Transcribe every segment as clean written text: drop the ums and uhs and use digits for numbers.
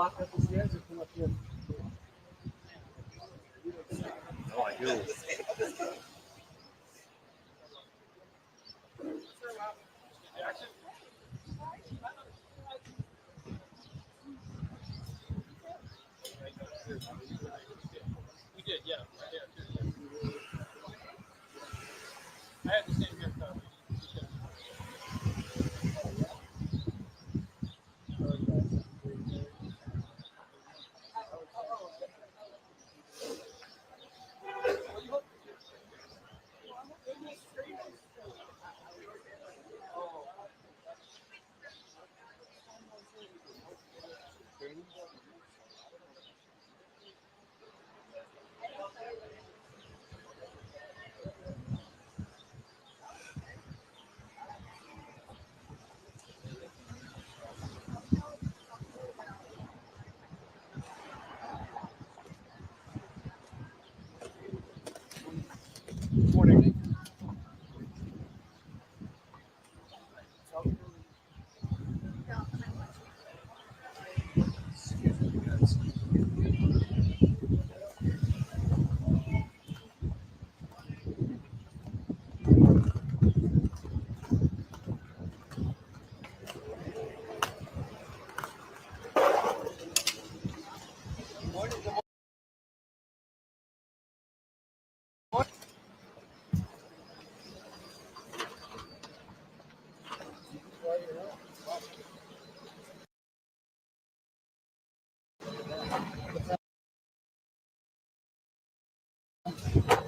No, I do. We did, yeah. I had the same haircut. Morning.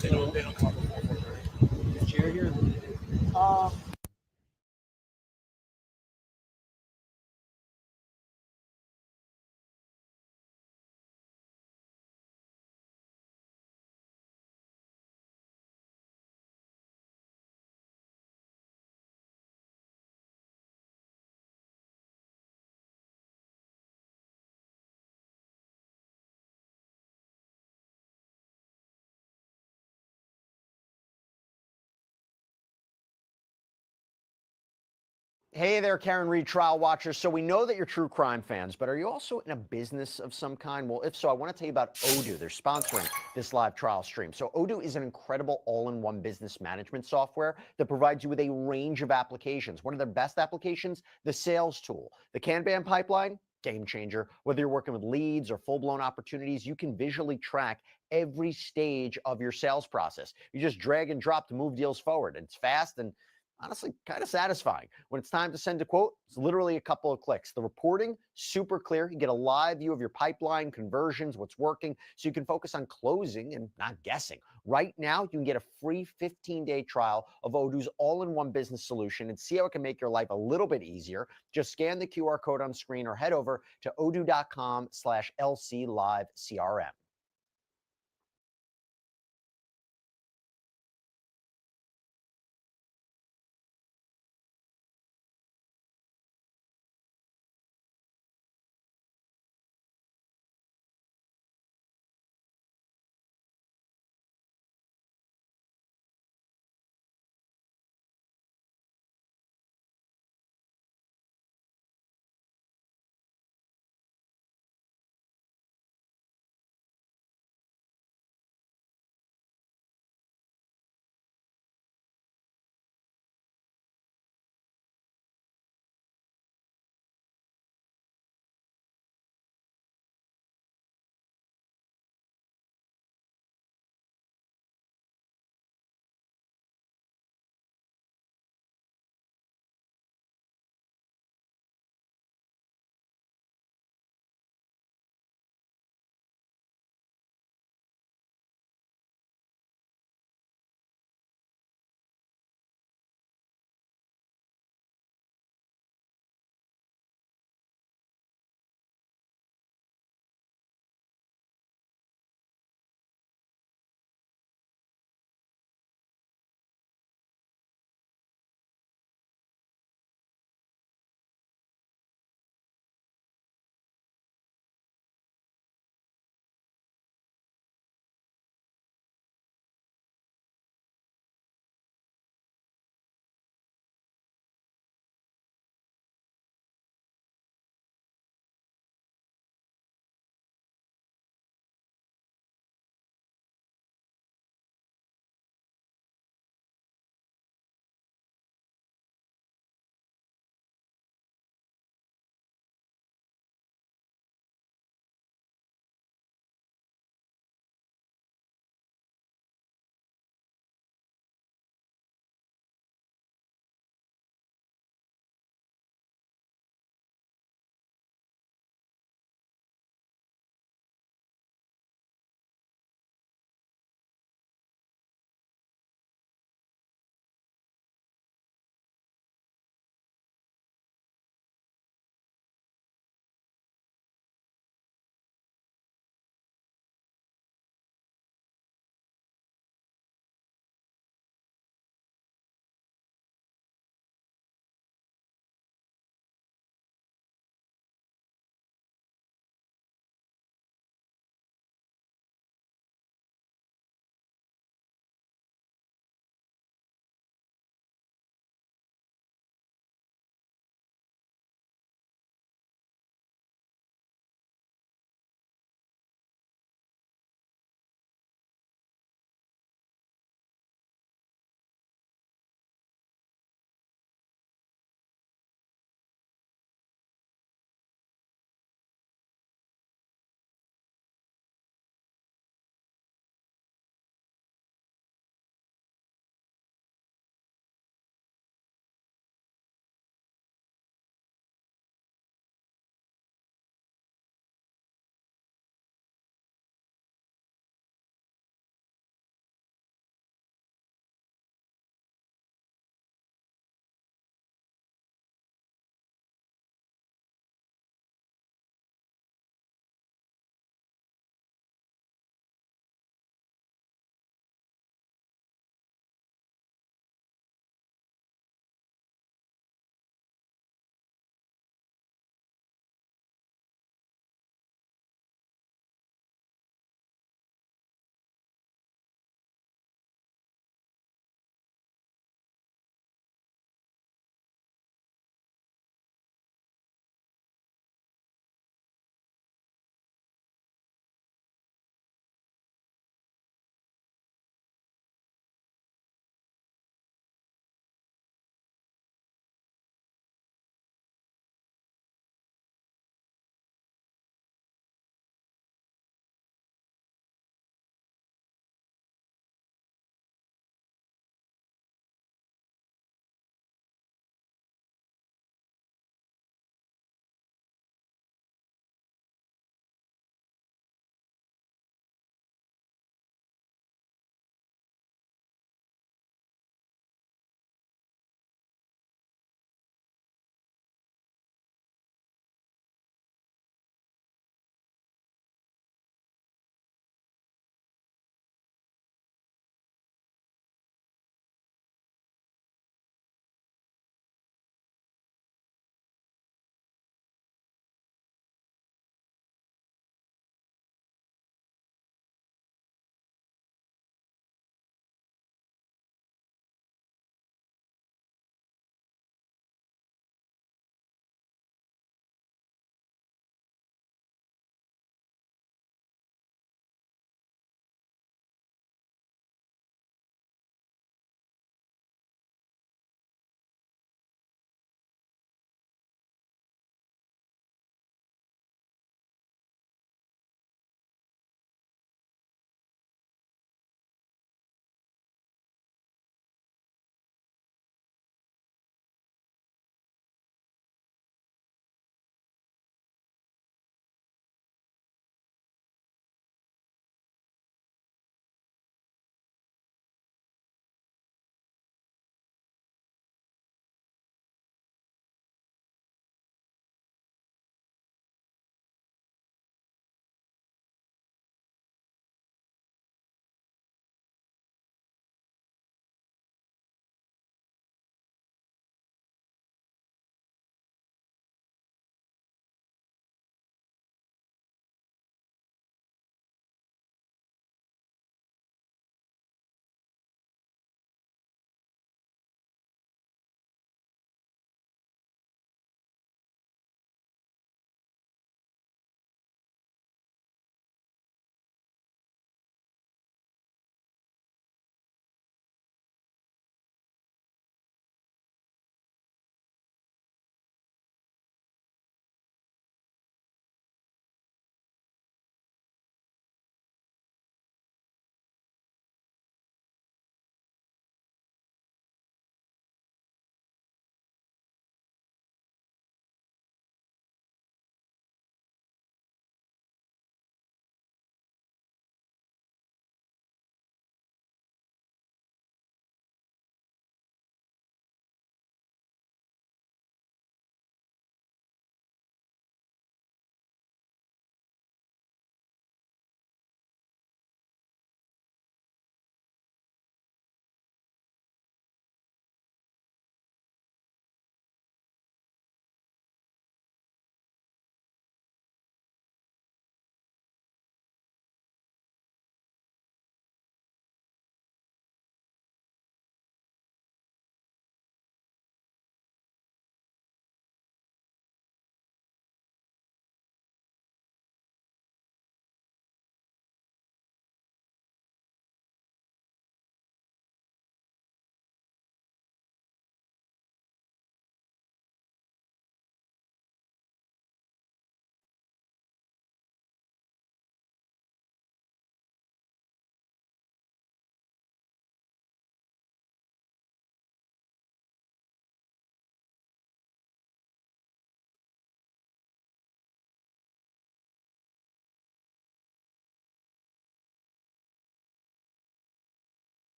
They don't come before. Chair here? Hey there, Karen Reed trial watchers. So we know that you're true crime fans, but are you also in a business of some kind? Well, if so, I want to tell you about Odoo. They're sponsoring this live trial stream. So Odoo is an incredible all-in-one business management software that provides you with a range of applications. One of their best applications, the sales tool. The Kanban pipeline, game changer. Whether you're working with leads or full-blown opportunities, you can visually track every stage of your sales process. You just drag and drop to move deals forward. It's fast and honestly kind of satisfying. When it's time to send a quote, it's literally a couple of clicks. The reporting, super clear. You get a live view of your pipeline, conversions, what's working, so you can focus on closing and not guessing. Right now, you can get a free 15-day trial of Odoo's all-in-one business solution and see how it can make your life a little bit easier. Just scan the QR code on screen or head over to odoo.com/LCLiveCRM.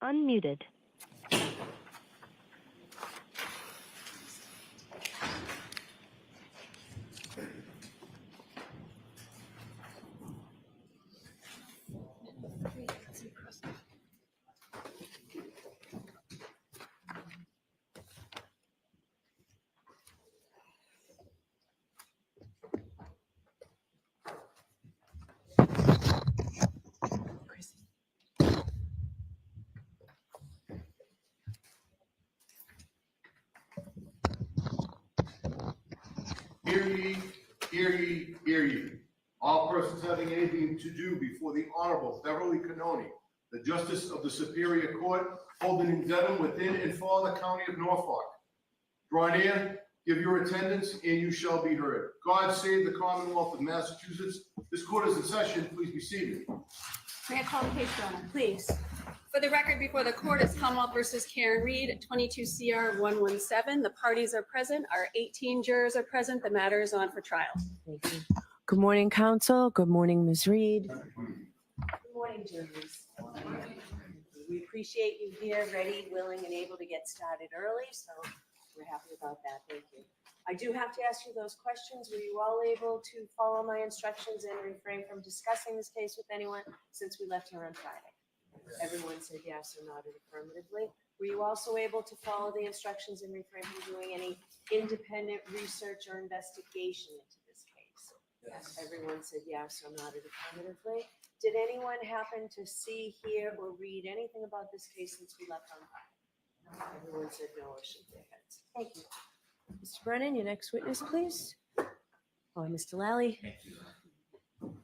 unmuted. Hear ye, hear ye, hear ye. All persons having anything to do before the Honorable Beverly Canoni, the Justice of the Superior Court, holding in Dedham within and for the County of Norfolk. Draw near, give your attendance, and you shall be heard. God save the Commonwealth of Massachusetts. This court is in session. Please be seated. May I call the case, Your Honor, please? For the record before the court is Commonwealth versus Karen Reed, 22 CR 117. The parties are present. Our 18 jurors are present. The matter is on for trial. Thank you. Good morning, counsel. Good morning, Ms. Reed. Good morning, jurors. We appreciate you here, ready, willing, and able to get started early, so we're happy about that. Thank you. I do have to ask you those questions. Were you all able to follow my instructions and refrain from discussing this case with anyone since we left here on Friday? Everyone said yes or nodded affirmatively. Were you also able to follow the instructions and refrain from doing any independent research or investigation into this case? Yes. Everyone said yes or nodded affirmatively. Did anyone happen to see, hear, or read anything about this case since we left on Friday? Everyone said no or shook their heads. Thank you. Mr. Brennan, your next witness, please. Oh, Mr. Lally.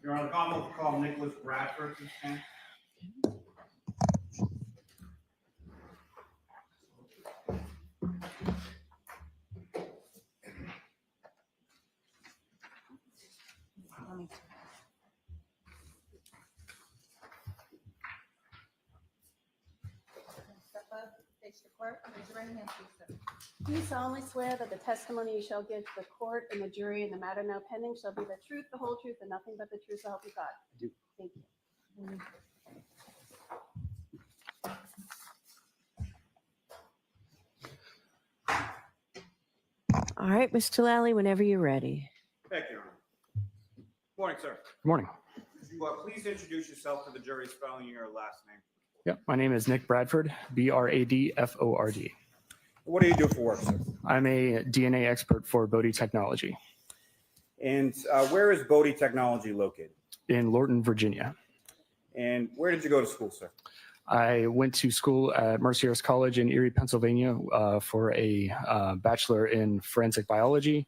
Your Honor, Commonwealth will call Nicholas Bradford to stand. Face the court. Raise your right hand, please, sir. Do you solemnly swear that the testimony you shall give to the court and the jury in the matter now pending shall be the truth, the whole truth, and nothing but the truth, so help you God? I do. Thank you. All right, Mr. Lally, whenever you're ready. Thank you, Your Honor. Good morning, sir. Good morning. Could you please introduce yourself to the jury, spelling your last name? Yep, my name is Nick Bradford, Bradford. What do you do for work, sir? I'm a DNA expert for Bodie Technology And where is Bodie Technology located? in Lorton, Virginia. And where did you go to school, sir? I went to school at Mercyhurst College in Erie, Pennsylvania for a bachelor in forensic biology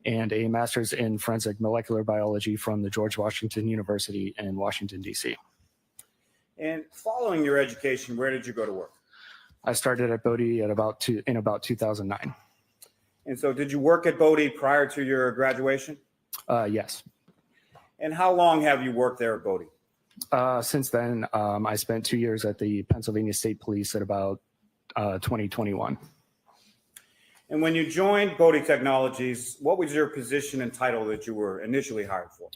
and a master's in forensic molecular biology from the George Washington University in Washington, D.C. And following your education, where did you go to work? I started at Bodie in about 2009. And so did you work at Bodie prior to your graduation? Yes. And how long have you worked there at Bodie? Since then, I spent 2 years at the Pennsylvania State Police at about 2021. And when you joined Bodie Technologies, what was your position and title that you were initially hired for?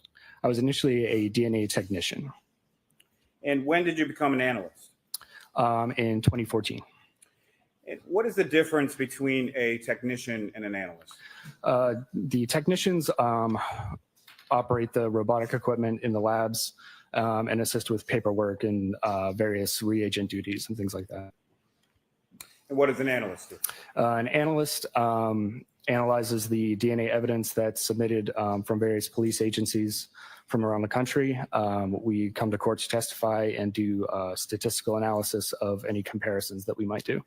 I was initially a DNA technician And when did you become an analyst? in 2014. And what is the difference between a technician and an analyst? The technicians operate the robotic equipment in the labs and assist with paperwork and various reagent duties and things like that. And what does an analyst do? An analyst analyzes the DNA evidence that's submitted from various police agencies from around the country. We come to court to testify and do statistical analysis of any comparisons that we might do.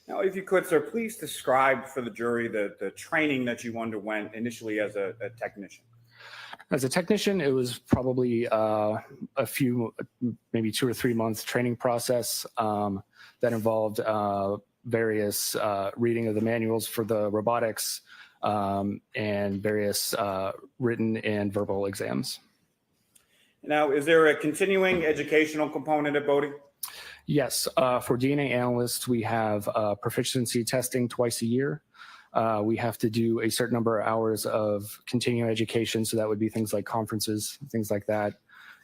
Now, if you could, sir, please describe for the jury the training that you underwent initially as a technician. As a technician, it was probably a few, maybe 2 or 3 months training process that involved various reading of the manuals for the robotics and various written and verbal exams. Now, is there a continuing educational component at Bodie? Yes, for DNA analysts, we have proficiency testing twice a year. We have to do a certain number of hours of continuing education, so that would be things like conferences, things like that.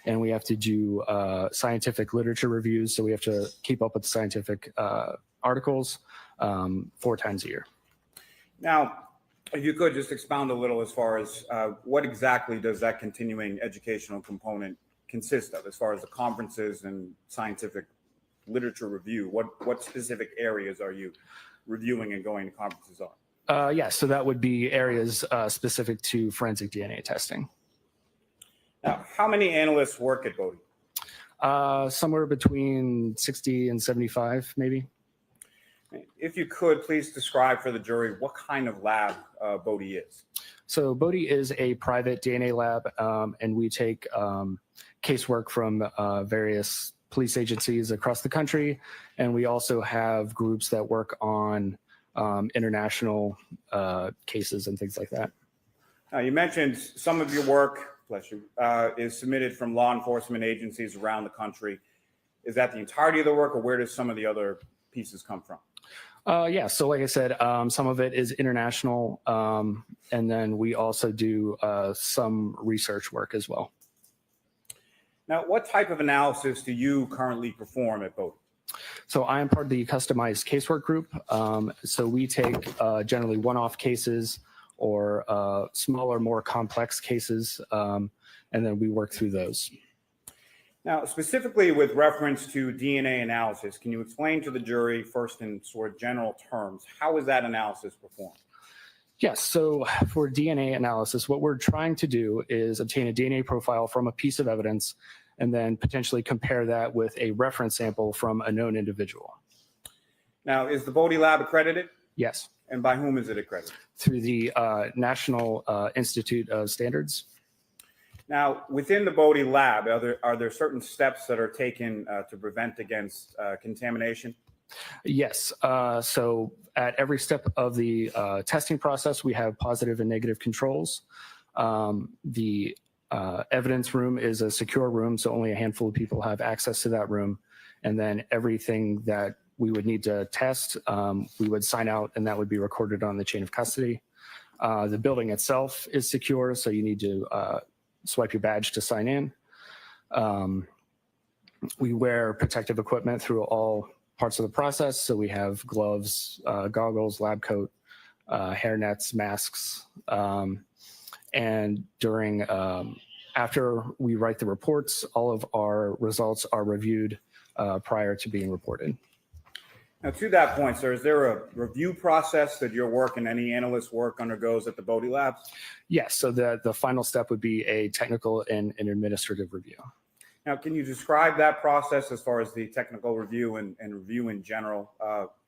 and we have to do scientific literature reviews. So we have to keep up with scientific articles 4 times a year. Now, if you could just expound a little as far as what exactly does that continuing educational component consist of, as far as the conferences and scientific literature review? What specific areas are you reviewing and going to conferences on? Yeah, so that would be areas specific to forensic DNA testing. Now, how many analysts work at Bodie? Somewhere between 60 and 75, maybe. If you could, please describe for the jury what kind of lab Bodie is. So Bodie is a private DNA lab, and we take casework from various police agencies across the country, and we also have groups that work on international cases and things like that. You mentioned some of your work, bless you, is submitted from law enforcement agencies around the country. Is that the entirety of the work, or where does some of the other pieces come from? Yeah, so like I said, some of it is international, and then we also do some research work as well. Now, what type of analysis do you currently perform at Bodie? So I am part of the customized casework group. So we take generally one-off cases or smaller, more complex cases, and then we work through those. Now, specifically with reference to DNA analysis, can you explain to the jury, first in sort of general terms, how is that analysis performed? Yes, so for DNA analysis, what we're trying to do is obtain a DNA profile from a piece of evidence and then potentially compare that with a reference sample from a known individual. Now, is the Bodie lab accredited? Yes. And by whom is it accredited? Through the National Institute of Standards. Now, within the Bodie lab, are there certain steps that are taken to prevent against contamination? Yes. So at every step of the testing process, we have positive and negative controls. The evidence room is a secure room, so only a handful of people have access to that room. And then everything that we would need to test, we would sign out, and that would be recorded on the chain of custody. The building itself is secure, so you need to swipe your badge to sign in. We wear protective equipment through all parts of the process. So we have gloves, goggles, lab coat, hair nets, masks. And during, after we write the reports, all of our results are reviewed prior to being reported. Now, to that point, sir, is there a review process that your work and any analyst work undergoes at the Bodie labs? Yes, so the final step would be a technical and an administrative review. Now, can you describe that process as far as the technical review and review in general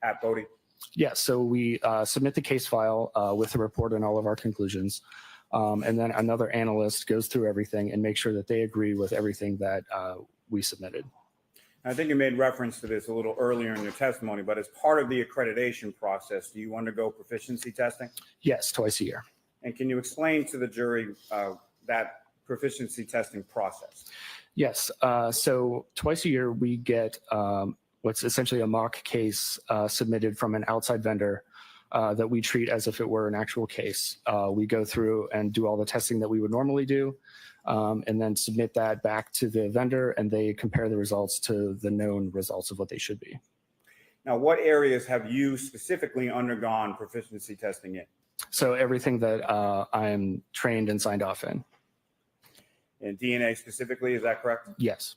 at Bodie? Yes, so we submit the case file with the report and all of our conclusions. And then another analyst goes through everything and makes sure that they agree with everything that we submitted. I think you made reference to this a little earlier in your testimony, but as part of the accreditation process, do you undergo proficiency testing? Yes, twice a year. And can you explain to the jury that proficiency testing process? Yes, so twice a year we get what's essentially a mock case submitted from an outside vendor that we treat as if it were an actual case. We go through and do all the testing that we would normally do, and then submit that back to the vendor, and they compare the results to the known results of what they should be. Now, what areas have you specifically undergone proficiency testing in? So everything that I am trained and signed off in. In DNA specifically, is that correct? Yes.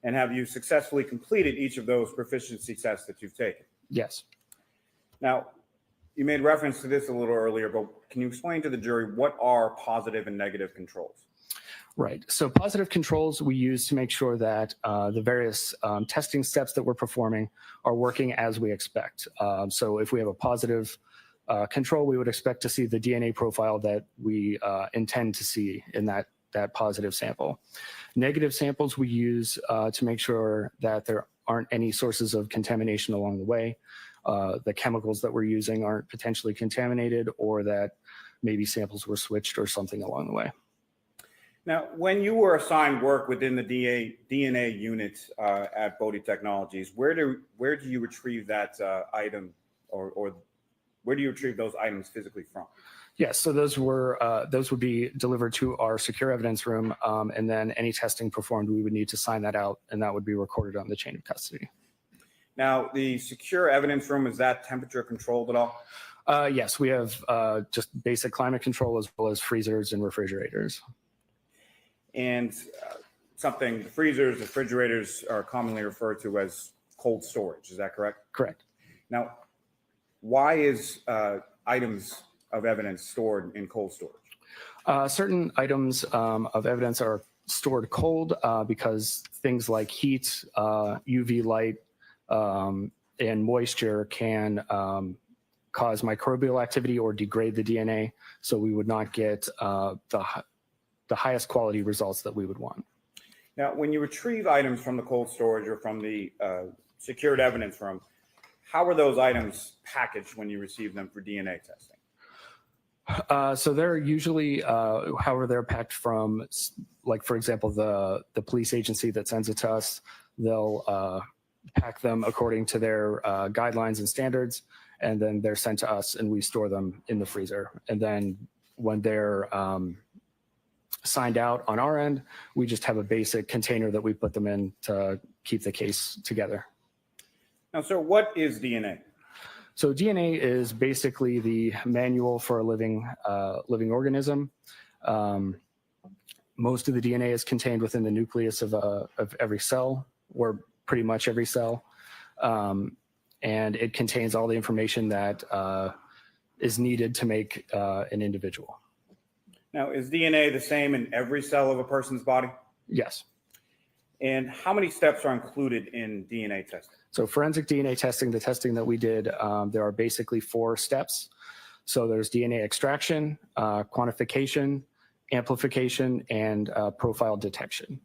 And have you successfully completed each of those proficiency tests that you've taken? Yes. Now, you made reference to this a little earlier, but can you explain to the jury what are positive and negative controls? Right. So positive controls we use to make sure that the various testing steps that we're performing are working as we expect. So if we have a positive control, we would expect to see the DNA profile that we intend to see in that positive sample. Negative samples we use to make sure that there aren't any sources of contamination along the way. The chemicals that we're using aren't potentially contaminated, or that maybe samples were switched or something along the way. Now, when you were assigned work within the DNA unit at Bodie Technologies, where do you retrieve that item or where do you retrieve those items physically from? Yes, so those would be delivered to our secure evidence room, and then any testing performed, we would need to sign that out, and that would be recorded on the chain of custody. Now, the secure evidence room, is that temperature controlled at all? Yes, we have just basic climate control as well as freezers and refrigerators. And the freezers, refrigerators are commonly referred to as cold storage. Is that correct? Correct. Now, why is items of evidence stored in cold storage? Certain items of evidence are stored cold because things like heat, UV light, and moisture can cause microbial activity or degrade the DNA. So we would not get the highest quality results that we would want. Now, when you retrieve items from the cold storage or from the secured evidence room, how are those items packaged when you receive them for DNA testing? So they're usually, however, they're packed from, like, for example, the police agency that sends it to us, they'll pack them according to their guidelines and standards, and then they're sent to us and we store them in the freezer. And then when they're signed out on our end, we just have a basic container that we put them in to keep the case together. Now, sir, what is DNA? So DNA is basically the manual for a living organism. Most of the DNA is contained within the nucleus of every cell, or pretty much every cell. And it contains all the information that is needed to make an individual. Now, is DNA the same in every cell of a person's body? Yes. And how many steps are included in DNA testing? So forensic DNA testing, the testing that we did, there are basically 4 steps. So there's DNA extraction, quantification, amplification, and profile detection.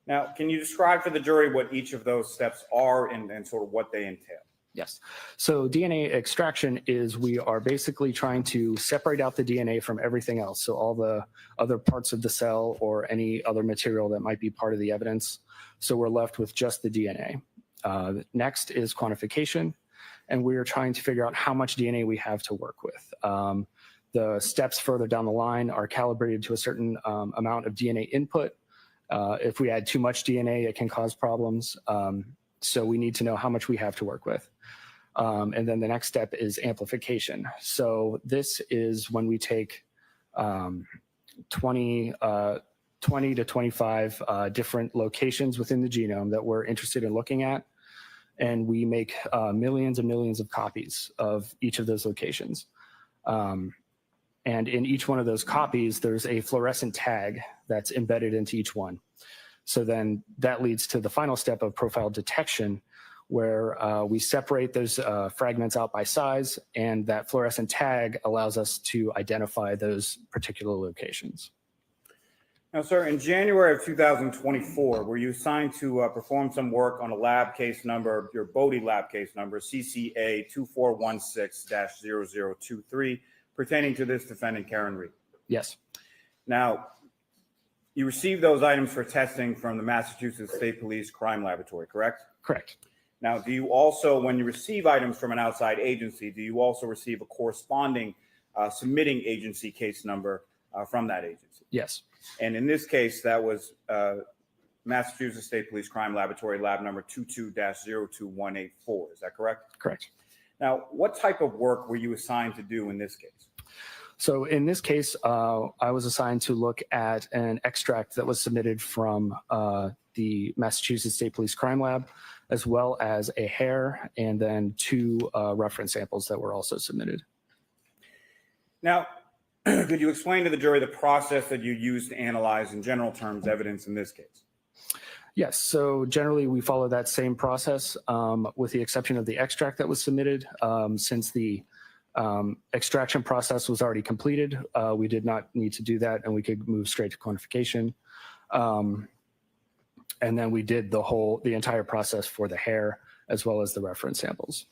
Now, can you describe for the jury what each of those steps are and sort of what they entail? Yes. So DNA extraction is we are basically trying to separate out the DNA from everything else. So all the other parts of the cell or any other material that might be part of the evidence. So we're left with just the DNA. Next is quantification, and we are trying to figure out how much DNA we have to work with. The steps further down the line are calibrated to a certain amount of DNA input. If we add too much DNA, it can cause problems. So we need to know how much we have to work with. And then the next step is amplification. So this is when we take 20 to 25 different locations within the genome that we're interested in looking at. And we make millions and millions of copies of each of those locations. And in each one of those copies, there's a fluorescent tag that's embedded into each one. So then that leads to the final step of profile detection, where we separate those fragments out by size, and that fluorescent tag allows us to identify those particular locations. Now, sir, in January of 2024, were you assigned to perform some work on a lab case number, your Bodie lab case number, CCA 2416-0023, pertaining to this defendant, Karen Reed? Yes. Now, you received those items for testing from the Massachusetts State Police Crime Laboratory, correct? Correct. Now, do you also, when you receive items from an outside agency, do you also receive a corresponding submitting agency case number from that agency? Yes. And in this case, that was Massachusetts State Police Crime Laboratory, lab number 22-02184. Is that correct? Correct. Now, what type of work were you assigned to do in this case? So in this case, I was assigned to look at an extract that was submitted from the Massachusetts State Police Crime Lab, as well as a hair, and then 2 reference samples that were also submitted. Now, could you explain to the jury the process that you used to analyze, in general terms, evidence in this case? Yes. So generally, we follow that same process, with the exception of the extract that was submitted. Since the extraction process was already completed, we did not need to do that, and we could move straight to quantification. And then we did the entire process for the hair as well as the reference samples.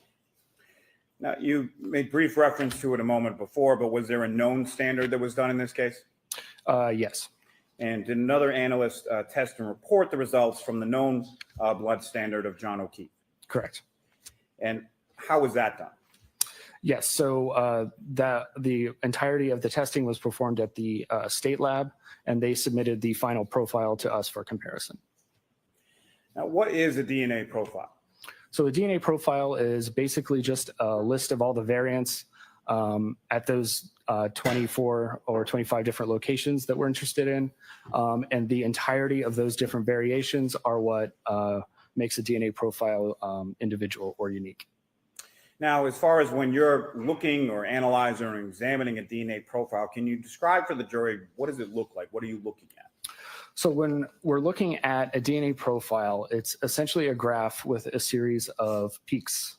Now, you made brief reference to it a moment before, but was there a known standard that was done in this case? Yes. And did another analyst test and report the results from the known blood standard of John O'Keefe? Correct. And how was that done? Yes, so the entirety of the testing was performed at the state lab, and they submitted the final profile to us for comparison. Now, what is a DNA profile? So a DNA profile is basically just a list of all the variants at those 24 or 25 different locations that we're interested in. And the entirety of those different variations are what makes a DNA profile individual or unique. Now, as far as when you're looking or analyzing or examining a DNA profile, can you describe for the jury, what does it look like? What are you looking at? So when we're looking at a DNA profile, it's essentially a graph with a series of peaks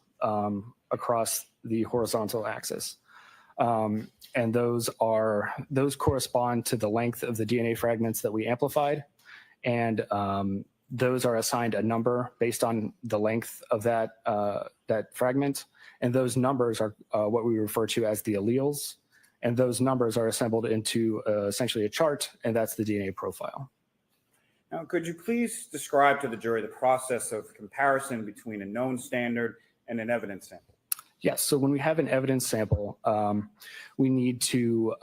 across the horizontal axis. And those correspond to the length of the DNA fragments that we amplified. And those are assigned a number based on the length of that fragment. And those numbers are what we refer to as the alleles. And those numbers are assembled into essentially a chart, and that's the DNA profile. Now, could you please describe to the jury the process of comparison between a known standard and an evidence sample? Yes, so when we have an evidence sample, we need to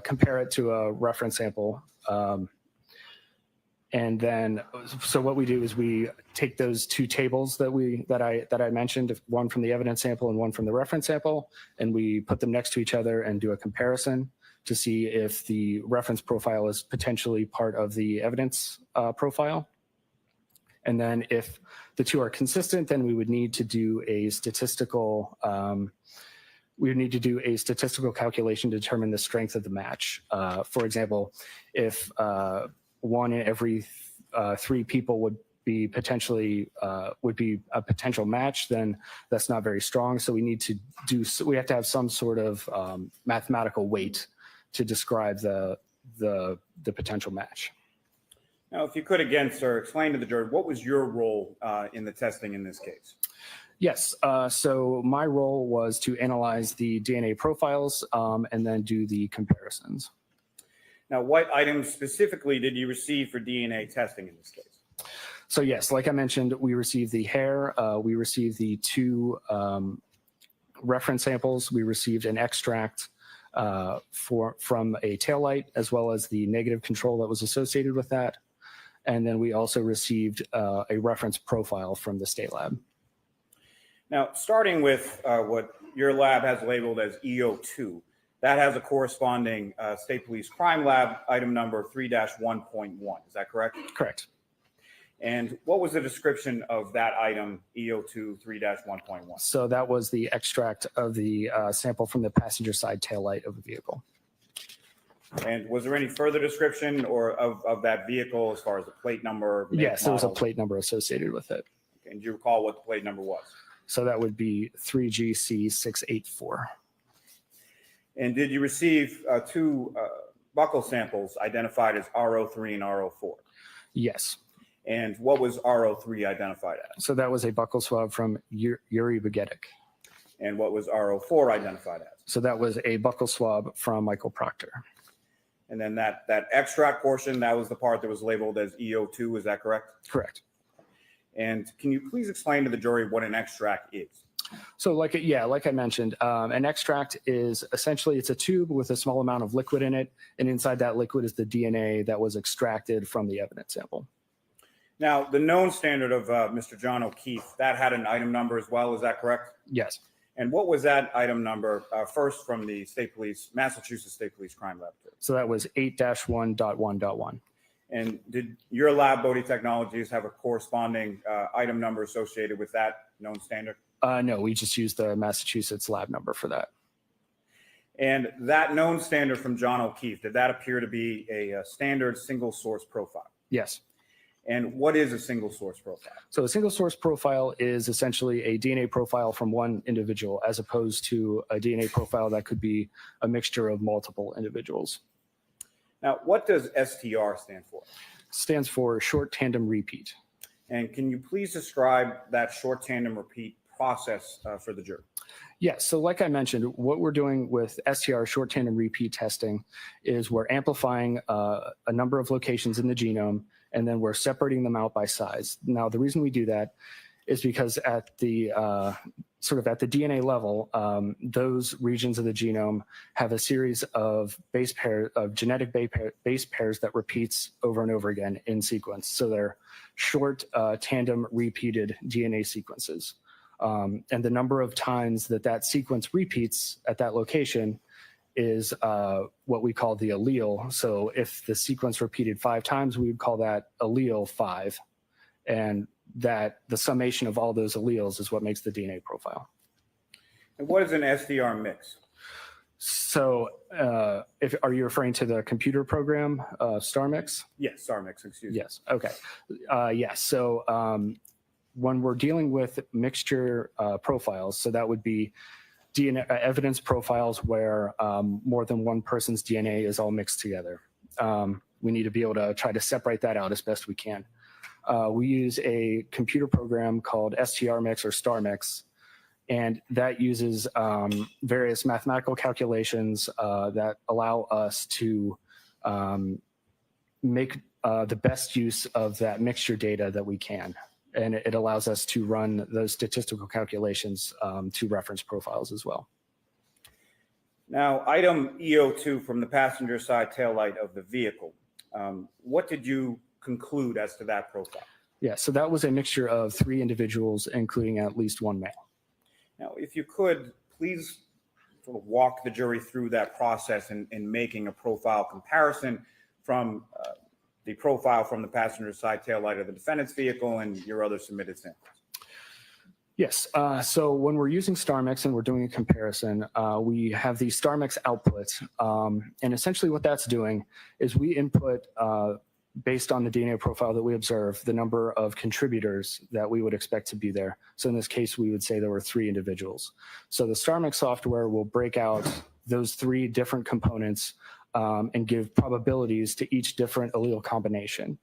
compare it to a reference sample. And then, so what we do is we take those two tables that I mentioned, one from the evidence sample and one from the reference sample, and we put them next to each other and do a comparison to see if the reference profile is potentially part of the evidence profile. And then if the two are consistent, then we would need to do a statistical calculation to determine the strength of the match. For example, if one in every 3 people would be a potential match, then that's not very strong. So we have to have some sort of mathematical weight to describe the potential match. Now, if you could again, sir, explain to the jury, what was your role in the testing in this case? Yes, so my role was to analyze the DNA profiles and then do the comparisons. Now, what items specifically did you receive for DNA testing in this case? So yes, like I mentioned, we received the hair, we received the 2 reference samples, we received an extract from a taillight, as well as the negative control that was associated with that. And then we also received a reference profile from the state lab. Now, starting with what your lab has labeled as EO2, that has a corresponding State Police Crime Lab item number 3-1.1. Is that correct? Correct. And what was the description of that item, EO2 3-1.1? So that was the extract of the sample from the passenger side taillight of a vehicle. And was there any further description or of that vehicle as far as the plate number? Yes, there was a plate number associated with it. Okay. And do you recall what the plate number was? So that would be 3GC684. And did you receive 2 buccal samples identified as RO3 and RO4? Yes. And what was RO3 identified as? So that was a buccal swab from Yuri Bagetic. And what was RO4 identified as? So that was a buccal swab from Michael Proctor. And then that extract portion, that was the part that was labeled as EO2, is that correct? Correct. And can you please explain to the jury what an extract is? So like I mentioned, an extract is essentially, it's a tube with a small amount of liquid in it. And inside that liquid is the DNA that was extracted from the evidence sample. Now, the known standard of Mr. John O'Keefe, that had an item number as well, is that correct? Yes. And what was that item number first from the Massachusetts State Police Crime Lab? So that was 8-1.1.1. And did your lab, Bodie Technologies, have a corresponding item number associated with that known standard? No, we just used the Massachusetts lab number for that. And that known standard from John O'Keefe, did that appear to be a standard single source profile? Yes. And what is a single source profile? So a single source profile is essentially a DNA profile from one individual, as opposed to a DNA profile that could be a mixture of multiple individuals. Now, what does STR stand for? Stands for short tandem repeat. And can you please describe that short tandem repeat process for the jury? Yes, so like I mentioned, what we're doing with STR, short tandem repeat testing, is we're amplifying a number of locations in the genome, and then we're separating them out by size. Now, the reason we do that is because at the sort of at the DNA level, those regions of the genome have a series of genetic base pairs that repeats over and over again in sequence. So they're short tandem repeated DNA sequences. And the number of times that sequence repeats at that location is what we call the allele. So if the sequence repeated 5 times, we would call that allele 5. And that the summation of all those alleles is what makes the DNA profile. And what is an SDR mix? So are you referring to the computer program, StarMix? Yes, STAR mix, excuse me. Yes, okay. Yes, so when we're dealing with mixture profiles, so that would be DNA evidence profiles where more than one person's DNA is all mixed together. We need to be able to try to separate that out as best we can. We use a computer program called STRMix or StarMix, and that uses various mathematical calculations that allow us to make the best use of that mixture data that we can. And it allows us to run those statistical calculations to reference profiles as well. Now, item EO2 from the passenger side taillight of the vehicle. What did you conclude as to that profile? Yeah, so that was a mixture of 3 individuals, including at least 1 male. Now, if you could, please sort of walk the jury through that process in making a profile comparison from the profile from the passenger side taillight of the defendant's vehicle and your other submitted samples. Yes, so when we're using StarMix and we're doing a comparison, we have the StarMix output. And essentially what that's doing is we input, based on the DNA profile that we observe, the number of contributors that we would expect to be there. So in this case, we would say there were 3 individuals. So the StarMix software will break out those 3 different components and give probabilities to each different allele combination.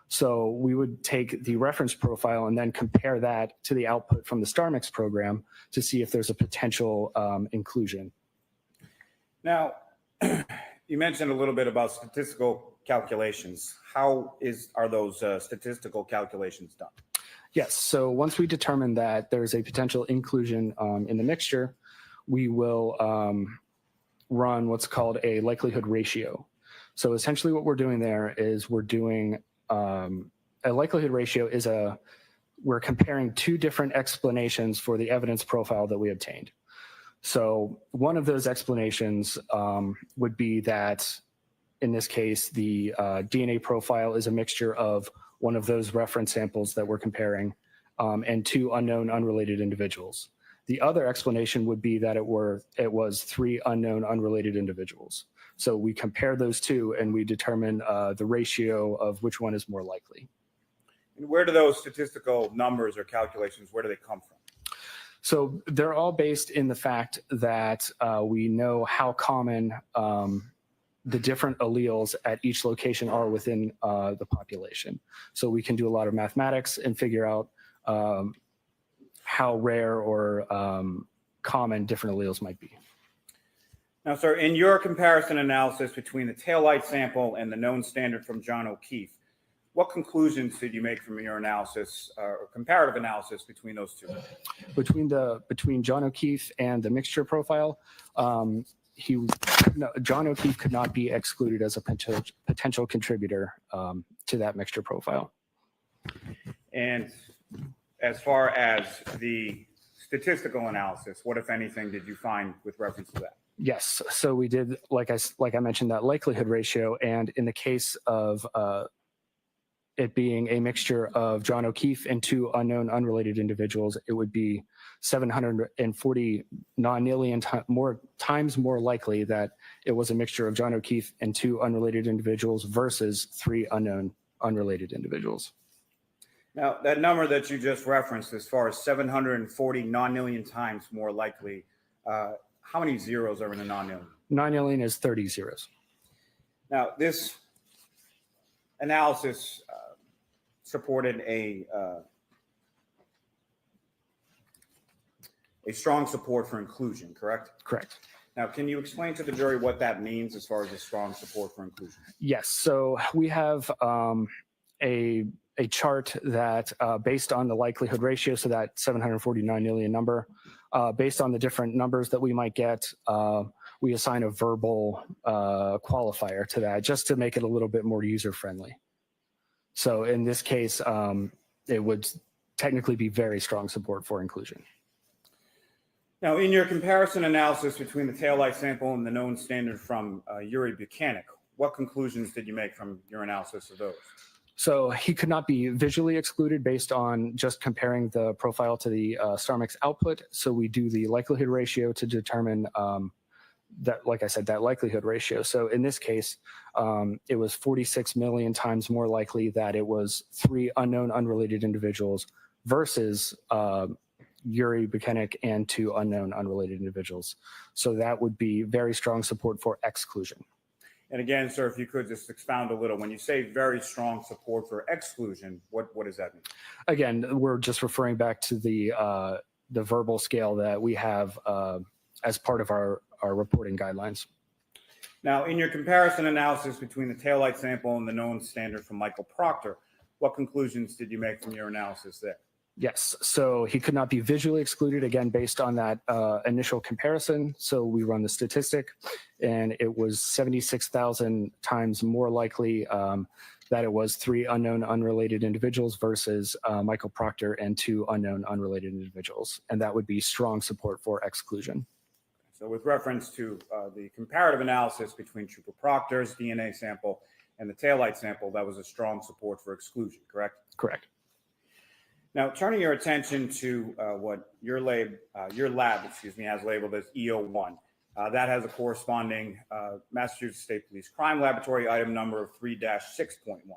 So we would take the reference profile and then compare that to the output from the StarMix program to see if there's a potential inclusion. Now, you mentioned a little bit about statistical calculations. How are those statistical calculations done? Yes, so once we determine that there's a potential inclusion in the mixture, we will run what's called a likelihood ratio. So essentially what we're doing there is we're doing a likelihood ratio is we're comparing 2 different explanations for the evidence profile that we obtained. So one of those explanations would be that in this case, the DNA profile is a mixture of one of those reference samples that we're comparing and 2 unknown unrelated individuals. The other explanation would be that it was 3 unknown unrelated individuals. So we compare those 2 and we determine the ratio of which one is more likely. And where do those statistical numbers or calculations, where do they come from? So they're all based in the fact that we know how common the different alleles at each location are within the population. So we can do a lot of mathematics and figure out how rare or common different alleles might be. Now, sir, in your comparison analysis between the taillight sample and the known standard from John O'Keefe, what conclusions did you make from your analysis or comparative analysis between those 2? Between John O'Keefe and the mixture profile, John O'Keefe could not be excluded as a potential contributor to that mixture profile. And as far as the statistical analysis, what, if anything, did you find with reference to that? Yes, so we did, like I mentioned, that likelihood ratio, and in the case of it being a mixture of John O'Keefe and 2 unknown unrelated individuals, it would be 740 nonillion times more likely that it was a mixture of John O'Keefe and 2 unrelated individuals versus 3 unknown unrelated individuals. Now, that number that you just referenced, as far as 740 nonillion times more likely, how many zeros are in a nonillion? Nonillion is 30 zeros. Now, this analysis supported a strong support for inclusion, correct? Correct. Now, can you explain to the jury what that means as far as a strong support for inclusion? Yes, so we have a a chart that based on the likelihood ratio, so that 749 million number, based on the different numbers that we might get, we assign a verbal qualifier to that just to make it a little bit more user-friendly. So in this case, it would technically be very strong support for inclusion. Now, in your comparison analysis between the taillight sample and the known standard from Yuri Buchanan, what conclusions did you make from your analysis of those? So he could not be visually excluded based on just comparing the profile to the StarMix output. So we do the likelihood ratio to determine that, like I said, that likelihood ratio. So in this case, it was 46 million times more likely that it was 3 unknown unrelated individuals versus Yuri Buchanan and 2 unknown unrelated individuals. So that would be very strong support for exclusion. And again, sir, if you could just expound a little, when you say very strong support for exclusion, what does that mean? Again, we're just referring back to the verbal scale that we have as part of our reporting guidelines. Now, in your comparison analysis between the taillight sample and the known standard from Michael Proctor, what conclusions did you make from your analysis there? Yes, so he could not be visually excluded, again, based on that initial comparison. So we run the statistic, and it was 76,000 times more likely that it was 3 unknown unrelated individuals versus Michael Proctor and 2 unknown unrelated individuals. And that would be strong support for exclusion. So with reference to the comparative analysis between Trooper Proctor's DNA sample and the taillight sample, that was a strong support for exclusion, correct? Correct. Now, turning your attention to what your lab has labeled as EO1, that has a corresponding Massachusetts State Police Crime Laboratory item number of 3-6.1.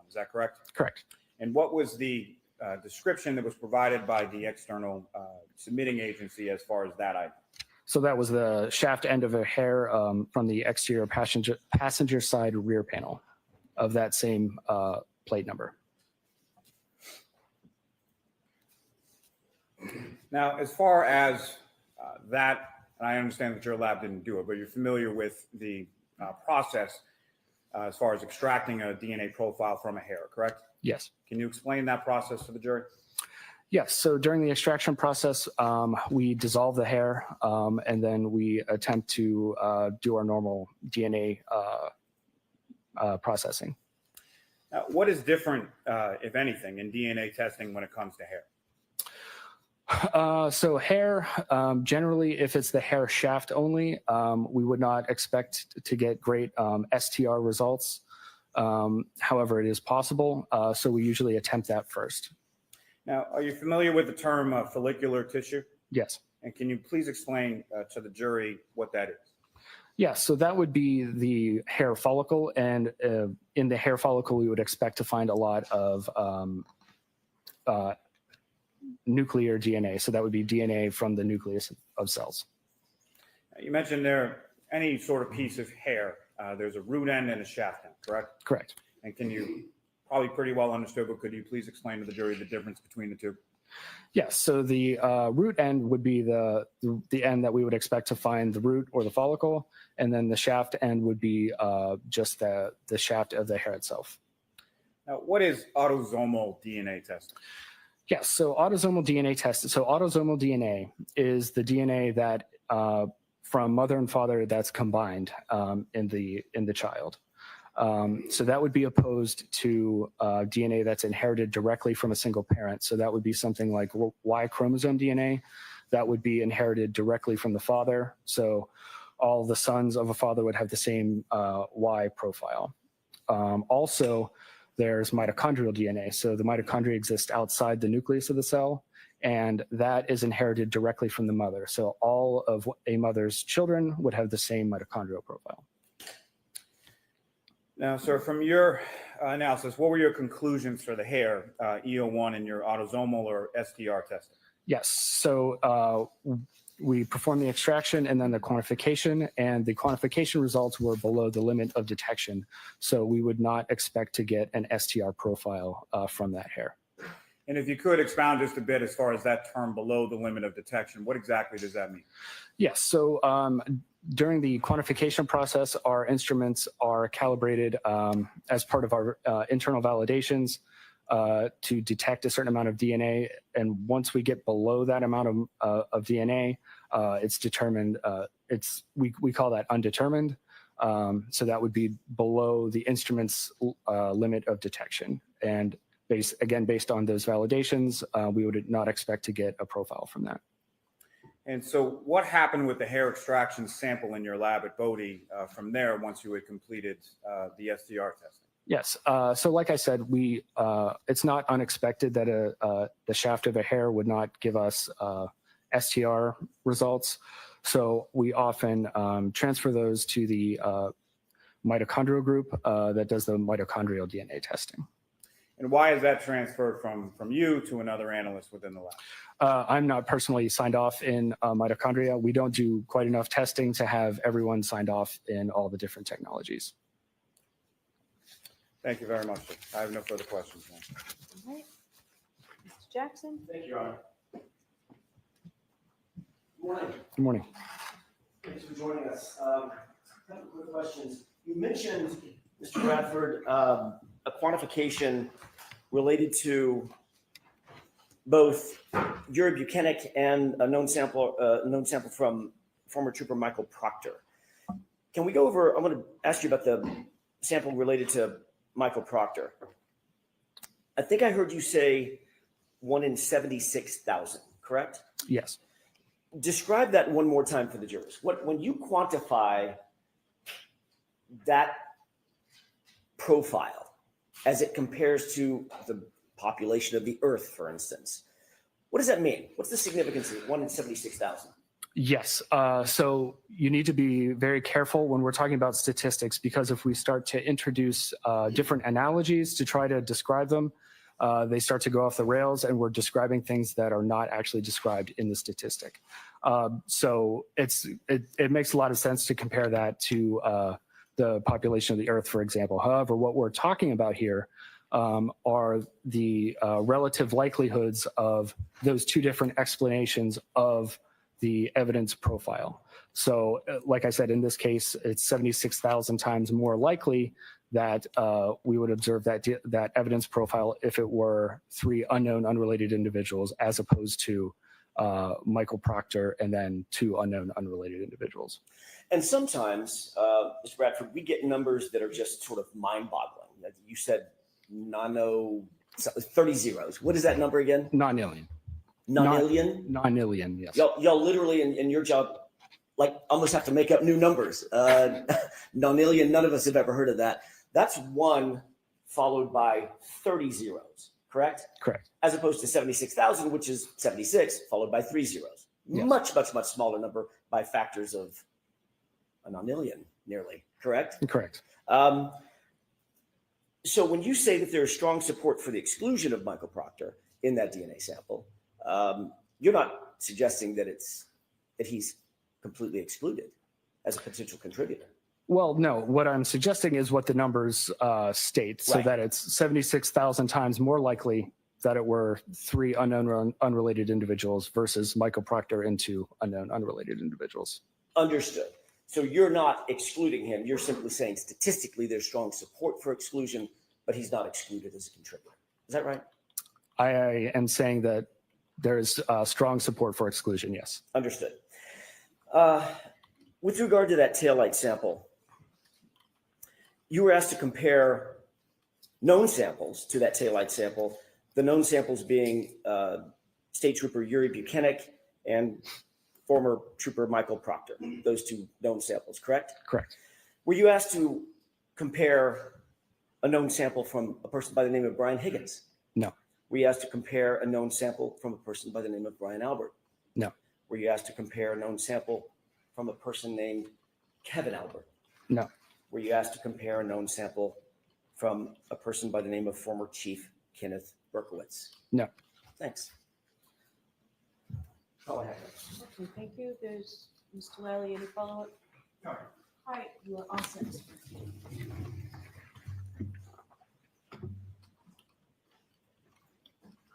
Is that correct? Correct. And what was the description that was provided by the external submitting agency as far as that item? So that was the shaft end of a hair from the exterior passenger side rear panel of that same plate number. Now, as far as that, and I understand that your lab didn't do it, but you're familiar with the process as far as extracting a DNA profile from a hair, correct? Yes. Can you explain that process to the jury? Yes. So during the extraction process, we dissolve the hair and then we attempt to do our normal DNA processing. What is different, if anything, in DNA testing when it comes to hair? So hair, generally, if it's the hair shaft only, we would not expect to get great STR results. However, it is possible. So we usually attempt that first. Now, are you familiar with the term follicular tissue? Yes. And can you please explain to the jury what that is? Yes, so that would be the hair follicle. And in the hair follicle, we would expect to find a lot of nuclear DNA. So that would be DNA from the nucleus of cells. You mentioned there any sort of piece of hair. There's a root end and a shaft end, correct? Correct. And can you, probably pretty well understood, but could you please explain to the jury the difference between the two? Yes, so the root end would be the end that we would expect to find the root or the follicle, and then the shaft end would be just the shaft of the hair itself. Now, what is autosomal DNA testing? Yes, so autosomal DNA testing. So autosomal DNA is the DNA that from mother and father that's combined in the child. So that would be opposed to DNA that's inherited directly from a single parent. So that would be something like Y chromosome DNA that would be inherited directly from the father. So all the sons of a father would have the same Y profile. Also, there's mitochondrial DNA. So the mitochondria exist outside the nucleus of the cell, and that is inherited directly from the mother. So all of a mother's children would have the same mitochondrial profile. Now, sir, from your analysis, what were your conclusions for the hair, EO1, in your autosomal or STR testing? Yes, so we performed the extraction and then the quantification, and the quantification results were below the limit of detection. So we would not expect to get an STR profile from that hair. And if you could expound just a bit as far as that term below the limit of detection, what exactly does that mean? Yes, so during the quantification process, our instruments are calibrated as part of our internal validations. to detect a certain amount of DNA. And once we get below that amount of DNA, it's determined, we call that undetermined. So that would be below the instrument's limit of detection. And based on those validations, we would not expect to get a profile from that. And so what happened with the hair extraction sample in your lab at Bodie from there once you had completed the STR testing? Yes. So like I said, it's not unexpected that the shaft of a hair would not give us STR results. So we often transfer those to the mitochondrial group that does the mitochondrial DNA testing. And why is that transferred from you to another analyst within the lab? I'm not personally signed off in mitochondria. We don't do quite enough testing to have everyone signed off in all the different technologies. Thank you very much. I have no further questions. All right. Mr. Jackson? Thank you, Your Honor. Good morning. Good morning. Thanks for joining us. A couple quick questions. You mentioned, Mr. Bradford, a quantification related to both urobutynic and a known sample from former trooper Michael Proctor. Can we go over? I'm going to ask you about the sample related to Michael Proctor. I think I heard you say 1 in 76,000, correct? Yes. Describe that one more time for the jurors. When you quantify that profile as it compares to the population of the Earth, for instance, what does that mean? What's the significance of 1 in 76,000? Yes. So you need to be very careful when we're talking about statistics, because if we start to introduce different analogies to try to describe them, they start to go off the rails, and we're describing things that are not actually described in the statistic. So it makes a lot of sense to compare that to the population of the Earth, for example. However, what we're talking about here are the relative likelihoods of those two different explanations of the evidence profile. So like I said, in this case, it's 76,000 times more likely that we would observe that evidence profile if it were 3 unknown unrelated individuals, as opposed to Michael Proctor and then 2 unknown unrelated individuals. And sometimes, Mr. Bradford, we get numbers that are just sort of mind-boggling. You said 30 zeros. What is that number again? Non-alien. Non-alien? Non-alien, yes. Y'all literally in your job, like, almost have to make up new numbers. Non-alien, none of us have ever heard of that. That's 1 followed by 30 zeros, correct? Correct. As opposed to 76,000, which is 76 followed by 3 zeros. Yes. Much, much, much smaller number by factors of a non-alien, nearly, correct? Correct. So when you say that there is strong support for the exclusion of Michael Proctor in that DNA sample, you're not suggesting that he's completely excluded as a potential contributor. Well, no. What I'm suggesting is what the numbers state, so Right. that it's 76,000 times more likely that it were 3 unknown unrelated individuals versus Michael Proctor and 2 unknown unrelated individuals. Understood. So you're not excluding him. You're simply saying statistically there's strong support for exclusion, but he's not excluded as a contributor. Is that right? I am saying that there is strong support for exclusion, yes. Understood. With regard to that taillight sample, you were asked to compare known samples to that taillight sample, the known samples being State Trooper Yuri Buchanek and former Trooper Michael Proctor, those 2 known samples, correct? Correct. Were you asked to compare a known sample from a person by the name of Brian Higgins? No. Were you asked to compare a known sample from a person by the name of Brian Albert? No. Were you asked to compare a known sample from a person named Kevin Albert? No. Were you asked to compare a known sample from a person by the name of former Chief Kenneth Berkowitz? No. Thanks. That's all I have. Okay, thank you. There's Mr. Lally, any follow-up? No. All right, you are all set.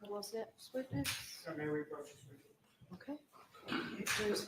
All set, witness? Okay. There's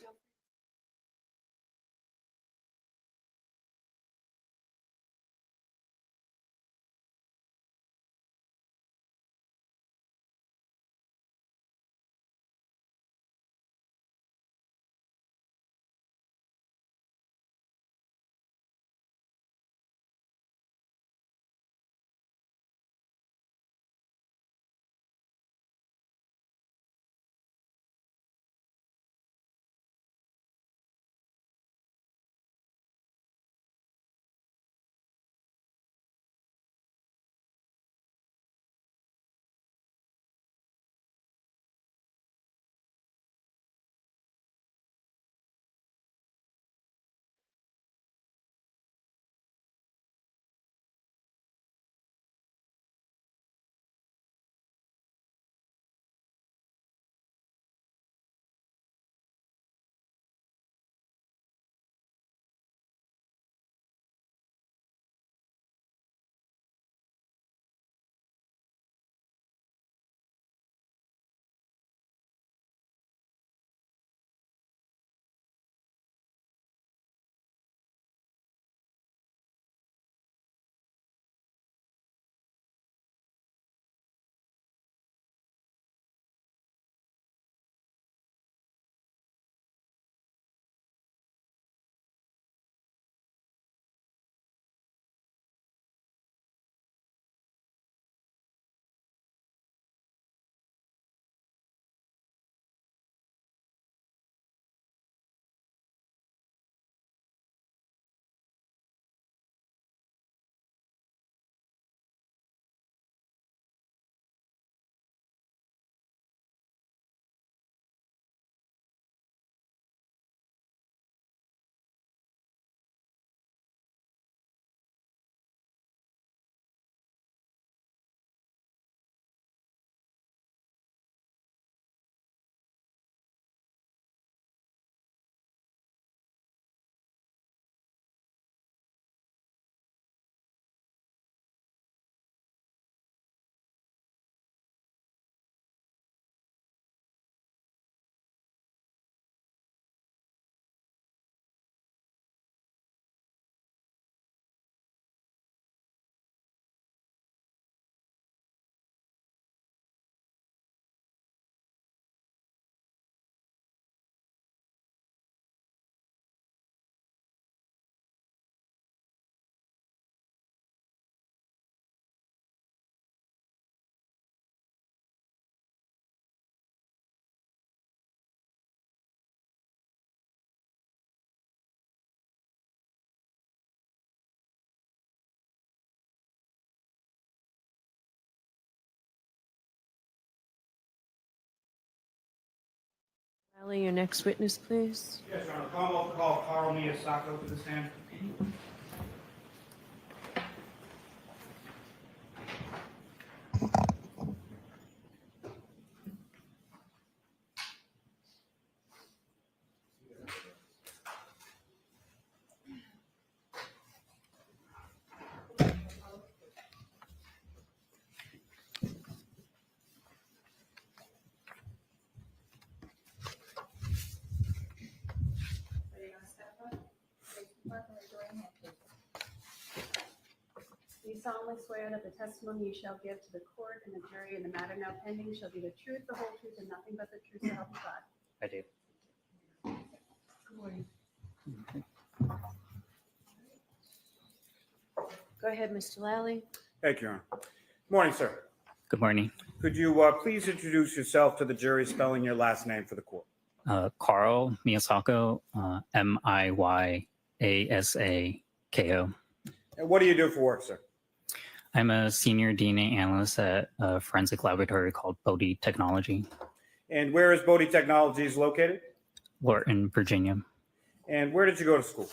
Lally, your next witness, please. Yes, Your Honor. Call Carl Miyasako to the stand. Do you solemnly swear that the testimony you shall give to the court and the jury in the matter now pending shall be the truth, the whole truth, and nothing but the truth, so help you God? I do. Good morning. Go ahead, Mr. Lally. Thank you, Your Honor. Morning, sir. Good morning. Could you please introduce yourself to the jury, spelling your last name for the court? Carl Miyasako, Miyasako. And what do you do for work, sir? I'm a senior DNA analyst at a forensic laboratory called Odoo Technology, And where is Bodie Technologies located? Lorton, Virginia, And where did you go to school?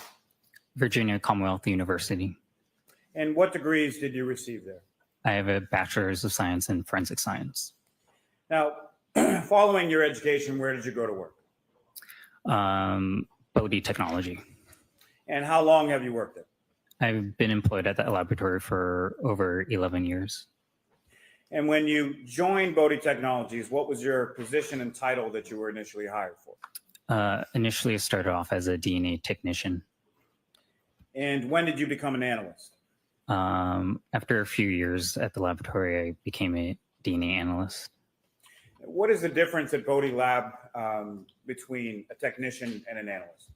Virginia Commonwealth University. And what degrees did you receive there? I have a bachelor's of science in forensic science. Now, following your education, where did you go to work? Odoo Technology. And how long have you worked there? I've been employed at that laboratory for over 11 years. And when you joined Bodie Technologies, what was your position and title that you were initially hired for? Initially, I started off as a DNA technician. And when did you become an analyst? After a few years at the laboratory, I became a DNA analyst. What is the difference at Bodie Lab between a technician and an analyst?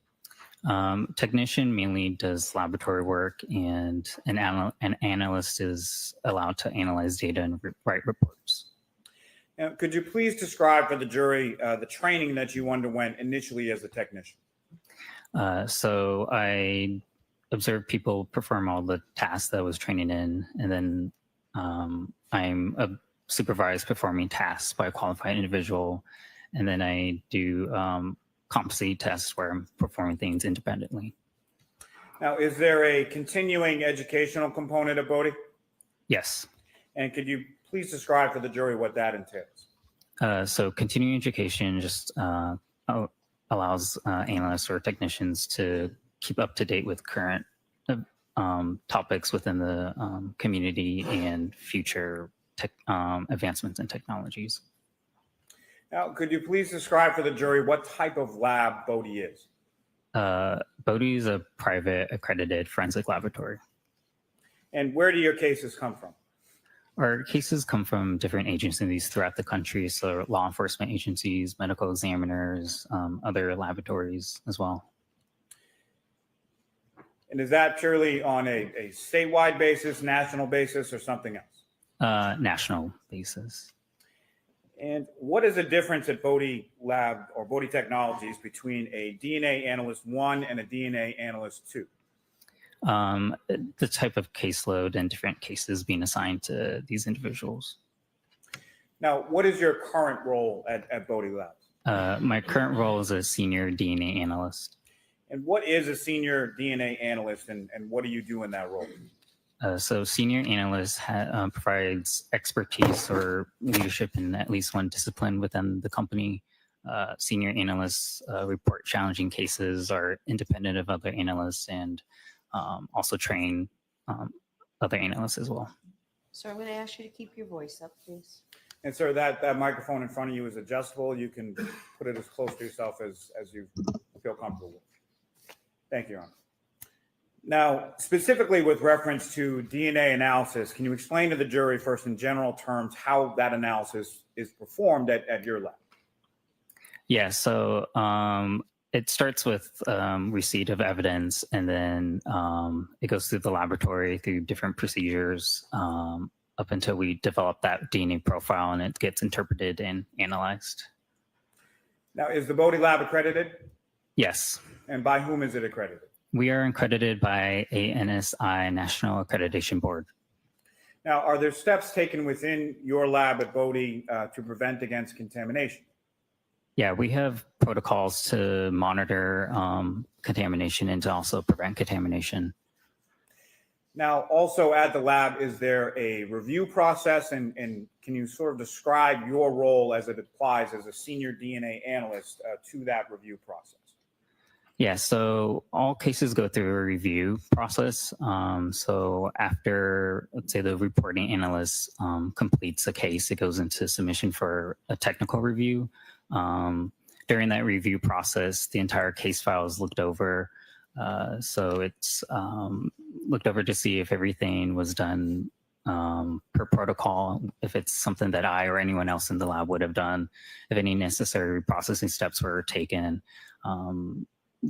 Technician mainly does laboratory work, and an analyst is allowed to analyze data and write reports. Now, could you please describe for the jury the training that you underwent initially as a technician? So I observed people perform all the tasks that I was training in, and then I'm supervised performing tasks by a qualified individual, and then I do competency tests where I'm performing things independently. Now, is there a continuing educational component of Bodie? Yes. And could you please describe for the jury what that entails? So continuing education just allows analysts or technicians to keep up to date with current topics within the community and future advancements in technologies. Now, could you please describe for the jury what type of lab Bodie is? Odoo is a private accredited forensic laboratory. And where do your cases come from? Our cases come from different agencies throughout the country, so law enforcement agencies, medical examiners, other laboratories as well. And is that purely on a statewide basis, national basis, or something else? National basis. And what is the difference at Bodie Lab or Bodie Technologies between a DNA analyst 1 and a DNA analyst 2? The type of caseload and different cases being assigned to these individuals. Now, what is your current role at Bodie Labs? My current role is a senior DNA analyst. And what is a senior DNA analyst, and what do you do in that role? So senior analyst provides expertise or leadership in at least one discipline within the company. Senior analysts report challenging cases, are independent of other analysts, and also train other analysts as well. So I'm going to ask you to keep your voice up, please. And sir, that microphone in front of you is adjustable. You can put it as close to yourself as you feel comfortable with. Thank you, Your Honor. Now, specifically with reference to DNA analysis, can you explain to the jury first in general terms how that analysis is performed at your lab? Yeah, so it starts with receipt of evidence, and then it goes through the laboratory through different procedures up until we develop that DNA profile and it gets interpreted and analyzed. Now, is the Bodie Lab accredited? Yes. And by whom is it accredited? We are accredited by ANSI National Accreditation Board. Now, are there steps taken within your lab at Bodie to prevent against contamination? Yeah, we have protocols to monitor contamination and to also prevent contamination. Now, also at the lab, is there a review process, and can you sort of describe your role as it applies as a senior DNA analyst to that review process? Yeah, so all cases go through a review process. So after, let's say, the reporting analyst completes a case, it goes into submission for a technical review. During that review process, the entire case file is looked over. So it's looked over to see if everything was done per protocol, if it's something that I or anyone else in the lab would have done, if any necessary processing steps were taken.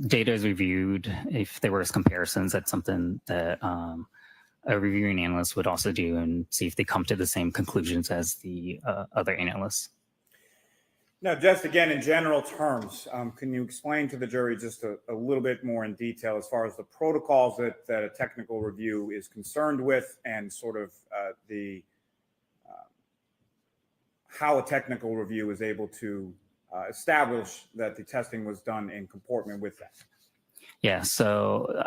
Data is reviewed. If there was comparisons, that's something that a reviewing analyst would also do and see if they come to the same conclusions as the other analysts. Now, just again, in general terms, can you explain to the jury just a little bit more in detail as far as the protocols that a technical review is concerned with, and sort of how a technical review is able to establish that the testing was done in comportment with that? Yeah, so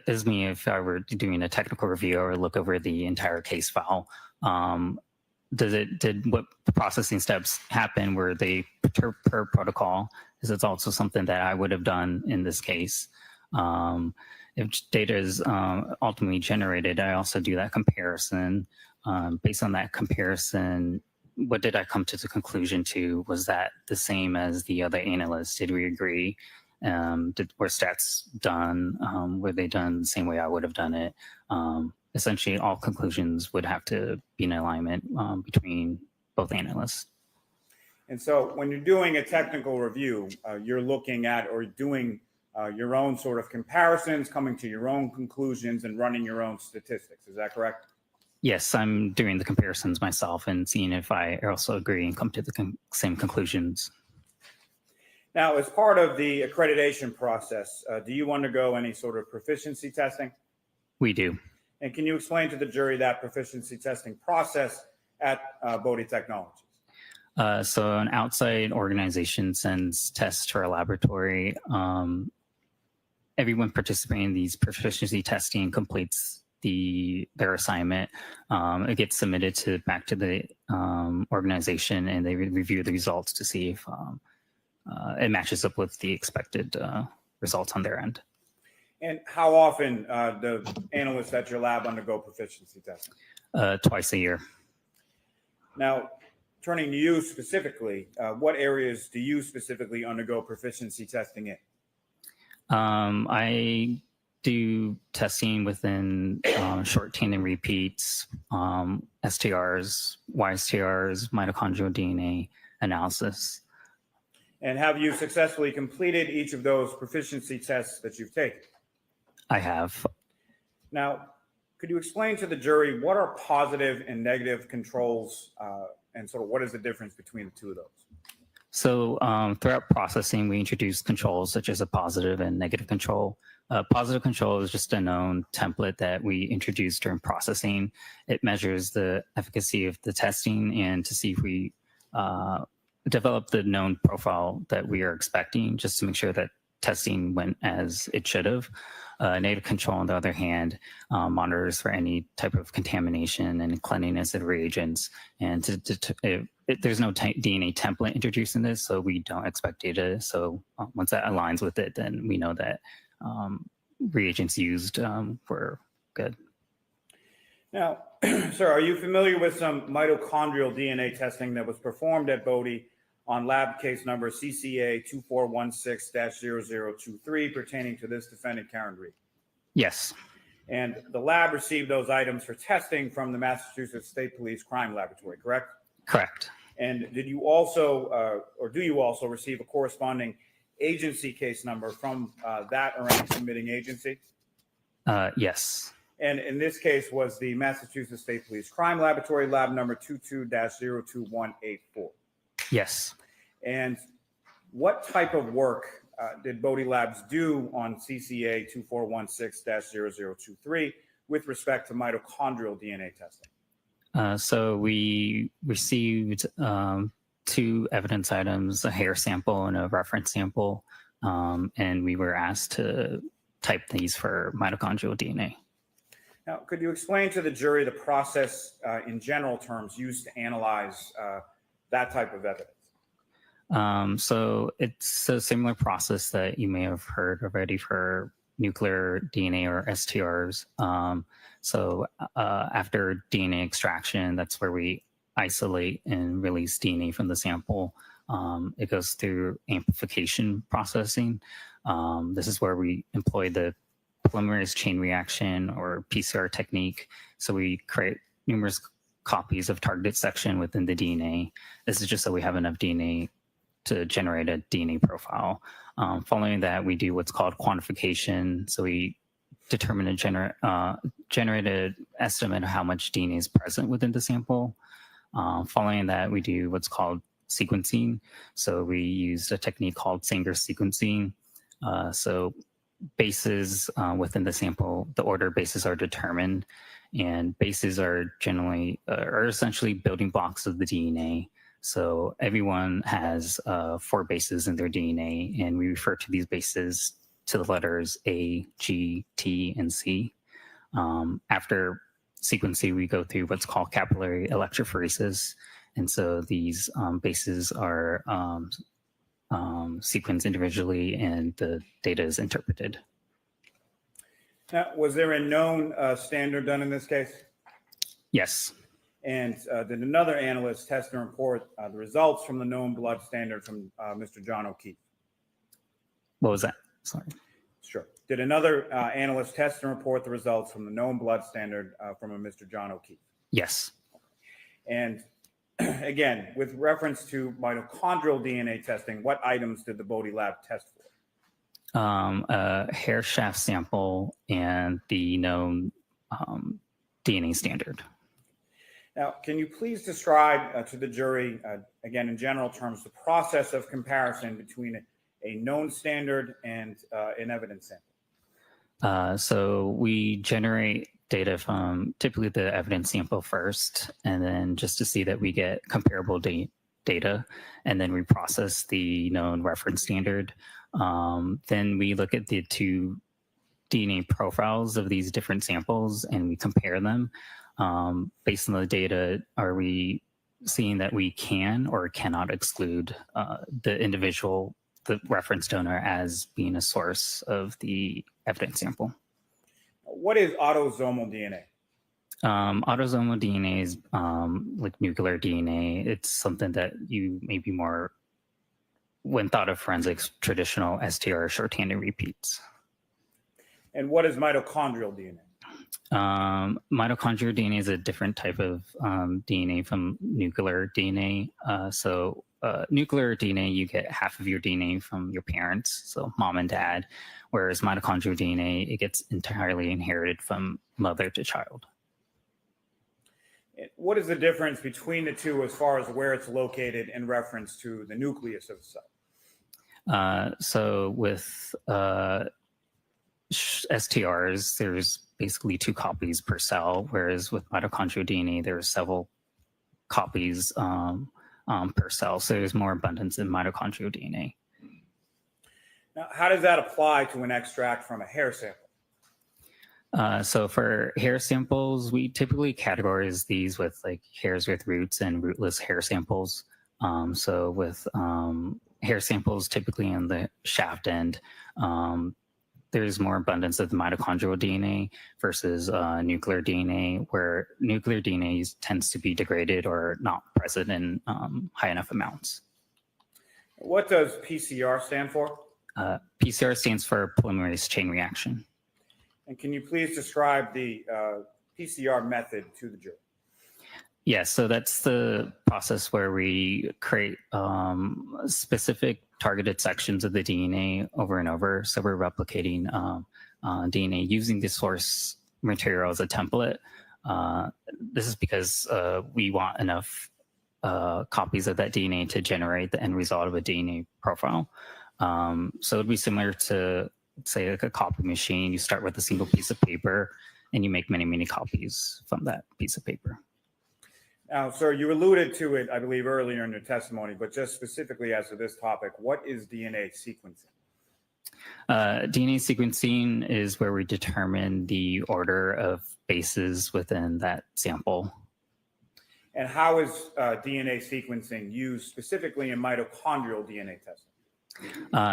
as me, if I were doing a technical review or look over the entire case file, did what processing steps happen? Were they per protocol? Is it also something that I would have done in this case? If data is ultimately generated, I also do that comparison. Based on that comparison, what did I come to the conclusion to? Was that the same as the other analysts? Did we agree? Were stats done? Were they done the same way I would have done it? Essentially, all conclusions would have to be in alignment between both analysts. And so when you're doing a technical review, you're looking at or doing your own sort of comparisons, coming to your own conclusions and running your own statistics. Is that correct? Yes, I'm doing the comparisons myself and seeing if I also agree and come to the same conclusions. Now, as part of the accreditation process, do you undergo any sort of proficiency testing? We do. And can you explain to the jury that proficiency testing process at Bodie Technologies? So an outside organization sends tests to our laboratory. Everyone participating in these proficiency testing completes their assignment. It gets submitted back to the organization, and they review the results to see if it matches up with the expected results on their end. And how often do analysts at your lab undergo proficiency testing? Twice a year. Now, turning to you specifically, what areas do you specifically undergo proficiency testing in? I do testing within short chain and repeats, STRs, YSTRs, mitochondrial DNA analysis. And have you successfully completed each of those proficiency tests that you've taken? I have. Now, could you explain to the jury what are positive and negative controls, and sort of what is the difference between the two of those? So throughout processing, we introduce controls such as a positive and negative control. Positive control is just a known template that we introduce during processing. It measures the efficacy of the testing and to see if we develop the known profile that we are expecting, just to make sure that testing went as it should have. Negative control, on the other hand, monitors for any type of contamination and cleanliness of reagents. And there's no DNA template introduced in this, so we don't expect data. So once that aligns with it, then we know that reagents used were good. Now, sir, are you familiar with some mitochondrial DNA testing that was performed at Bodie on lab case number CCA 2416-0023 pertaining to this defendant, Karen Reed? Yes. And the lab received those items for testing from the Massachusetts State Police Crime Laboratory, correct? Correct. And did you also, or do you also receive a corresponding agency case number from that or any submitting agency? Yes. And in this case was the Massachusetts State Police Crime Laboratory, lab number 22-02184. Yes. And what type of work did Bodie Labs do on CCA 2416-0023 with respect to mitochondrial DNA testing? So we received two evidence items, a hair sample and a reference sample, and we were asked to type these for mitochondrial DNA. Now, could you explain to the jury the process in general terms used to analyze that type of evidence? So it's a similar process that you may have heard already for nuclear DNA or STRs. After DNA extraction, that's where we isolate and release DNA from the sample. It goes through amplification processing. This is where we employ the polymerase chain reaction or PCR technique. So we create numerous copies of targeted section within the DNA. This is just so we have enough DNA to generate a DNA profile. Following that, we do what's called quantification. So we determine a generated estimate of how much DNA is present within the sample. Following that, we do what's called sequencing. So we use a technique called Sanger sequencing. So bases within the sample, the order bases are determined, and bases are essentially building blocks of the DNA. So everyone has 4 bases in their DNA, and we refer to these bases to the letters A, G, T, and C. After sequencing, we go through what's called capillary electrophoresis. And so these bases are sequenced individually, and the data is interpreted. Now, was there a known standard done in this case? Yes. And did another analyst test and report the results from the known blood standard from Mr. John O'Keefe? What was that? Sorry. Sure. Did another analyst test and report the results from the known blood standard from a Mr. John O'Keefe? Yes. And again, with reference to mitochondrial DNA testing, what items did the Bodie lab test for? A hair shaft sample and the known DNA standard. Now, can you please describe to the jury, again, in general terms, the process of comparison between a known standard and an evidence sample? So we generate data from typically the evidence sample first, and then just to see that we get comparable data, and then we process the known reference standard. Then we look at the 2 DNA profiles of these different samples, and we compare them. Based on the data, are we seeing that we can or cannot exclude the reference donor as being a source of the evidence sample? What is autosomal DNA? Autosomal DNA is like nuclear DNA. It's something that you maybe more, when thought of forensics, traditional STR shorthanded repeats. And what is mitochondrial DNA? Mitochondrial DNA is a different type of DNA from nuclear DNA. Nuclear DNA, you get half of your DNA from your parents, so mom and dad, whereas mitochondrial DNA, it gets entirely inherited from mother to child. What is the difference between the two as far as where it's located in reference to the nucleus of the cell? So with STRs, there's basically 2 copies per cell, whereas with mitochondrial DNA, there are several copies per cell. So there's more abundance in mitochondrial DNA. Now, how does that apply to an extract from a hair sample? So for hair samples, we typically categorize these with like hairs with roots and rootless hair samples. So with hair samples, typically in the shaft end, there's more abundance of the mitochondrial DNA versus nuclear DNA, where nuclear DNA tends to be degraded or not present in high enough amounts. What does PCR stand for? PCR stands for polymerase chain reaction. And can you please describe the PCR method to the jury? Yes, so that's the process where we create specific targeted sections of the DNA over and over. So we're replicating DNA using the source material as a template. This is because we want enough copies of that DNA to generate the end result of a DNA profile. So it'd be similar to, say, like a copy machine. You start with a single piece of paper and you make many, many copies from that piece of paper. Now, sir, you alluded to it, I believe, earlier in your testimony, but just specifically as to this topic, what is DNA sequencing? DNA sequencing is where we determine the order of bases within that sample. And how is DNA sequencing used specifically in mitochondrial DNA testing?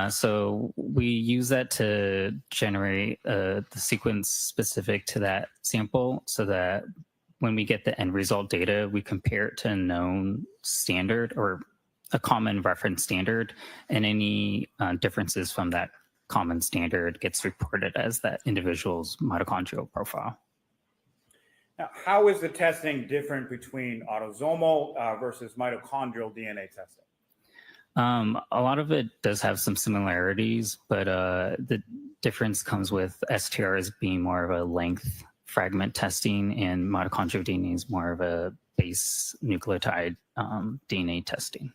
So we use that to generate the sequence specific to that sample so that when we get the end result data, we compare it to a known standard or a common reference standard, and any differences from that common standard gets reported as that individual's mitochondrial profile. Now, how is the testing different between autosomal versus mitochondrial DNA testing? A lot of it does have some similarities, but the difference comes with STRs being more of a length fragment testing, and mitochondrial DNA is more of a base nucleotide DNA testing.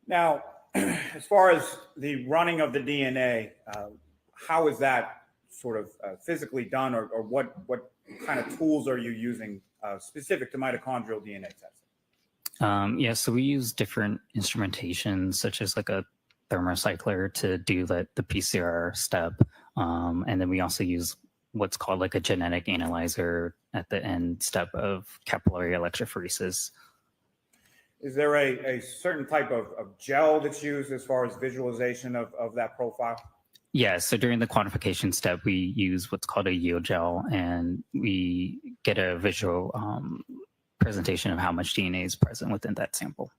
Now, as far as the running of the DNA, how is that sort of physically done, or what kind of tools are you using specific to mitochondrial DNA testing? Yeah, so we use different instrumentation, such as like a thermocycler to do the PCR step. And then we also use what's called like a genetic analyzer at the end step of capillary electrophoresis. Is there a certain type of gel that's used as far as visualization of that profile? Yeah, so during the quantification step, we use what's called a yield gel, and we get a visual presentation of how much DNA is present within that sample.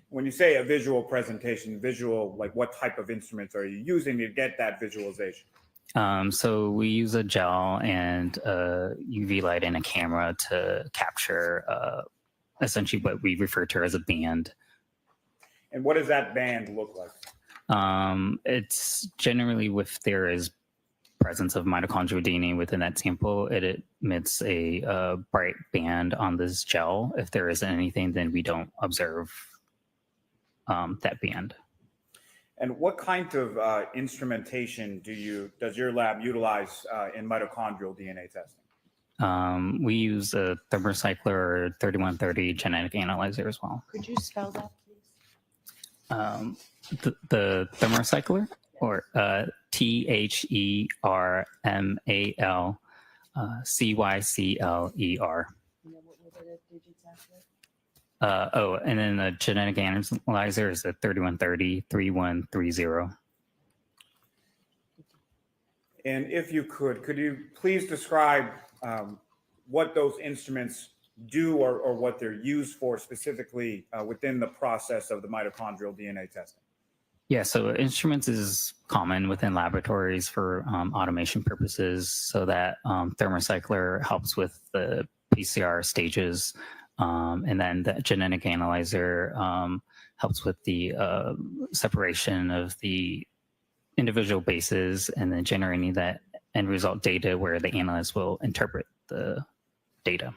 When you say a visual presentation, visual, like what type of instruments are you using to get that visualization? So we use a gel and a UV light and a camera to capture essentially what we refer to as a band. And what does that band look like? It's generally if there is presence of mitochondrial DNA within that sample, it emits a bright band on this gel. If there isn't anything, then we don't observe that band. And what kind of instrumentation does your lab utilize in mitochondrial DNA testing? We use a thermocycler or 3130 genetic analyzer as well. Could you spell that, please? The thermocycler, or THERMALCYCLER. And then what were the digits after? And then the genetic analyzer is a 3130 3130. And if you could you please describe what those instruments do or what they're used for specifically within the process of the mitochondrial DNA testing? Yeah, so instruments is common within laboratories for automation purposes, so that thermocycler helps with the PCR stages, and then the genetic analyzer helps with the separation of the individual bases and then generating that end result data where the analyst will interpret the data.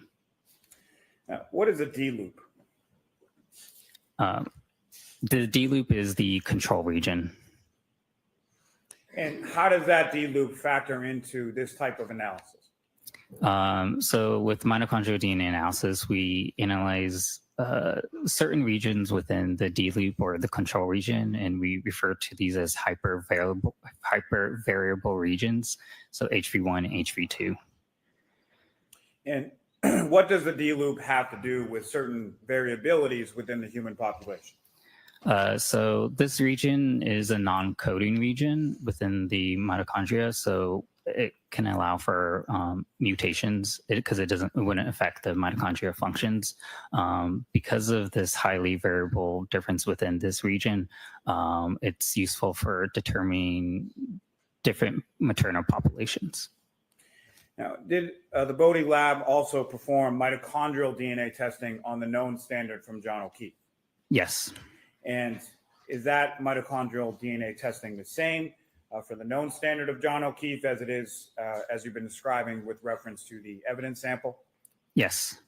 Now, what is a D loop? The D loop is the control region. And how does that D loop factor into this type of analysis? So with mitochondrial DNA analysis, we analyze certain regions within the D loop or the control region, and we refer to these as hypervariable regions. So HV1 and HV2. And what does the D loop have to do with certain variabilities within the human population? So this region is a non-coding region within the mitochondria, so it can allow for mutations because it wouldn't affect the mitochondria functions. Because of this highly variable difference within this region, it's useful for determining different maternal populations. Now, did the Bodie lab also perform mitochondrial DNA testing on the known standard from John O'Keefe? Yes. And is that mitochondrial DNA testing the same for the known standard of John O'Keefe as it is, as you've been describing with reference to the evidence sample? Yes.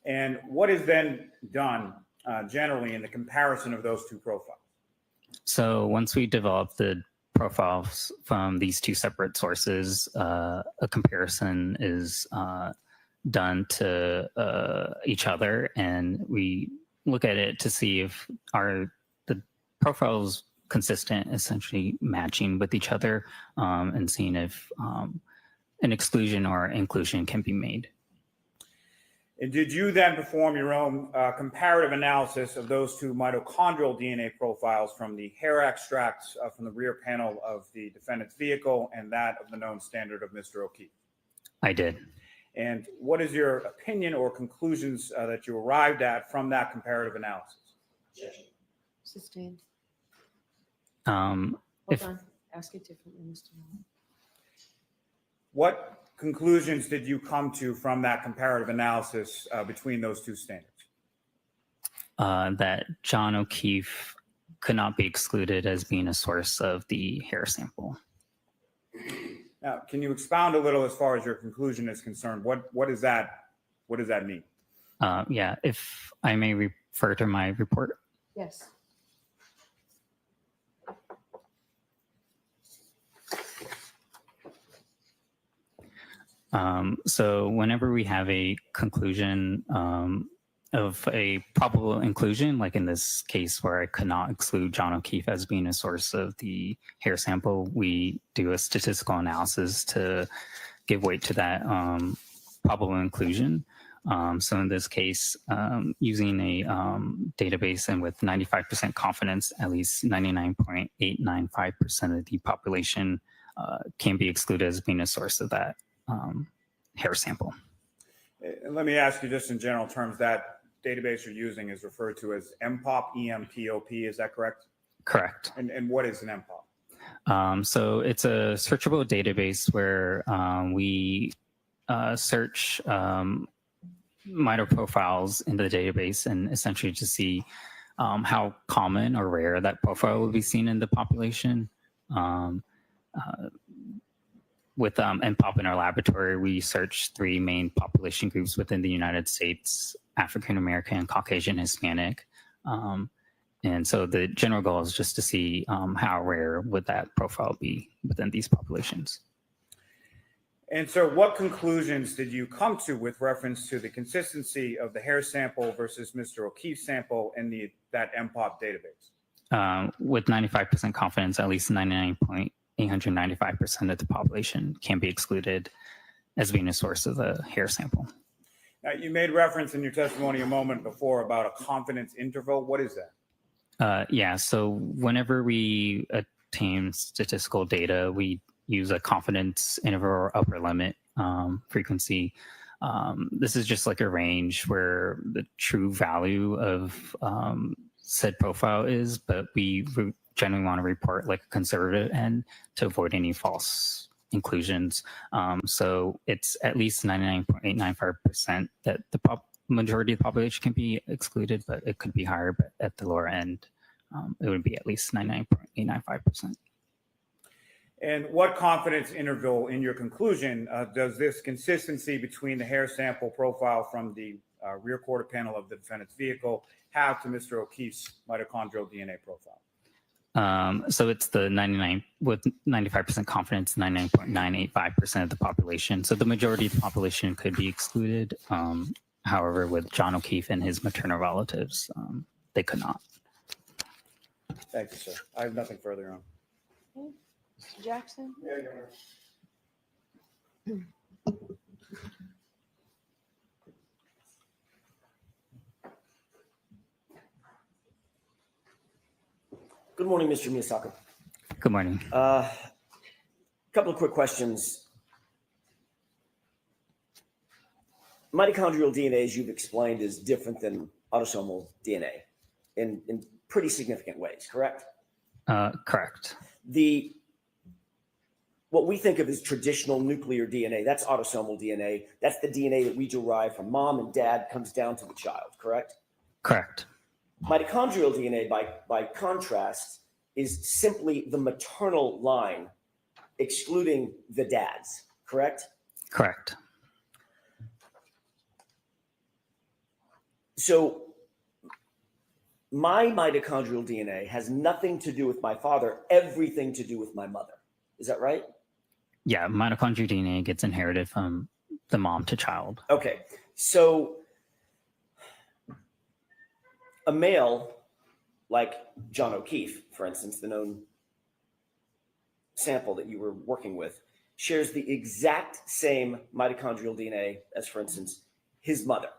And what is then done generally in the comparison of those two profiles? So once we develop the profiles from these two separate sources, a comparison is done to each other, and we look at it to see if the profiles consistent, essentially matching with each other, and seeing if an exclusion or inclusion can be made. And did you then perform your own comparative analysis of those two mitochondrial DNA profiles from the hair extracts from the rear panel of the defendant's vehicle and that of the known standard of Mr. O'Keefe? I did. And what is your opinion or conclusions that you arrived at from that comparative analysis? Sustained. Hold on. Ask it differently, Mr. Muller. What conclusions did you come to from that comparative analysis between those two standards? That John O'Keefe could not be excluded as being a source of the hair sample. Now, can you expound a little as far as your conclusion is concerned? What does that mean? Yeah, if I may refer to my report. Yes. So whenever we have a conclusion of a probable inclusion, like in this case where I could not exclude John O'Keefe as being a source of the hair sample, we do a statistical analysis to give weight to that probable inclusion. So in this case, using a database and with 95% confidence, at least 99.895% of the population can be excluded as being a source of that hair sample. Let me ask you just in general terms, that database you're using is referred to as MPOP, EMPOP, is that correct? Correct. And what is an MPOP? So it's a searchable database where we search mito profiles in the database and essentially to see how common or rare that profile will be seen in the population. With MPOP in our laboratory, we search 3 main population groups within the United States: African American, Caucasian, Hispanic. And so the general goal is just to see how rare would that profile be within these populations. And so what conclusions did you come to with reference to the consistency of the hair sample versus Mr. O'Keefe's sample in that MPOP database? With 95% confidence, at least 99.895% of the population can be excluded as being a source of the hair sample. Now, you made reference in your testimony a moment before about a confidence interval. What is that? Yeah, so whenever we obtain statistical data, we use a confidence interval or upper limit frequency. This is just like a range where the true value of said profile is, but we generally want to report like a conservative end to avoid any false inclusions. So it's at least 99.895% that the majority of the population can be excluded, but it could be higher, but at the lower end, it would be at least 99.895%. And what confidence interval in your conclusion does this consistency between the hair sample profile from the rear quarter panel of the defendant's vehicle have to Mr. O'Keefe's mitochondrial DNA profile? So it's the 95% confidence, 99.985% of the population. So the majority of the population could be excluded. However, with John O'Keefe and his maternal relatives, they could not. Thank you, sir. I have nothing further on. Okay. Mr. Jackson? Yeah, Your Honor. Good morning, Mr. Miyasaka. Good morning. Couple of quick questions. Mitochondrial DNA, as you've explained, is different than autosomal DNA in pretty significant ways, correct? Correct. What we think of as traditional nuclear DNA, that's autosomal DNA. That's the DNA that we derive from mom and dad, comes down to the child, correct? Correct. Mitochondrial DNA, by contrast, is simply the maternal line, excluding the dads, correct? Correct. So my mitochondrial DNA has nothing to do with my father, everything to do with my mother. Is that right? Yeah, mitochondrial DNA gets inherited from the mom to child. Okay, so a male like John O'Keefe, for instance, the known sample that you were working with, shares the exact same mitochondrial DNA as, for instance, his mother,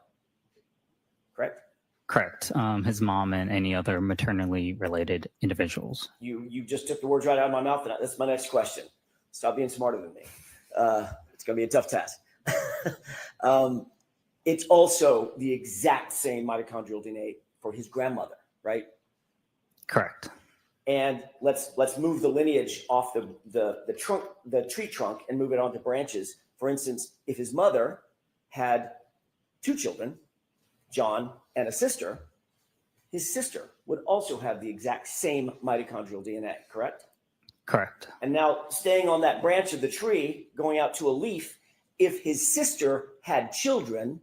correct? Correct. His mom and any other maternally related individuals. You just took the words right out of my mouth, and that's my next question. Stop being smarter than me. It's going to be a tough task. It's also the exact same mitochondrial DNA for his grandmother, right? Correct. And let's move the lineage off the trunk, the tree trunk, and move it onto branches. For instance, if his mother had 2 children, John and a sister, his sister would also have the exact same mitochondrial DNA, correct? Correct. And now staying on that branch of the tree, going out to a leaf, if his sister had children,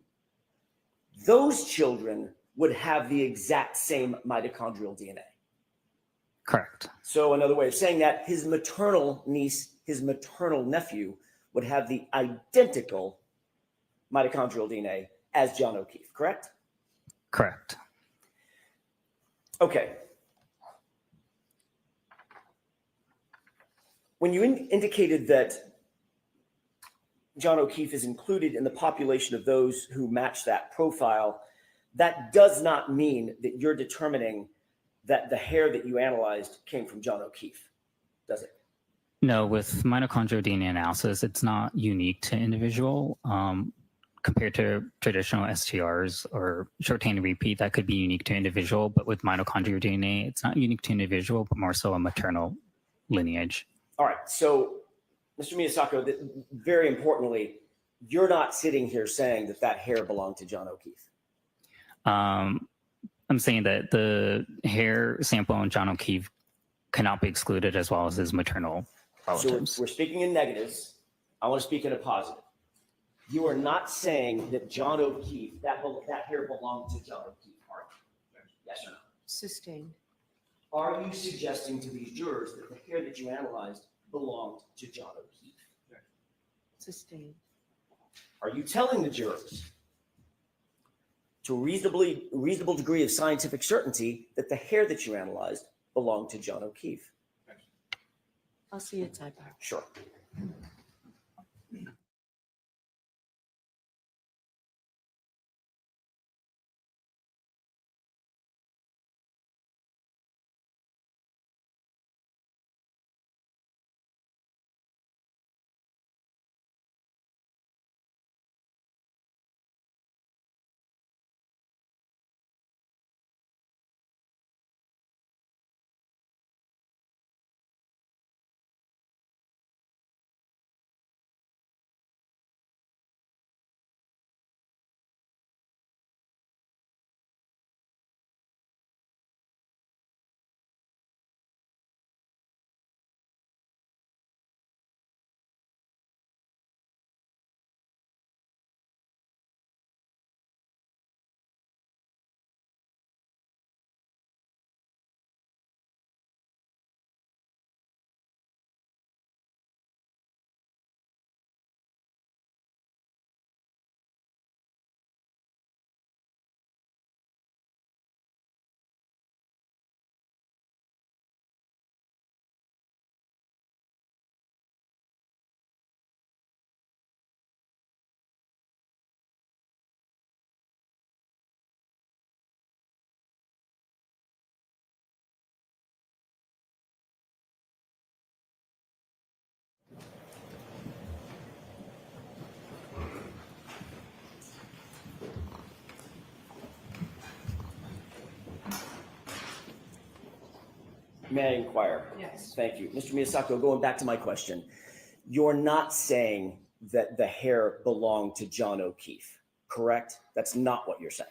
those children would have the exact same mitochondrial DNA. Correct. So another way of saying that, his maternal niece, his maternal nephew would have the identical mitochondrial DNA as John O'Keefe, correct? Correct. Okay. When you indicated that John O'Keefe is included in the population of those who match that profile, that does not mean that you're determining that the hair that you analyzed came from John O'Keefe, does it? No, with mitochondrial DNA analysis, it's not unique to individual. Compared to traditional STRs or short chain repeat, that could be unique to individual. But with mitochondrial DNA, it's not unique to individual, but more so a maternal lineage. All right. So, Mr. Miyasako, very importantly, you're not sitting here saying that that hair belonged to John O'Keefe. I'm saying that the hair sample on John O'Keefe cannot be excluded, as well as his maternal relatives. So we're speaking in negatives. I want to speak in a positive. You are not saying that John O'Keefe, that hair belonged to John O'Keefe, are you? Yes or no? Sustained. Are you suggesting to these jurors that the hair that you analyzed belonged to John O'Keefe? Sustained. Are you telling the jurors, to a reasonable degree of scientific certainty, that the hair that you analyzed belonged to John O'Keefe? I'll see you at sidebar. Sure. May I inquire? Yes. Thank you. Mr. Miyasako, going back to my question, you're not saying that the hair belonged to John O'Keefe, correct? That's not what you're saying.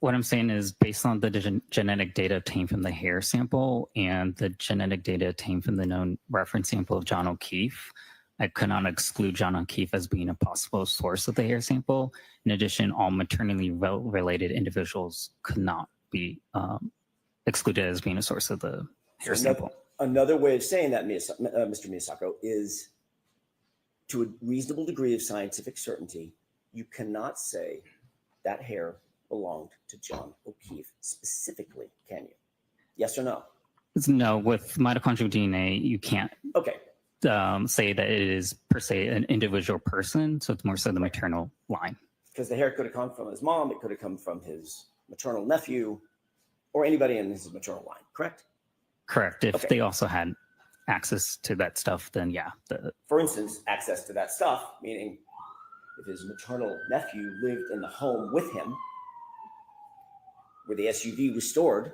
What I'm saying is, based on the genetic data obtained from the hair sample and the genetic data obtained from the known reference sample of John O'Keefe, I could not exclude John O'Keefe as being a possible source of the hair sample. In addition, all maternally related individuals could not be excluded as being a source of the hair sample. Another way of saying that, Mr. Miyasako, is to a reasonable degree of scientific certainty, you cannot say that hair belonged to John O'Keefe specifically, can you? Yes or no? No, with mitochondrial DNA, you can't Okay. say that it is per se an individual person. So it's more so the maternal line. Because the hair could have come from his mom, it could have come from his maternal nephew, or anybody in his maternal line, correct? Correct. If Okay. they also had access to that stuff, then yeah. For instance, access to that stuff, meaning if his maternal nephew lived in the home with him, where the SUV was stored,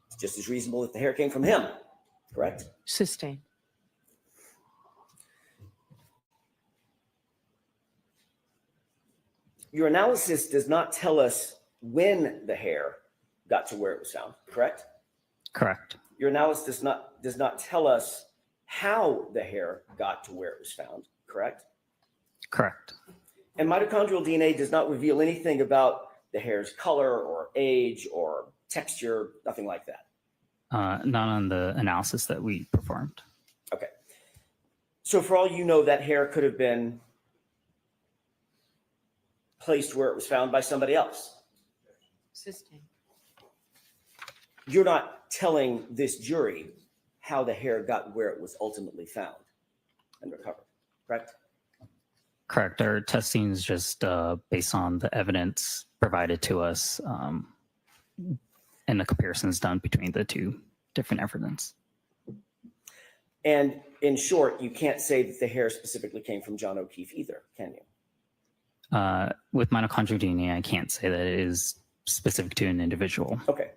it's just as reasonable if the hair came from him, correct? Sustained. Your analysis does not tell us when the hair got to where it was found, correct? Correct. Your analysis does not tell us how the hair got to where it was found, correct? Correct. And mitochondrial DNA does not reveal anything about the hair's color or age or texture, nothing like that. Not on the analysis that we performed. Okay. So for all you know, that hair could have been placed where it was found by somebody else. Sustained. You're not telling this jury how the hair got where it was ultimately found and recovered, correct? Correct. Our testing is just based on the evidence provided to us and the comparisons done between the two different evidence. And in short, you can't say that the hair specifically came from John O'Keefe either, can you? With mitochondrial DNA, I can't say that it is specific to an individual. Okay,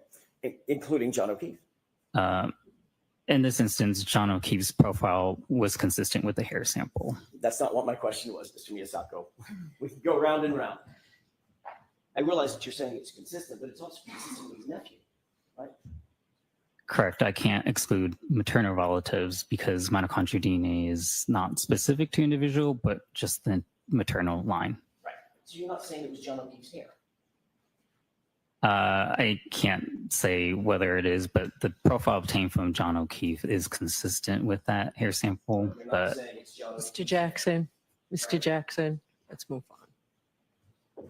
including John O'Keefe. In this instance, John O'Keefe's profile was consistent with the hair sample. That's not what my question was, Mr. Miyasako. We can go round and round. I realize that you're saying it's consistent, but it's also consistent with his nephew, right? Correct. I can't exclude maternal relatives because mitochondrial DNA is not specific to individual, but just the maternal line. Right. So you're not saying it was John O'Keefe's hair? I can't say whether it is, but the profile obtained from John O'Keefe is consistent with that hair sample. You're not But saying it's John O'Keefe. Mr. Jackson, Mr. Jackson, let's move on.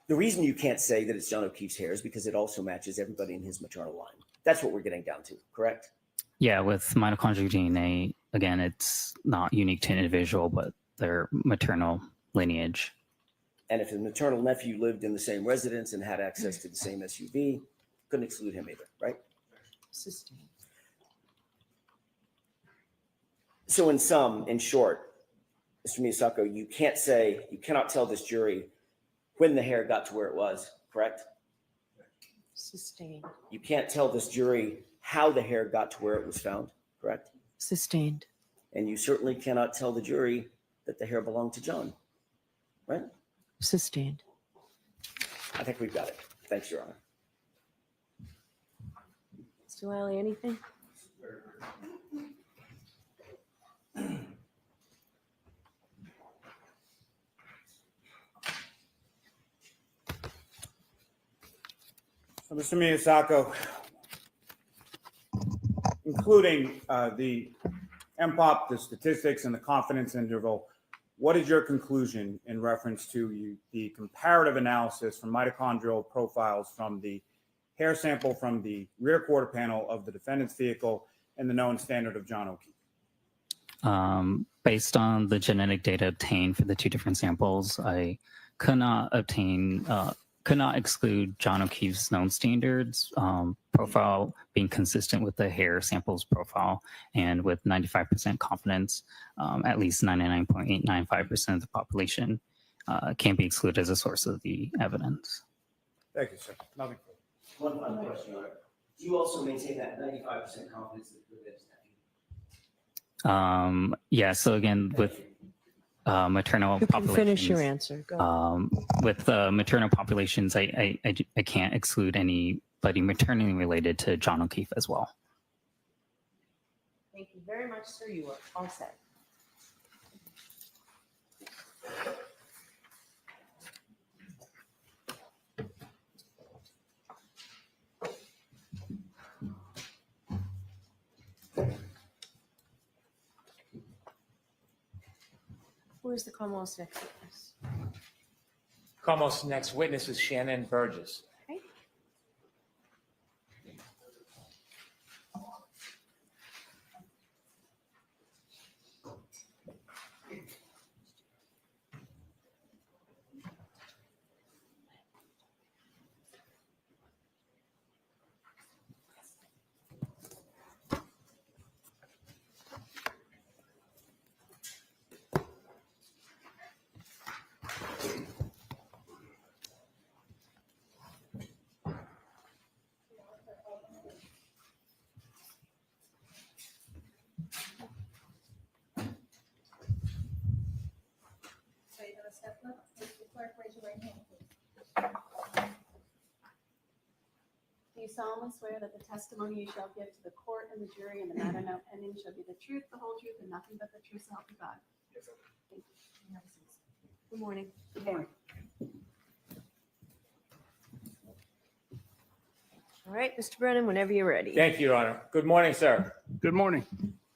The reason you can't say that it's John O'Keefe's hair is because it also matches everybody in his maternal line. That's what we're getting down to, correct? yeah, with mitochondrial DNA, again, it's not unique to an individual, but their maternal lineage. And if his maternal nephew lived in the same residence and had access to the same SUV, couldn't exclude him either, right? Sustained. So in short, Mr. Miyasako, you cannot tell this jury when the hair got to where it was, correct? Sustained. You can't tell this jury how the hair got to where it was found, correct? Sustained. And you certainly cannot tell the jury that the hair belonged to John, right? Sustained. I think we've got it. Thanks, Your Honor. Mr. Lally, anything? So, Mr. Miyasako, including the MPOP, the statistics, and the confidence interval, what is your conclusion in reference to the comparative analysis from mitochondrial profiles from the hair sample from the rear quarter panel of the defendant's vehicle and the known standard of John O'Keefe? Based on the genetic data obtained for the two different samples, I could not exclude John O'Keefe's known standards profile being consistent with the hair samples profile, and with 95% confidence, at least 99.895% of the population can be excluded as a source of the evidence. Thank you, sir. Nothing further. One final question, Your Honor. Do you also maintain that 95% confidence that his nephew? Yeah, so again, with maternal You can populations. finish your answer. Go. With maternal populations, I can't exclude anybody maternally related to John O'Keefe as well. Thank you very much, sir. You are all set. Who is the Commonwealth's next witness? Commonwealth's next witness is Shannon Burgess. Okay. Do you solemnly swear that the testimony you shall give to the court and the jury and the matter now pending shall be the truth, the whole truth, and nothing but the truth, so help you God? Yes, sir. Thank you. Good morning. Good morning. All right, Mr. Brennan, whenever you're ready. Thank you, Your Honor. Good morning, sir. Good morning.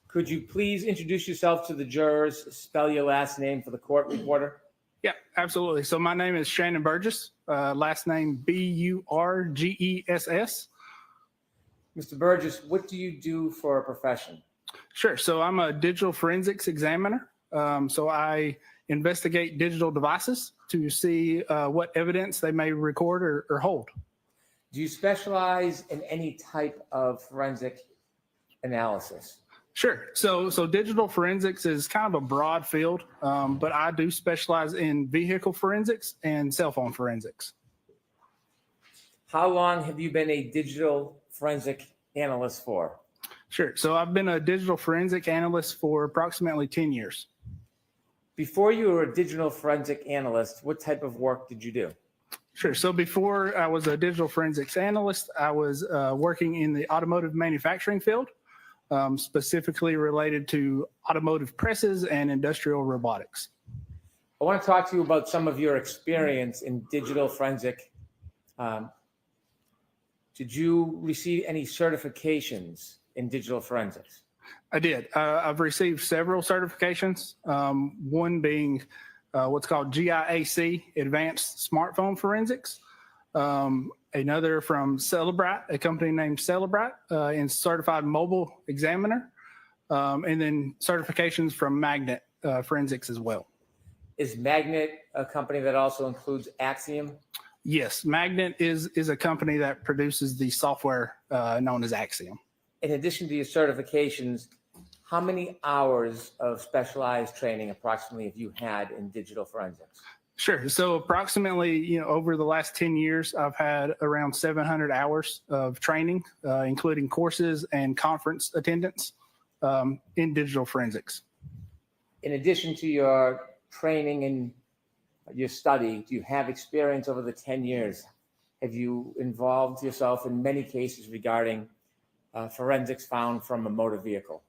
Could you please introduce yourself to the jurors, spell your last name for the court reporter? Yeah, absolutely. So my name is Shannon Burgess, last name Burgess. Mr. Burgess, what do you do for a profession? Sure. So I'm a digital forensics examiner. So I investigate digital devices to see what evidence they may record or hold. Do you specialize in any type of forensic analysis? Sure. So digital forensics is kind of a broad field, but I do specialize in vehicle forensics and cell phone forensics. How long have you been a digital forensic analyst for? Sure. So I've been a digital forensic analyst for approximately 10 years. Before you were a digital forensic analyst, what type of work did you do? Sure. So before I was a digital forensics analyst, I was working in the automotive manufacturing field, specifically related to automotive presses and industrial robotics. I want to talk to you about some of your experience in digital forensic. Did you receive any certifications in digital forensics? I did. I've received several certifications, one being what's called GIAC, Advanced Smartphone Forensics. Another from Celebrite, a company named Celebrite, in Certified Mobile Examiner, and then certifications from Magnet Forensics as well. Is Magnet a company that also includes Axiom? Yes, Magnet is a company that produces the software known as Axiom. In addition to your certifications, how many hours of specialized training approximately have you had in digital forensics? Sure. So approximately, over the last 10 years, I've had around 700 hours of training, including courses and conference attendance in digital forensics. In addition to your training and your study, do you have experience over the 10 years? Have you involved yourself in many cases regarding forensics found from a motor vehicle?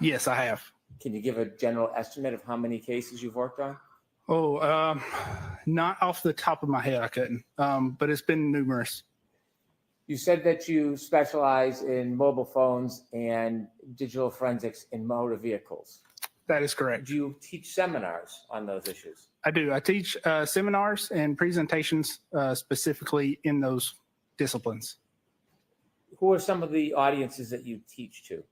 Yes, I have. Can you give a general estimate of how many cases you've worked on? Oh, not off the top of my head, I couldn't, but it's been numerous. You said that you specialize in mobile phones and digital forensics in motor vehicles. That is correct. Do you teach seminars on those issues? I do. I teach seminars and presentations specifically in those disciplines. Who are some of the audiences that you teach to?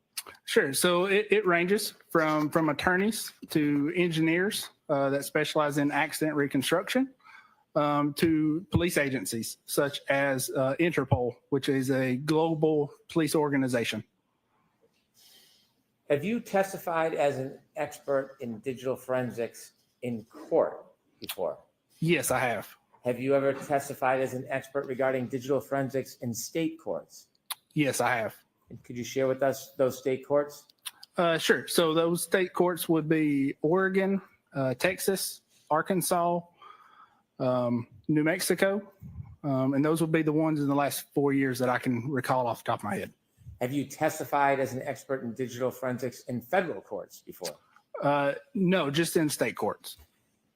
Sure. So it ranges from attorneys to engineers that specialize in accident reconstruction to police agencies such as Interpol, which is a global police organization. Have you testified as an expert in digital forensics in court before? Yes, I have. Have you ever testified as an expert regarding digital forensics in state courts? Yes, I have. And could you share with us those state courts? Sure. So those state courts would be Oregon, Texas, Arkansas, New Mexico, and those would be the ones in the last 4 years that I can recall off the top of my head. Have you testified as an expert in digital forensics in federal courts before? No, just in state courts.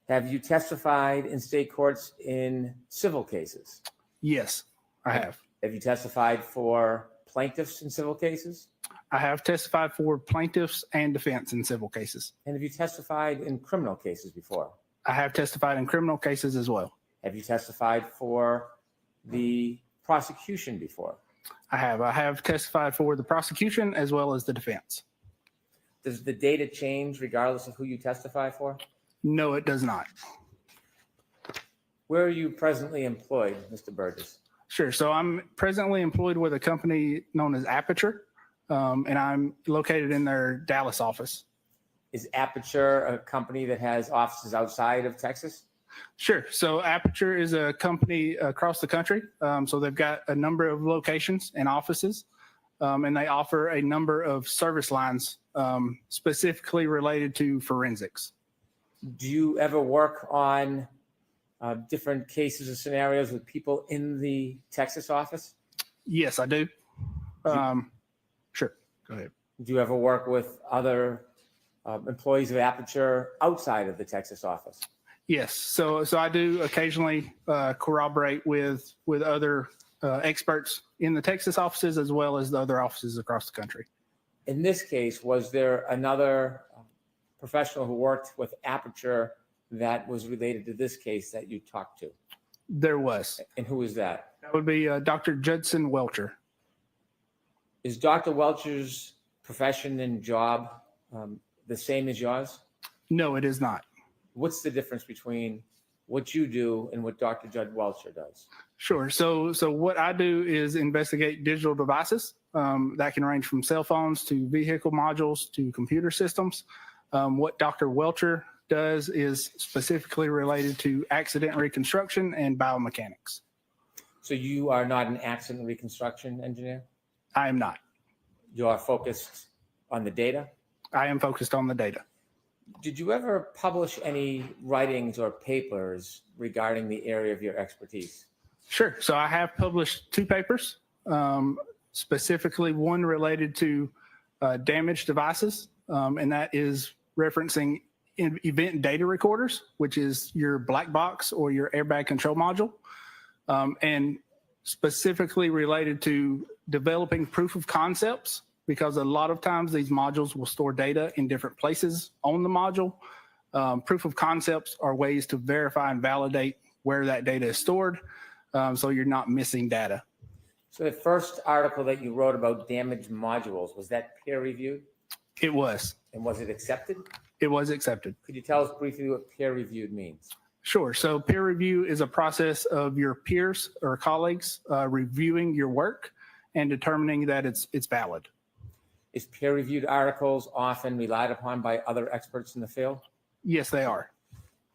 Have you testified in state courts in civil cases? Yes, I have. Have you testified for plaintiffs in civil cases? I have testified for plaintiffs and defense in civil cases. And have you testified in criminal cases before? I have testified in criminal cases as well. Have you testified for the prosecution before? I have testified for the prosecution as well as the defense. Does the data change regardless of who you testify for? No, it does not. Where are you presently employed, Mr. Burgess? Sure. So I'm presently employed with a company known as Aperture, and I'm located in their Dallas office. Is Aperture a company that has offices outside of Texas? Sure. So Aperture is a company across the country. So they've got a number of locations and offices, and they offer a number of service lines specifically related to forensics. Do you ever work on different cases or scenarios with people in the Texas office? Yes, I do. Sure. Go ahead. Do you ever work with other employees of Aperture outside of the Texas office? Yes. So I do occasionally corroborate with other experts in the Texas offices as well as the other offices across the country. In this case, was there another professional who worked with Aperture that was related to this case that you talked to? There was. And who is that? That would be Dr. Judson Welcher. Is Dr. Welcher's profession and job the same as yours? No, it is not. What's the difference between what you do and what Dr. Judd Welcher does? Sure. So what I do is investigate digital devices that can range from cell phones to vehicle modules to computer systems. What Dr. Welcher does is specifically related to accident reconstruction and biomechanics. So you are not an accident reconstruction engineer? I am not. You are focused on the data? I am focused on the data. Did you ever publish any writings or papers regarding the area of your expertise? Sure. So I have published 2 papers, specifically one related to damaged devices, and that is referencing event data recorders, which is your black box or your airbag control module, and specifically related to developing proof of concepts, because a lot of times these modules will store data in different places on the module. Proof of concepts are ways to verify and validate where that data is stored, so you're not missing data. So the first article that you wrote about damaged modules, was that peer reviewed? It was. And was it accepted? It was accepted. Could you tell us briefly what peer reviewed means? Sure. So peer review is a process of your peers or colleagues reviewing your work and determining that it's valid. Is peer reviewed articles often relied upon by other experts in the field? Yes, they are.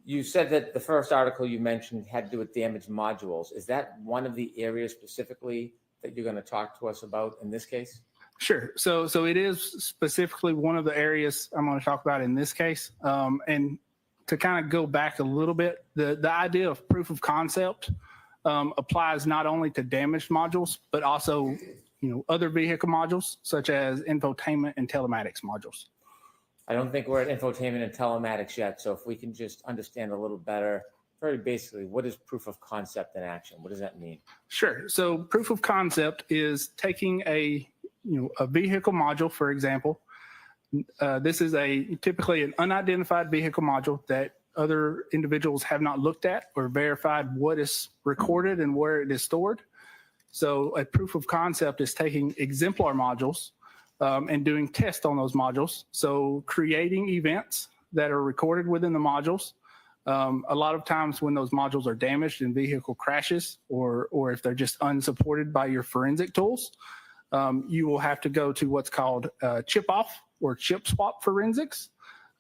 You said that the first article you mentioned had to do with damaged modules. Is that one of the areas specifically that you're going to talk to us about in this case? Sure. So it is specifically one of the areas I'm going to talk about in this case. And to kind of go back a little bit, the idea of proof of concept applies not only to damaged modules, but also other vehicle modules such as infotainment and telematics modules. I don't think we're at infotainment and telematics yet. So if we can just understand a little better, very basically, what is proof of concept in action? What does that mean? Sure. So proof of concept is taking a vehicle module, for example. This is typically an unidentified vehicle module that other individuals have not looked at or verified what is recorded and where it is stored. So a proof of concept is taking exemplar modules and doing tests on those modules. So creating events that are recorded within the modules. A lot of times when those modules are damaged in vehicle crashes or if they're just unsupported by your forensic tools, you will have to go to what's called chip off or chip swap forensics.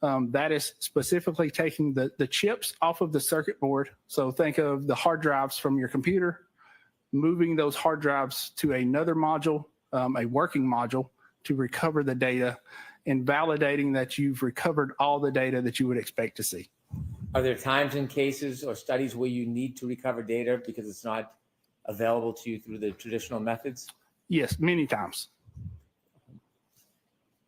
That is specifically taking the chips off of the circuit board. So think of the hard drives from your computer, moving those hard drives to another module, a working module, to recover the data and validating that you've recovered all the data that you would expect to see. Are there times in cases or studies where you need to recover data because it's not available to you through the traditional methods? Yes, many times.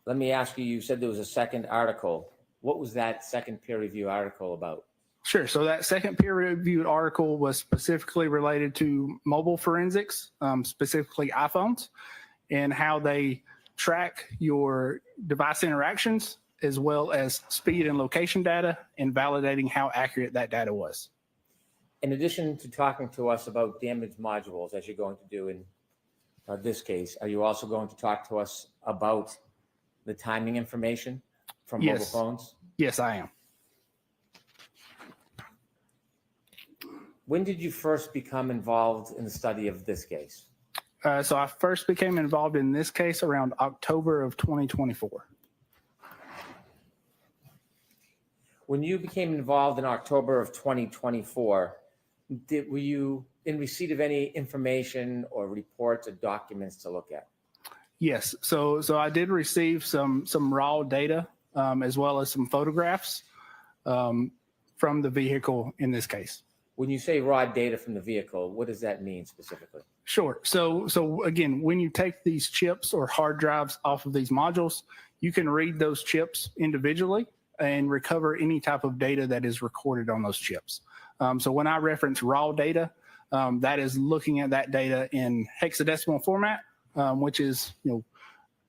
Let me ask you, you said there was a second article. What was that second peer review article about? Sure. So that second peer-reviewed article was specifically related to mobile forensics, specifically iPhones. and how they track your device interactions, as well as speed and location data, and validating how accurate that data was. In addition to talking to us about damaged modules, as you're going to do in this case, are you also going to talk to us about the timing information from mobile Yes. phones? Yes, I am. When did you first become involved in the study of this case? So I first became involved in this case around October of 2024. When you became involved in October of 2024, were you in receipt of any information or reports or documents to look at? Yes, so I did receive some raw data as well as some photographs from the vehicle in this case. When you say raw data from the vehicle, what does that mean specifically? Sure. So again, when you take these chips or hard drives off of these modules, you can read those chips individually and recover any type of data that is recorded on those chips. So when I reference raw data, that is looking at that data in hexadecimal format, which is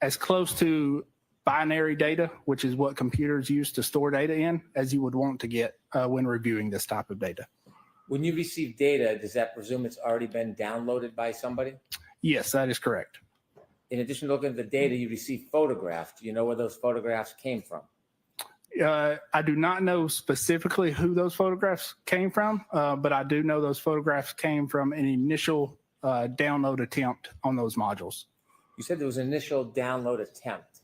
as close to binary data, which is what computers use to store data in, as you would want to get when reviewing this type of data. When you receive data, does that presume it's already been downloaded by somebody? Yes, that is correct. In addition to looking at the data, you receive photographs. Do you know where those photographs came from? I do not know specifically who those photographs came from, but I do know those photographs came from an initial download attempt on those modules. You said there was an initial download attempt.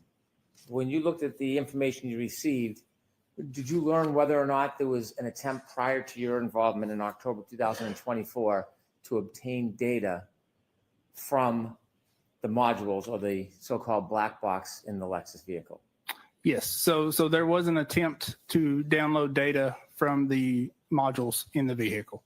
When you looked at the information you received, did you learn whether or not there was an attempt prior to your involvement in October 2024 to obtain data from the modules or the so-called black box in the Lexus vehicle? Yes, so there was an attempt to download data from the modules in the vehicle.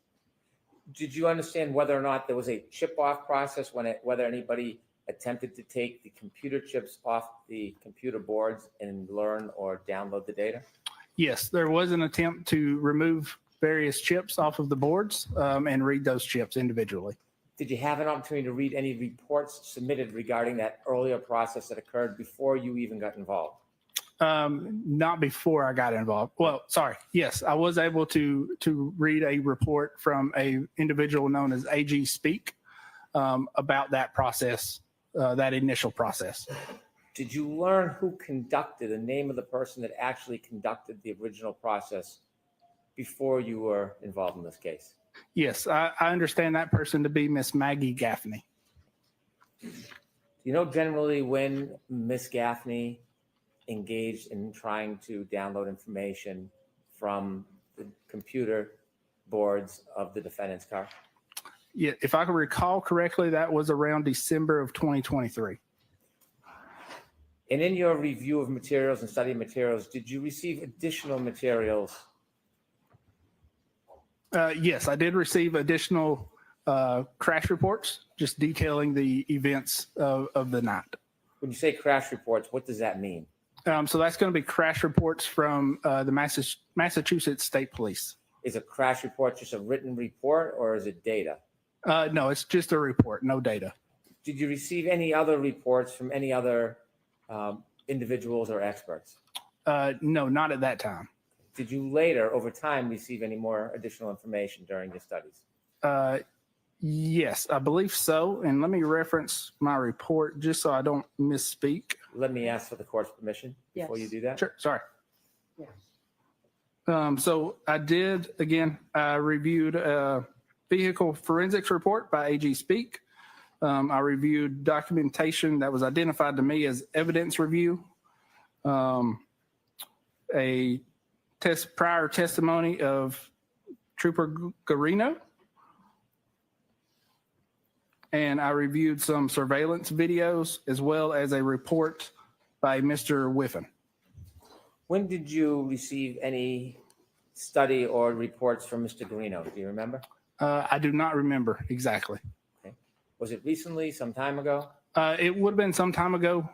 Did you understand whether or not there was a chip-off process, whether anybody attempted to take the computer chips off the computer boards and learn or download the data? Yes, there was an attempt to remove various chips off of the boards and read those chips individually. Did you have an opportunity to read any reports submitted regarding that earlier process that occurred before you even got involved? Not before I got involved. Well, sorry. Yes, I was able to read a report from a individual known as AG Speak about that process, that initial process. Did you learn who conducted, the name of the person that actually conducted the original process before you were involved in this case? Yes, I understand that person to be Miss Maggie Gaffney. Do you know generally when Miss Gaffney engaged in trying to download information from the computer boards of the defendant's car? Yeah, if I can recall correctly, that was around December of 2023. And in your review of materials and study materials, did you receive additional materials? Yes, I did receive additional crash reports, just detailing the events of the night. When you say crash reports, what does that mean? So that's going to be crash reports from the Massachusetts State Police. Is a crash report just a written report or is it data? No, it's just a report, no data. Did you receive any other reports from any other individuals or experts? No, not at that time. Did you later, over time, receive any more additional information during your studies? Yes, I believe so. And let me reference my report just so I don't misspeak. Let me ask for the court's permission before you do that. Sure, sorry. Yeah. So I did, again, I reviewed a vehicle forensics report by AG Speak. I reviewed documentation that was identified to me as evidence review, a prior testimony of Trooper Garino, and I reviewed some surveillance videos as well as a report by Mr. Whiffen. When did you receive any study or reports from Mr. Garino? Do you remember? I do not remember exactly. Okay. Was it recently, some time ago? It would have been some time ago,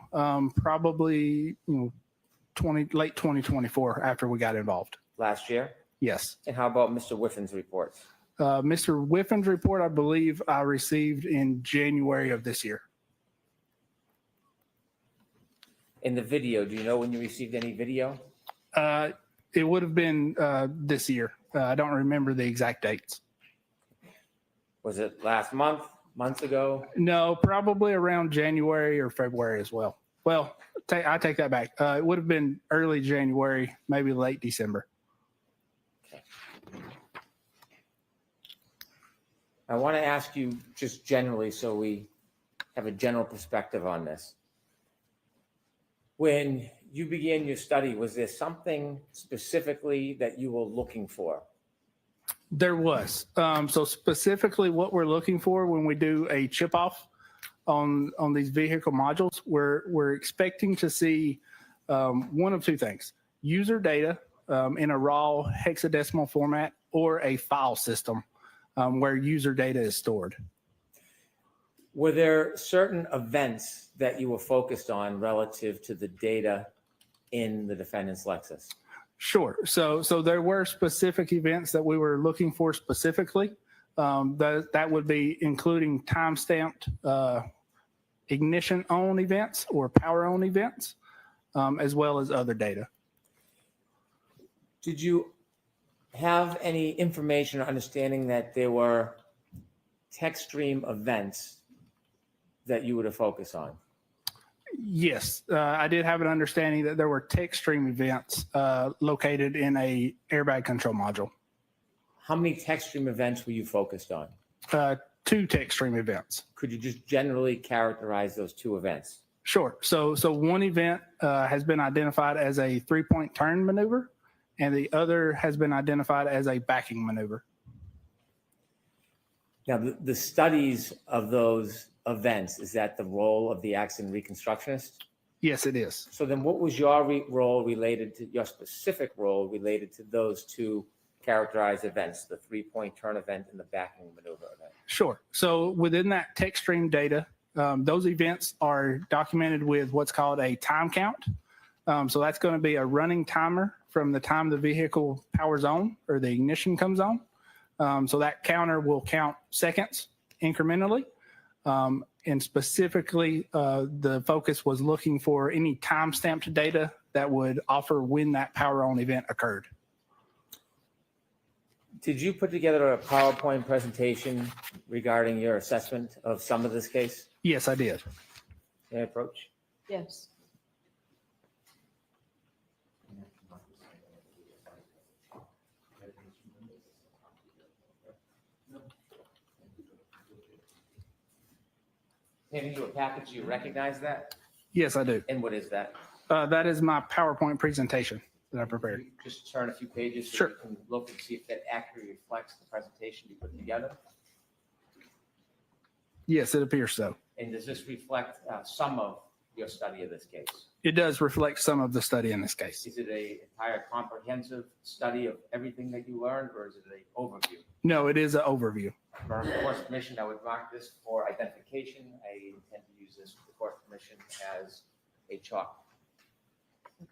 probably late 2024 after we got involved. Last year? Yes. And how about Mr. Whiffen's reports? Mr. Whiffen's report, I believe I received in January of this year. In the video, do you know when you received any video? It would have been this year. I don't remember the exact dates. Was it last month, months ago? No, probably around January or February as well. Well, I take that back. It would have been early January, maybe late December. I want to ask you just generally so we have a general perspective on this. When you began your study, was there something specifically that you were looking for? There was. So specifically what we're looking for when we do a chip off on these vehicle modules, we're expecting to see one of two things: user data in a raw hexadecimal format, or a file system where user data is stored. Were there certain events that you were focused on relative to the data in the defendant's Lexus? Sure. So there were specific events that we were looking for specifically. That would be including time-stamped ignition-on events or power-on events, as well as other data. Did you have any information or understanding that there were text stream events that you were to focus on? Yes, I did have an understanding that there were text stream events located in a airbag control module. How many text stream events were you focused on? 2 text stream events. Could you just generally characterize those 2 events? Sure. So one event has been identified as a 3-point turn maneuver, and the other has been identified as a backing maneuver. Now, the studies of those events, is that the role of the accident reconstructionist? Yes, it is. So then what was your role related to, your specific role related to those 2 characterized events, the 3-point turn event and the backing maneuver event? Sure. So within that text stream data, those events are documented with what's called a time count. So that's going to be a running timer from the time the vehicle powers on or the ignition comes on. So that counter will count seconds incrementally. And specifically, the focus was looking for any time-stamped data that would offer when that power-on event occurred. Did you put together a PowerPoint presentation regarding your assessment of some of this case? Yes, I did. May I approach? Yes. Handing you a package, you recognize that? Yes, I do. And what is that? That is my PowerPoint presentation that I prepared. Can you just turn a few pages so Sure. we can look and see if that accurately reflects the presentation you put together? Yes, it appears so. And does this reflect some of your study of this case? It does reflect some of the study in this case. Is it a entire comprehensive study of everything that you learned, or is it an overview? No, it is an overview. For the course permission, I would mark this for identification. I intend to use this with the course permission as a chalk.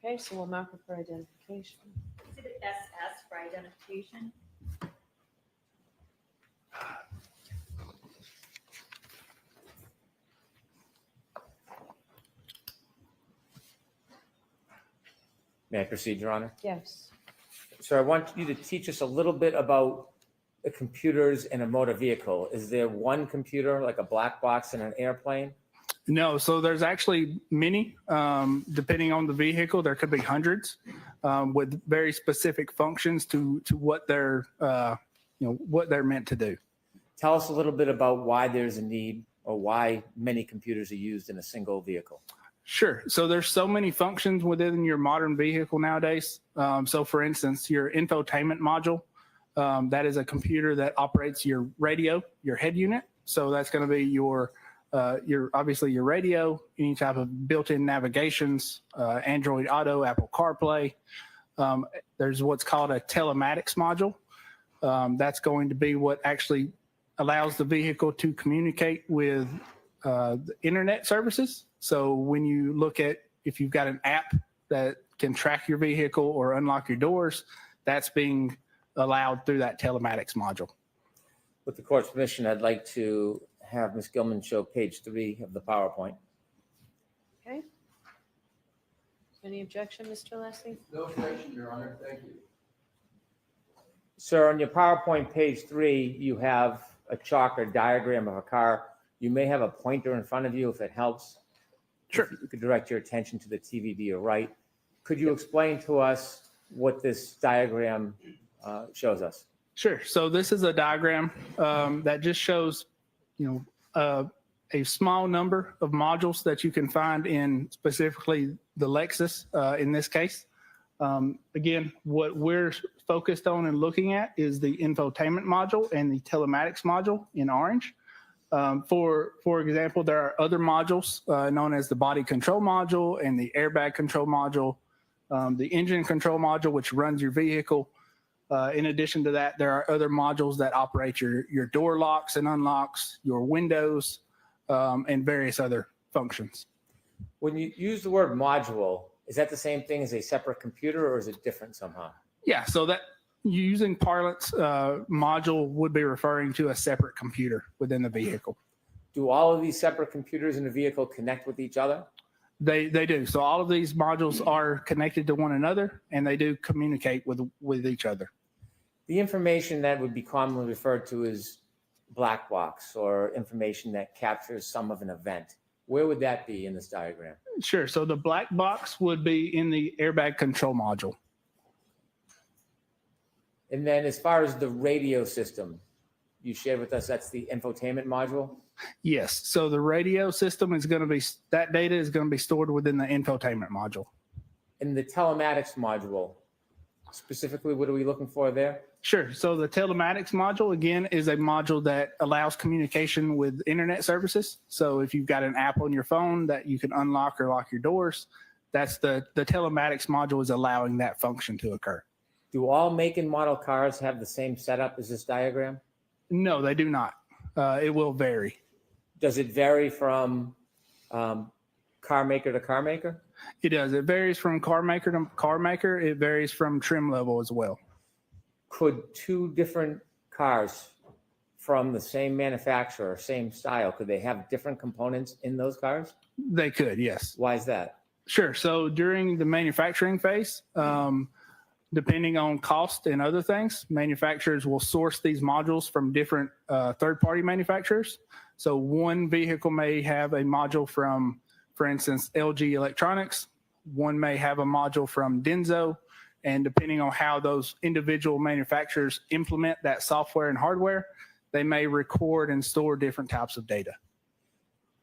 Okay, so we'll mark it for identification. Exhibit SS for identification. May I proceed, Your Honor? Yes. So I want you to teach us a little bit about the computers in a motor vehicle. Is there one computer, like a black box in an airplane? No, so there's actually many. Depending on the vehicle, there could be hundreds with very specific functions to what they're what they're meant to do. Tell us a little bit about why there's a need or why many computers are used in a single vehicle. Sure. So there's so many functions within your modern vehicle nowadays. So for instance, your infotainment module, that is a computer that operates your radio, your head unit. So that's going to be your obviously your radio, any type of built-in navigations, Android Auto, Apple CarPlay. There's what's called a telematics module. That's going to be what actually allows the vehicle to communicate with the internet services. So when you look at, if you've got an app that can track your vehicle or unlock your doors, that's being allowed through that telematics module. With the court's permission, I'd like to have Ms. Gilman show page 3 of the PowerPoint. Okay. Any objection, Mr. Leslie? No objection, Your Honor. Thank you. Sir, on your PowerPoint page 3, you have a chalk or diagram of a car. You may have a pointer in front of you if it helps. Sure. If you could direct your attention to the TV to your right. Could you explain to us what this diagram shows us? Sure. So this is a diagram that just shows, a small number of modules that you can find in specifically the Lexus in this case. Again, what we're focused on and looking at is the infotainment module and the telematics module in orange. For example, there are other modules known as the body control module and the airbag control module, the engine control module, which runs your vehicle. In addition to that, there are other modules that operate your door locks and unlocks, your windows, and various other functions. When you use the word module, is that the same thing as a separate computer, or is it different somehow? Yeah, so that using parlance, module would be referring to a separate computer within the vehicle. Do all of these separate computers in the vehicle connect with each other? They do. So all of these modules are connected to one another, and they do communicate with each other. The information that would be commonly referred to as black box, or information that captures some of an event, where would that be in this diagram? Sure. So the black box would be in the airbag control module. And then as far as the radio system, you shared with us, that's the infotainment module? Yes. So the radio system is going to be, that data is going to be stored within the infotainment module. In the telematics module, specifically, what are we looking for there? Sure. So the telematics module, again, is a module that allows communication with internet services. So if you've got an app on your phone that you can unlock or lock your doors, that's the telematics module is allowing that function to occur. Do all make and model cars have the same setup as this diagram? No, they do not. It will vary. Does it vary from car maker to car maker? It does. It varies from car maker to car maker. It varies from trim level as well. Could two different cars from the same manufacturer, same style, could they have different components in those cars? They could, yes. Why is that? Sure. So during the manufacturing phase, depending on cost and other things, manufacturers will source these modules from different third-party manufacturers. So one vehicle may have a module from, for instance, LG Electronics. One may have a module from Denso. And depending on how those individual manufacturers implement that software and hardware, they may record and store different types of data.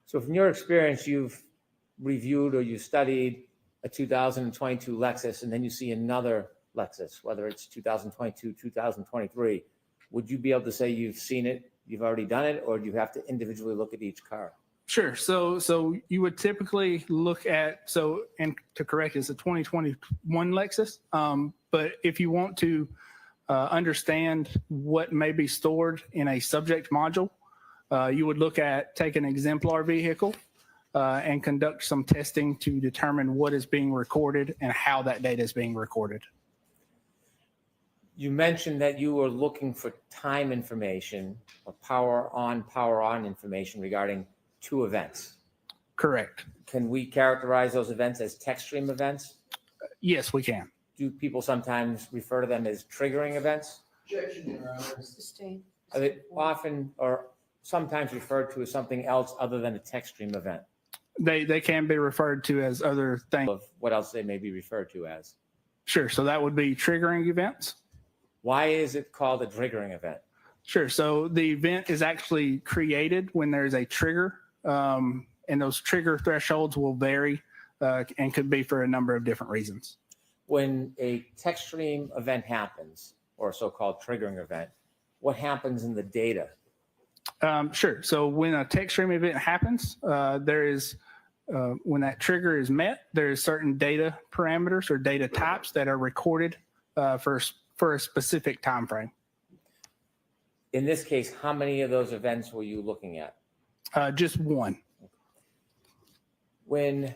So from your experience, you've reviewed or you studied a 2022 Lexus, and then you see another Lexus, whether it's 2022, 2023. Would you be able to say you've seen it, you've already done it, or do you have to individually look at each car? Sure. So you would typically look at, and to correct, it's a 2021 Lexus. But if you want to understand what may be stored in a subject module, you would look at, take an exemplar vehicle and conduct some testing to determine what is being recorded and how that data is being recorded. You mentioned that you were looking for time information or power on information regarding two events. Correct. Can we characterize those events as text stream events? Yes, we can. Do people sometimes refer to them as triggering events? Objection, Your Honor. Mr. Stain? Are they often or sometimes referred to as something else other than a text stream event? They can be referred to as other things. Of what else they may be referred to as? Sure. So that would be triggering events. Why is it called a triggering event? Sure. So the event is actually created when there's a trigger, and those trigger thresholds will vary and could be for a number of different reasons. When a text stream event happens, or a so-called triggering event, what happens in the data? Sure. So when a text stream event happens, there is, when that trigger is met, there is certain data parameters or data types that are recorded for a specific time frame. In this case, how many of those events were you looking at? Just one. When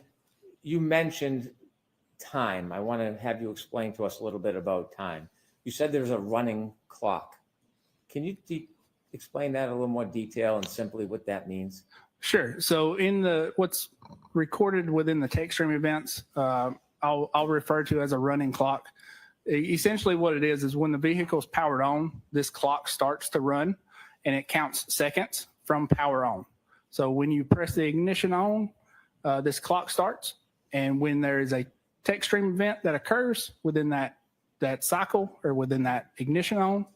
you mentioned time, I want to have you explain to us a little bit about time. You said there's a running clock. Can you explain that in a little more detail and simply what that means? Sure. So in what's recorded within the text stream events, I'll refer to as a running clock. Essentially what it is when the vehicle is powered on, this clock starts to run and it counts seconds from power on. So when you press the ignition on, this clock starts. And when there is a tech stream event that occurs within that cycle or within that ignition on,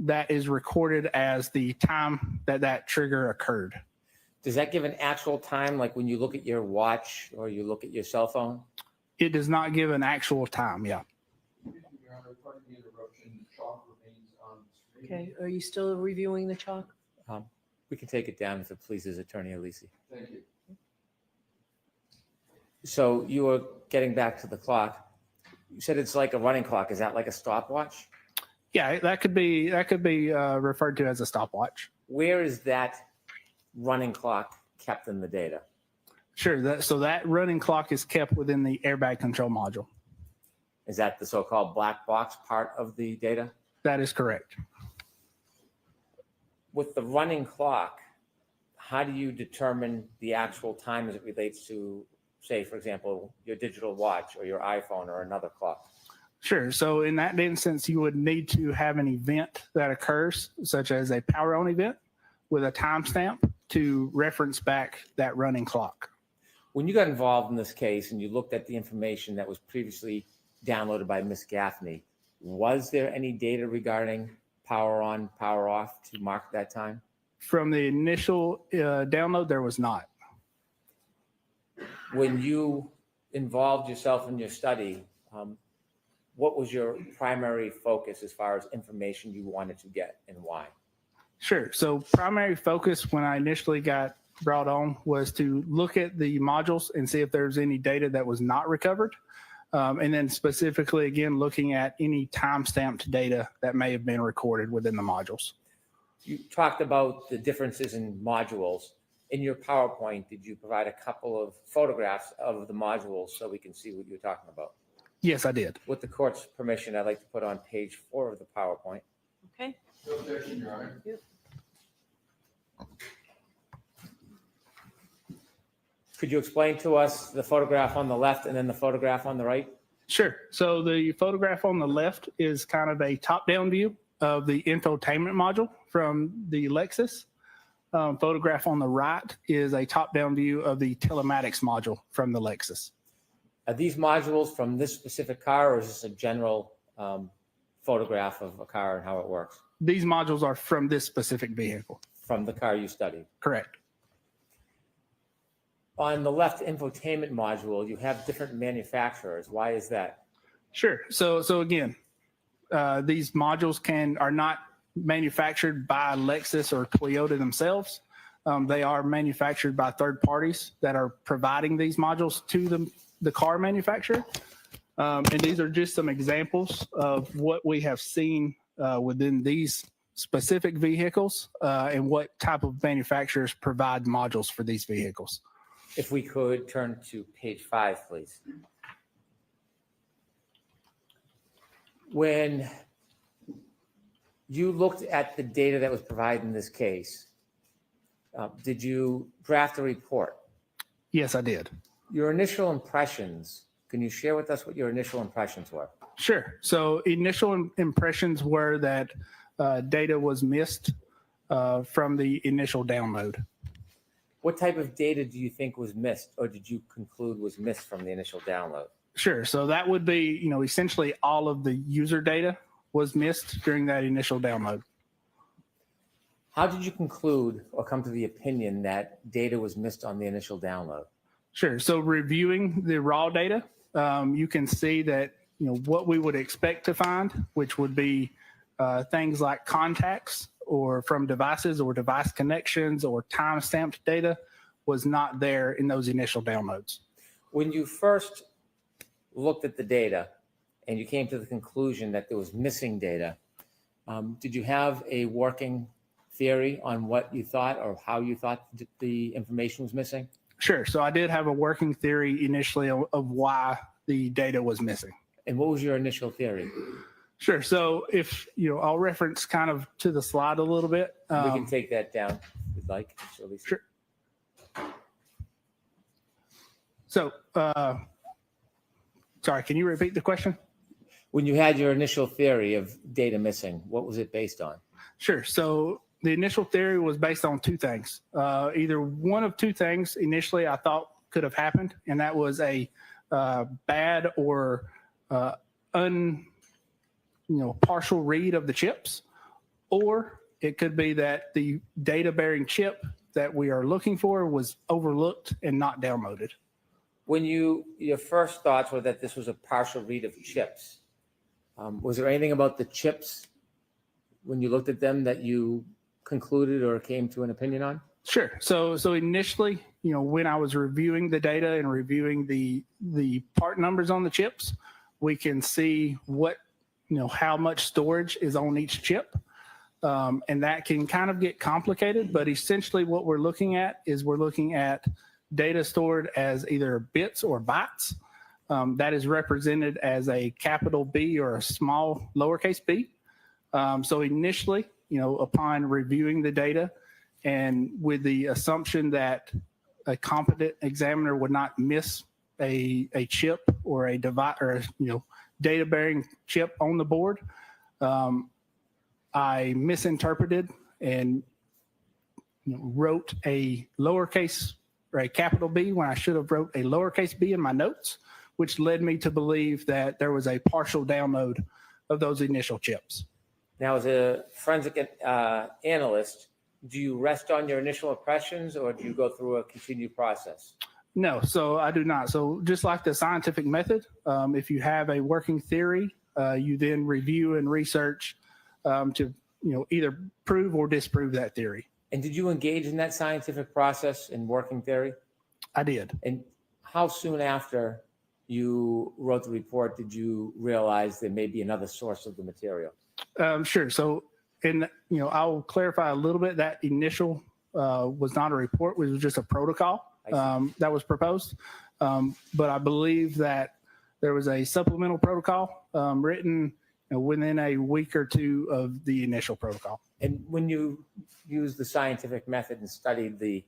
that is recorded as the time that trigger occurred. Does that give an actual time, like when you look at your watch or you look at your cell phone? It does not give an actual time, yeah. Okay, are you still reviewing the chalk? We can take it down if it pleases Attorney Alisi. Thank you. So you were getting back to the clock. You said it's like a running clock. Is that like a stopwatch? Yeah, that could be referred to as a stopwatch. Where is that running clock kept in the data? Sure. So that running clock is kept within the airbag control module. Is that the so-called black box part of the data? That is correct. With the running clock, how do you determine the actual time as it relates to, say, for example, your digital watch or your iPhone or another clock? Sure. So in that instance, you would need to have an event that occurs, such as a power on event with a timestamp to reference back that running clock. When you got involved in this case and you looked at the information that was previously downloaded by Ms. Gaffney, was there any data regarding power on, power off to mark that time? From the initial download, there was not. When you involved yourself in your study, what was your primary focus as far as information you wanted to get and why? Sure. So primary focus when I initially got brought on was to look at the modules and see if there's any data that was not recovered. And then specifically, again, looking at any time-stamped data that may have been recorded within the modules. You talked about the differences in modules. In your PowerPoint, did you provide a couple of photographs of the modules so we can see what you're talking about? Yes, I did. With the court's permission, I'd like to put on page 4 of the PowerPoint. Okay. Yep. Could you explain to us the photograph on the left and then the photograph on the right? Sure. So the photograph on the left is kind of a top-down view of the infotainment module from the Lexus. Photograph on the right is a top-down view of the telematics module from the Lexus. Are these modules from this specific car, or is this a general photograph of a car and how it works? These modules are from this specific vehicle. From the car you studied? Correct. On the left infotainment module, you have different manufacturers. Why is that? Sure. So again, these modules are not manufactured by Lexus or Toyota themselves. They are manufactured by third parties that are providing these modules to the car manufacturer. And these are just some examples of what we have seen within these specific vehicles and what type of manufacturers provide modules for these vehicles. If we could turn to page 5, please. When you looked at the data that was provided in this case, did you draft a report? Yes, I did. Your initial impressions, can you share with us what your initial impressions were? Sure. So initial impressions were that data was missed from the initial download. What type of data do you think was missed, or did you conclude was missed from the initial download? Sure. So that would be, essentially all of the user data was missed during that initial download. How did you conclude or come to the opinion that data was missed on the initial download? Sure. So reviewing the raw data, you can see that, what we would expect to find, which would be things like contacts or from devices or device connections or time-stamped data was not there in those initial downloads. When you first looked at the data and you came to the conclusion that there was missing data, did you have a working theory on what you thought or how you thought the information was missing? Sure. So I did have a working theory initially of why the data was missing. And what was your initial theory? Sure. So if, I'll reference kind of to the slide a little bit. We can take that down if you'd like. Sure. So Sorry, can you repeat the question? When you had your initial theory of data missing, what was it based on? Sure. So the initial theory was based on two things. Either one of two things initially I thought could have happened, and that was a bad or partial read of the chips, or it could be that the data-bearing chip that we are looking for was overlooked and not downloaded. When your first thoughts were that this was a partial read of chips, was there anything about the chips when you looked at them that you concluded or came to an opinion on? Sure. So initially, when I was reviewing the data and reviewing the part numbers on the chips, we can see what, how much storage is on each chip. And that can kind of get complicated, but essentially what we're looking at is data stored as either bits or bytes. That is represented as a capital B or a small lowercase b. So initially, upon reviewing the data and with the assumption that a competent examiner would not miss a chip or a device or data bearing chip on the board, I misinterpreted and wrote a lowercase or a capital B when I should have wrote a lowercase b in my notes, which led me to believe that there was a partial download of those initial chips. Now, as a forensic analyst, do you rest on your initial impressions or do you go through a continued process? No, so I do not. So just like the scientific method, if you have a working theory, you then review and research to either prove or disprove that theory. And did you engage in that scientific process in working theory? I did. And how soon after you wrote the report did you realize there may be another source of the material? Sure. So, I'll clarify a little bit. That initial was not a report; it was just a protocol that was proposed. But I believe that there was a supplemental protocol written within a week or two of the initial protocol. And when you used the scientific method and studied the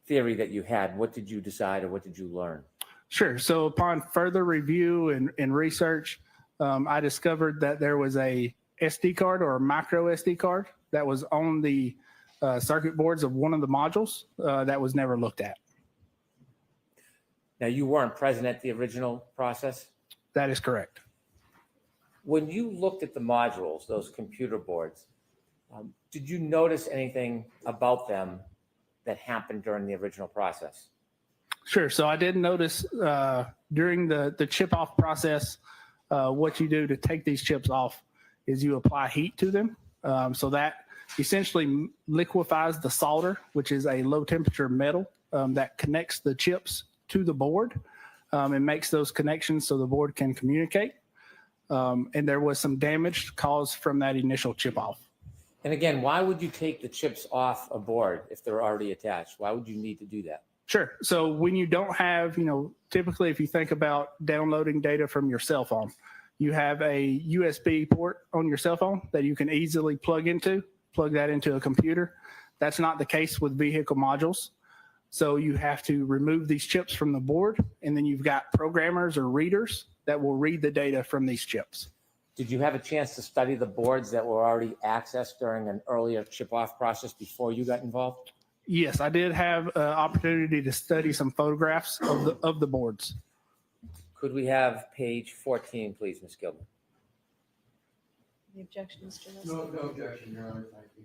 theory that you had, what did you decide or what did you learn? Sure. So upon further review and research, I discovered that there was a SD card or a micro SD card that was on the circuit boards of one of the modules that was never looked at. Now, you weren't present at the original process? That is correct. When you looked at the modules, those computer boards, did you notice anything about them that happened during the original process? Sure. So I did notice during the chip off process, what you do to take these chips off is you apply heat to them. So that essentially liquefies the solder, which is a low temperature metal that connects the chips to the board and makes those connections so the board can communicate. And there was some damage caused from that initial chip off. And again, why would you take the chips off a board if they're already attached? Why would you need to do that? Sure. So when you don't have, typically if you think about downloading data from your cell phone, you have a USB port on your cell phone that you can easily plug that into a computer. That's not the case with vehicle modules. So you have to remove these chips from the board, and then you've got programmers or readers that will read the data from these chips. Did you have a chance to study the boards that were already accessed during an earlier chip-off process before you got involved? Yes, I did have an opportunity to study some photographs of the boards. Could we have page 14, please, Ms. Gilman? Any objection, Mr. Russell? No objection, Your Honor. Thank you.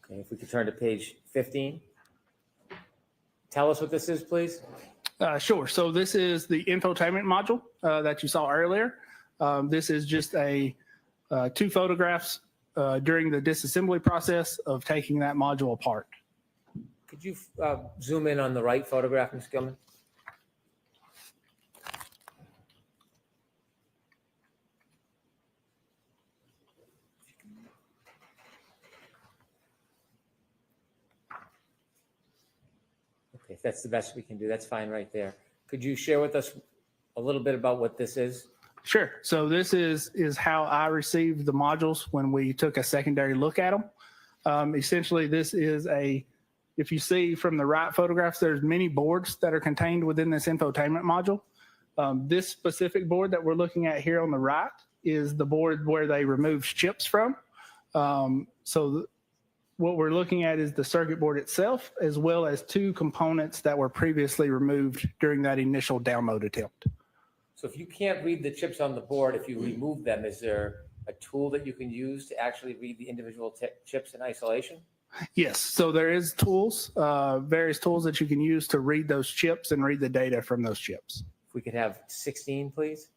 Okay, if we could turn to page 15. Tell us what this is, please. Sure. So this is the infotainment module that you saw earlier. This is just two photographs during the disassembly process of taking that module apart. Could you zoom in on the right photograph, Ms. Gilman? Okay, if that's the best we can do, that's fine right there. Could you share with us a little bit about what this is? Sure. So this is how I received the modules when we took a secondary look at them. Essentially, this is if you see from the right photographs, there's many boards that are contained within this infotainment module. This specific board that we're looking at here on the right is the board where they removed chips from. What we're looking at is the circuit board itself, as well as two components that were previously removed during that initial download attempt. So if you can't read the chips on the board, if you remove them, is there a tool that you can use to actually read the individual chips in isolation? Yes, so there is tools, various tools that you can use to read those chips and read the data from those chips. If we could have 16, please.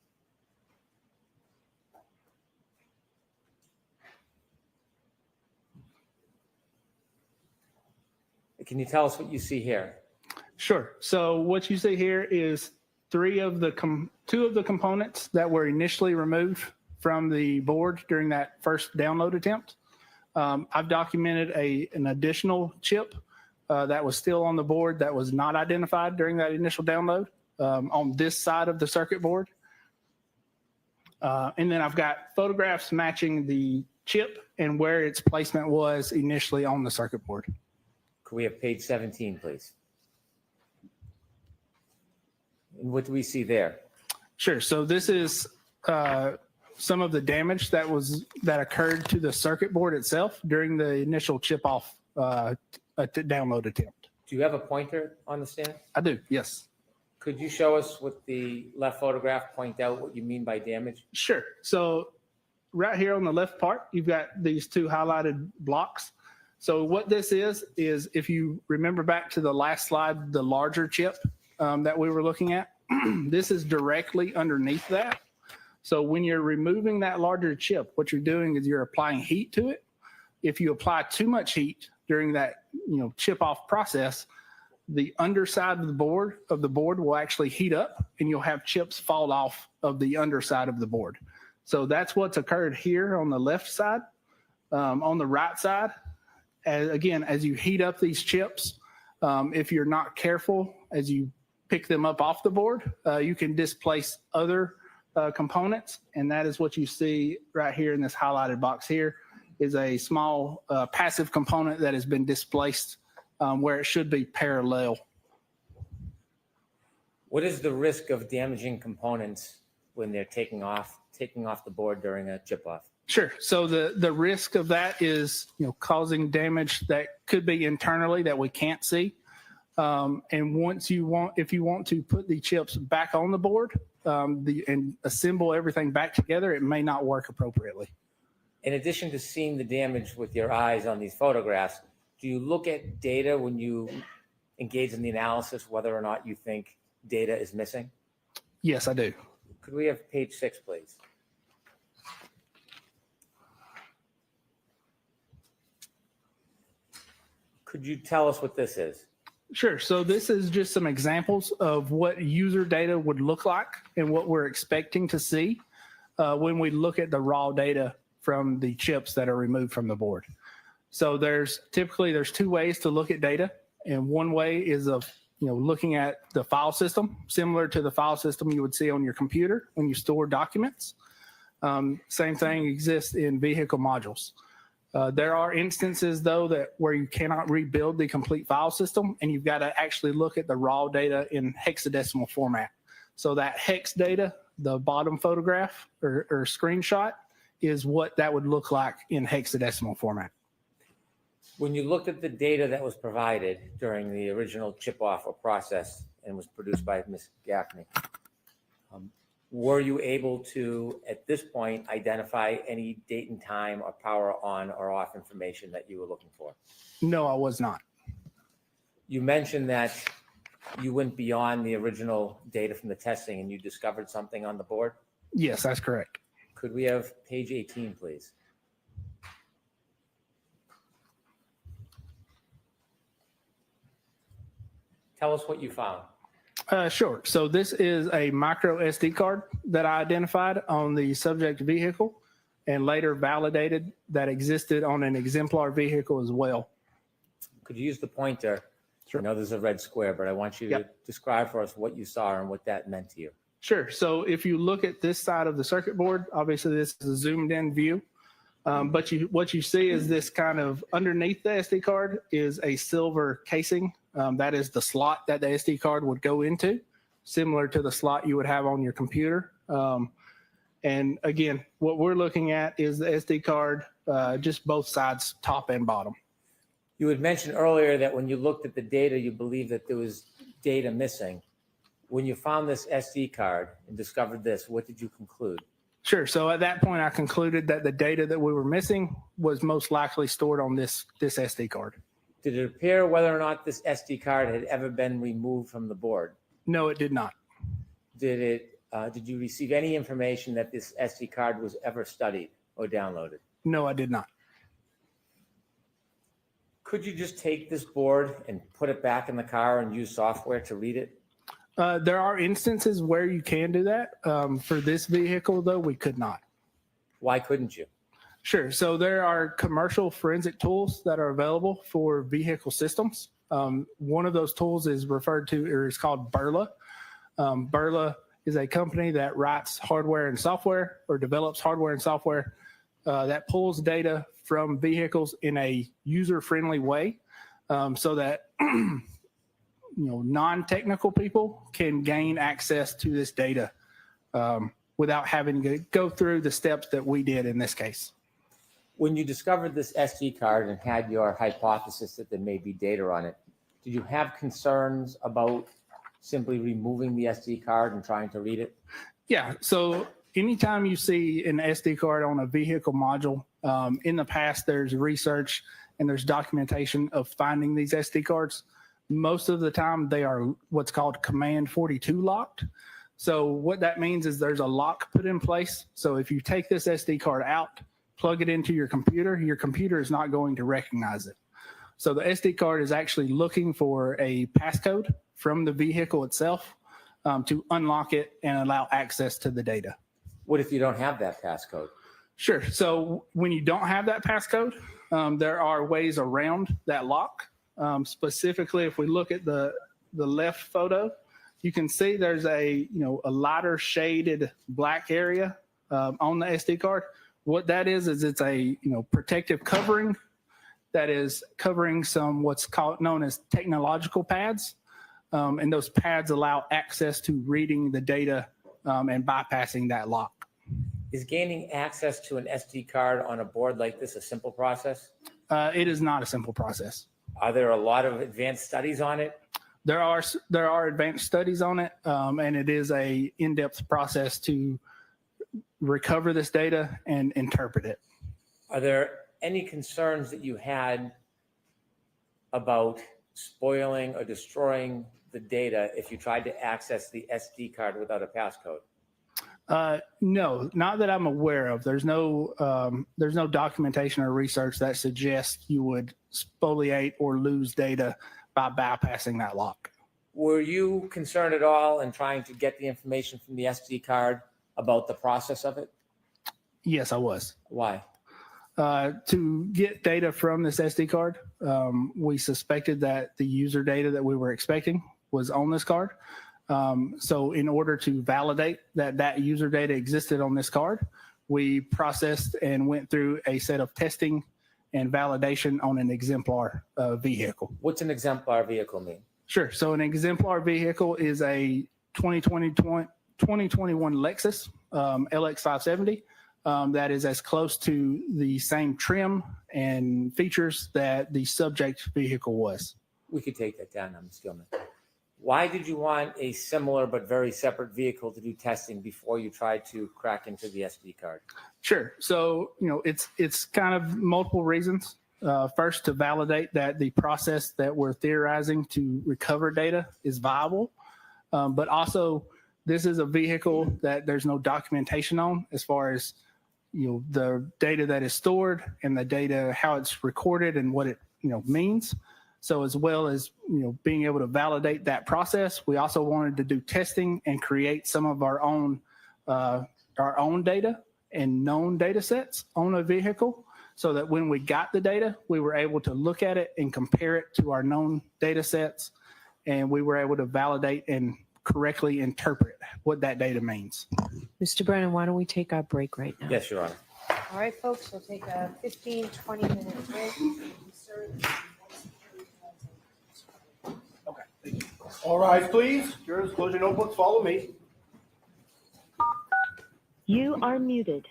Can you tell us what you see here? Sure. So what you see here is two of the components that were initially removed from the board during that first download attempt. I've documented an additional chip that was still on the board that was not identified during that initial download on this side of the circuit board. And then I've got photographs matching the chip and where its placement was initially on the circuit board. Could we have page 17, please? And what do we see there? Sure. So this is some of the damage that occurred to the circuit board itself during the initial chip off download attempt. Do you have a pointer on the stand? I do, yes. Could you show us with the left photograph, point out what you mean by damage? Sure. So right here on the left part, you've got these two highlighted blocks. So what this is if you remember back to the last slide, the larger chip that we were looking at, this is directly underneath that. So when you're removing that larger chip, what you're doing is you're applying heat to it. If you apply too much heat during that chip off process, the underside of the board will actually heat up and you'll have chips fall off of the underside of the board. So that's what's occurred here on the left side. On the right side, as you heat up these chips, if you're not careful as you pick them up off the board, you can displace other components, and that is what you see right here in this highlighted box here is a small passive component that has been displaced where it should be parallel. What is the risk of damaging components when they're taking off the board during a chip off? Sure. So the risk of that is causing damage that could be internally that we can't see. And if you want to put the chips back on the board and assemble everything back together, it may not work appropriately. In addition to seeing the damage with your eyes on these photographs, do you look at data when you engage in the analysis, whether or not you think data is missing? Yes, I do. Could we have page 6, please? Could you tell us what this is? Sure. So this is just some examples of what user data would look like and what we're expecting to see when we look at the raw data from the chips that are removed from the board. So there's two ways to look at data, and one way is of looking at the file system, similar to the file system you would see on your computer when you store documents. Same thing exists in vehicle modules. There are instances, though, where you cannot rebuild the complete file system, and you've got to actually look at the raw data in hexadecimal format. So that hex data, the bottom photograph or screenshot, is what that would look like in hexadecimal format. When you looked at the data that was provided during the original chip off or process and was produced by Ms. Gaffney, were you able to, at this point, identify any date and time or power on or off information that you were looking for? No, I was not. You mentioned that you went beyond the original data from the testing and you discovered something on the board? Yes, that's correct. Could we have page 18, please? Tell us what you found. Sure. So this is a micro SD card that I identified on the subject vehicle and later validated that existed on an exemplar vehicle as well. Could you use the pointer? Sure. I know there's a red square, but I want you to describe for us what you saw and what that meant to you. Sure. So if you look at this side of the circuit board, obviously this is a zoomed in view. But what you see is this kind of underneath the SD card is a silver casing. That is the slot that the SD card would go into, similar to the slot you would have on your computer. And again, what we're looking at is the SD card, just both sides, top and bottom. You had mentioned earlier that when you looked at the data, you believed that there was data missing. When you found this SD card and discovered this, what did you conclude? Sure. So at that point, I concluded that the data that we were missing was most likely stored on this SD card. Did it appear whether or not this SD card had ever been removed from the board? No, it did not. Did you receive any information that this SD card was ever studied or downloaded? No, I did not. Could you just take this board and put it back in the car and use software to read it? There are instances where you can do that. For this vehicle, though, we could not. Why couldn't you? Sure. So there are commercial forensic tools that are available for vehicle systems. One of those tools is referred to, or is called Burla. Burla is a company that writes hardware and software, or develops hardware and software that pulls data from vehicles in a user-friendly way, so that non-technical people can gain access to this data without having to go through the steps that we did in this case. When you discovered this SD card and had your hypothesis that there may be data on it, did you have concerns about simply removing the SD card and trying to read it? Yeah. So anytime you see an SD card on a vehicle module, in the past, there's research and there's documentation of finding these SD cards. Most of the time, they are what's called Command 42 locked. So what that means is there's a lock put in place. So if you take this SD card out, plug it into your computer is not going to recognize it. So the SD card is actually looking for a passcode from the vehicle itself to unlock it and allow access to the data. What if you don't have that passcode? Sure. So when you don't have that passcode, there are ways around that lock. Specifically, if we look at the left photo, you can see there's a lighter shaded black area on the SD card. What that is it's a protective covering that is covering some what's known as technological pads, and those pads allow access to reading the data and bypassing that lock. Is gaining access to an SD card on a board like this a simple process? It is not a simple process. Are there a lot of advanced studies on it? There are advanced studies on it, and it is a in-depth process to recover this data and interpret it. Are there any concerns that you had about spoiling or destroying the data if you tried to access the SD card without a passcode? No, not that I'm aware of. There's no documentation or research that suggests you would spoliate or lose data by bypassing that lock. Were you concerned at all in trying to get the information from the SD card about the process of it? Yes, I was. Why? To get data from this SD card, we suspected that the user data that we were expecting was on this card. So in order to validate that user data existed on this card, we processed and went through a set of testing and validation on an exemplar vehicle. What's an exemplar vehicle mean? Sure. So an exemplar vehicle is a 2021 Lexus LX570 that is as close to the same trim and features that the subject vehicle was. We could take that down, I'm Stillman. Why did you want a similar but very separate vehicle to do testing before you tried to crack into the SD card? Sure. So, it's kind of multiple reasons. First, to validate that the process that we're theorizing to recover data is viable. But also, this is a vehicle that there's no documentation on as far as, the data that is stored and the data, how it's recorded and what it, means. So as well as, being able to validate that process, we also wanted to do testing and create some of our own data and known data sets on a vehicle so that when we got the data, we were able to look at it and compare it to our known data sets, and we were able to validate and correctly interpret what that data means. Mr. Brennan, why don't we take our break right now? Yes, Your Honor. All right, folks, we'll take a 15, 20-minute break. Okay, thank you. All rise, please. Jurors, close your notebooks, follow me. You are muted.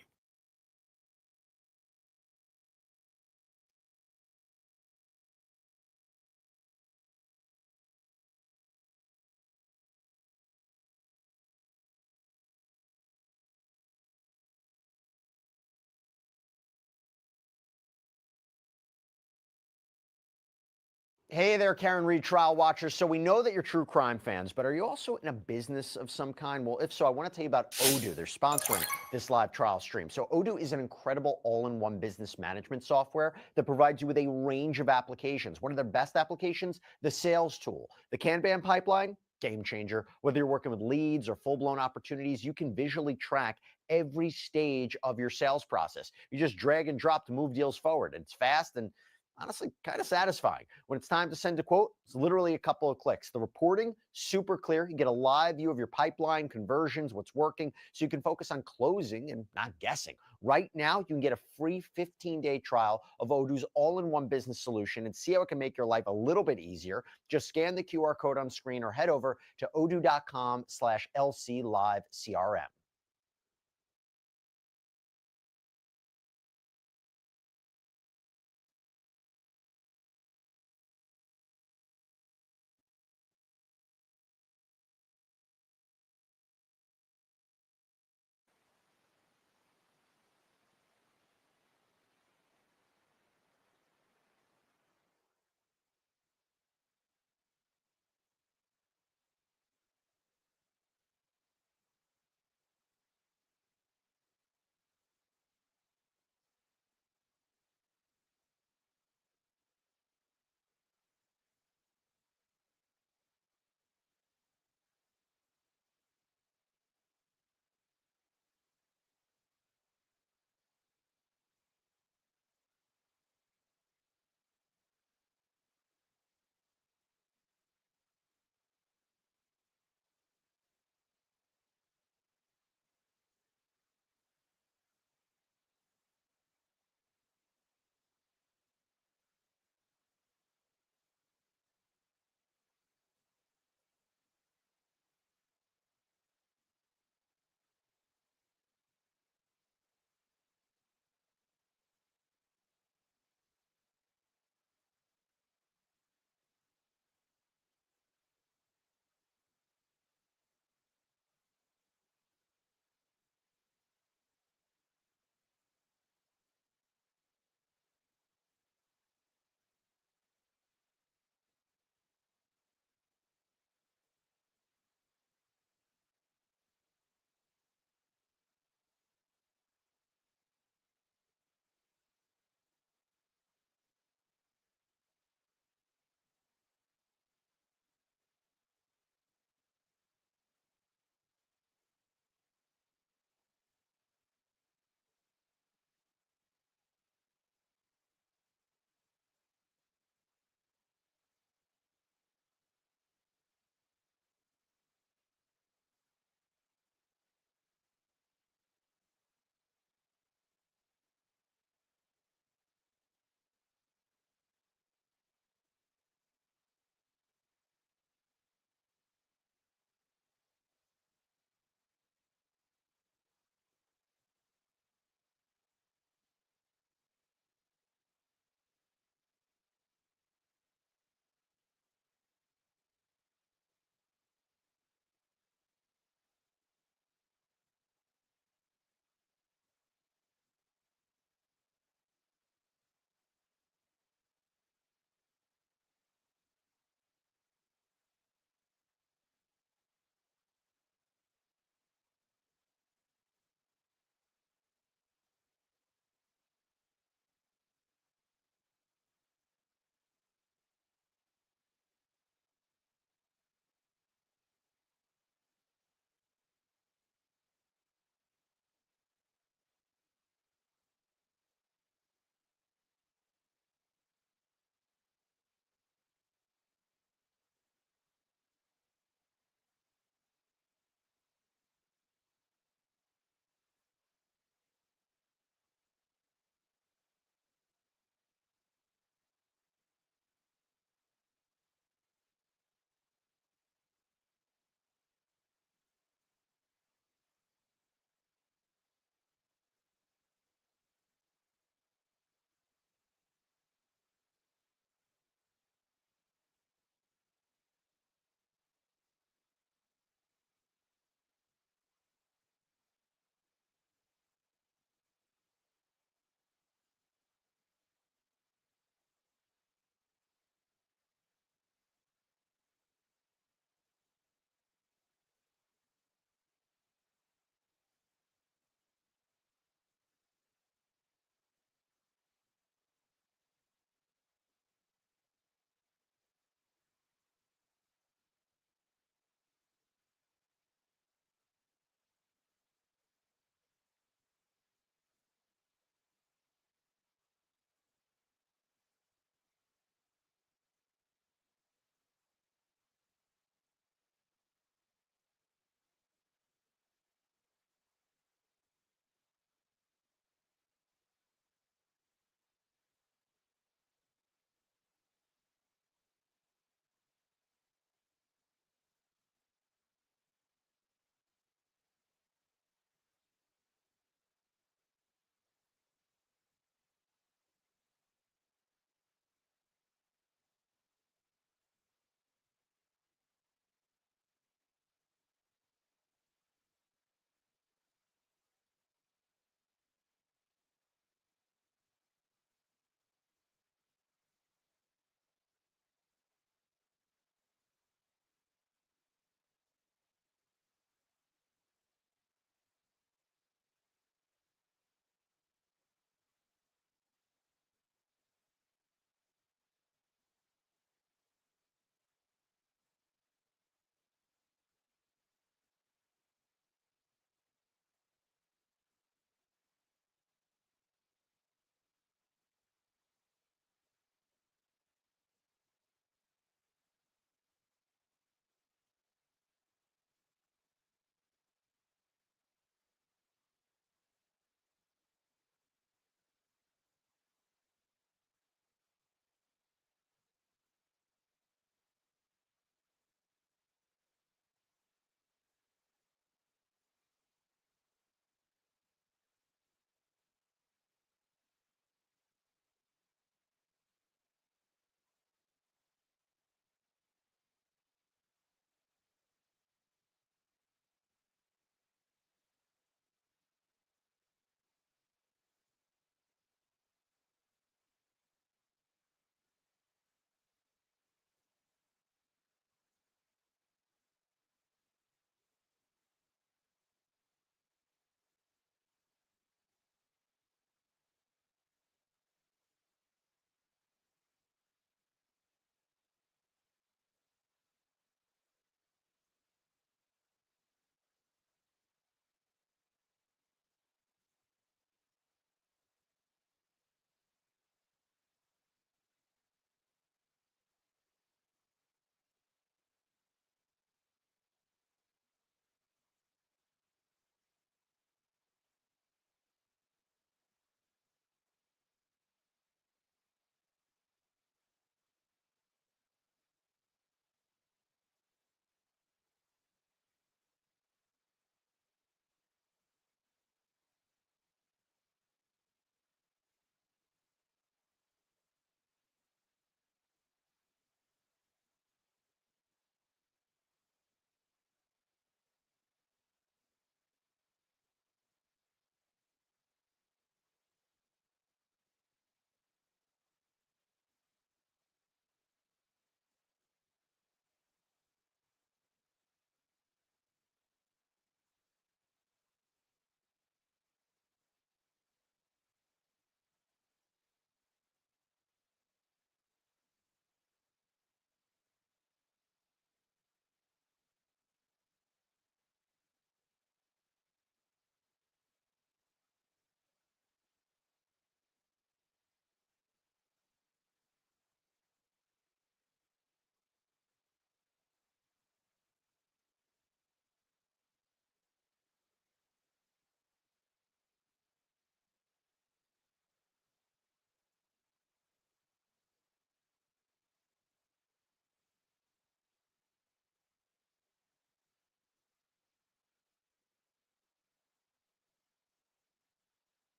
Hey there, Karen Reed trial watchers. So we know that you're true crime fans, but are you also in a business of some kind? Well, if so, I want to tell you about Odoo. They're sponsoring this live trial stream. So Odoo is an incredible all-in-one business management software that provides you with a range of applications. One of their best applications, the sales tool. The Kanban pipeline, game changer. Whether you're working with leads or full-blown opportunities, you can visually track every stage of your sales process. You just drag and drop to move deals forward. It's fast and honestly kind of satisfying. When it's time to send a quote, it's literally a couple of clicks. The reporting, super clear. You get a live view of your pipeline, conversions, what's working, so you can focus on closing and not guessing. Right now, you can get a free 15-day trial of Odoo's all-in-one business solution and see how it can make your life a little bit easier. Just scan the QR code on screen or head over to odoo.com/LCLiveCRM.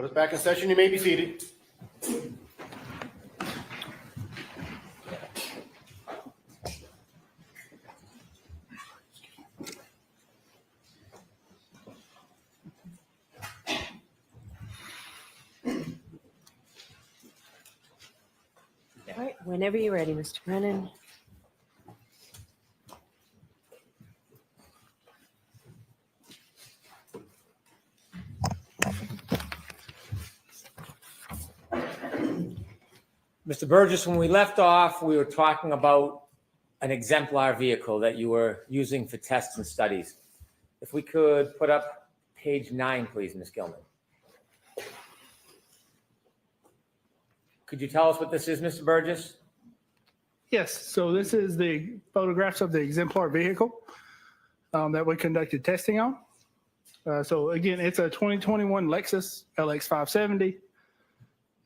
Put us back in session. You may be seated. All right, whenever you're ready, Mr. Brennan. Mr. Burgess, when we left off, we were talking about an exemplar vehicle that you were using for tests and studies. If we could put up page 9, please, Ms. Gilman. Could you tell us what this is, Mr. Burgess? Yes, so this is the photographs of the exemplar vehicle that we conducted testing on. So again, it's a 2021 Lexus LX 570.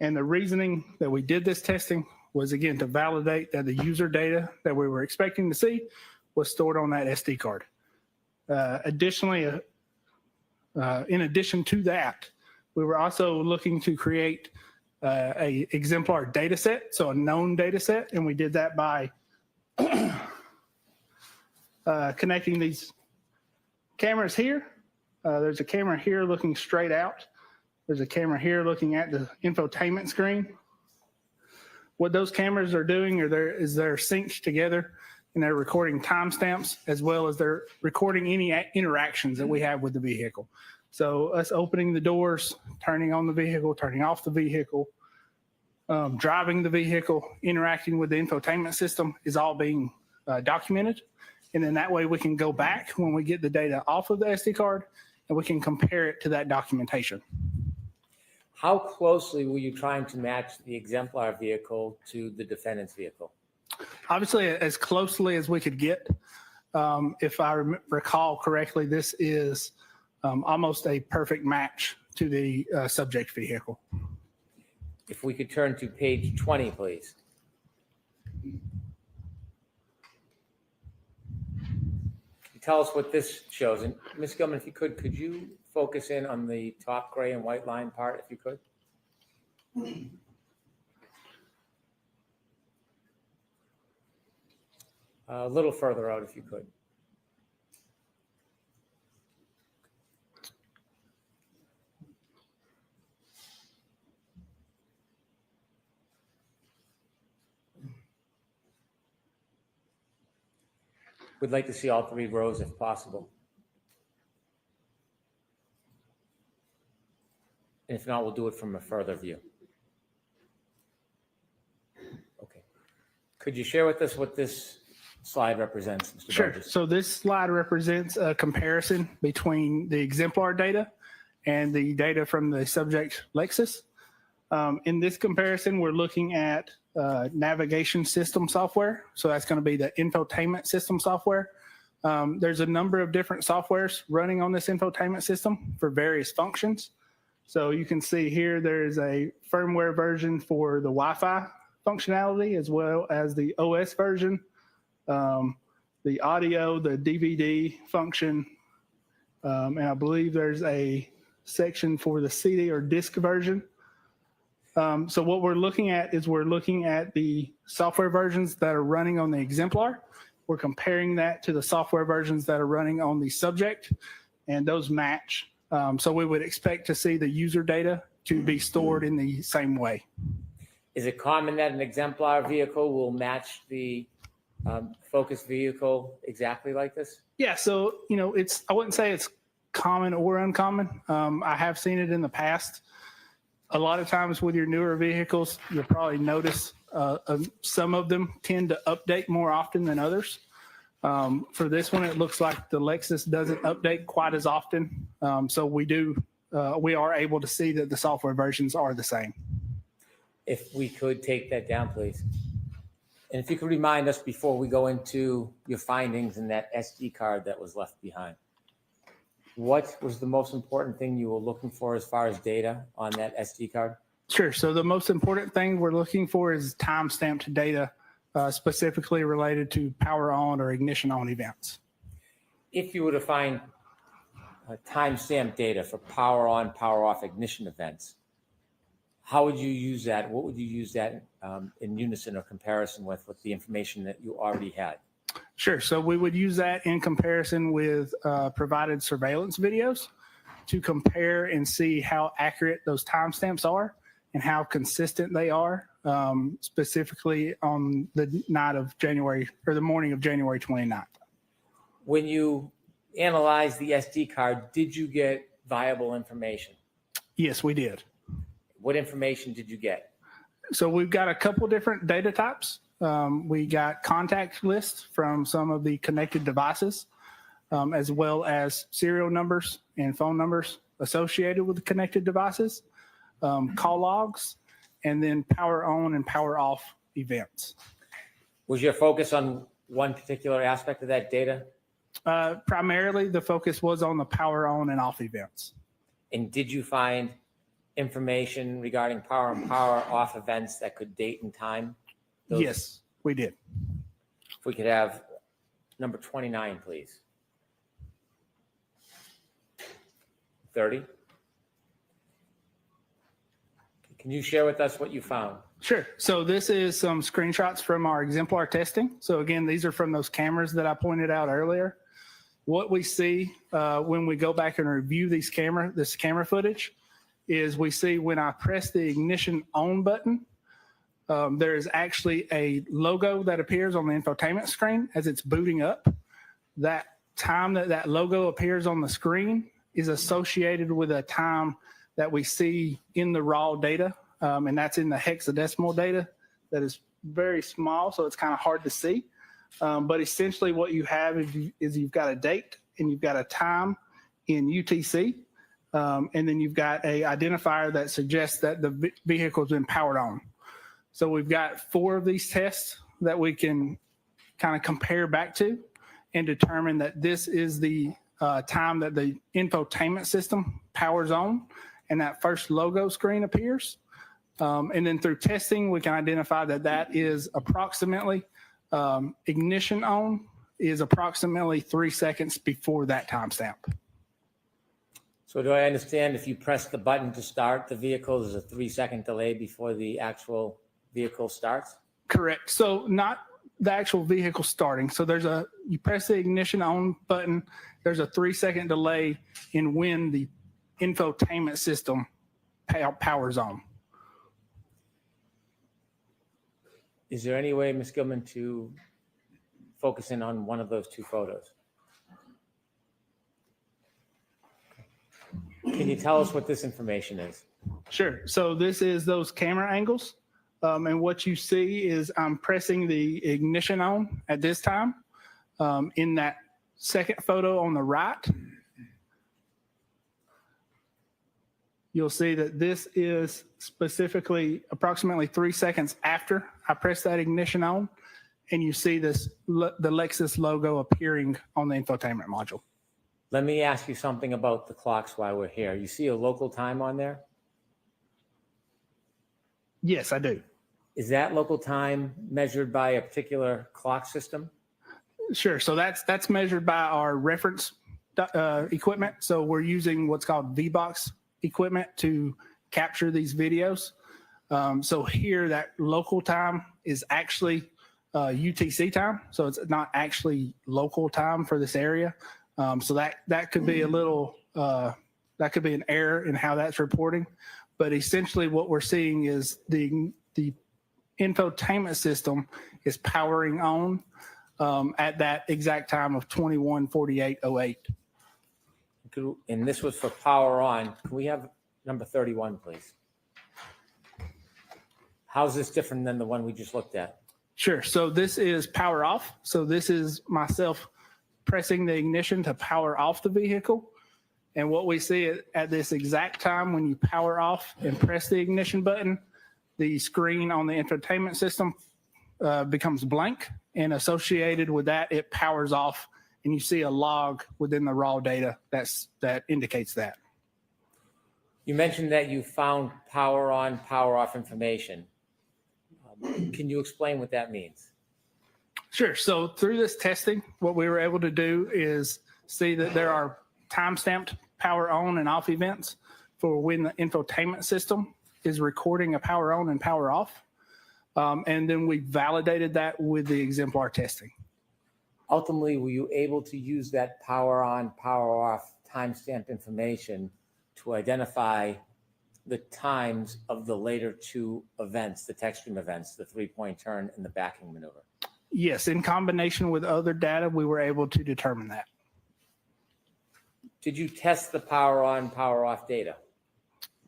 And the reasoning that we did this testing was, again, to validate that the user data that we were expecting to see was stored on that SD card. Additionally, in addition to that, we were also looking to create a exemplar data set, so a known data set, and we did that by connecting these cameras here. There's a camera here looking straight out. There's a camera here looking at the infotainment screen. What those cameras are doing is they're synced together, and they're recording timestamps as well as they're recording any interactions that we have with the vehicle. So us opening the doors, turning on the vehicle, turning off the vehicle, driving the vehicle, interacting with the infotainment system is all being documented. And then that way we can go back when we get the data off of the SD card and we can compare it to that documentation. How closely were you trying to match the exemplar vehicle to the defendant's vehicle? Obviously, as closely as we could get. If I recall correctly, this is almost a perfect match to the subject vehicle. If we could turn to page 20, please. Tell us what this shows. And Ms. Gilman, if you could you focus in on the top gray and white line part, if you could? A little further out, if you could. We'd like to see all 3 rows if possible. And if not, we'll do it from a further view. Okay. Could you share with us what this slide represents, Mr. Sure. Burgess? So this slide represents a comparison between the exemplar data and the data from the subject Lexus. In this comparison, we're looking at navigation system software. So that's going to be the infotainment system software. There's a number of different softwares running on this infotainment system for various functions. So you can see here there's a firmware version for the Wi-Fi functionality as well as the OS version, the audio, the DVD function, and I believe there's a section for the CD or disc version. So what we're looking at is we're looking at the software versions that are running on the exemplar. We're comparing that to the software versions that are running on the subject, and those match. So we would expect to see the user data to be stored in the same way. Is it common that an exemplar vehicle will match the focused vehicle exactly like this? Yeah, so, I wouldn't say it's common or uncommon. I have seen it in the past. A lot of times with your newer vehicles, you'll probably notice some of them tend to update more often than others. For this one, it looks like the Lexus doesn't update quite as often. So we are able to see that the software versions are the same. If we could take that down, please. And if you could remind us before we go into your findings in that SD card that was left behind. What was the most important thing you were looking for as far as data on that SD card? Sure. So the most important thing we're looking for is time-stamped data, specifically related to power on or ignition on events. If you were to find time-stamped data for power on, power off ignition events, How would you use that? What would you use that in unison or comparison with the information that you already had? Sure. So we would use that in comparison with provided surveillance videos to compare and see how accurate those timestamps are and how consistent they are, specifically on the night of January or the morning of January 29th. When you analyzed the SD card, did you get viable information? Yes, we did. What information did you get? So we've got a couple different data types. We got contact lists from some of the connected devices, as well as serial numbers and phone numbers associated with the connected devices, call logs, and then power on and power off events. Was your focus on one particular aspect of that data? Primarily, the focus was on the power on and off events. And did you find information regarding power and power off events that could date and time? Yes, we did. If we could have number 29, please. 30. Can you share with us what you found? Sure. So this is some screenshots from our exemplar testing. So again, these are from those cameras that I pointed out earlier. What we see when we go back and review this camera footage is we see when I press the ignition on button, there is actually a logo that appears on the infotainment screen as it's booting up. That time that logo appears on the screen is associated with a time that we see in the raw data, and that's in the hexadecimal data that is very small, so it's kind of hard to see. But essentially what you have is you've got a date and you've got a time in UTC, and then you've got a identifier that suggests that the vehicle's been powered on. So we've got 4 of these tests that we can kind of compare back to and determine that this is the time that the infotainment system powers on and that first logo screen appears. And then through testing, we can identify that that is approximately ignition on is approximately 3 seconds before that timestamp. So do I understand if you press the button to start the vehicle, there's a 3-second delay before the actual vehicle starts? Correct. So not the actual vehicle starting. So you press the ignition on button, there's a 3-second delay in when the infotainment system powers on. Is there any way, Ms. Gilman, to focus in on one of those 2 photos? Can you tell us what this information is? Sure. So this is those camera angles. And what you see is I'm pressing the ignition on at this time. In that second photo on the right, you'll see that this is specifically approximately 3 seconds after I press that ignition on, and you see the Lexus logo appearing on the infotainment module. Let me ask you something about the clocks while we're here. You see a local time on there? Yes, I do. Is that local time measured by a particular clock system? Sure. So that's measured by our reference equipment. So we're using what's called VBox equipment to capture these videos. So here, that local time is actually UTC time. So it's not actually local time for this area. So that could be a little, that could be an error in how that's reporting. But essentially what we're seeing is the infotainment system is powering on at that exact time of 21:48:08. And this was for power on. Can we have number 31, please? How's this different than the one we just looked at? Sure. So this is power off. So this is myself pressing the ignition to power off the vehicle. And what we see at this exact time when you power off and press the ignition button, the screen on the infotainment system becomes blank, and associated with that, it powers off, and you see a log within the raw data that indicates that. You mentioned that you found power on, power off information. Can you explain what that means? Sure. So through this testing, what we were able to do is see that there are time-stamped power on and off events for when the infotainment system is recording a power on and power off. And then we validated that with the exemplar testing. Ultimately, were you able to use that power on, power off timestamp information to identify the times of the later two events, the tech stream events, the 3-point turn and the backing maneuver? Yes, in combination with other data, we were able to determine that. Did you test the power on, power off data?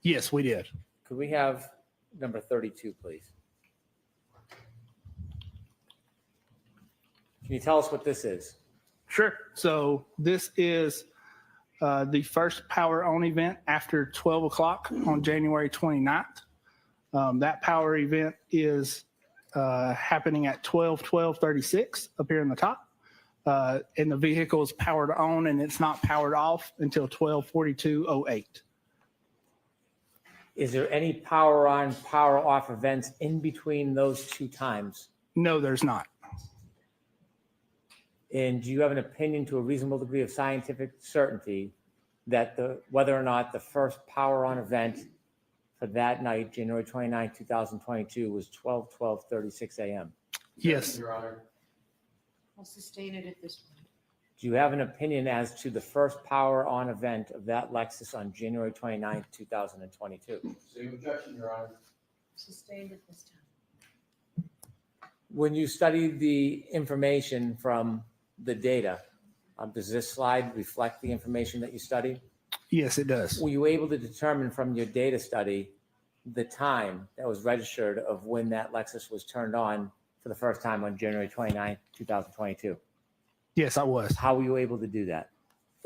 Yes, we did. Could we have number 32, please? Can you tell us what this is? Sure. So this is the first power on event after 12 o'clock on January 29th. That power event is happening at 12:36 up here in the top. And the vehicle is powered on and it's not powered off until 12:42:08. Is there any power on, power off events in between those two times? No, there's not. And do you have an opinion to a reasonable degree of scientific certainty that whether or not the first power on event for that night, January 29, 2022, was 12:36 a.m.? Yes. Your Honor. I'll sustain it at this point. Do you have an opinion as to the first power on event of that Lexus on January 29, 2022? Same objection, Your Honor. Sustained at this time. When you studied the information from the data, does this slide reflect the information that you studied? Yes, it does. Were you able to determine from your data study the time that was registered of when that Lexus was turned on for the first time on January 29, 2022? Yes, I was. How were you able to do that?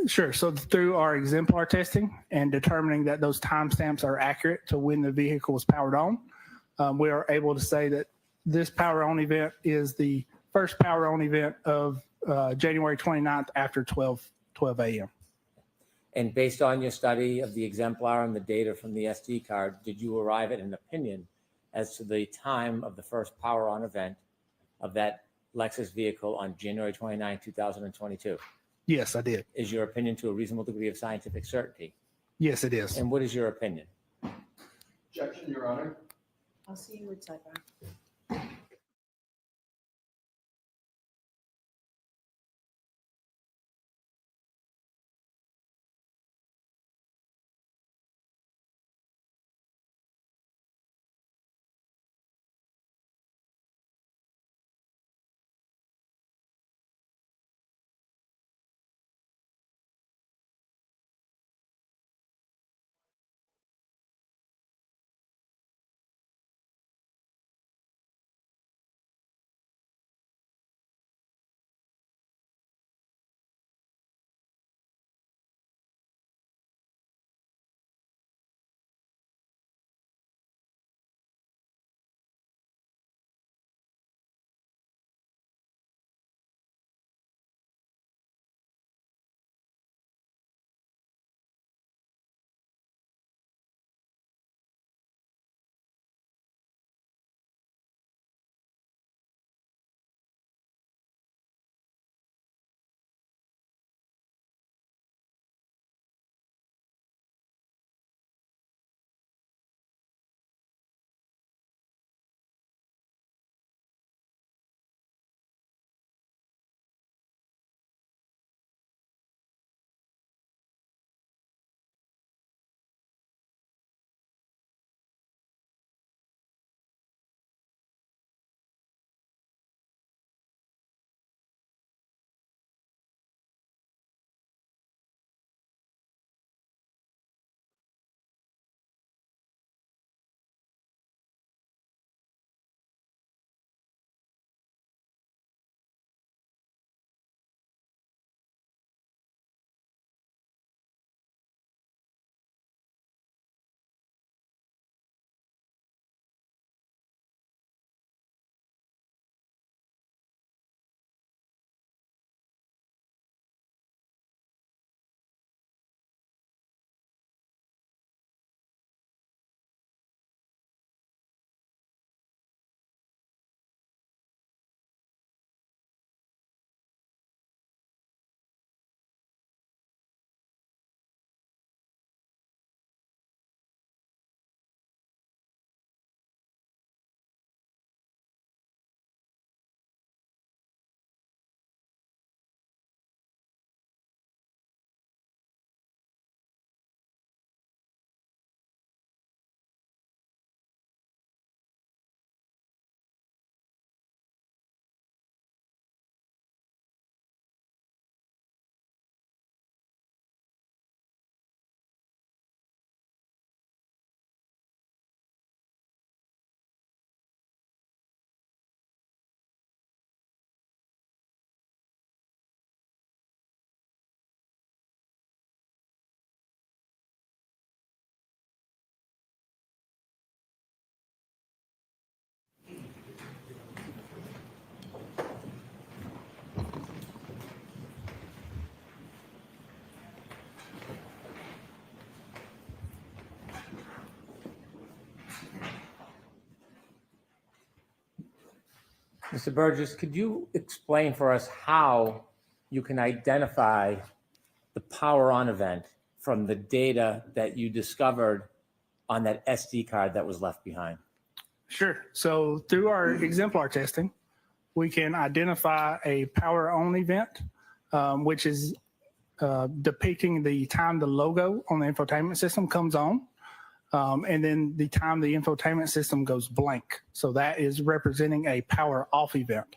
Sure. So through our exemplar testing and determining that those timestamps are accurate to when the vehicle was powered on, we are able to say that this power on event is the first power on event of January 29th after 12 a.m. And based on your study of the exemplar and the data from the SD card, did you arrive at an opinion as to the time of the first power on event of that Lexus vehicle on January 29, 2022? Yes, I did. Is your opinion to a reasonable degree of scientific certainty? Yes, it is. And what is your opinion? Objection, Your Honor. I'll see you at sidebar. Mr. Burgess, could you explain for us how you can identify the power on event from the data that you discovered on that SD card that was left behind? Sure. So through our exemplar testing, we can identify a power on event, which is depicting the time the logo on the infotainment system comes on, and then the time the infotainment system goes blank. So that is representing a power off event.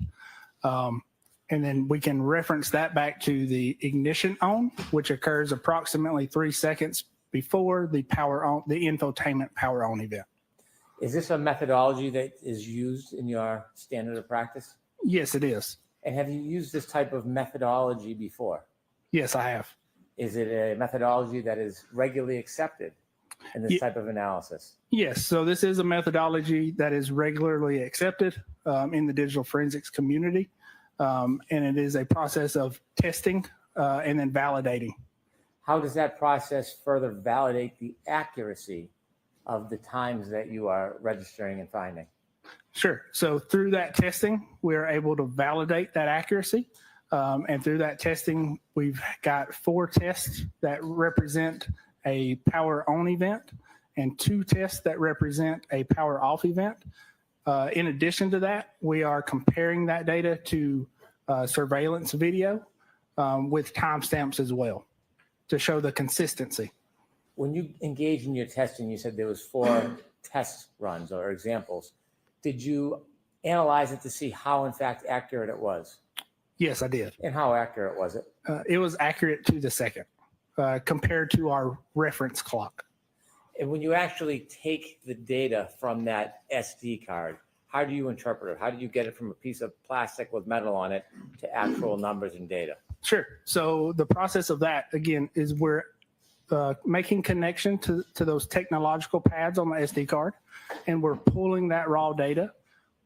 And then we can reference that back to the ignition on, which occurs approximately 3 seconds before the power on, the infotainment power on event. Is this a methodology that is used in your standard of practice? Yes, it is. And have you used this type of methodology before? Yes, I have. Is it a methodology that is regularly accepted in this type of analysis? Yes. So this is a methodology that is regularly accepted in the digital forensics community. And it is a process of testing and then validating. How does that process further validate the accuracy of the times that you are registering and finding? Sure. So through that testing, we're able to validate that accuracy. And through that testing, we've got 4 tests that represent a power on event and 2 tests that represent a power off event. In addition to that, we are comparing that data to surveillance video with timestamps as well to show the consistency. When you engage in your testing, you said there was 4 test runs or examples. Did you analyze it to see how, in fact, accurate it was? Yes, I did. And how accurate was it? It was accurate to the second compared to our reference clock. And when you actually take the data from that SD card, how do you interpret it? How do you get it from a piece of plastic with metal on it to actual numbers and data? Sure. So the process of that, again, is we're making connection to those technological pads on the SD card, and we're pulling that raw data.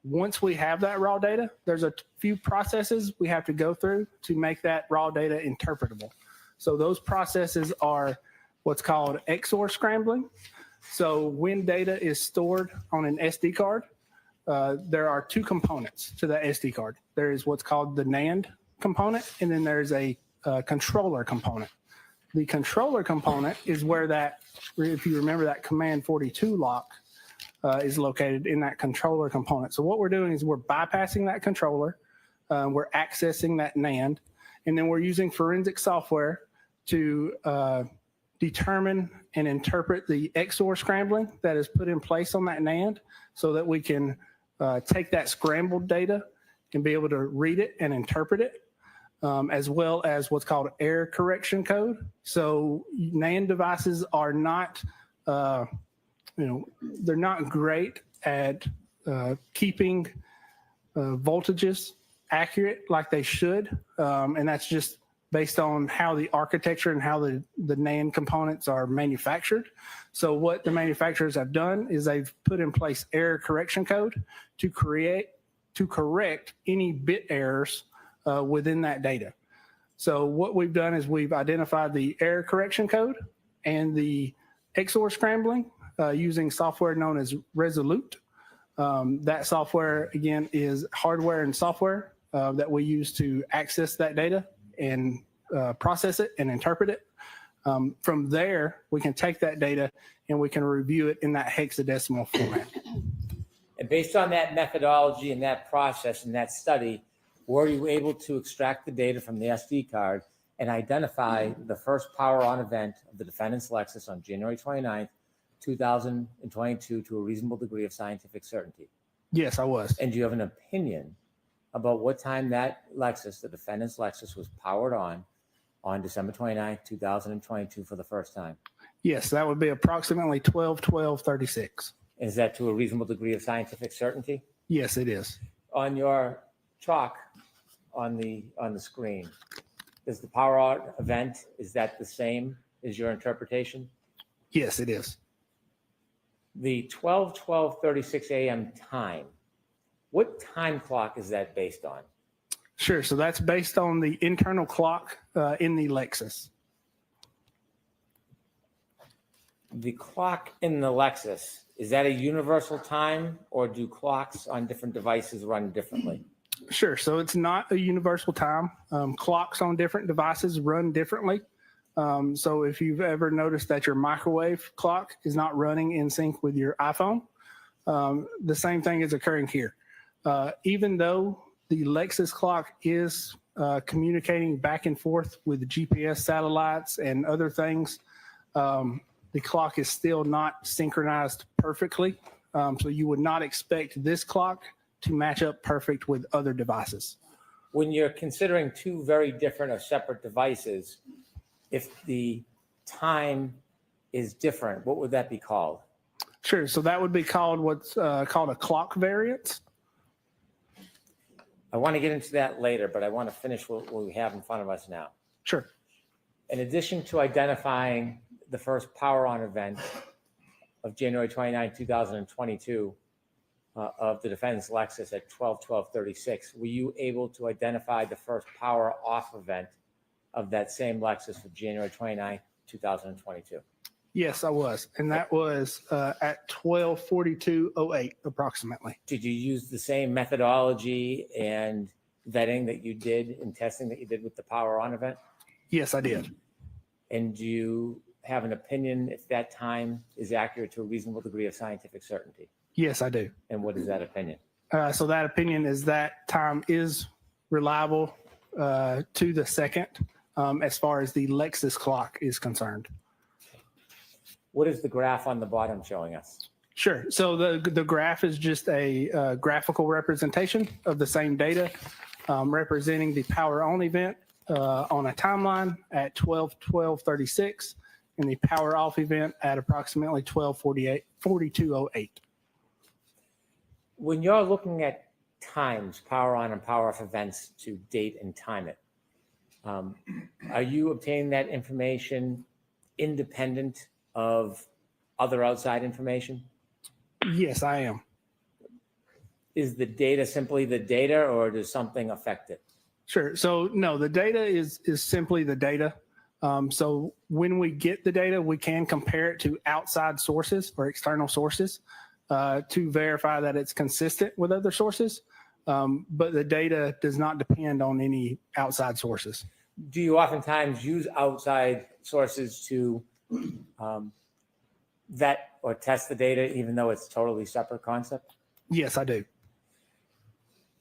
Once we have that raw data, there's a few processes we have to go through to make that raw data interpretable. So those processes are what's called XOR scrambling. So when data is stored on an SD card, there are 2 components to the SD card. There is what's called the NAND component, and then there's a controller component. The controller component is where that, if you remember, that command 42 lock is located in that controller component. So what we're doing is we're bypassing that controller, we're accessing that NAND, and then we're using forensic software to determine and interpret the XOR scrambling that is put in place on that NAND so that we can take that scrambled data and be able to read it and interpret it, as well as what's called error correction code. So NAND devices are not, they're not great at keeping voltages accurate like they should. And that's just based on how the architecture and how the NAND components are manufactured. So what the manufacturers have done is they've put in place error correction code to correct any bit errors within that data. So what we've done is we've identified the error correction code and the XOR scrambling using software known as Resolute. That software, again, is hardware and software that we use to access that data and process it and interpret it. From there, we can take that data and we can review it in that hexadecimal format. And based on that methodology and that process and that study, were you able to extract the data from the SD card and identify the first power on event of the defendant's Lexus on January 29th, 2022 to a reasonable degree of scientific certainty? Yes, I was. And do you have an opinion about what time that Lexus, the defendant's Lexus, was powered on December 29th, 2022 for the first time? Yes, that would be approximately 12/12/36. Is that to a reasonable degree of scientific certainty? Yes, it is. On your chalk on the screen, is the power out event, is that the same as your interpretation? Yes, it is. The 12/12/36 a.m. time, what time clock is that based on? Sure. So that's based on the internal clock in the Lexus. The clock in the Lexus, is that a universal time, or do clocks on different devices run differently? Sure. So it's not a universal time. Clocks on different devices run differently. So if you've ever noticed that your microwave clock is not running in sync with your iPhone, the same thing is occurring here. Even though the Lexus clock is communicating back and forth with GPS satellites and other things, the clock is still not synchronized perfectly. So you would not expect this clock to match up perfect with other devices. When you're considering two very different or separate devices, if the time is different, what would that be called? Sure. So that would be called what's called a clock variance. I want to get into that later, but I want to finish what we have in front of us now. Sure. In addition to identifying the first power on event of January 29, 2022, of the defendant's Lexus at 12/12/36, were you able to identify the first power off event of that same Lexus for January 29, 2022? Yes, I was. And that was at 12:42:08 approximately. Did you use the same methodology and vetting that you did and testing that you did with the power on event? Yes, I did. And do you have an opinion if that time is accurate to a reasonable degree of scientific certainty? Yes, I do. And what is that opinion? So that opinion is that time is reliable to the second as far as the Lexus clock is concerned. What is the graph on the bottom showing us? Sure. So the graph is just a graphical representation of the same data representing the power on event on a timeline at 12/12/36 and the power off event at approximately 12:42:08. When you're looking at times, power on and power off events to date and time it, are you obtaining that information independent of other outside information? Yes, I am. Is the data simply the data, or does something affect it? Sure. So no, the data is simply the data. So when we get the data, we can compare it to outside sources or external sources to verify that it's consistent with other sources. But the data does not depend on any outside sources. Do you oftentimes use outside sources to vet or test the data, even though it's totally separate concept? Yes, I do.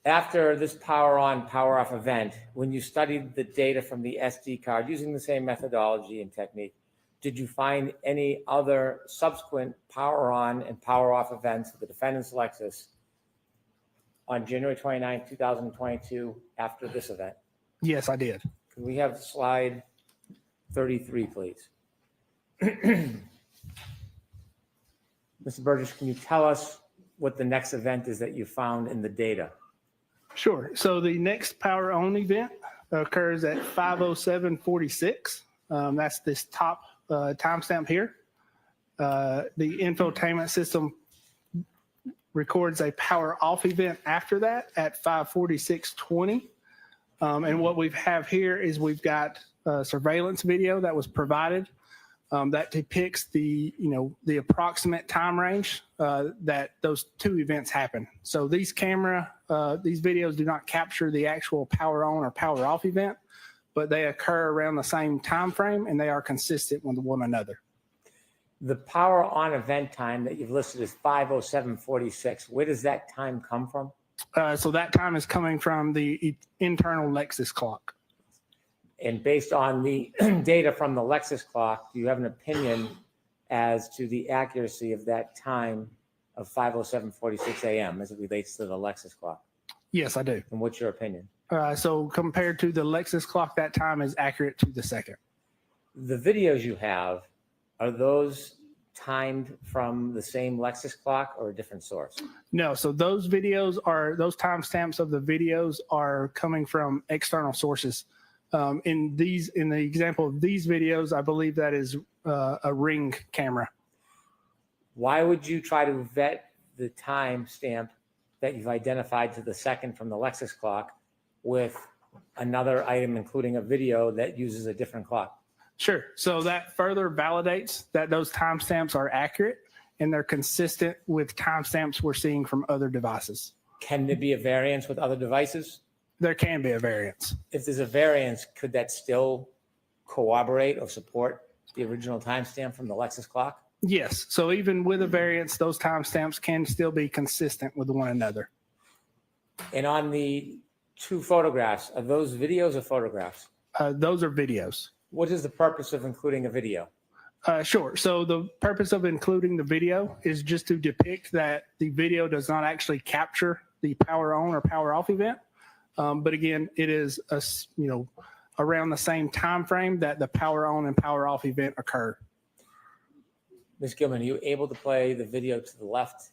After this power on, power off event, when you studied the data from the SD card using the same methodology and technique, did you find any other subsequent power on and power off events of the defendant's Lexus on January 29, 2022 after this event? Yes, I did. Can we have slide 33, please? Mr. Burgess, can you tell us what the next event is that you found in the data? Sure. So the next power on event occurs at 5:07:46. That's this top timestamp here. The infotainment system records a power off event after that at 5:46:20. And what we have here is we've got surveillance video that was provided that depicts the approximate time range that those two events happen. So these videos do not capture the actual power on or power off event, but they occur around the same time frame and they are consistent with one another. The power on event time that you've listed as 5:07:46, where does that time come from? So that time is coming from the internal Lexus clock. And based on the data from the Lexus clock, do you have an opinion as to the accuracy of that time of 5:07:46 a.m. as it relates to the Lexus clock? Yes, I do. And what's your opinion? So compared to the Lexus clock, that time is accurate to the second. The videos you have, are those timed from the same Lexus clock or a different source? No, so those timestamps of the videos are coming from external sources. In the example of these videos, I believe that is a Ring camera. Why would you try to vet the time stamp that you've identified to the second from the Lexus clock with another item, including a video that uses a different clock? Sure. So that further validates that those timestamps are accurate and they're consistent with timestamps we're seeing from other devices. Can there be a variance with other devices? There can be a variance. If there's a variance, could that still corroborate or support the original timestamp from the Lexus clock? Yes. So even with a variance, those timestamps can still be consistent with one another. And on the two photographs, are those videos or photographs? Those are videos. What is the purpose of including a video? Sure. So the purpose of including the video is just to depict that the video does not actually capture the power on or power off event. But again, it is around the same time frame that the power on and power off event occur. Ms. Gilman, are you able to play the video to the left?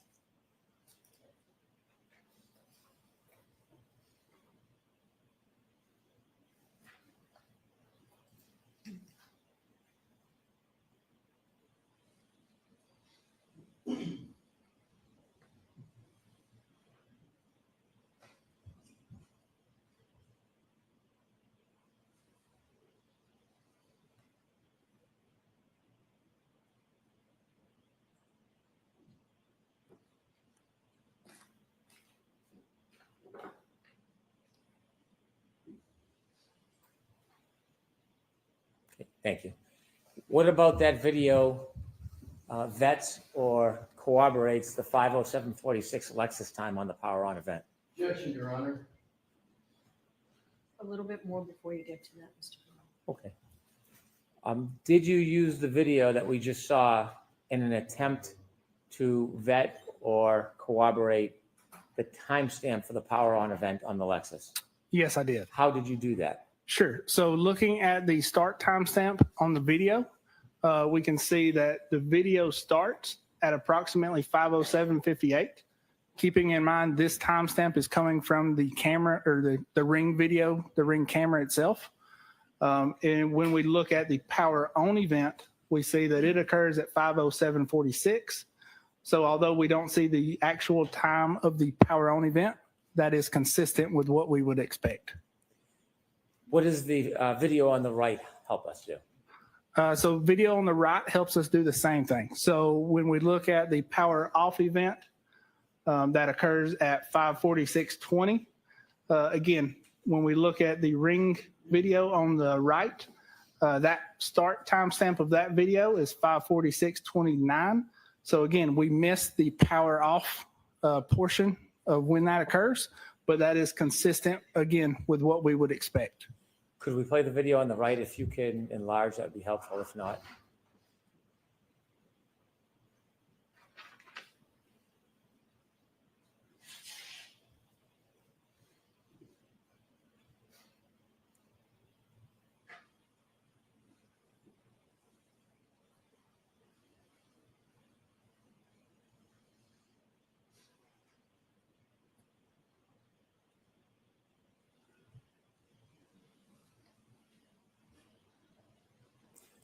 Okay, thank you. What about that video vets or corroborates the 5:07:46 Lexus time on the power on event? Objection, Your Honor. A little bit more before you get to that, Mr. Brown. Okay. Did you use the video that we just saw in an attempt to vet or corroborate the timestamp for the power on event on the Lexus? Yes, I did. How did you do that? Sure. So looking at the start timestamp on the video, we can see that the video starts at approximately 5:07:58. Keeping in mind this timestamp is coming from the camera or the Ring video, the Ring camera itself. And when we look at the power on event, we see that it occurs at 5:07:46. So although we don't see the actual time of the power on event, that is consistent with what we would expect. What does the video on the right help us do? So video on the right helps us do the same thing. So when we look at the power off event that occurs at 5:46:20, again, when we look at the Ring video on the right, that start timestamp of that video is 5:46:29. So again, we missed the power off portion of when that occurs, but that is consistent, again, with what we would expect. Could we play the video on the right? If you can enlarge, that'd be helpful. If not,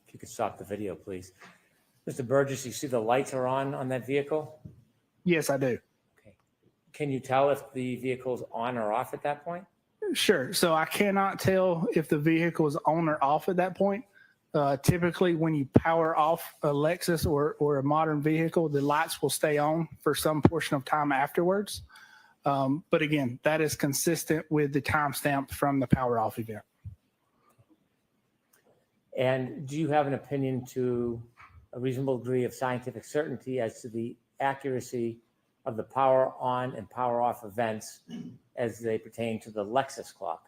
if you could stop the video, please. Mr. Burgess, you see the lights are on that vehicle? Yes, I do. Okay. Can you tell if the vehicle's on or off at that point? Sure. So I cannot tell if the vehicle is on or off at that point. Typically, when you power off a Lexus or a modern vehicle, the lights will stay on for some portion of time afterwards. But again, that is consistent with the timestamp from the power off event. And do you have an opinion to a reasonable degree of scientific certainty as to the accuracy of the power on and power off events as they pertain to the Lexus clock?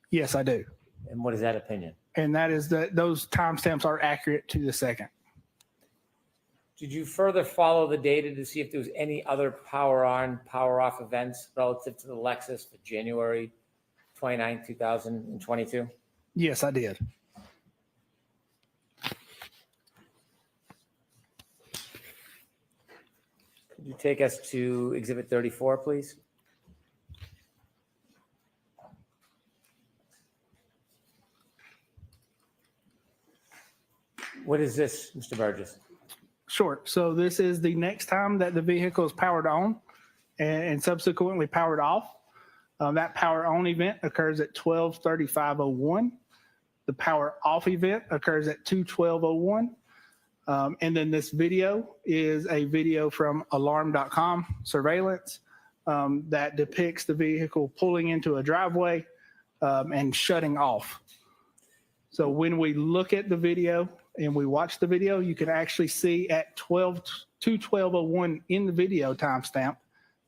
Yes, I do. And what is that opinion? And that is that those timestamps are accurate to the second. Did you further follow the data to see if there was any other power on, power off events relative to the Lexus for January 29, 2022? Yes, I did. Could you take us to Exhibit 34, please? What is this, Mr. Burgess? Sure. So this is the next time that the vehicle is powered on and subsequently powered off. That power on event occurs at 12:35:01. The power off event occurs at 2:12:01. And then this video is a video from alarm.com surveillance. that depicts the vehicle pulling into a driveway and shutting off. So when we look at the video and we watch the video, you can actually see at 2:12:01 in the video timestamp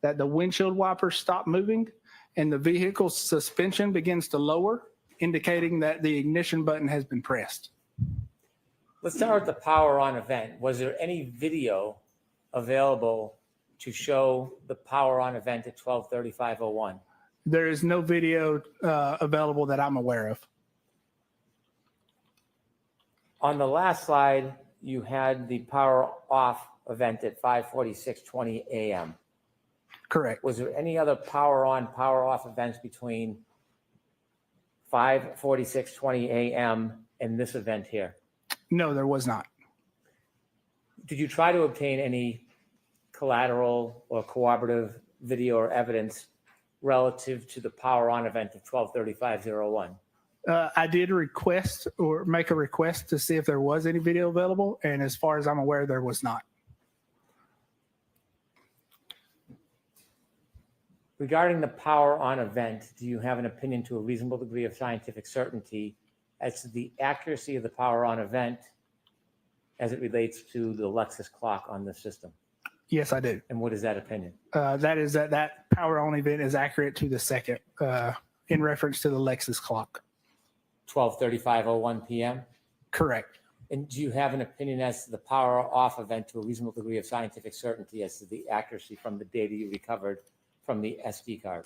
that the windshield wipers stop moving and the vehicle's suspension begins to lower, indicating that the ignition button has been pressed. Let's start with the power on event. Was there any video available to show the power on event at 12:35:01? There is no video available that I'm aware of. On the last slide, you had the power off event at 5:46:20 a.m. Correct. Was there any other power on, power off events between 5:46:20 a.m. and this event here? No, there was not. Did you try to obtain any collateral or cooperative video or evidence relative to the power on event of 12:35:01? I did request or make a request to see if there was any video available, and as far as I'm aware, there was not. Regarding the power on event, do you have an opinion to a reasonable degree of scientific certainty as to the accuracy of the power on event as it relates to the Lexus clock on the system? Yes, I do. And what is that opinion? That is that power on event is accurate to the second in reference to the Lexus clock. 12:35:01 p.m.? Correct. And do you have an opinion as to the power off event to a reasonable degree of scientific certainty as to the accuracy from the data you recovered from the SD card?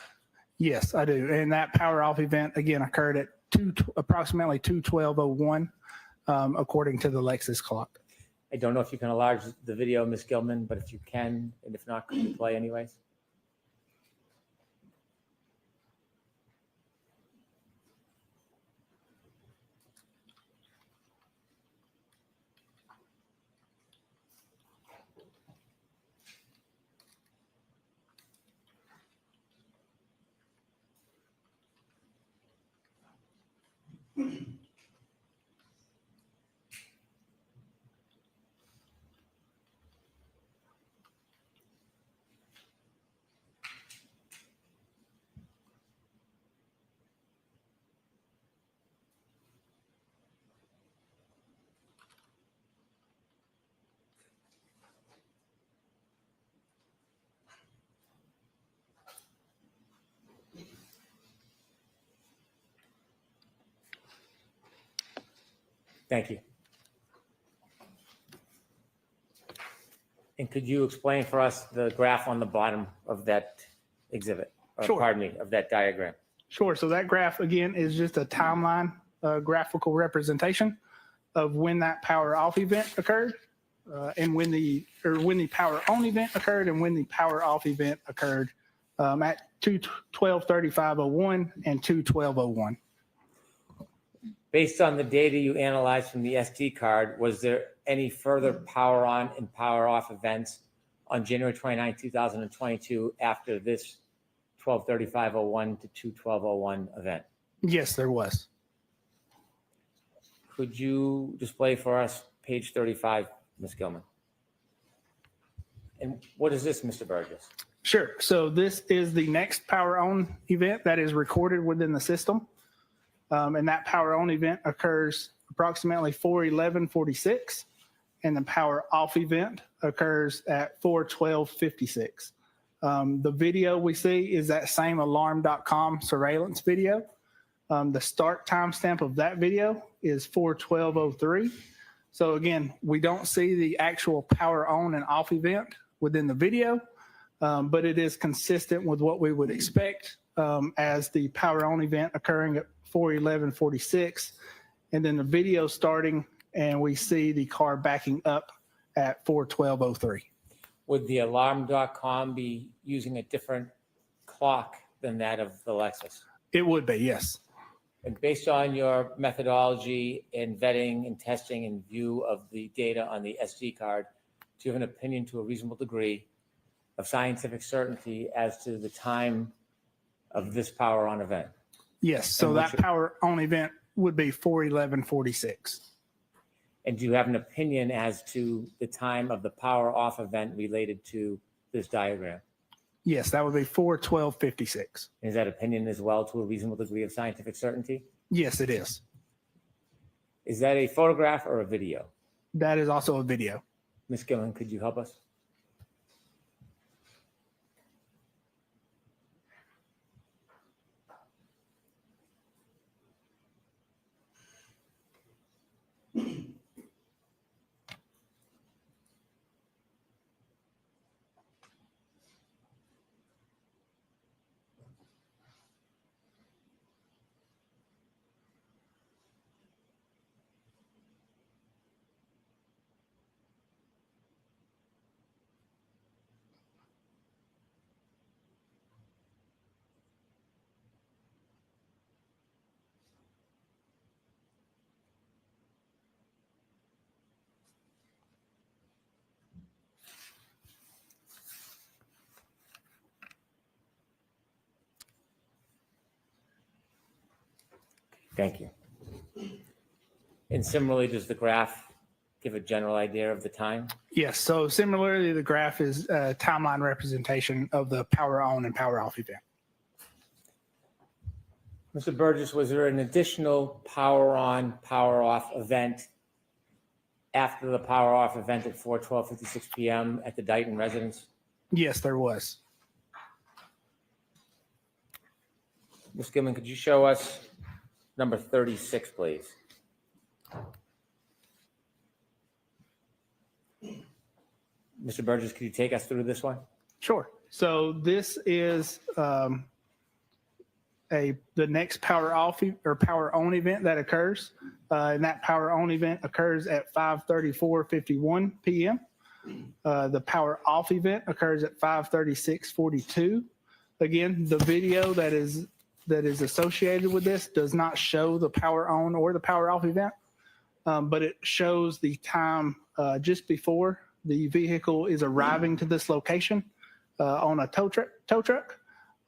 Yes, I do. And that power off event, again, occurred at approximately 2:12:01, according to the Lexus clock. I don't know if you can enlarge the video, Ms. Gilman, but if you can, and if not, could you play anyways? Thank you. And could you explain for us the graph on the bottom of that exhibit? Or, Sure. pardon me, of that diagram? Sure. So that graph, again, is just a timeline graphical representation of when that power off event occurred and when the power on event occurred and when the power off event occurred at 2:12:35:01 and 2:12:01. Based on the data you analyzed from the SD card, was there any further power on and power off events on January 29, 2022 after this 12:35:01 to 2:12:01 event? Yes, there was. Could you display for us page 35, Ms. Gilman? And what is this, Mr. Burgess? Sure. So this is the next power on event that is recorded within the system. And that power on event occurs approximately 4:11:46, and the power off event occurs at 4:12:56. The video we see is that same alarm.com surveillance video. The start timestamp of that video is 4:12:03. So again, we don't see the actual power on and off event within the video, but it is consistent with what we would expect as the power on event occurring at 4:11:46, and then the video starting, and we see the car backing up at 4:12:03. Would the alarm.com be using a different clock than that of the Lexus? It would be, yes. And based on your methodology in vetting and testing in view of the data on the SD card, do you have an opinion to a reasonable degree of scientific certainty as to the time of this power on event? Yes, so And that power on event would be 4:11:46. And do you have an opinion as to the time of the power off event related to this diagram? Yes, that would be 4/12/56. Is that opinion as well to a reasonable degree of scientific certainty? Yes, it is. Is that a photograph or a video? That is also a video. Ms. Gillen, could you help us? Thank you. And similarly, does the graph give a general idea of the time? Yes. So similarly, the graph is a timeline representation of the power on and power off event. Mr. Burgess, was there an additional power on, power off event after the power off event at 4/12/56 p.m. at the Dighton residence? Yes, there was. Ms. Gilman, could you show us number 36, please? Mr. Burgess, could you take us through this one? Sure. So this is the next power off or power on event that occurs. And that power on event occurs at 5:34:51 p.m. The power off event occurs at 5:36:42. Again, the video that is associated with this does not show the power on or the power off event, but it shows the time just before the vehicle is arriving to this location on a tow truck.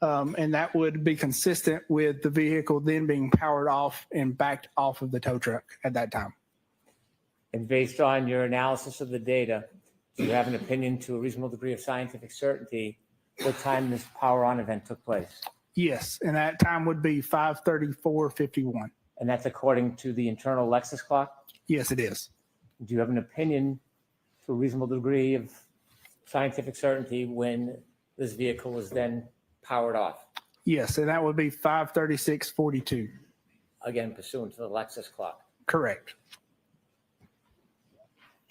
And that would be consistent with the vehicle then being powered off and backed off of the tow truck at that time. And based on your analysis of the data, do you have an opinion to a reasonable degree of scientific certainty what time this power on event took place? Yes, and that time would be 5:34:51. And that's according to the internal Lexus clock? Yes, it is. Do you have an opinion to a reasonable degree of scientific certainty when this vehicle was then powered off? Yes, and that would be 5:36:42. Again, pursuant to the Lexus clock. Correct.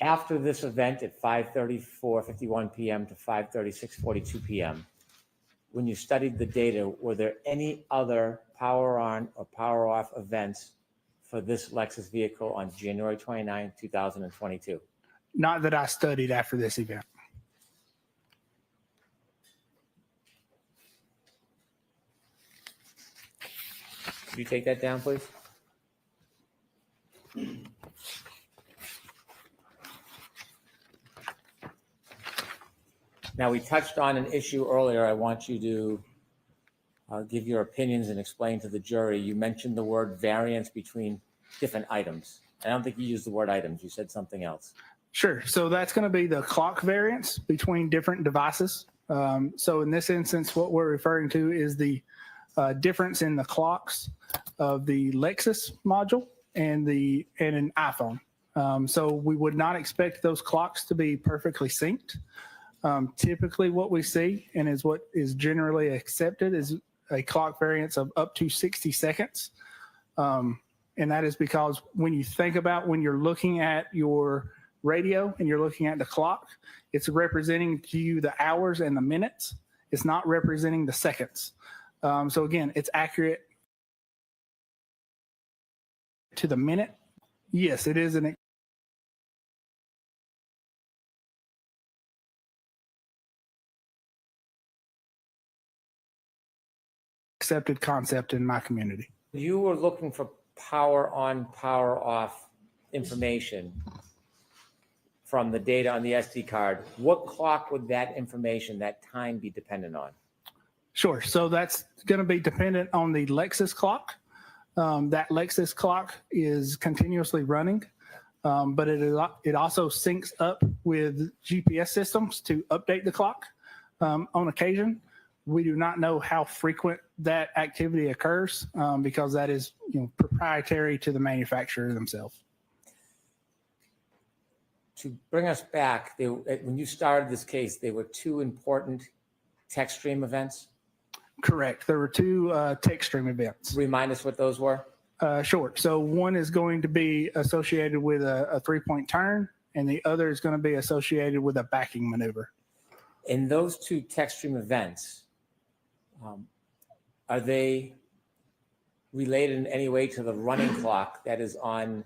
After this event at 5:34:51 p.m. to 5:36:42 p.m., when you studied the data, were there any other power on or power off events for this Lexus vehicle on January 29, 2022? Not that I studied after this event. Could you take that down, please? Now, we touched on an issue earlier. I want you to give your opinions and explain to the jury. You mentioned the word variance between different items. I don't think you used the word items. You said something else. Sure. So that's going to be the clock variance between different devices. So in this instance, what we're referring to is the difference in the clocks of the Lexus module and an iPhone. So we would not expect those clocks to be perfectly synced. Typically what we see and is what is generally accepted is a clock variance of up to 60 seconds. And that is because when you think about when you're looking at your radio and you're looking at the clock, it's representing to you the hours and the minutes. It's not representing the seconds. So again, it's accurate to the minute. Yes, it is an accepted concept in my community. You were looking for power on, power off information from the data on the SD card. What clock would that information, that time be dependent on? Sure. So that's going to be dependent on the Lexus clock. That Lexus clock is continuously running, but it also syncs up with GPS systems to update the clock on occasion. We do not know how frequent that activity occurs because that is proprietary to the manufacturer themselves. To bring us back, when you started this case, there were two important text stream events. Correct. There were two text stream events. Remind us what those were. Sure. So one is going to be associated with a three-point turn, and the other is going to be associated with a backing maneuver. In those two text stream events, are they related in any way to the running clock that is on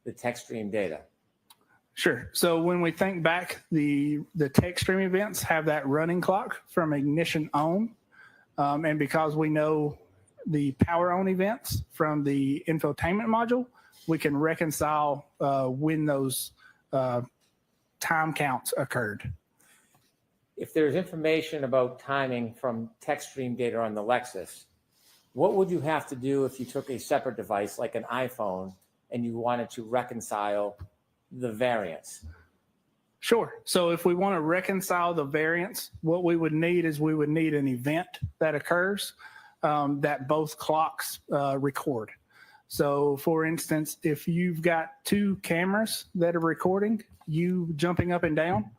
the text stream data? Sure. So when we think back, the text stream events have that running clock from ignition on. And because we know the power on events from the infotainment module, we can reconcile when those time counts occurred. If there's information about timing from text stream data on the Lexus, what would you have to do if you took a separate device like an iPhone and you wanted to reconcile the variance? Sure. So if we want to reconcile the variance, what we would need is we would need an event that occurs that both clocks record. So for instance, if you've got two cameras that are recording you jumping up and down,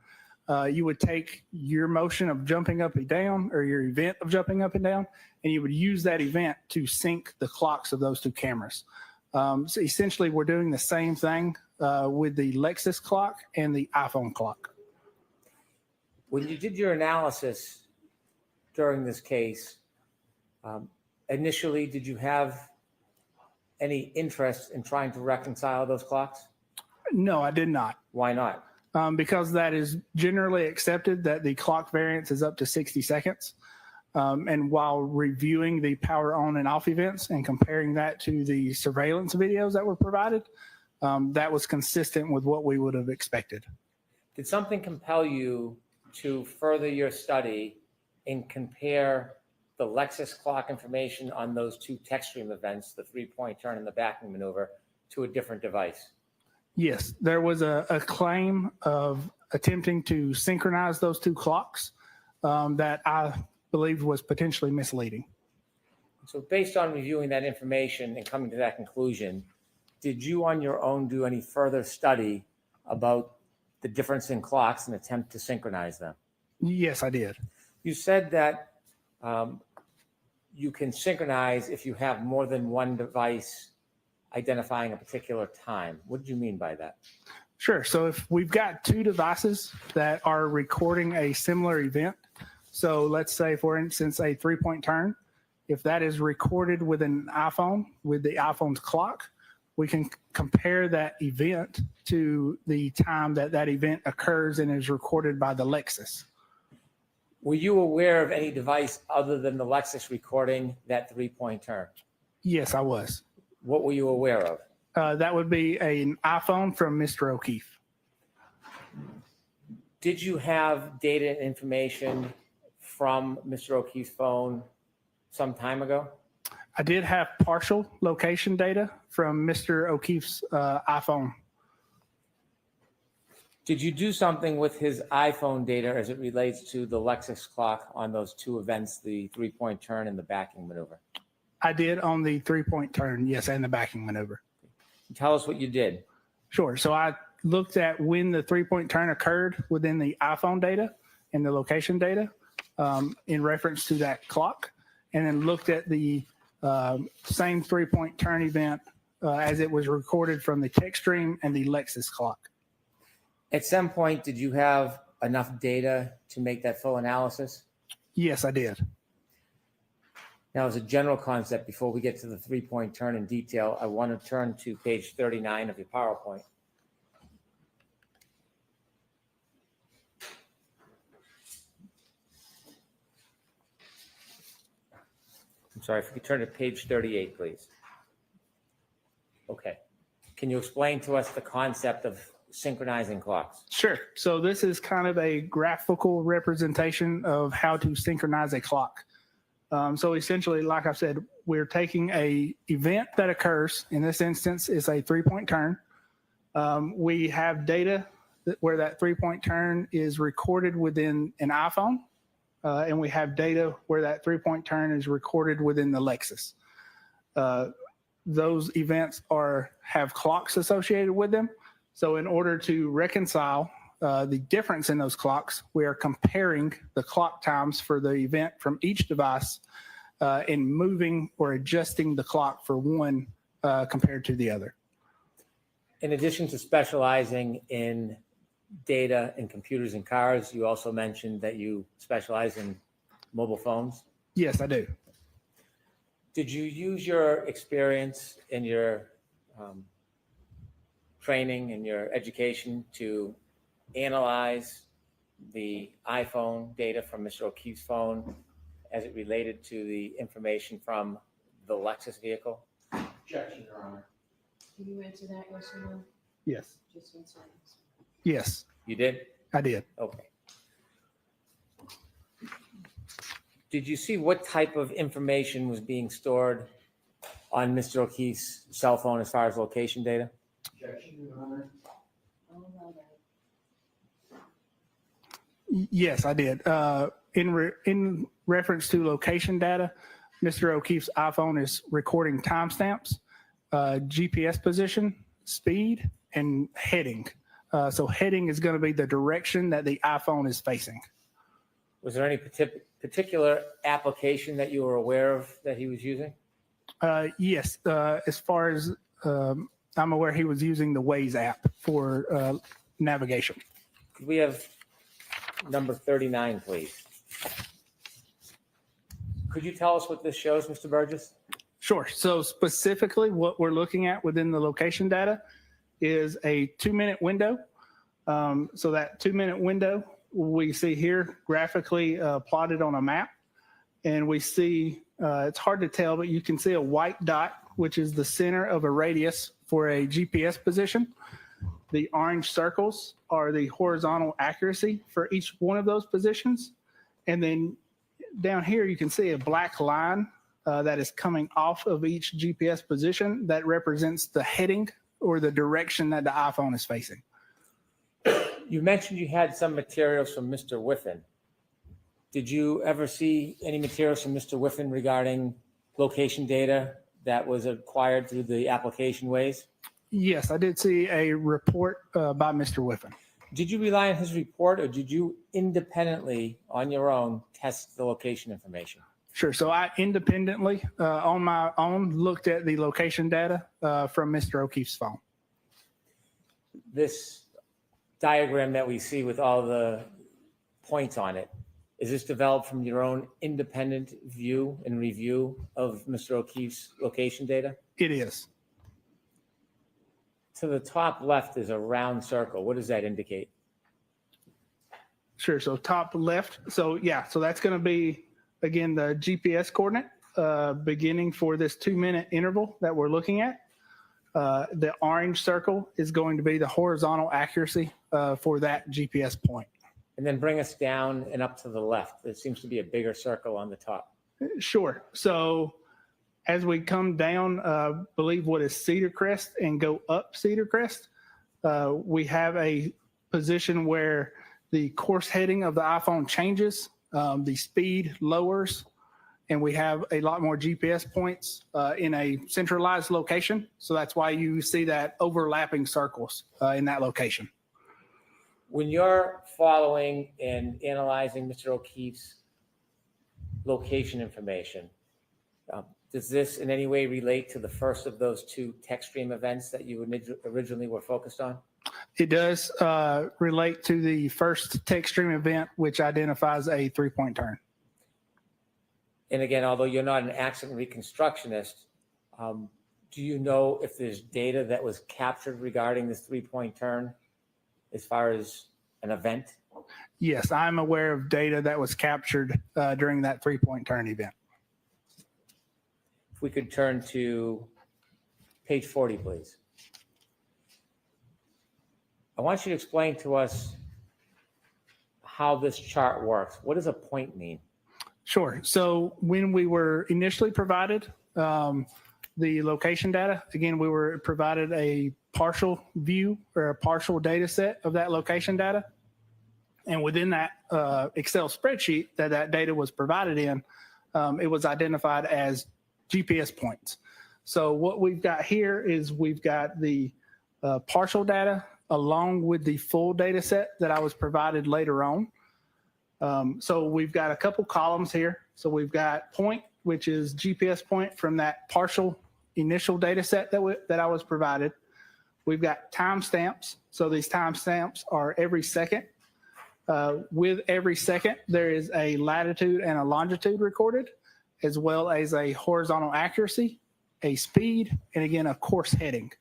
you would take your motion of jumping up and down or your event of jumping up and down, and you would use that event to sync the clocks of those two cameras. So essentially, we're doing the same thing with the Lexus clock and the iPhone clock. When you did your analysis during this case, initially, did you have any interest in trying to reconcile those clocks? No, I did not. Why not? Because that is generally accepted that the clock variance is up to 60 seconds. And while reviewing the power on and off events and comparing that to the surveillance videos that were provided, that was consistent with what we would have expected. Did something compel you to further your study and compare the Lexus clock information on those two text stream events, the three-point turn and the backing maneuver, to a different device? Yes, there was a claim of attempting to synchronize those two clocks that I believed was potentially misleading. So based on reviewing that information and coming to that conclusion, did you on your own do any further study about the difference in clocks and attempt to synchronize them? Yes, I did. You said that you can synchronize if you have more than one device identifying a particular time. What did you mean by that? Sure. So if we've got two devices that are recording a similar event, so let's say, for instance, a three-point turn, if that is recorded with an iPhone, with the iPhone's clock, we can compare that event to the time that that event occurs and is recorded by the Lexus. Were you aware of any device other than the Lexus recording that three-point turn? Yes, I was. What were you aware of? That would be an iPhone from Mr. O'Keefe. Did you have data and information from Mr. O'Keefe's phone some time ago? I did have partial location data from Mr. O'Keefe's iPhone. Did you do something with his iPhone data as it relates to the Lexus clock on those two events, the three-point turn and the backing maneuver? I did on the three-point turn, yes, and the backing maneuver. Tell us what you did. Sure. So I looked at when the three-point turn occurred within the iPhone data and the location data in reference to that clock, and then looked at the same three-point turn event as it was recorded from the text stream and the Lexus clock. At some point, did you have enough data to make that full analysis? Yes, I did. Now, as a general concept, before we get to the three-point turn in detail, I want to turn to page 39 of your PowerPoint. I'm sorry, if you could turn to page 38, please. Okay. Can you explain to us the concept of synchronizing clocks? Sure. So this is kind of a graphical representation of how to synchronize a clock. So essentially, like I said, we're taking a event that occurs. In this instance, is a three-point turn. We have data where that three-point turn is recorded within an iPhone and we have data where that 3-point turn is recorded within the Lexus. Those events have clocks associated with them. So in order to reconcile the difference in those clocks, we are comparing the clock times for the event from each device and moving or adjusting the clock for one compared to the other. In addition to specializing in data and computers and cars, you also mentioned that you specialize in mobile phones. Yes, I do. Did you use your experience in your training and your education to analyze the iPhone data from Mr. O'Keefe's phone as it related to the information from the Lexus vehicle? Objection, Your Honor. Can you answer that, yes or no? Yes. Just answer yes. Yes, You did? I did. Okay. Did you see what type of information was being stored on Mr. O'Keefe's cell phone as far as location data? Objection, Your Honor. Oh, no, no. Yes, I did. In reference to location data, Mr. O'Keefe's iPhone is recording timestamps, GPS position, speed, and heading. So heading is going to be the direction that the iPhone is facing. Was there any particular application that you were aware of that he was using? Yes, as far as I'm aware, he was using the Waze app for navigation. Could we have number 39, please? Could you tell us what this shows, Mr. Burgess? Sure. So specifically what we're looking at within the location data is a 2-minute window. So that 2-minute window we see here graphically plotted on a map. And we see, it's hard to tell, but you can see a white dot, which is the center of a radius for a GPS position. The orange circles are the horizontal accuracy for each one of those positions. And then down here, you can see a black line that is coming off of each GPS position that represents the heading or the direction that the iPhone is facing. You mentioned you had some materials from Mr. Whiffen. Did you ever see any materials from Mr. Whiffen regarding location data that was acquired through the application Waze? Yes, I did see a report by Mr. Whiffen. Did you rely on his report, or did you independently, on your own, test the location information? Sure. So I independently, on my own, looked at the location data from Mr. O'Keefe's phone. This diagram that we see with all the points on it, is this developed from your own independent view and review of Mr. O'Keefe's location data? It is. To the top left is a round circle. What does that indicate? Sure. So top left. So yeah, so that's going to be, again, the GPS coordinate beginning for this 2-minute interval that we're looking at. The orange circle is going to be the horizontal accuracy for that GPS point. And then bring us down and up to the left. There seems to be a bigger circle on the top. Sure. So as we come down, believe what is Cedar Crest and go up Cedar Crest, we have a position where the course heading of the iPhone changes, the speed lowers, and we have a lot more GPS points in a centralized location. So that's why you see that overlapping circles in that location. When you're following and analyzing Mr. O'Keefe's location information, does this in any way relate to the first of those 2 text stream events that you originally were focused on? It does relate to the first text stream event, which identifies a 3-point turn. And again, although you're not an accident reconstructionist, do you know if there's data that was captured regarding this 3-point turn as far as an event? Yes, I'm aware of data that was captured during that 3-point turn event. If we could turn to page 40, please. I want you to explain to us how this chart works. What does a point mean? Sure. So when we were initially provided the location data, again, we were provided a partial view or a partial data set of that location data. And within that Excel spreadsheet that data was provided in, it was identified as GPS points. So what we've got here is we've got the partial data along with the full data set that I was provided later on. So we've got a couple columns here. So we've got point, which is GPS point from that partial initial data set that I was provided. We've got timestamps. So these timestamps are every second. With every second, there is a latitude and a longitude recorded, as well as a horizontal accuracy, a speed, and again, a course heading.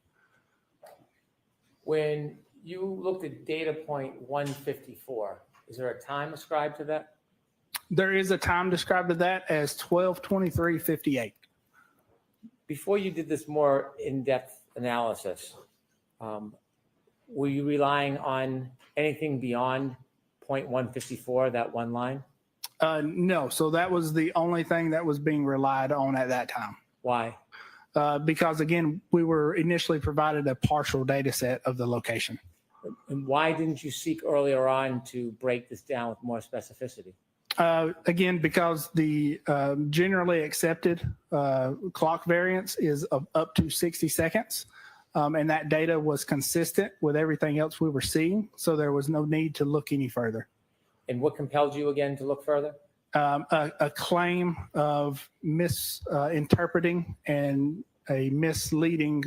When you looked at data point 154, is there a time ascribed to that? There is a time described to that as 12:23:58. Before you did this more in-depth analysis, were you relying on anything beyond point 154, that one line? No, so that was the only thing that was being relied on at that time. Why? Because again, we were initially provided a partial data set of the location. And why didn't you seek earlier on to break this down with more specificity? Again, because the generally accepted clock variance is of up to 60 seconds. And that data was consistent with everything else we were seeing. So there was no need to look any further. And what compelled you again to look further? A claim of misinterpreting and a misleading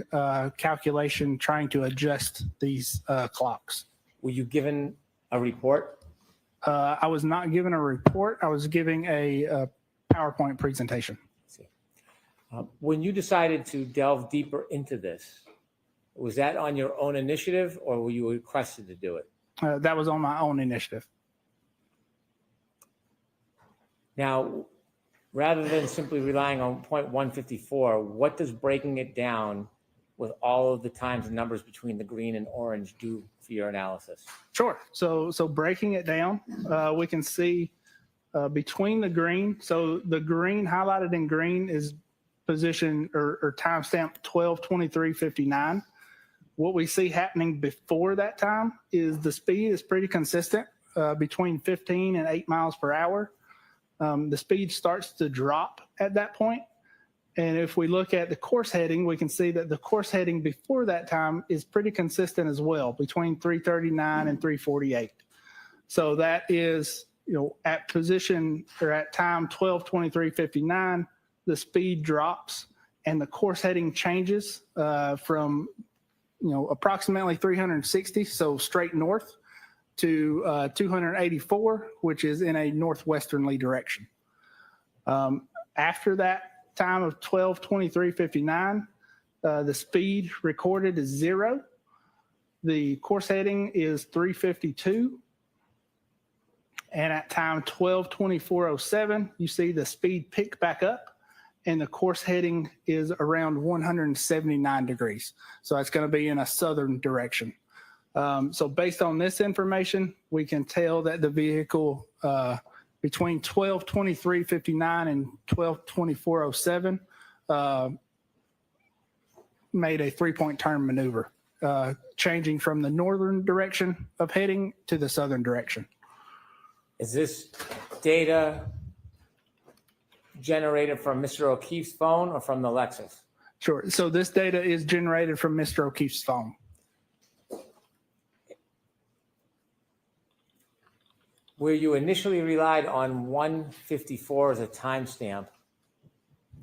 calculation trying to adjust these clocks. Were you given a report? I was not given a report. I was giving a PowerPoint presentation. When you decided to delve deeper into this, was that on your own initiative or were you requested to do it? That was on my own initiative. Now, rather than simply relying on point 154, what does breaking it down with all of the times and numbers between the green and orange do for your analysis? Sure. So breaking it down, we can see between the green. So the green highlighted in green is position or timestamp 12:23:59. What we see happening before that time is the speed is pretty consistent between 15 and 8 miles per hour. The speed starts to drop at that point. And if we look at the course heading, we can see that the course heading before that time is pretty consistent as well, between 339 and 348. So that is, at position or at time 12:23:59, the speed drops and the course heading changes from, approximately 360, so straight north, to 284, which is in a northwesternly direction. After that time of 12:23:59, the speed recorded is 0. The course heading is 352. And at time 12:24:07, you see the speed pick back up and the course heading is around 179 degrees. So that's going to be in a southern direction. So based on this information, we can tell that the vehicle between 12:23:59 and 12:24:07 made a 3-point turn maneuver, changing from the northern direction of heading to the southern direction. Is this data generated from Mr. O'Keefe's phone or from the Lexus? Sure. So this data is generated from Mr. O'Keefe's phone. Where you initially relied on 154 as a timestamp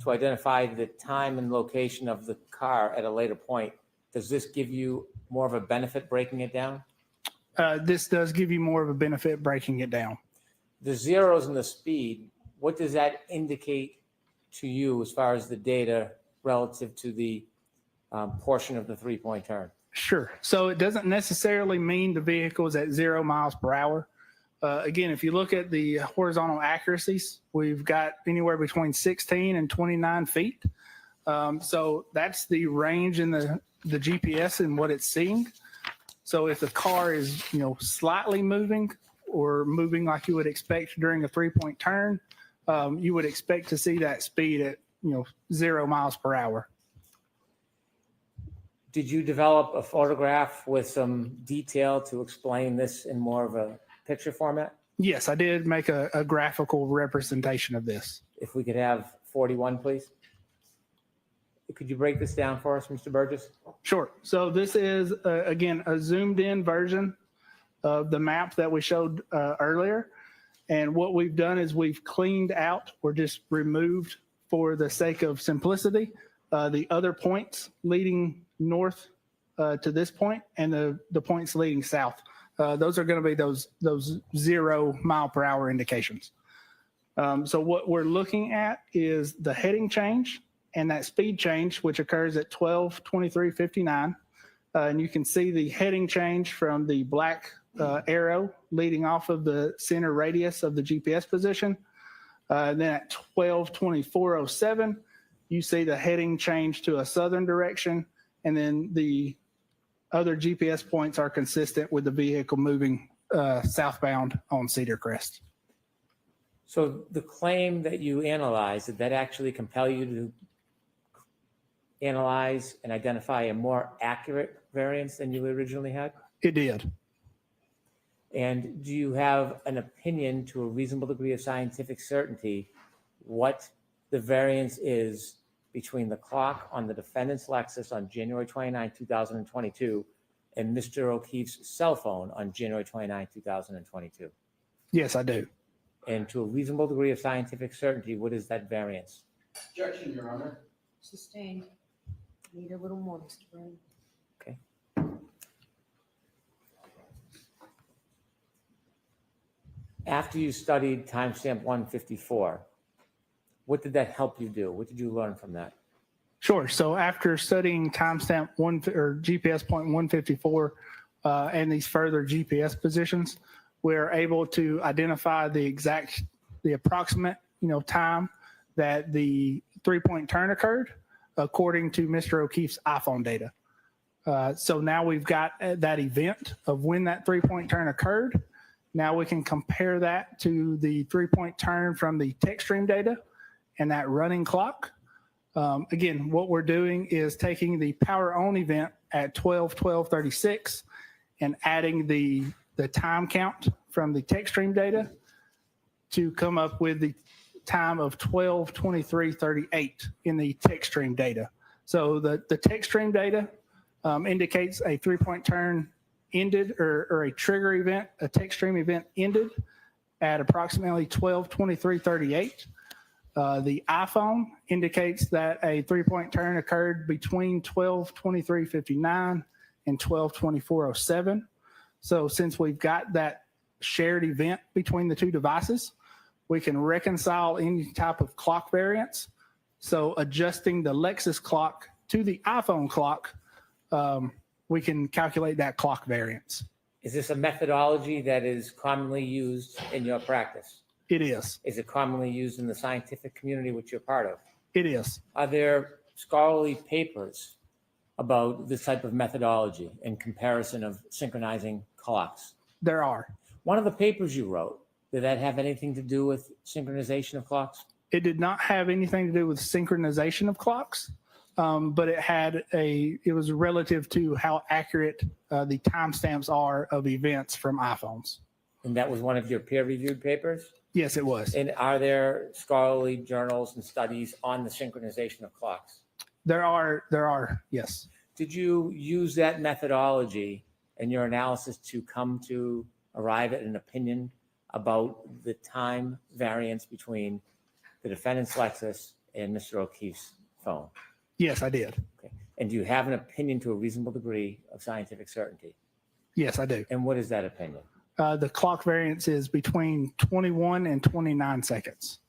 to identify the time and location of the car at a later point, does this give you more of a benefit breaking it down? This does give you more of a benefit breaking it down. The zeros and the speed, what does that indicate to you as far as the data relative to the portion of the 3-point turn? Sure. So it doesn't necessarily mean the vehicle is at 0 miles per hour. Again, if you look at the horizontal accuracies, we've got anywhere between 16 and 29 feet. So that's the range in the GPS and what it's seeing. So if the car is, slightly moving or moving like you would expect during a 3-point turn, you would expect to see that speed at, 0 miles per hour. Did you develop a photograph with some detail to explain this in more of a picture format? Yes, I did make a graphical representation of this. If we could have 41, please. Could you break this down for us, Mr. Burgess? Sure. So this is, again, a zoomed in version of the map that we showed earlier. And what we've done is we've cleaned out or just removed, for the sake of simplicity, the other points leading north to this point and the points leading south. Those are going to be those 0 mile per hour indications. So what we're looking at is the heading change and that speed change, which occurs at 12:23:59. And you can see the heading change from the black arrow leading off of the center radius of the GPS position. And then at 12:24:07, you see the heading change to a southern direction. And then the other GPS points are consistent with the vehicle moving southbound on Cedar Crest. So the claim that you analyzed, did that actually compel you to analyze and identify a more accurate variance than you originally had? It did. And do you have an opinion to a reasonable degree of scientific certainty what the variance is between the clock on the defendant's Lexus on January 29, 2022 and Mr. O'Keefe's cell phone on January 29, 2022? Yes, I do. And to a reasonable degree of scientific certainty, what is that variance? Objection, Your Honor. Sustained. Need a little more, Mr. Brown. Okay. After you studied timestamp 154, what did that help you do? What did you learn from that? Sure. So after studying timestamp GPS point 154 and these further GPS positions, we're able to identify the approximate, time that the 3-point turn occurred according to Mr. O'Keefe's iPhone data. So now we've got that event of when that 3-point turn occurred. Now we can compare that to the 3-point turn from the text stream data and that running clock. Again, what we're doing is taking the power on event at 12:12:36 and adding the time count from the text stream data to come up with the time of 12:23:38 in the text stream data. So the text stream data indicates a 3-point turn ended or a trigger event, a text stream event ended at approximately 12:23:38. The iPhone indicates that a 3-point turn occurred between 12:23:59 and 12:24:07. So since we've got that shared event between the two devices, we can reconcile any type of clock variance. So adjusting the Lexus clock to the iPhone clock, we can calculate that clock variance. Is this a methodology that is commonly used in your practice? It is. Is it commonly used in the scientific community which you're part of? It is. Are there scholarly papers about this type of methodology in comparison of synchronizing clocks? There are. One of the papers you wrote, did that have anything to do with synchronization of clocks? It did not have anything to do with synchronization of clocks, but it was relative to how accurate the timestamps are of events from iPhones. And that was one of your peer-reviewed papers? Yes, it was. And are there scholarly journals and studies on the synchronization of clocks? There are, yes. Did you use that methodology in your analysis to come to arrive at an opinion about the time variance between the defendant's Lexus and Mr. O'Keefe's phone? Yes, I did. Okay. And do you have an opinion to a reasonable degree of scientific certainty? Yes, I do. And what is that opinion? The clock variance is between 21 and 29 seconds.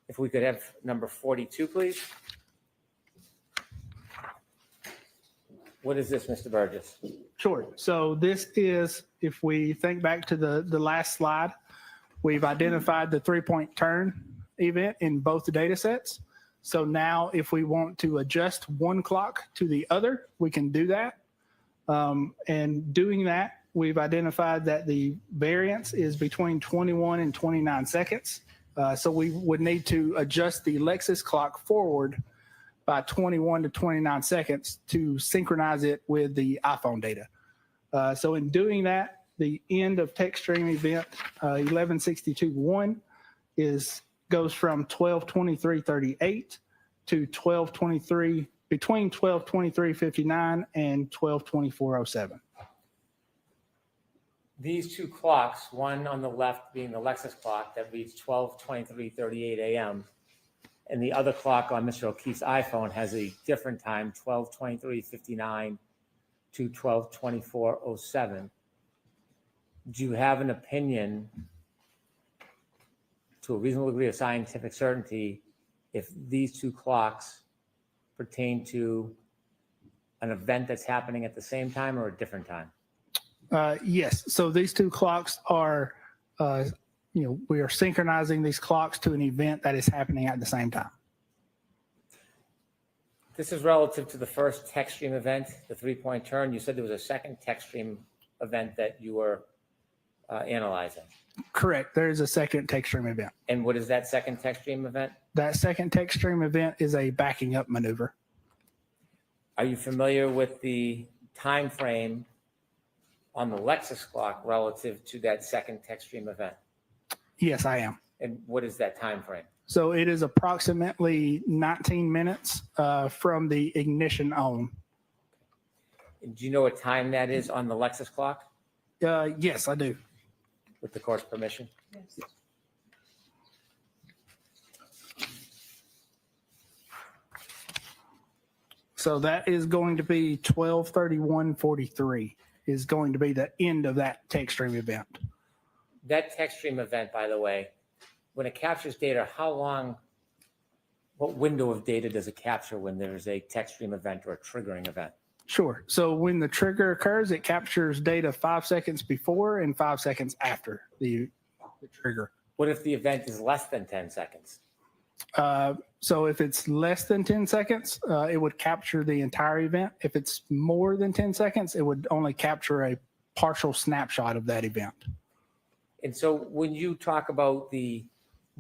If we could have number 42, please. What is this, Mr. Burgess? Sure. So this is, if we think back to the last slide, we've identified the 3-point turn event in both the data sets. So now if we want to adjust one clock to the other, we can do that. And doing that, we've identified that the variance is between 21 and 29 seconds. So we would need to adjust the Lexus clock forward by 21 to 29 seconds to synchronize it with the iPhone data. So in doing that, the end of text stream event 1162.1 goes from 12:23:38 to 12:23 between 12:23:59 and 12:24:07. These two clocks, one on the left being the Lexus clock that reads 12:23:38 a.m., and the other clock on Mr. O'Keefe's iPhone has a different time, 12:23:59 to 12:24:07. Do you have an opinion to a reasonable degree of scientific certainty if these two clocks pertain to an event that's happening at the same time or a different time? Yes. So these two clocks are, we are synchronizing these clocks to an event that is happening at the same time. This is relative to the first text stream event, the 3-point turn. You said there was a second text stream event that you were analyzing. Correct. There is a second text stream event. And what is that second text stream event? That second text stream event is a backing up maneuver. Are you familiar with the time frame on the Lexus clock relative to that second text stream event? Yes, I am. And what is that time frame? So it is approximately 19 minutes from the ignition on. And do you know what time that is on the Lexus clock? Yes, I do. With the court's permission? Yes. So that is going to be 12:31:43 is going to be the end of that text stream event. That text stream event, by the way, when it captures data, what window of data does it capture when there's a text stream event or a triggering event? Sure. So when the trigger occurs, it captures data 5 seconds before and 5 seconds after the trigger. What if the event is less than 10 seconds? So if it's less than 10 seconds, it would capture the entire event. If it's more than 10 seconds, it would only capture a partial snapshot of that event. And so when you talk about the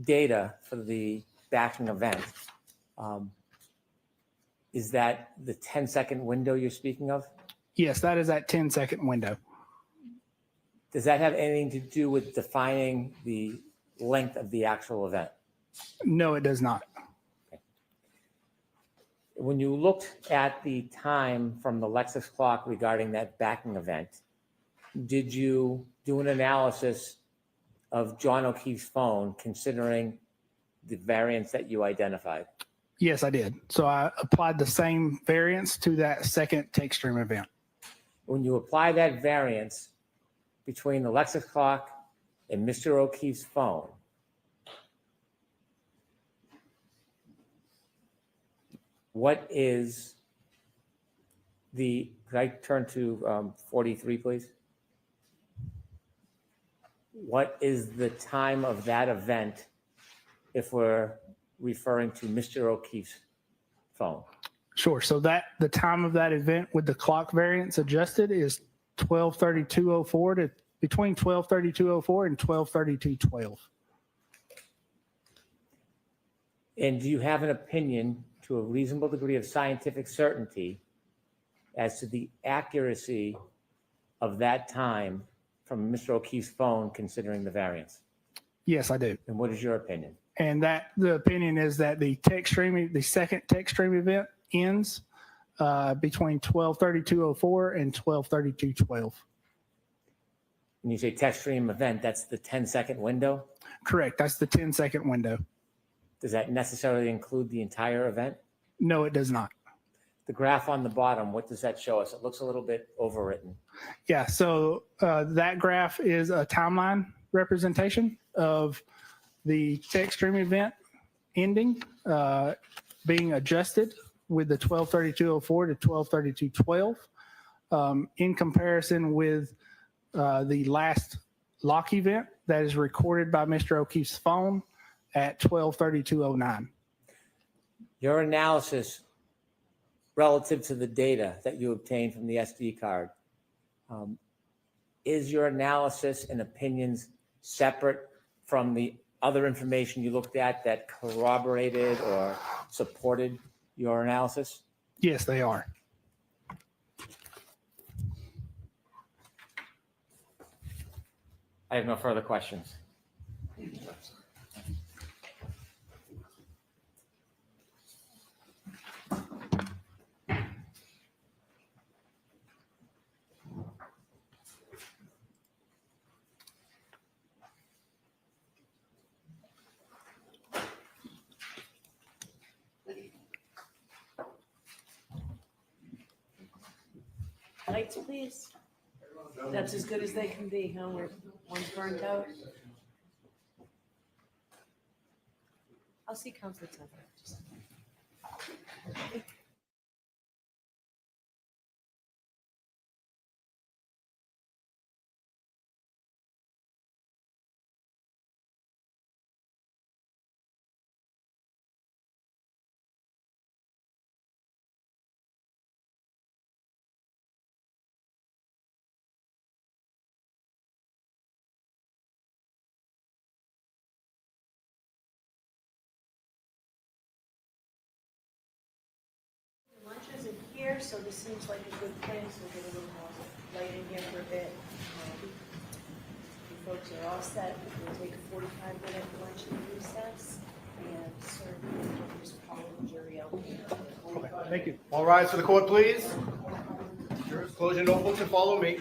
data for the backing event, is that the 10-second window you're speaking of? Yes, that is that 10-second window. Does that have anything to do with defining the length of the actual event? No, it does not. When you looked at the time from the Lexus clock regarding that backing event, did you do an analysis of John O'Keefe's phone considering the variance that you identified? Yes, I did. So I applied the same variance to that second text stream event. When you apply that variance between the Lexus clock and Mr. O'Keefe's phone, what is could I turn to 43, please? What is the time of that event if we're referring to Mr. O'Keefe's phone? Sure. So the time of that event with the clock variance adjusted is 12:32:04 to between 12:32:04 and 12:32:12. And do you have an opinion to a reasonable degree of scientific certainty as to the accuracy of that time from Mr. O'Keefe's phone considering the variance? Yes, I do. And what is your opinion? And the opinion is that the second text stream event ends between 12:32:04 and 12:32:12. When you say text stream event, that's the 10-second window? Correct. That's the 10-second window. Does that necessarily include the entire event? No, it does not. The graph on the bottom, what does that show us? It looks a little bit overwritten. Yeah. So that graph is a timeline representation of the text stream event ending, being adjusted with the 12:32:04 to 12:32:12 in comparison with the last lock event that is recorded by Mr. O'Keefe's phone at 12:32:09. Your analysis relative to the data that you obtained from the SD card, is your analysis and opinions separate from the other information you looked at that corroborated or supported your analysis? Yes, they are. I have no further questions. Lights, please. That's as good as they can be, huh? One's burned out. I'll see Counselor Tucker. Lunch isn't here, so this seems like a good plan, so we'll get a little more light in here for a bit. You folks are all set. We'll take a 45-minute lunch and recess and serve you just follow the jury out. Thank you. All rise for the court, please. Jurors, close your notebooks and follow me.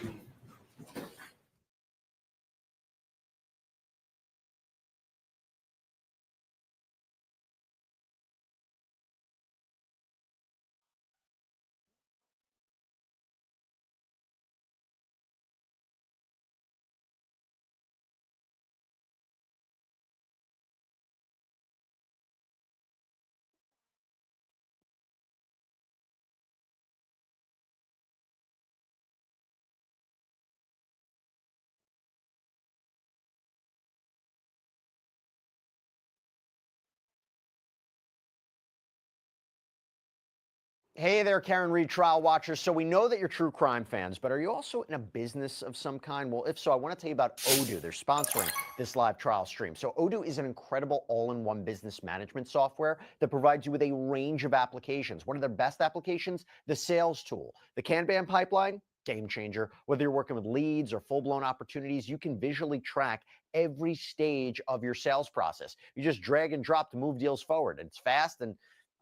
Hey there, Karen Reed trial watchers. So we know that you're true crime fans, but are you also in a business of some kind? Well, if so, I want to tell you about Odoo. They're sponsoring this live trial stream. So Odoo is an incredible all-in-one business management software that provides you with a range of applications. One of their best applications, the sales tool. The Kanban pipeline, game changer. Whether you're working with leads or full-blown opportunities, you can visually track every stage of your sales process. You just drag and drop to move deals forward. It's fast and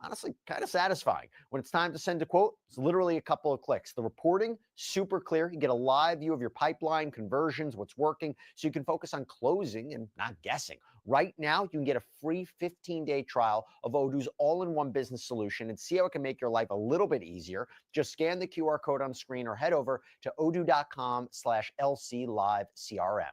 honestly kind of satisfying. When it's time to send a quote, it's literally a couple of clicks. The reporting, super clear. You get a live view of your pipeline, conversions, what's working, so you can focus on closing and not guessing. Right now, you can get a free 15-day trial of Odoo's all-in-one business solution and see how it can make your life a little bit easier. Just scan the QR code on screen or head over to odoo.com/LCLiveCRM.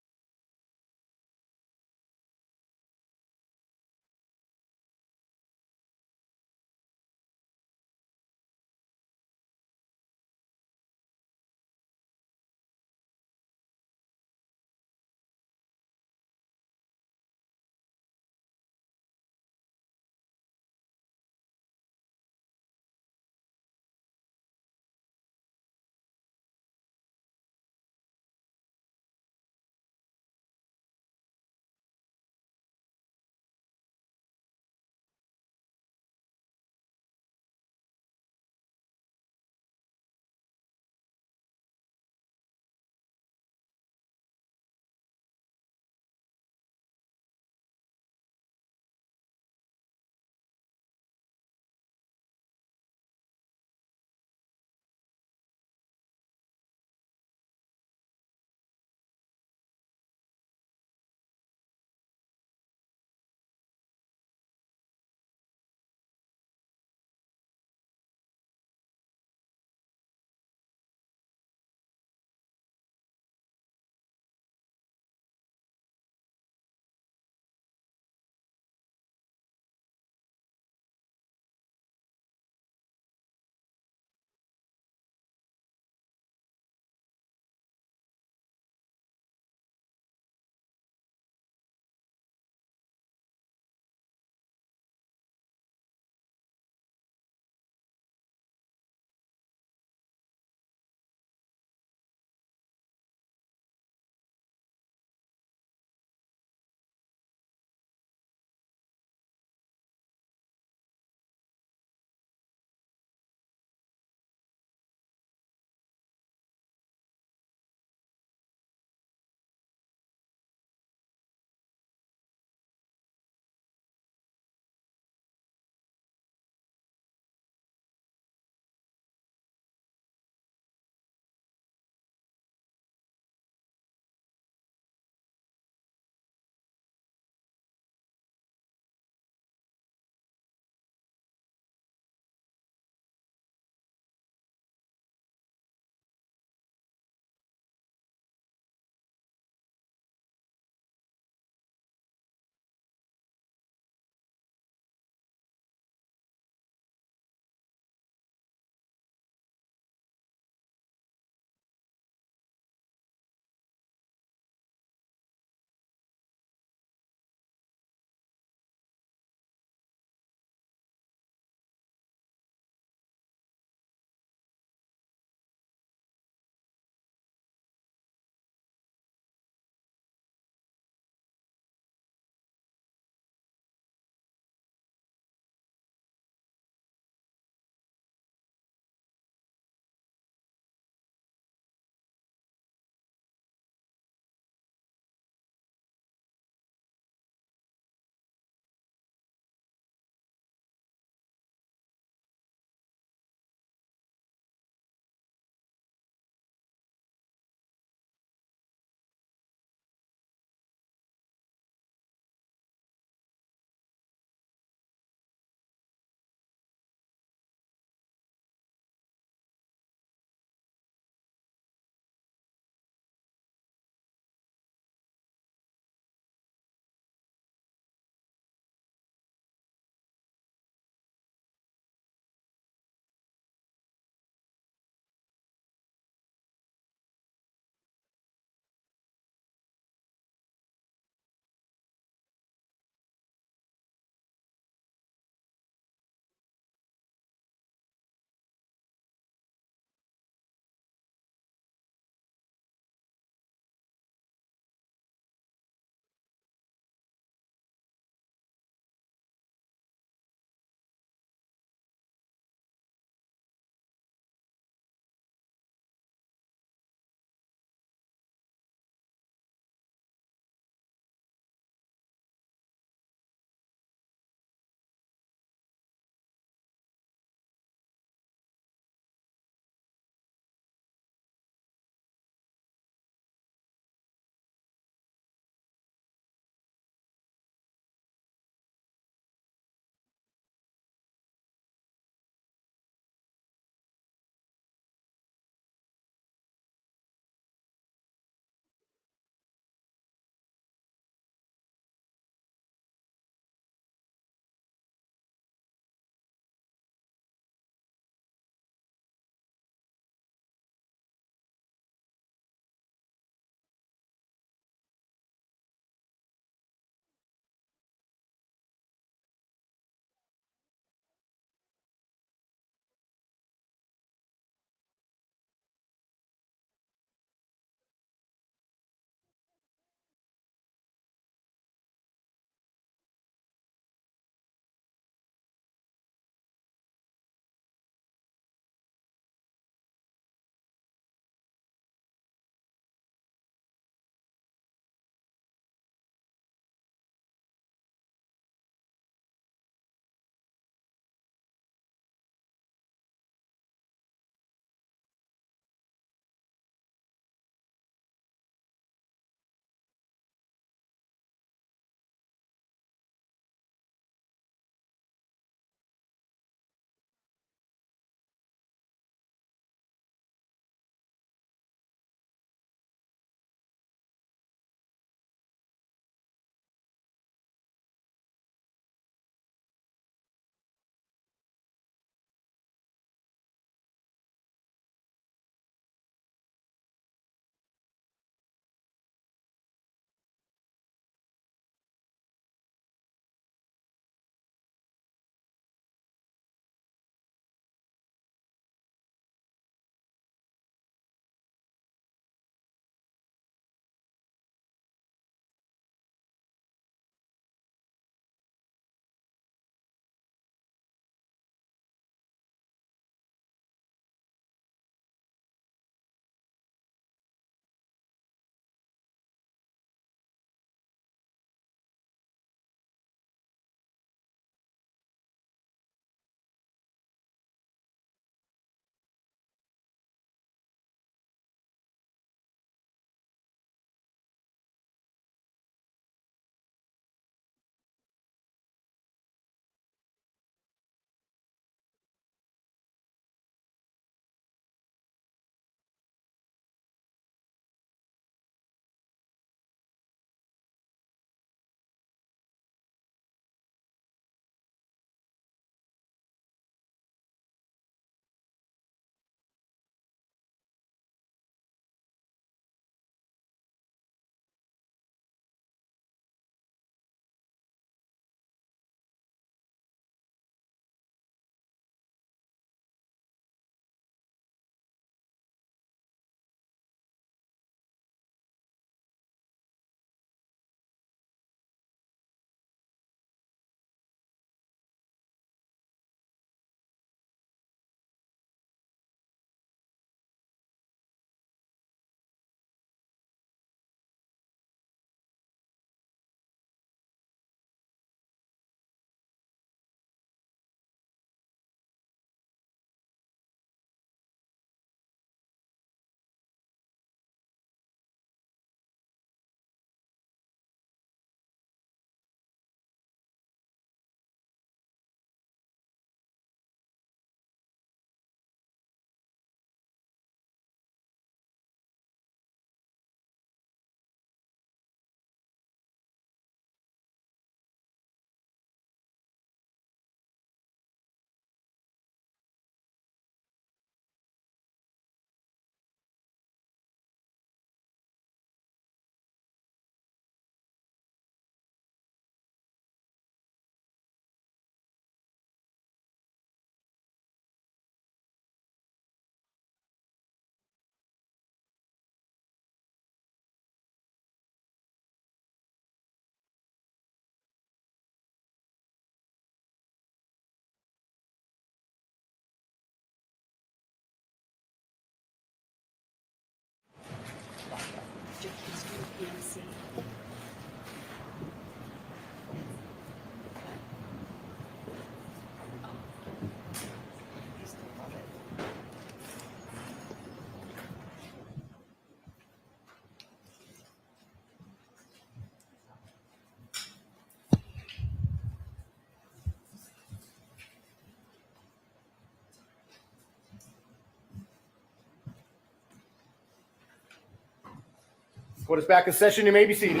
Court is back in session. You may be seated.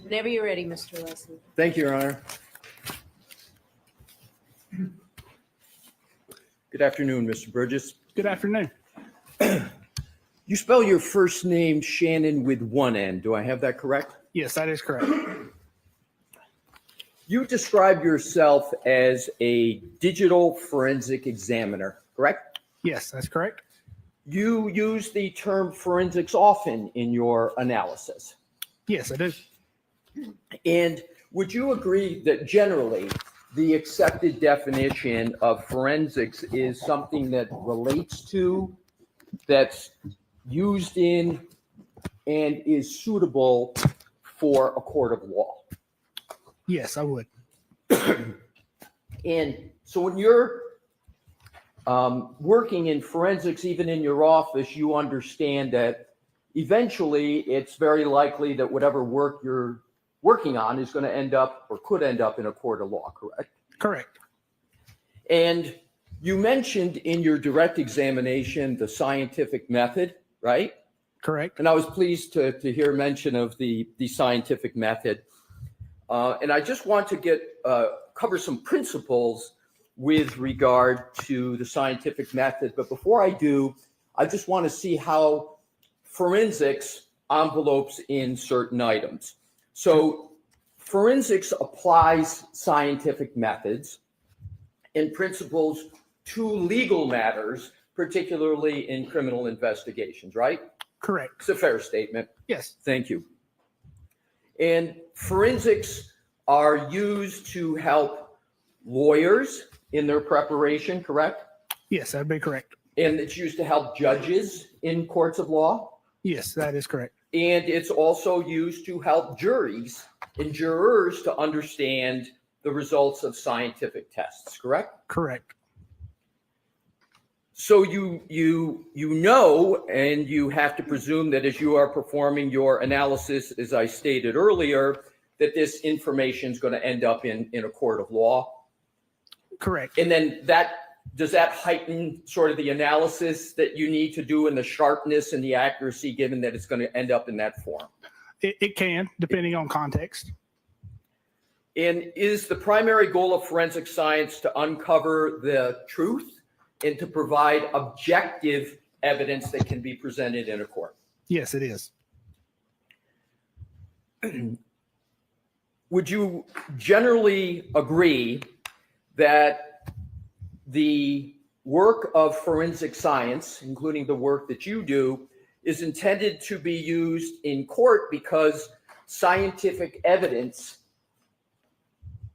Whenever you're ready, Mr. Leslie. Thank you, Your Honor. Good afternoon, Mr. Burgess. Good afternoon. You spell your first name Shannon with one N. Do I have that correct? Yes, that is correct. You describe yourself as a digital forensic examiner, correct? Yes, that's correct. You use the term forensics often in your analysis. Yes, I do. And would you agree that generally the accepted definition of forensics is something that relates to, that's used in, and is suitable for a court of law? Yes, I would. And so when you're working in forensics, even in your office, you understand that eventually it's very likely that whatever work you're working on is going to end up or could end up in a court of law, correct? Correct. And you mentioned in your direct examination the scientific method, right? Correct. And I was pleased to hear mention of the scientific method. And I just want to cover some principles with regard to the scientific method. But before I do, I just want to see how forensics envelopes in certain items. So forensics applies scientific methods and principles to legal matters, particularly in criminal investigations, right? Correct. It's a fair statement. Yes. Thank you. And forensics are used to help lawyers in their preparation, correct? Yes, that'd be correct. And it's used to help judges in courts of law. Yes, that is correct. And it's also used to help juries and jurors to understand the results of scientific tests, correct? Correct. So you know, and you have to presume that as you are performing your analysis, as I stated earlier, that this information is going to end up in a court of law. Correct. And then does that heighten sort of the analysis that you need to do and the sharpness and the accuracy, given that it's going to end up in that form? It can, depending on context. And is the primary goal of forensic science to uncover the truth and to provide objective evidence that can be presented in a court? Yes, it is. Would you generally agree that the work of forensic science, including the work that you do, is intended to be used in court because scientific evidence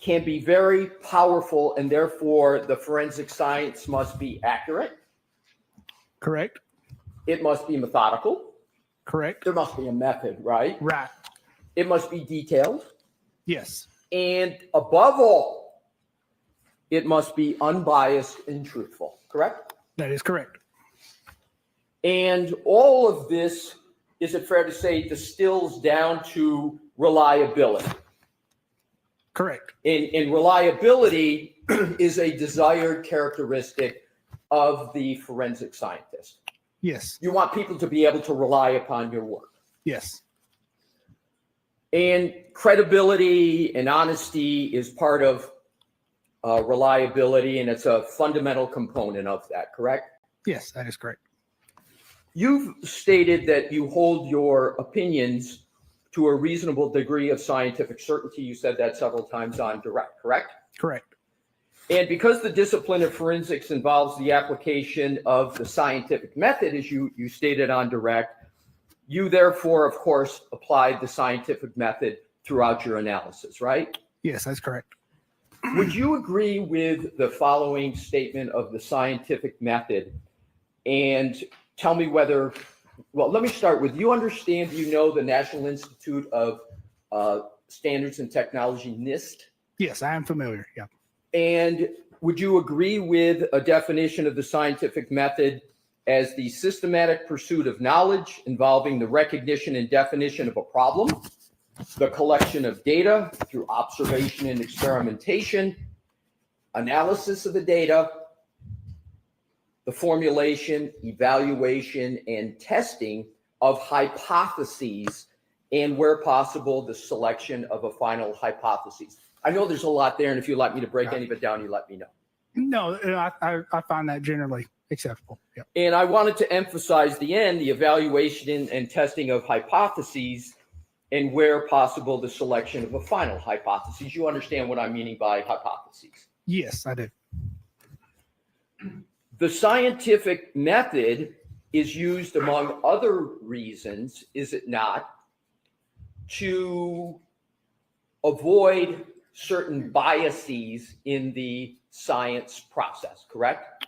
can be very powerful and therefore the forensic science must be accurate? Correct. It must be methodical. Correct. There must be a method, right? Right. It must be detailed. Yes. And above all, it must be unbiased and truthful, correct? That is correct. And all of this, is it fair to say, distills down to reliability? Correct. And reliability is a desired characteristic of the forensic scientist. Yes. You want people to be able to rely upon your work. Yes. And credibility and honesty is part of reliability, and it's a fundamental component of that, correct? Yes, that is correct. You've stated that you hold your opinions to a reasonable degree of scientific certainty. You said that several times on direct, correct? Correct. And because the discipline of forensics involves the application of the scientific method, as you stated on direct, you therefore, of course, applied the scientific method throughout your analysis, right? Yes, that's correct. Would you agree with the following statement of the scientific method? And tell me whether, well, let me start with, you understand, you know, the National Institute of Standards and Technology, NIST? Yes, I am familiar. Yeah. And Would you agree with a definition of the scientific method as the systematic pursuit of knowledge involving the recognition and definition of a problem, the collection of data through observation and experimentation, analysis of the data, the formulation, evaluation, and testing of hypotheses, and where possible, the selection of a final hypothesis? I know there's a lot there, and if you'd like me to break any of it down, you let me know. No, I find that generally acceptable. Yep. And I wanted to emphasize the end, the evaluation and testing of hypotheses, and where possible, the selection of a final hypothesis. You understand what I'm meaning by hypotheses? Yes, I do. The scientific method is used, among other reasons, is it not, to avoid certain biases in the science process, correct?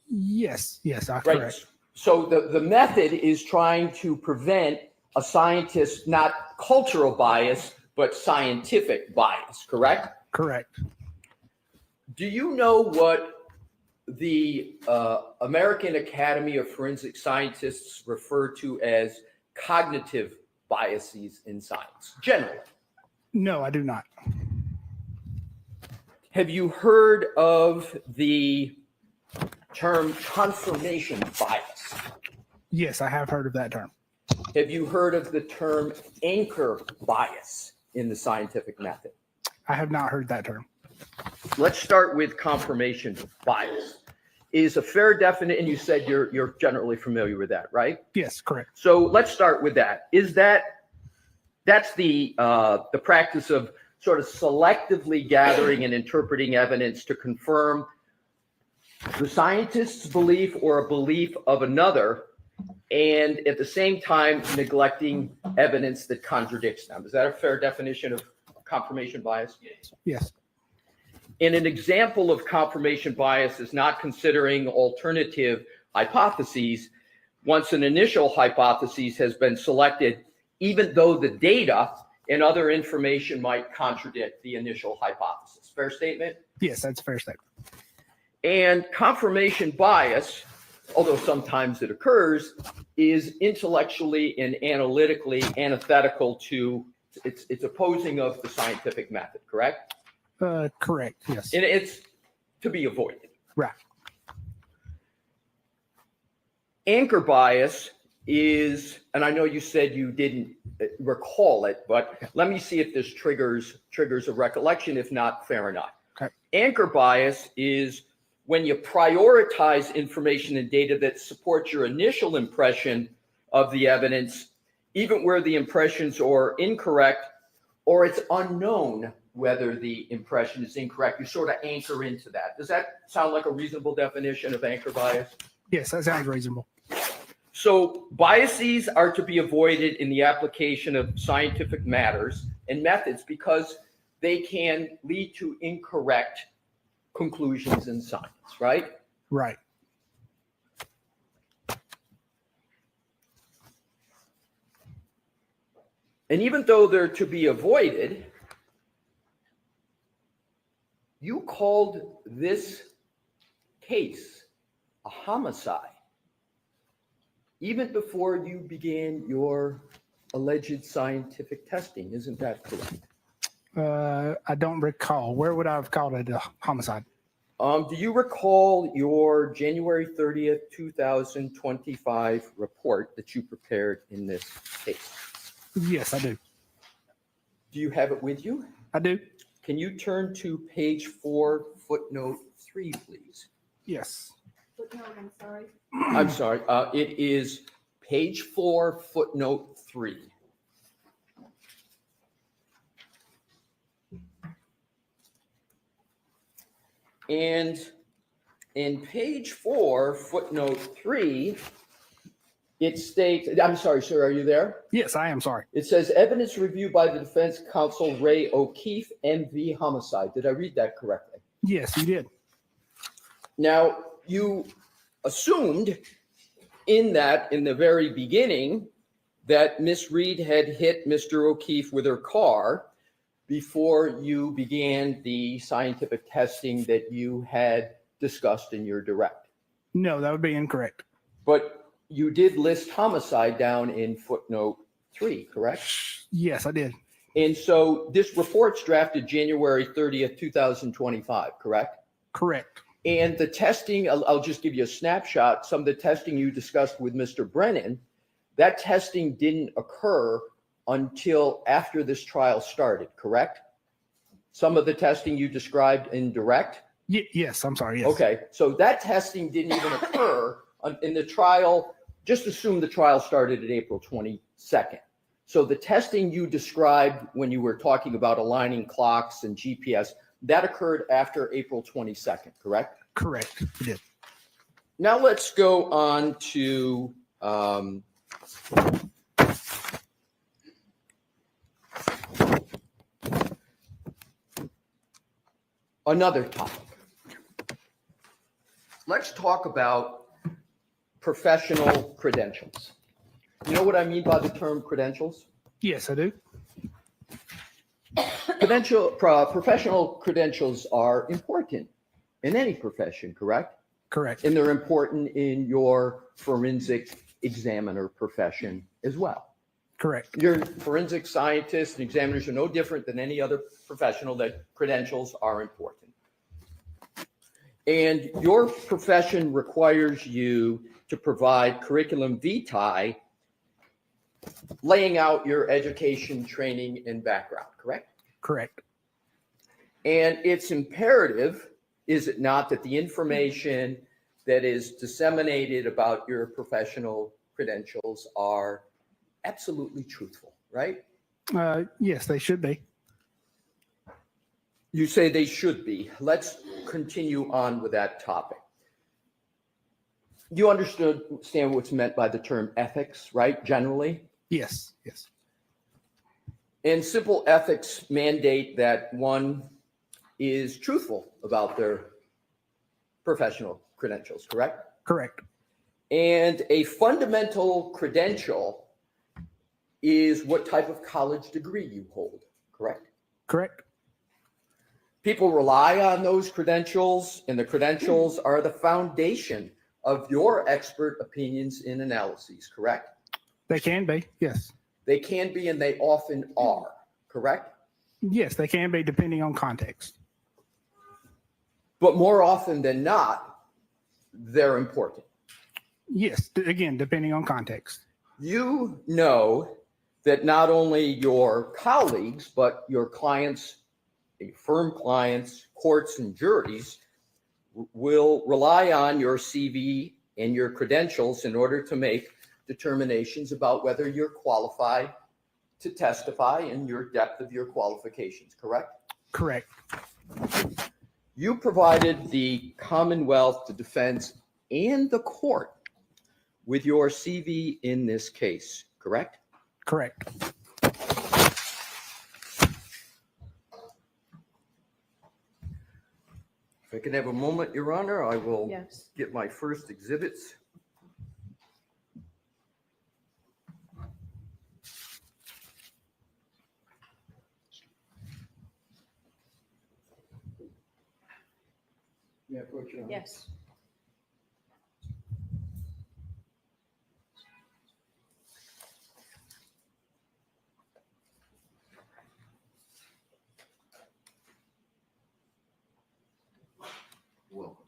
Yes, Right. correct. So the method is trying to prevent a scientist, not cultural bias, but scientific bias, correct? Correct. Do you know what the American Academy of Forensic Scientists refer to as cognitive biases in science, generally? No, I do not. Have you heard of the term confirmation bias? Yes, I have heard of that term. Have you heard of the term anchor bias in the scientific method? I have not heard that term. Let's start with confirmation bias. Is a fair definition, and you said you're generally familiar with that, right? Yes, correct. So let's start with that. That's the practice of sort of selectively gathering and interpreting evidence to confirm the scientist's belief or a belief of another, and at the same time neglecting evidence that contradicts them. Is that a fair definition of confirmation bias? Yes. And an example of confirmation bias is not considering alternative hypotheses once an initial hypothesis has been selected, even though the data and other information might contradict the initial hypothesis. Fair statement? Yes, that's a fair statement. And confirmation bias, although sometimes it occurs, is intellectually and analytically antithetical to, it's opposing of the scientific method, correct? Correct, yes. And it's to be avoided. Right. Anchor bias is, and I know you said you didn't recall it, but let me see if this triggers a recollection. If not, fair enough. Okay. Anchor bias is when you prioritize information and data that support your initial impression of the evidence, even where the impressions are incorrect or it's unknown whether the impression is incorrect. You sort of anchor into that. Does that sound like a reasonable definition of anchor bias? Yes, that sounds reasonable. So biases are to be avoided in the application of scientific matters and methods because they can lead to incorrect conclusions in science, right? Right. And even though they're to be avoided, you called this case a homicide even before you began your alleged scientific testing. Isn't that correct? I don't recall. Where would I have called it a homicide? Do you recall your January 30th, 2025 report that you prepared in this case? Yes, I do. Do you have it with you? I do. Can you turn to page 4, footnote 3, please? Yes. Footnote, I'm sorry. I'm sorry. It is page 4, footnote 3. And in page 4, footnote 3, it states, I'm sorry, sir, are you there? Yes, I am sorry. It says evidence review by the defense counsel Ray O'Keefe, MV homicide. Did I read that correctly? Yes, you did. Now, you assumed in the very beginning that Miss Reed had hit Mr. O'Keefe with her car, before you began the scientific testing that you had discussed in your direct. No, that would be incorrect. But you did list homicide down in footnote 3, correct? Yes, I did. And so this report's drafted January 30th, 2025, correct? Correct. And the testing, I'll just give you a snapshot. Some of the testing you discussed with Mr. Brennan, that testing didn't occur until after this trial started, correct? Some of the testing you described in direct? Yes, I'm sorry. Yes. Okay, so that testing didn't even occur in the trial. Just assume the trial started at April 22nd. So the testing you described when you were talking about aligning clocks and GPS, that occurred after April 22nd, correct? Correct. It did. Now let's go on to another topic. Let's talk about professional credentials. You know what I mean by the term credentials? Yes, I do. Professional credentials are important in any profession, correct? Correct. And they're important in your forensic examiner profession as well. Correct. Your forensic scientists and examiners are no different than any other professional that credentials are important. And your profession requires you to provide curriculum vitae, laying out your education, training, and background, correct? Correct. And it's imperative, is it not, that the information that is disseminated about your professional credentials are absolutely truthful, right? Yes, they should be. You say they should be. Let's continue on with that topic. You understand what's meant by the term ethics, right? Generally? Yes. Yes. And simple ethics mandate that one is truthful about their professional credentials, correct? Correct. And a fundamental credential is what type of college degree you hold, correct? Correct. People rely on those credentials, and the credentials are the foundation of your expert opinions and analyses, correct? They can be. Yes. They can be, and they often are, correct? Yes, they can be depending on context. But more often than not, they're important. Yes. Again, depending on context. You know that not only your colleagues, but your clients, firm clients, courts, and juries will rely on your CV and your credentials in order to make determinations about whether you're qualified to testify and your depth of your qualifications, correct? Correct. You provided the Commonwealth, the defense, and the court with your CV in this case, correct? Correct. If I can have a moment, Your Honor, I will Yes. get my first exhibits. Yeah, Court, Your Honor. Yes. Welcome.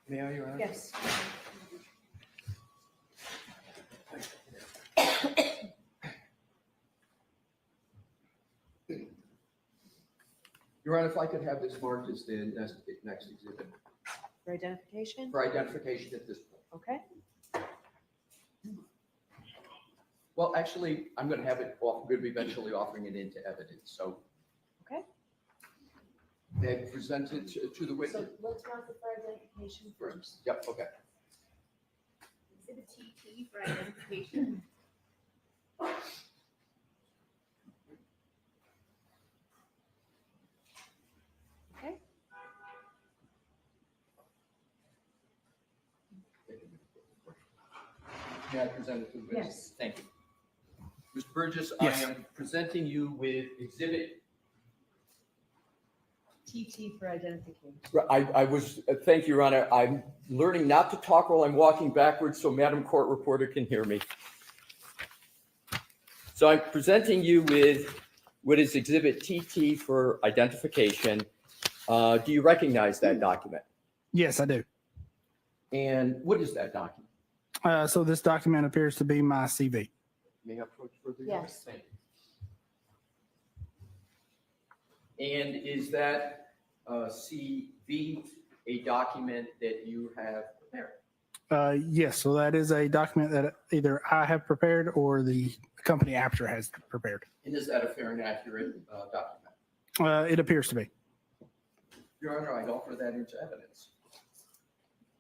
May I, Your Honor? Yes. Your Honor, if I could have this marked as the next exhibit For identification? for identification at this point. Okay. Well, actually, I'm going to have it off, I'm going to be eventually offering it into evidence, so. Okay. They present it to the witness. So let's mark it for identification first. Yep, okay. Exhibit TT for identification. Okay. May I present it to the witness? Yes. Thank you. Mr. Burgess, Yes. I am presenting you with exhibit TT for identification. I was, thank you, Your Honor. I'm learning not to talk while I'm walking backwards so Madam Court Reporter can hear me. So I'm presenting you with what is Exhibit TT for identification. Do you recognize that document? Yes, I do. And what is that document? So this document appears to be my CV. May I approach further? Yes. Thank you. And is that CV a document that you have prepared? Yes, so that is a document that either I have prepared or the company Apter has prepared. And is that a fair and accurate document? It appears to be. Your Honor, I offer that into evidence.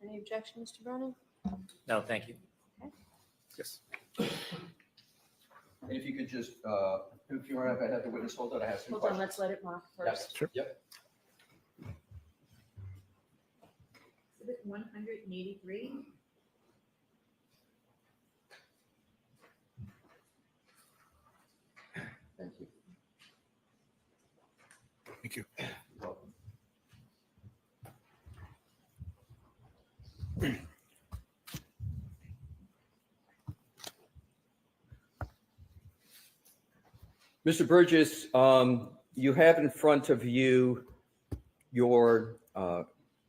Any objection, Mr. Brown? No, thank you. Yes. And if you could just, if you want to have the witness hold on, I have some Hold questions. on, let's let it mark Yes, first. Sure. Yep. Exhibit 183. Thank you. Thank you. You're welcome. Mr. Burgess, you have in front of you your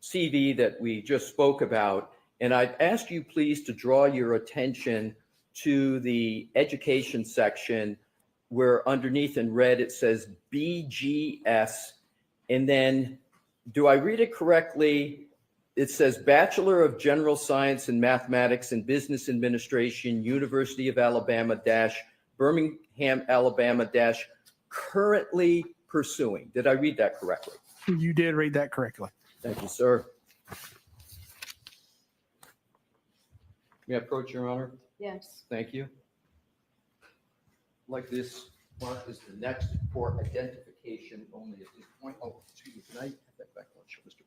CV that we just spoke about, and I'd ask you please to draw your attention to the education section where underneath in red it says BGS, and then, do I read it correctly? It says Bachelor of General Science in Mathematics and Business Administration, University of Alabama Birmingham, Alabama currently pursuing. Did I read that correctly? You did read that correctly. Thank you, sir. May I approach, Your Honor? Yes. Thank you. Like this mark is the next for identification only at this point. Oh, excuse me, can I have that back one, Mr.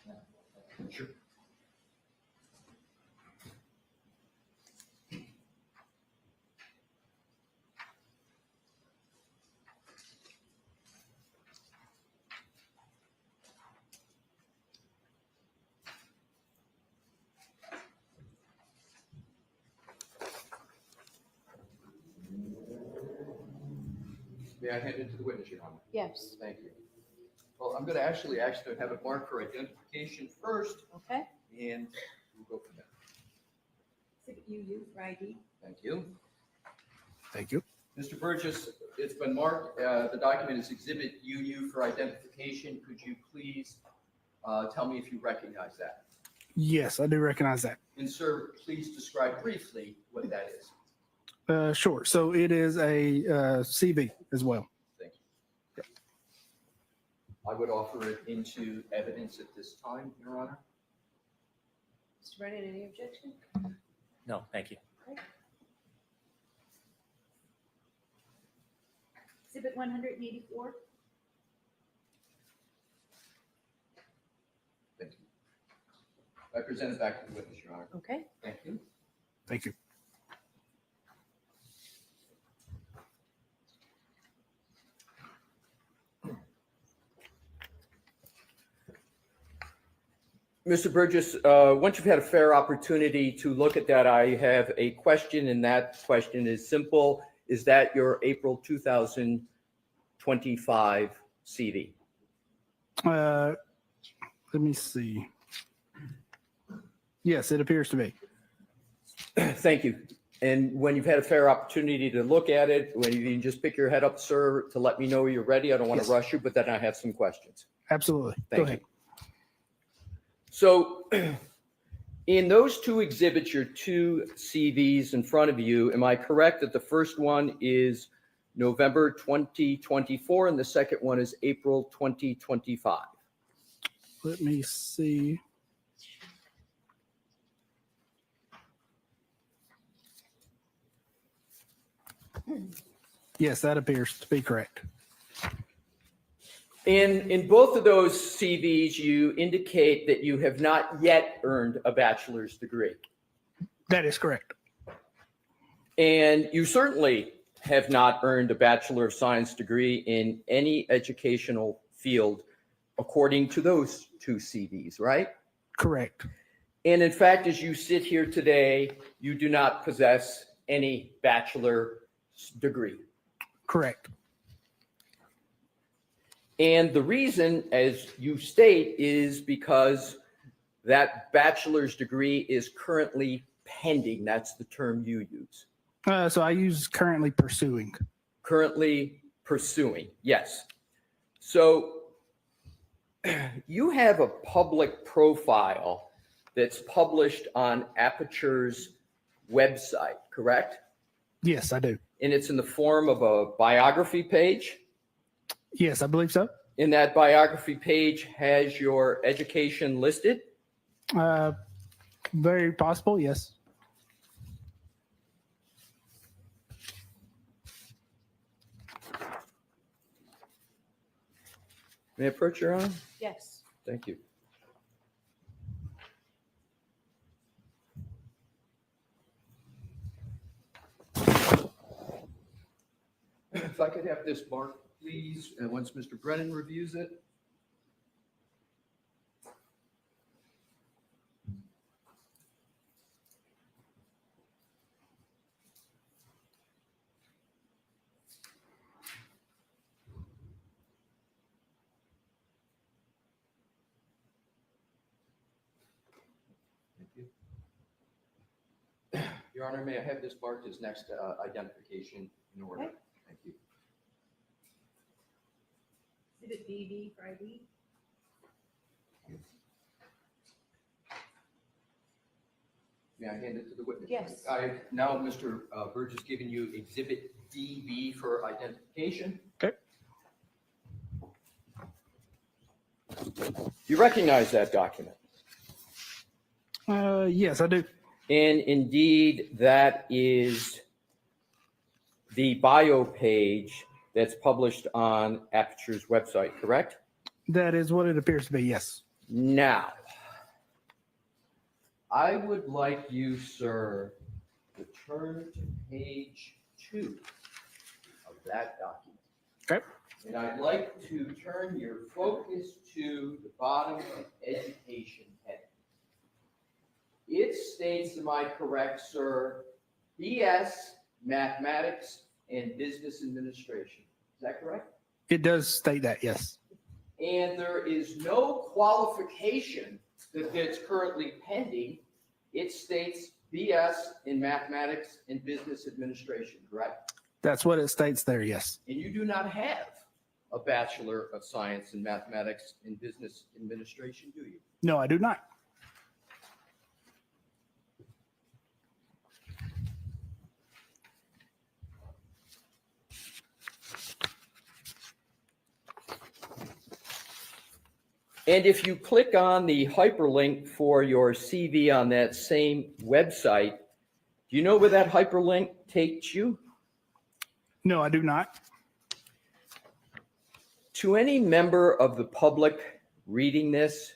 Brown? Sure. May I hand it to the witness, Your Honor? Yes. Thank you. Well, I'm going to actually ask to have it marked for identification first, Okay. and we'll go from there. Exhibit UU for ID. Thank you. Thank you. Mr. Burgess, it's been marked, the document is Exhibit UU for identification. Could you please tell me if you recognize that? Yes, I do recognize that. And sir, please describe briefly what that is. Sure. So it is a CV as well. Thank you. I would offer it into evidence at this time, Your Honor. Mr. Brennan, any objection? No, thank you. Exhibit 184. Thank you. I present it back to the witness, Your Honor. Okay. Thank you. Thank you. Mr. Burgess, once you've had a fair opportunity to look at that, I have a question, and that question is simple. Is that your April 2025 CV? Let me see. Yes, it appears to be. Thank you. And when you've had a fair opportunity to look at it, when you can just pick your head up, sir, to let me know you're ready. I don't want to rush you, but then I have some questions. Absolutely. Thank Go ahead. you. So in those two exhibits, your two CVs in front of you, am I correct that the first one is November 2024 and the second one is April 2025? Let me see. Yes, that appears to be correct. In both of those CVs, you indicate that you have not yet earned a bachelor's degree. That is correct. And you certainly have not earned a Bachelor of Science degree in any educational field, according to those two CVs, right? Correct. And in fact, as you sit here today, you do not possess any bachelor degree. Correct. And the reason, as you state, is because that bachelor's degree is currently pending. That's the term you use. So I use currently pursuing. Currently pursuing, yes. So you have a public profile that's published on Aperture's website, correct? Yes, I do. And it's in the form of a biography page. Yes, I believe so. And that biography page has your education listed. Very possible, yes. May I approach your honor? Yes. Thank you. If I could have this marked, please, and once Mr. Brennan reviews it. Thank you. Your Honor, may I have this marked as next identification in order? Okay. Thank you. Exhibit BB for ID. May I hand it to the witness? Yes. I now, Mr. Burgess, giving you Exhibit DB for identification. Okay. You recognize that document? Yes, I do. And indeed, that is the bio page that's published on Aperture's website, correct? That is what it appears to be, yes. Now, I would like you, sir, to turn to page 2 of that document. Okay. And I'd like to turn your focus to the bottom of education heading. It states, am I correct, sir, BS, mathematics, and business administration. Is that correct? It does state that, yes. And there is no qualification that's currently pending. It states BS in mathematics and business administration, correct? That's what it states there, yes. And you do not have a Bachelor of Science in mathematics and business administration, do you? No, I do not. And if you click on the hyperlink for your CV on that same website, do you know where that hyperlink takes you? No, I do not. To any member of the public reading this,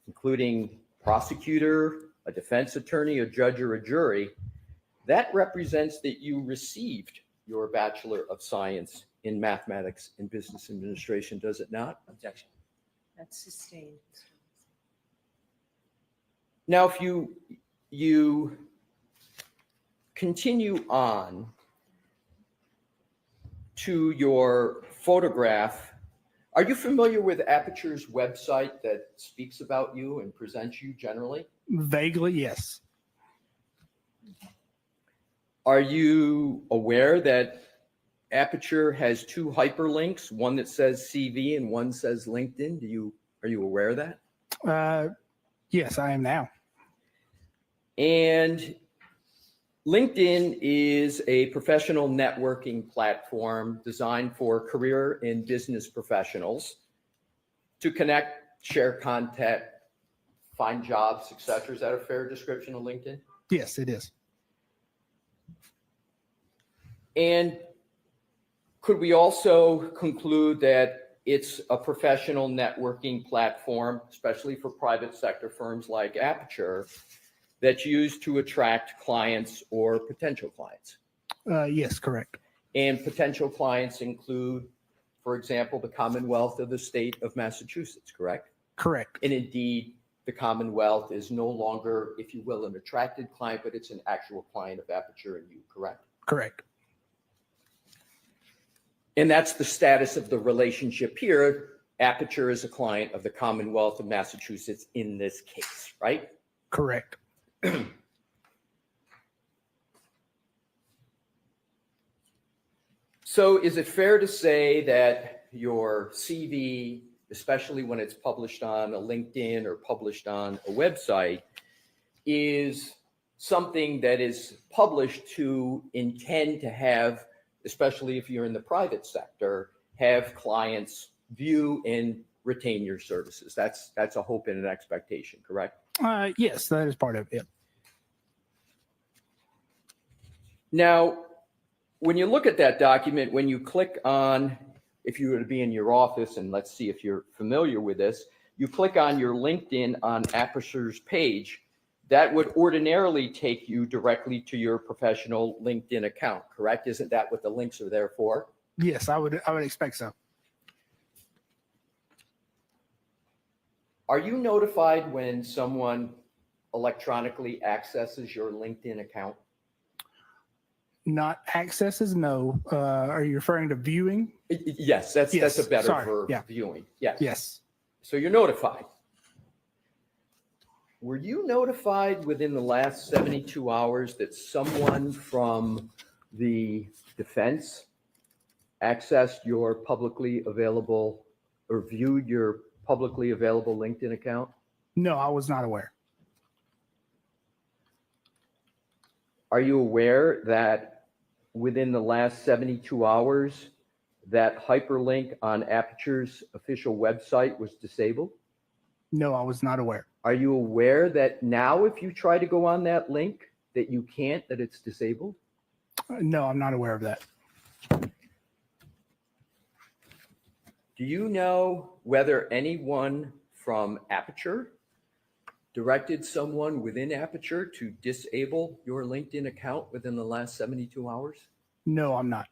including prosecutor, a defense attorney, a judge, or a jury, that represents that you received your Bachelor of Science in mathematics and business administration, does it not? Objection. That's sustained. Now, if you continue on to your photograph, are you familiar with Aperture's website that speaks about you and presents you generally? Vaguely, yes. Are you aware that Aperture has two hyperlinks, one that says CV and one says LinkedIn? Are you aware of that? Yes, I am now. And LinkedIn is a professional networking platform designed for career and business professionals to connect, share content, find jobs, etc. Is that a fair description of LinkedIn? Yes, it is. And could we also conclude that it's a professional networking platform, especially for private sector firms like Aperture, that's used to attract clients or potential clients? Yes, correct. And potential clients include, for example, the Commonwealth of the state of Massachusetts, correct? Correct. And indeed, the Commonwealth is no longer, if you will, an attracted client, but it's an actual client of Aperture and you, correct? Correct. And that's the status of the relationship here. Aperture is a client of the Commonwealth of Massachusetts in this case, right? Correct. So is it fair to say that your CV, especially when it's published on a LinkedIn or published on a website, is something that is published to intend to have, especially if you're in the private sector, have clients view and retain your services? That's a hope and an expectation, correct? Yes, that is part of it. Now, when you look at that document, when you click on, if you were to be in your office, and let's see if you're familiar with this, you click on your LinkedIn on Aperture's page, that would ordinarily take you directly to your professional LinkedIn account, correct? Isn't that what the links are there for? Yes, I would expect so. Are you notified when someone electronically accesses your LinkedIn account? Not accesses, no. Are you referring to viewing? Yes, that's a better sorry, verb, yeah. viewing. Yes. Yes. So you're notified. Were you notified within the last 72 hours that someone from the defense accessed your publicly available or viewed your publicly available LinkedIn account? No, I was not aware. Are you aware that within the last 72 hours, that hyperlink on Aperture's official website was disabled? No, I was not aware. Are you aware that now if you try to go on that link, that you can't, that it's disabled? No, I'm not aware of that. Do you know whether anyone from Aperture directed someone within Aperture to disable your LinkedIn account within the last 72 hours? No, I'm not.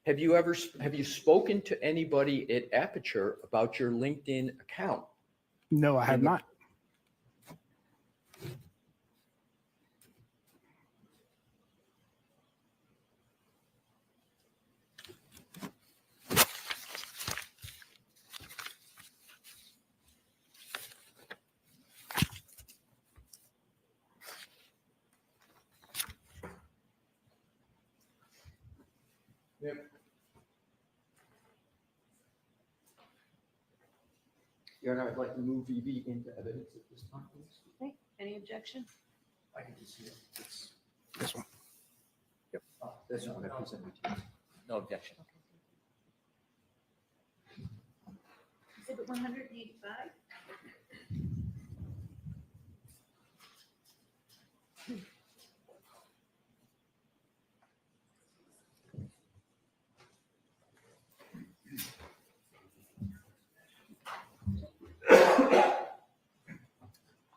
Have you spoken to anybody at Aperture about your LinkedIn account? No, I have not. Yep. Your Honor, I'd like to move VB into evidence at this time, please. Okay, any objection? I can just see it. It's This one. this one I presented to you. No objection. Exhibit 185.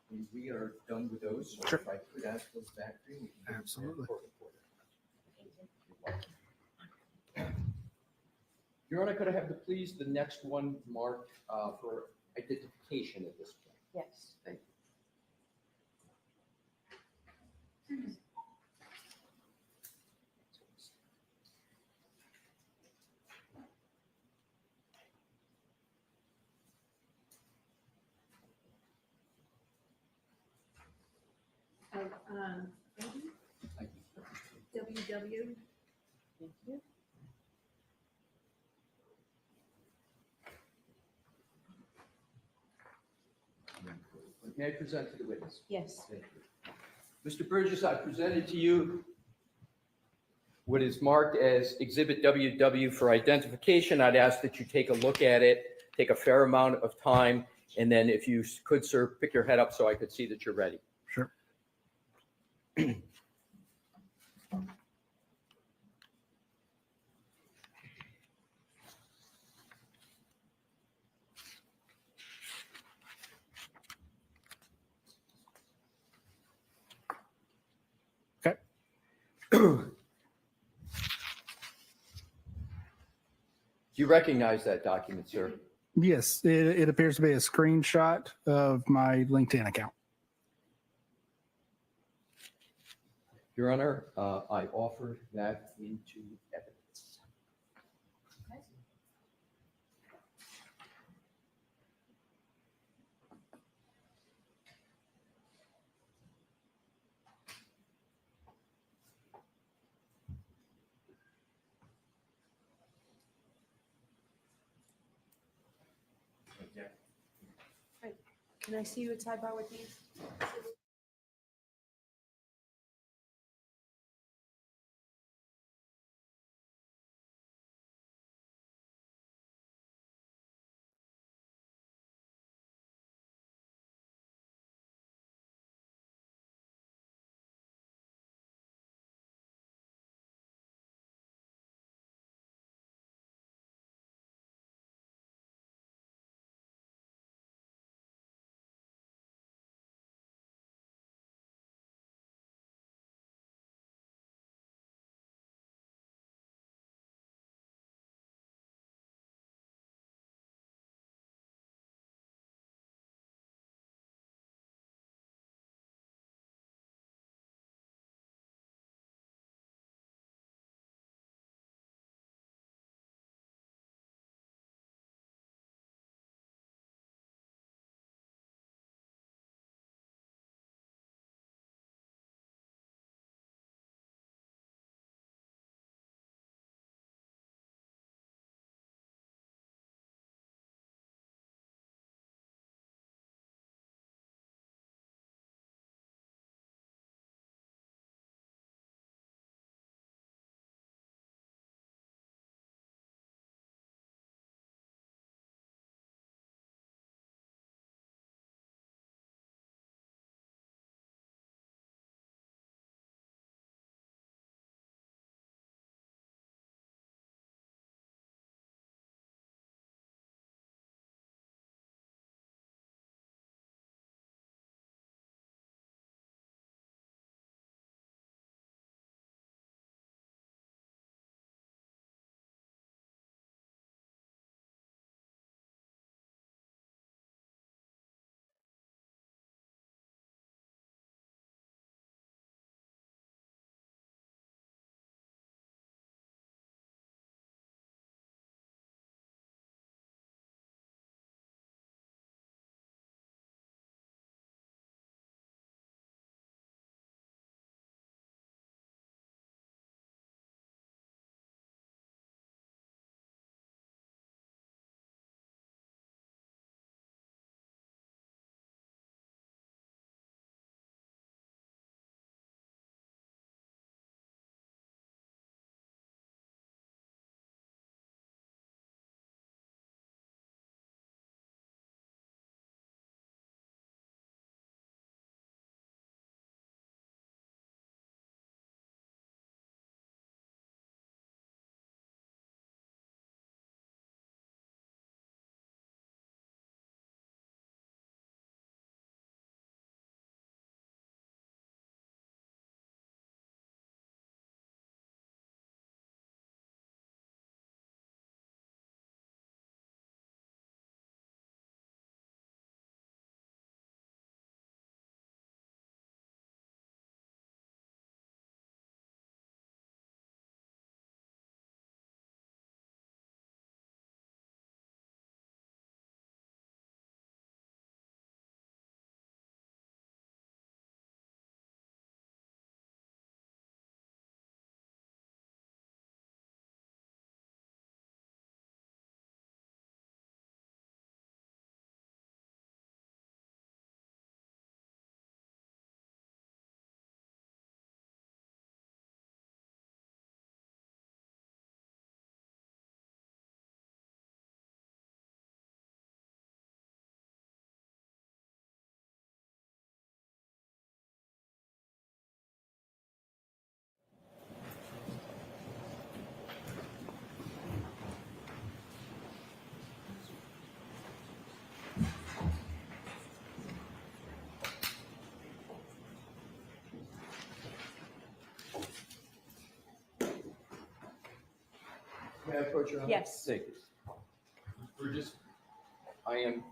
When we are done with those, Sure. if I could ask those back to you. we can- Absolutely. Your Honor, could I have please the next one marked for identification at this point? Yes. Thank you. WW. Thank you. May I present to the witness? Yes. Thank you. Mr. Burgess, I presented to you what is marked as Exhibit WW for identification. I'd ask that you take a look at it, take a fair amount of time, and then if you could, sir, pick your head up so I could see that you're ready. Sure. Okay. you recognize that document, sir? Yes, it appears to be a screenshot of my LinkedIn account. Your Honor, I offer that into evidence. Can I see you at sidebar with these? May I approach your Honor? Yes. Thank you. I am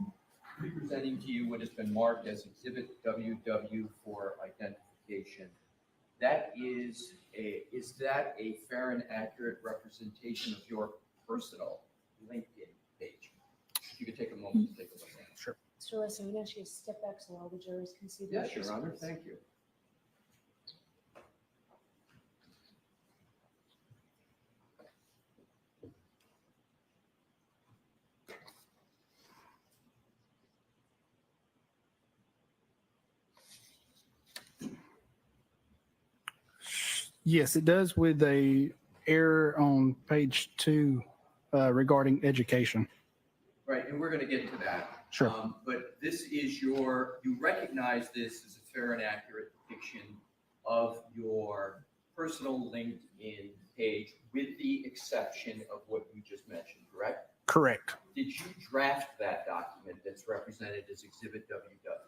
presenting to you what has been marked as Exhibit WW for identification. Is that a fair and accurate representation of your personal LinkedIn page? If you could take a moment to take a look at it. Sure. Mr. Leslie, I'm going to ask you to step back so all the jurors can see. the Yes, pictures, Your Honor, please. thank you. Yes, it does with a error on page 2 regarding education. Right, and we're going to get to that. Sure. But this is you recognize this as a fair and accurate depiction of your personal LinkedIn page with the exception of what you just mentioned, correct? Correct. Did you draft that document that's represented as Exhibit WW?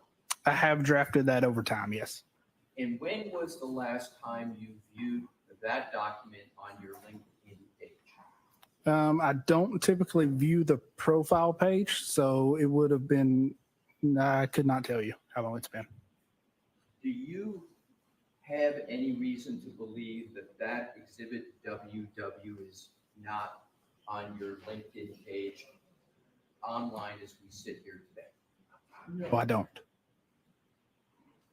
I have drafted that over time, yes. And when was the last time you viewed that document on your LinkedIn page? I don't typically view the profile page, so it would have been, I could not tell you how long it's been. Do you have any reason to believe that that Exhibit WW is not on your LinkedIn page online as we sit here today? No, I don't.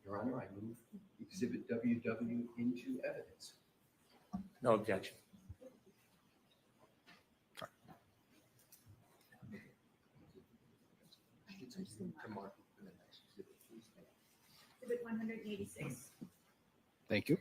Your Honor, I move Exhibit WW into evidence. No objection. Exhibit 186. Thank you.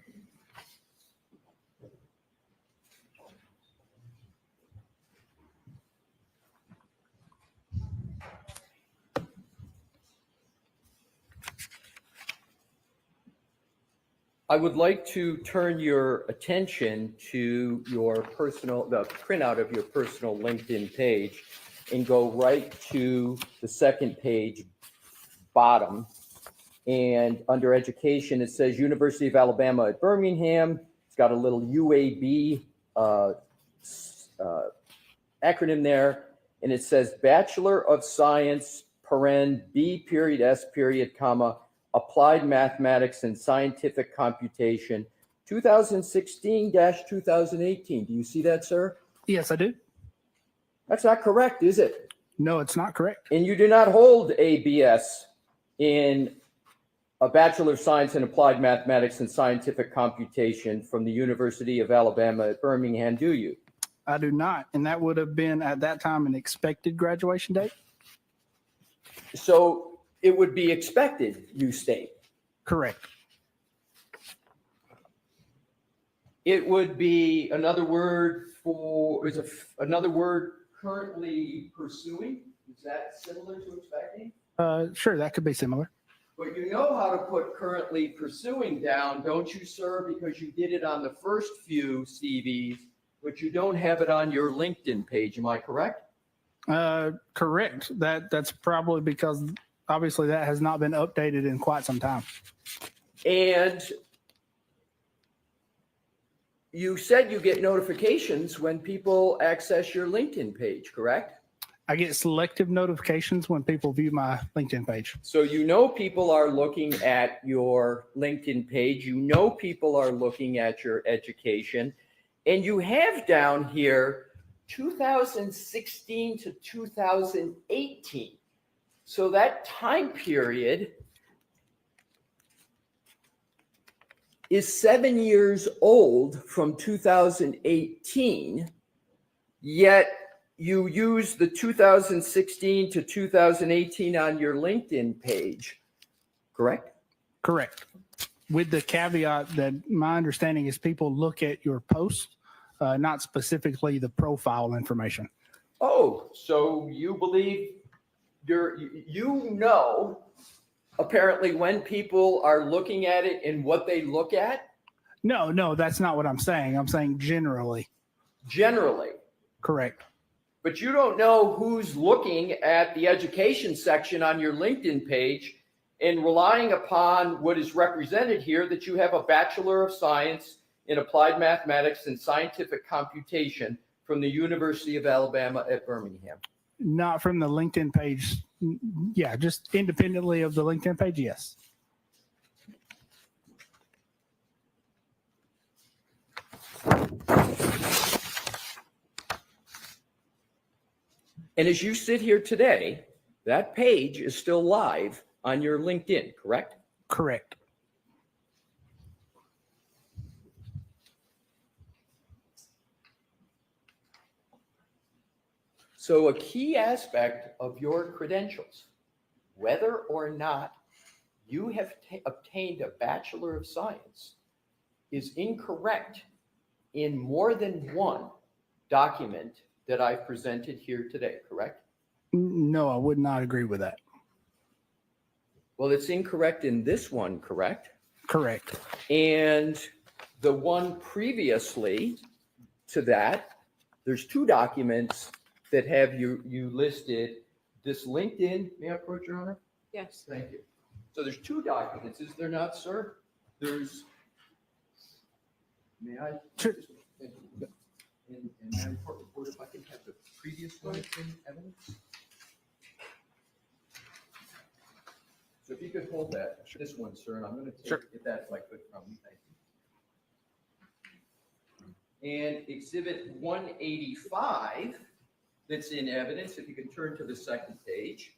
I would like to turn your attention to the printout of your personal LinkedIn page and go right to the second page, bottom. And under education, it says University of Alabama at Birmingham. It's got a little UAB acronym there. And it says Bachelor of Science, paren, B period, S period, comma, Applied Mathematics and Scientific Computation, 2016-2018. Do you see that, sir? Yes, I do. That's not correct, is it? No, it's not correct. And you do not hold a BS in a Bachelor of Science in Applied Mathematics and Scientific Computation from the University of Alabama at Birmingham, do you? I do not. And that would have been at that time an expected graduation date? So it would be expected, you state. Correct. It would be another word currently pursuing. Is that similar to expecting? Sure, that could be similar. But you know how to put currently pursuing down, don't you, sir? Because you did it on the first few CVs, but you don't have it on your LinkedIn page. Am I correct? Correct. That's probably because obviously that has not been updated in quite some time. And you said you get notifications when people access your LinkedIn page, correct? I get selective notifications when people view my LinkedIn page. So you know people are looking at your LinkedIn page. You know people are looking at your education. And you have down here 2016 to 2018. So that time period is 7 years old from 2018, yet you use the 2016 to 2018 on your LinkedIn page, correct? Correct. With the caveat that my understanding is people look at your posts, not specifically the profile information. Oh, so you believe apparently when people are looking at it and what they look at? No, that's not what I'm saying. I'm saying generally. Generally. Correct. But you don't know who's looking at the education section on your LinkedIn page and relying upon what is represented here, that you have a Bachelor of Science in Applied Mathematics and Scientific Computation from the University of Alabama at Birmingham. Not from the LinkedIn page. Yeah, just independently of the LinkedIn page, yes. And as you sit here today, that page is still live on your LinkedIn, correct? Correct. So a key aspect of your credentials, whether or not you have obtained a Bachelor of Science, is incorrect in more than one document that I've presented here today, correct? No, I would not agree with that. Well, it's incorrect in this one, correct? Correct. And the one previously to that, there's two documents that have you listed. This LinkedIn, may I approach, Your Honor? Yes. Thank you. So there's two documents, is there not, sir? There's, may I? Sure. And Madam Court Reporter, if I can have the previous LinkedIn evidence? So if you could hold that, this one, sir, and I'm going to get that if I could from you. Thank you. And Exhibit 185 that's in evidence, if you can turn to the second page.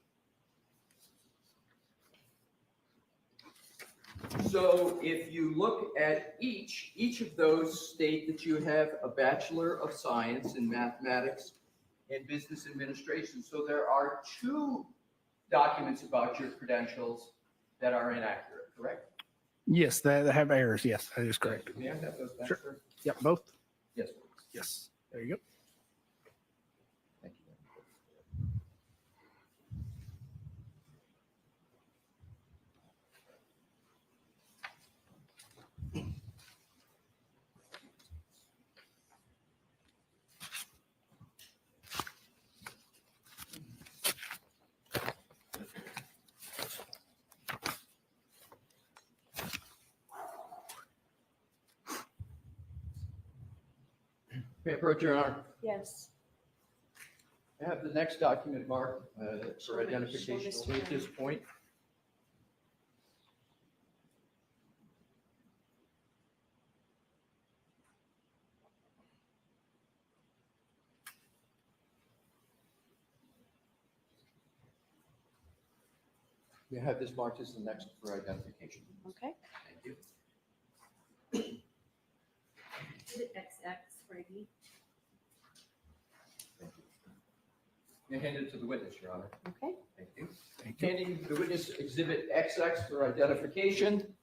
So if you look at each of those state that you have a Bachelor of Science in Mathematics and Business Administration. So there are two documents about your credentials that are inaccurate, correct? Yes, they have errors. Yes, that is correct. May I have those back, Sure. sir? Yep, both. Yes, please. Yes. There you go. Thank you. May I approach, Your Honor? Yes. I have the next document marked Show for it- identification show this only at to this point. We have this marked as the next for identification. Okay. Thank you. Exhibit XX for ID. May I hand it to the witness, Your Honor? Okay. Thank you. Thank you. Handing the witness Exhibit XX for identification.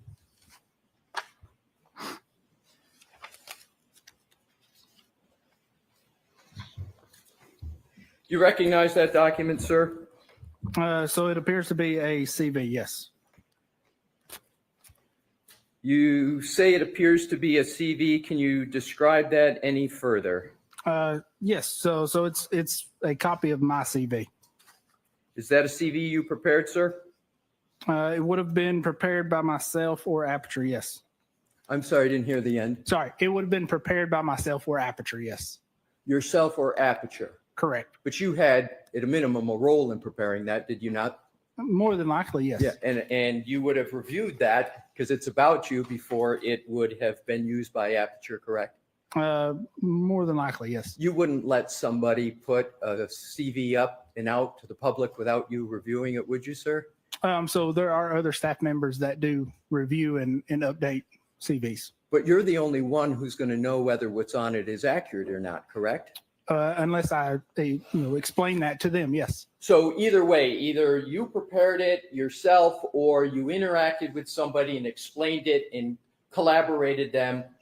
You recognize that document, sir? So it appears to be a CV. Yes. You say it appears to be a CV. Can you describe that any further? Yes. So it's a copy of my CV. Is that a CV you prepared, sir? It would have been prepared by myself or Aperture. Yes. I'm sorry, I didn't hear the end. Sorry, it would have been prepared by myself or Aperture. Yes. Yourself or Aperture? Correct. But you had, at a minimum, a role in preparing that, did you not? More than likely, yes. Yeah, and you would have reviewed that because it's about you before it would have been used by Aperture, correct? More than likely, yes. You wouldn't let somebody put a CV up and out to the public without you reviewing it, would you, sir? So there are other staff members that do review and update CVs. But you're the only one who's going to know whether what's on it is accurate or not, correct? Unless I explain that to them, yes. So either way, either you prepared it yourself or you interacted with somebody and explained it and collaborated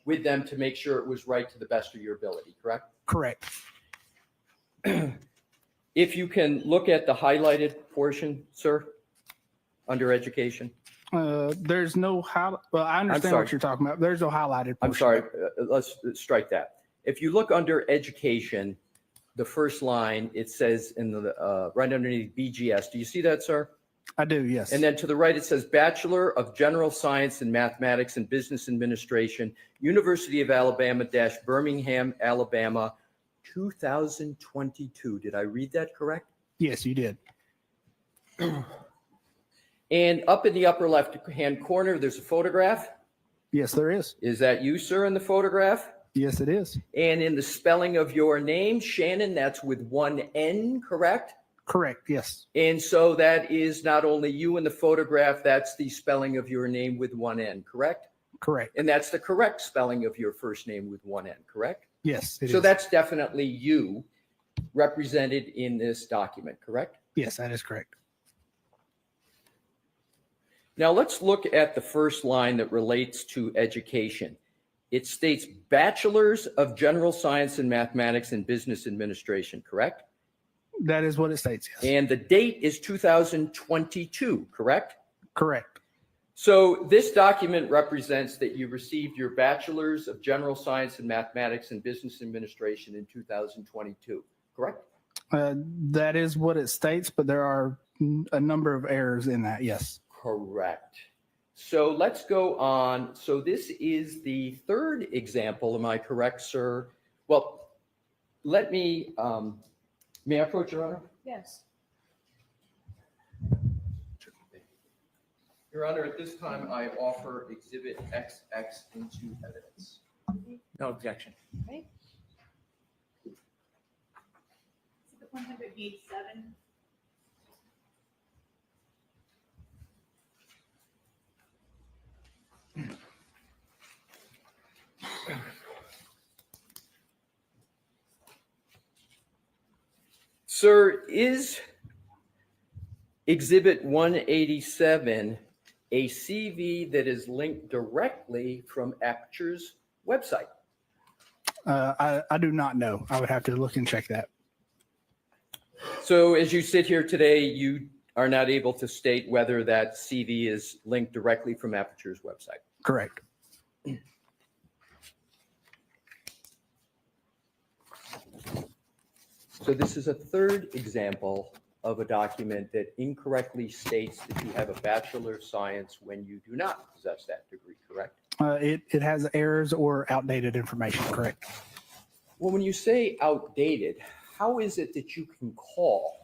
with them to make sure it was right to the best of your ability, correct? Correct. If you can look at the highlighted portion, sir, under education. There's no highlight. Well, I understand sorry. what you're talking about. There's no highlighted portion. I'm sorry, let's strike that. If you look under education, the first line, it says in the right underneath BGS. Do you see that, sir? I do, yes. And then to the right, it says Bachelor of General Science in Mathematics and Business Administration, University of Alabama - Birmingham, Alabama, 2022. Did I read that correct? Yes, you did. And up in the upper left-hand corner, there's a photograph. Yes, there is. Is that you, sir, in the photograph? Yes, it is. And in the spelling of your name, Shannon, that's with one N, correct? Correct. Yes. And so that is not only you in the photograph, that's the spelling of your name with one N, correct? Correct. And that's the correct spelling of your first name with one N, correct? Yes. It So is. that's definitely you represented in this document, correct? Yes, that is correct. Now let's look at the first line that relates to education. It states Bachelor's of General Science in Mathematics and Business Administration, correct? That is what it states. Yes. And the date is 2022, correct? Correct. So this document represents that you received your Bachelor's of General Science in Mathematics and Business Administration in 2022, correct? That is what it states, but there are a number of errors in that. Yes. Correct. So let's go on. So this is the third example. Am I correct, sir? Well, let me, may I approach, Your Honor? Yes. Your Honor, at this time, I offer Exhibit XX into evidence. No objection. Exhibit 187. Sir, is Exhibit 187 a CV that is linked directly from Aperture's website? I do not know. I would have to look and check that. So as you sit here today, you are not able to state whether that CV is linked directly from Aperture's website? Correct. So this is a third example of a document that incorrectly states that you have a Bachelor of Science when you do not possess that degree, correct? It has errors or outdated information. Correct. Well, when you say outdated, how is it that you can call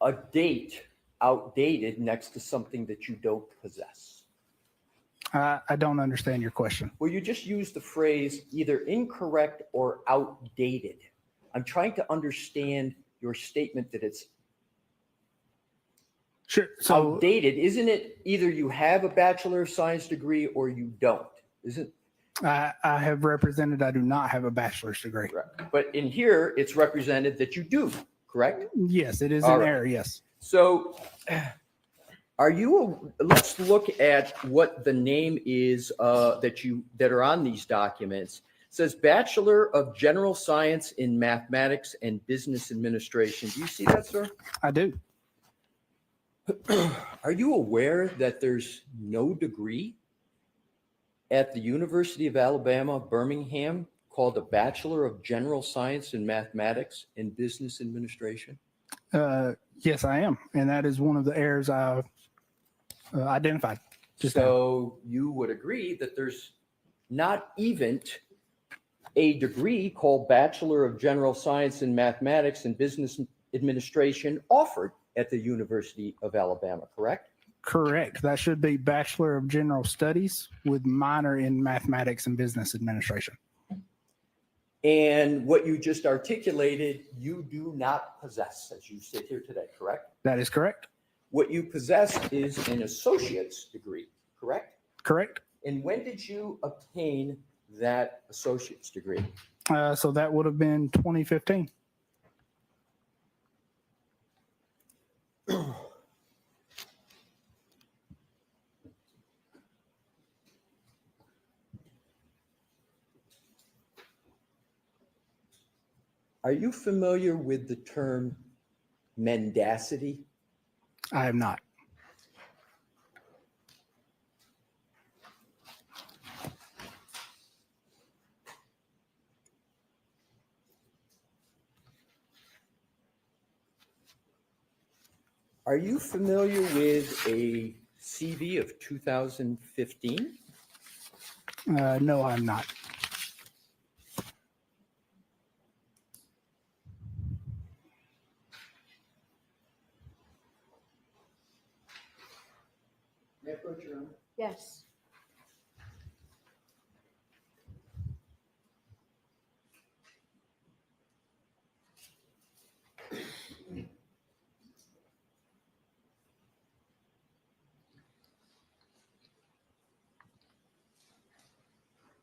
a date outdated next to something that you don't possess? I don't understand your question. Well, you just used the phrase either incorrect or outdated. I'm trying to understand your statement that it's Sure. So outdated. Isn't it either you have a Bachelor of Science degree or you don't? Isn't I have represented I do not have a bachelor's degree. correct? But in here, it's represented that you do, correct? Yes, it is All an right. error. Yes. So let's look at what the name is that are on these documents. It says Bachelor of General Science in Mathematics and Business Administration. Do you see that, sir? I do. Are you aware that there's no degree at the University of Alabama, Birmingham, called a Bachelor of General Science in Mathematics and Business Administration? Yes, I am, and that is one of the errors I identified. So you would agree that there's not even a degree called Bachelor of General Science in Mathematics and Business Administration offered at the University of Alabama, correct? Correct. That should be Bachelor of General Studies with minor in Mathematics and Business Administration. And what you just articulated, you do not possess as you sit here today, correct? That is correct. What you possess is an associate's degree, correct? Correct. And when did you obtain that associate's degree? So that would have been 2015. Are you familiar with the term mendacity? I am not. Are you familiar with a CV of 2015? No, I'm not. May I approach Your Honor? Yes.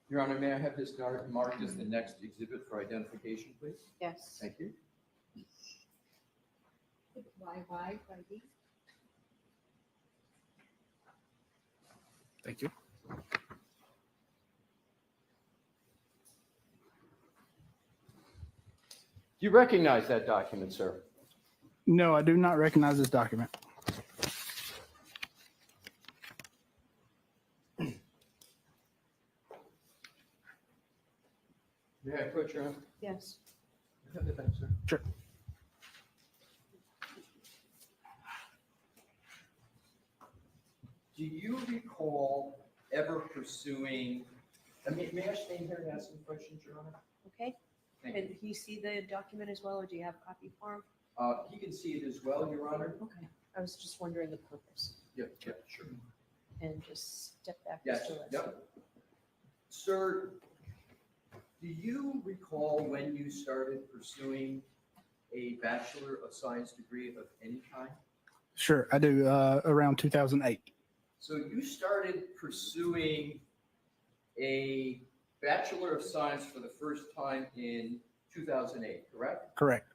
Your Honor, may I have this marked as the next exhibit for identification, please? Yes. Thank you. YYYD. Thank you. Do you recognize that document, sir? No, I do not recognize this document. May I approach Your Honor? Yes. Have the back, sir. Sure. Do you recall ever pursuing, may I stay here and ask some questions, Your Honor? Okay. Thank And you. you see the document as well, or do you have a copy for him? He can see it as well, Your Honor. Okay. I was just wondering the purpose. Yep, yep, sure. And just step back. Yes, Mr. Lester. yep. Sir, do you recall when you started pursuing a Bachelor of Science degree of any kind? Sure, I do. Around 2008. So you started pursuing a Bachelor of Science for the first time in 2008, correct? Correct.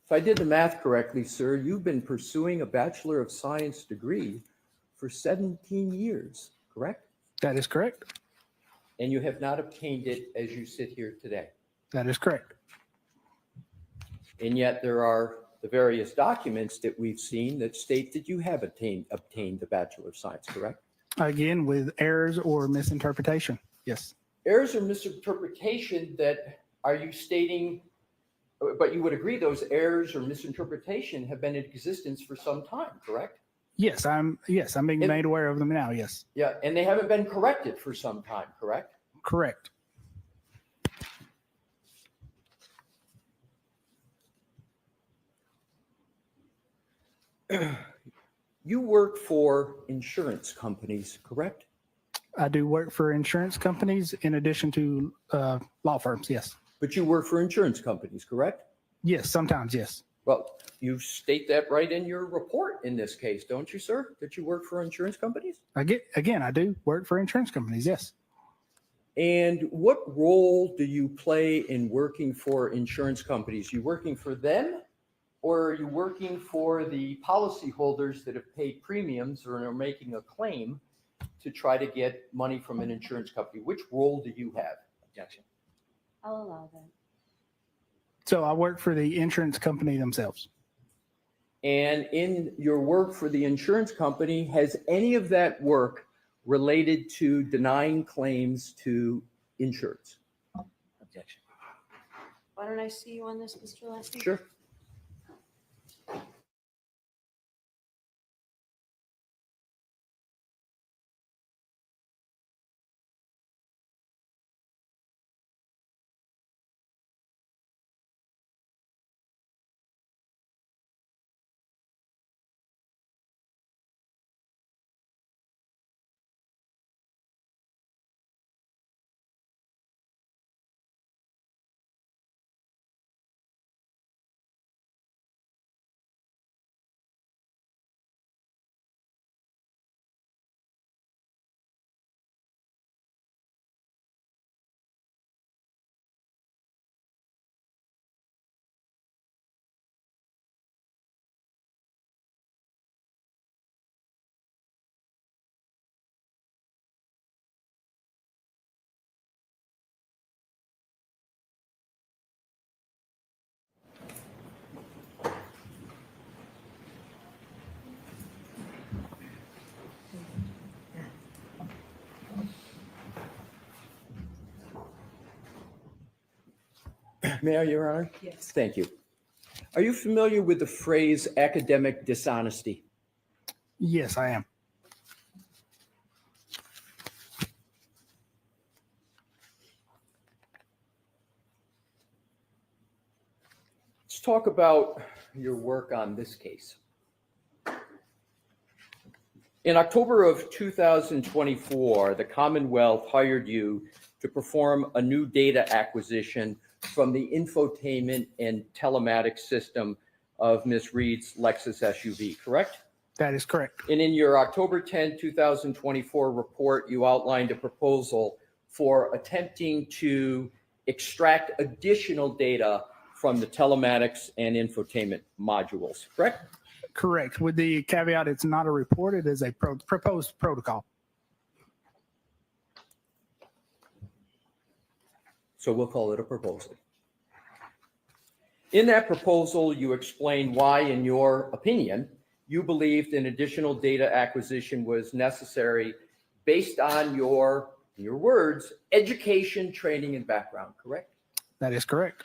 If I did the math correctly, sir, you've been pursuing a Bachelor of Science degree for 17 years, correct? That is correct. And you have not obtained it as you sit here today. That is correct. And yet there are the various documents that we've seen that state that you have obtained the Bachelor of Science, correct? Again, with errors or misinterpretation. Yes. Errors or misinterpretation that are you stating, but you would agree those errors or misinterpretation have been in existence for some time, correct? Yes, I'm being made aware of them now. Yes. Yeah, and they haven't been corrected for some time, correct? Correct. You work for insurance companies, correct? I do work for insurance companies in addition to law firms. Yes. But you work for insurance companies, correct? Yes, sometimes. Yes. Well, you state that right in your report in this case, don't you, sir? That you work for insurance companies? I do work for insurance companies. Yes. And what role do you play in working for insurance companies? You working for them, or are you working for the policyholders that have paid premiums or are making a claim to try to get money from an insurance company? Which role do you have? Objection. I'll allow that. So I work for the insurance company themselves. And in your work for the insurance company, has any of that work related to denying claims to insurance? Objection. Why don't I see you on this, Mr. Lester? Sure. May I, Your Honor? Yes. Thank you. Are you familiar with the phrase academic dishonesty? Yes, I am. talk about your work on this case. In October of 2024, the Commonwealth hired you to perform a new data acquisition from the infotainment and telematics system of Ms. Reed's Lexus SUV, correct? That is correct. And in your October 10, 2024 report, you outlined a proposal for attempting to extract additional data from the telematics and infotainment modules, correct? Correct. With the caveat, it's not a report, it is a proposed protocol. So we'll call it a proposal. In that proposal, you explain why, in your opinion, you believed an additional data acquisition was necessary based on your, in your words, education, training, and background, correct? That is correct.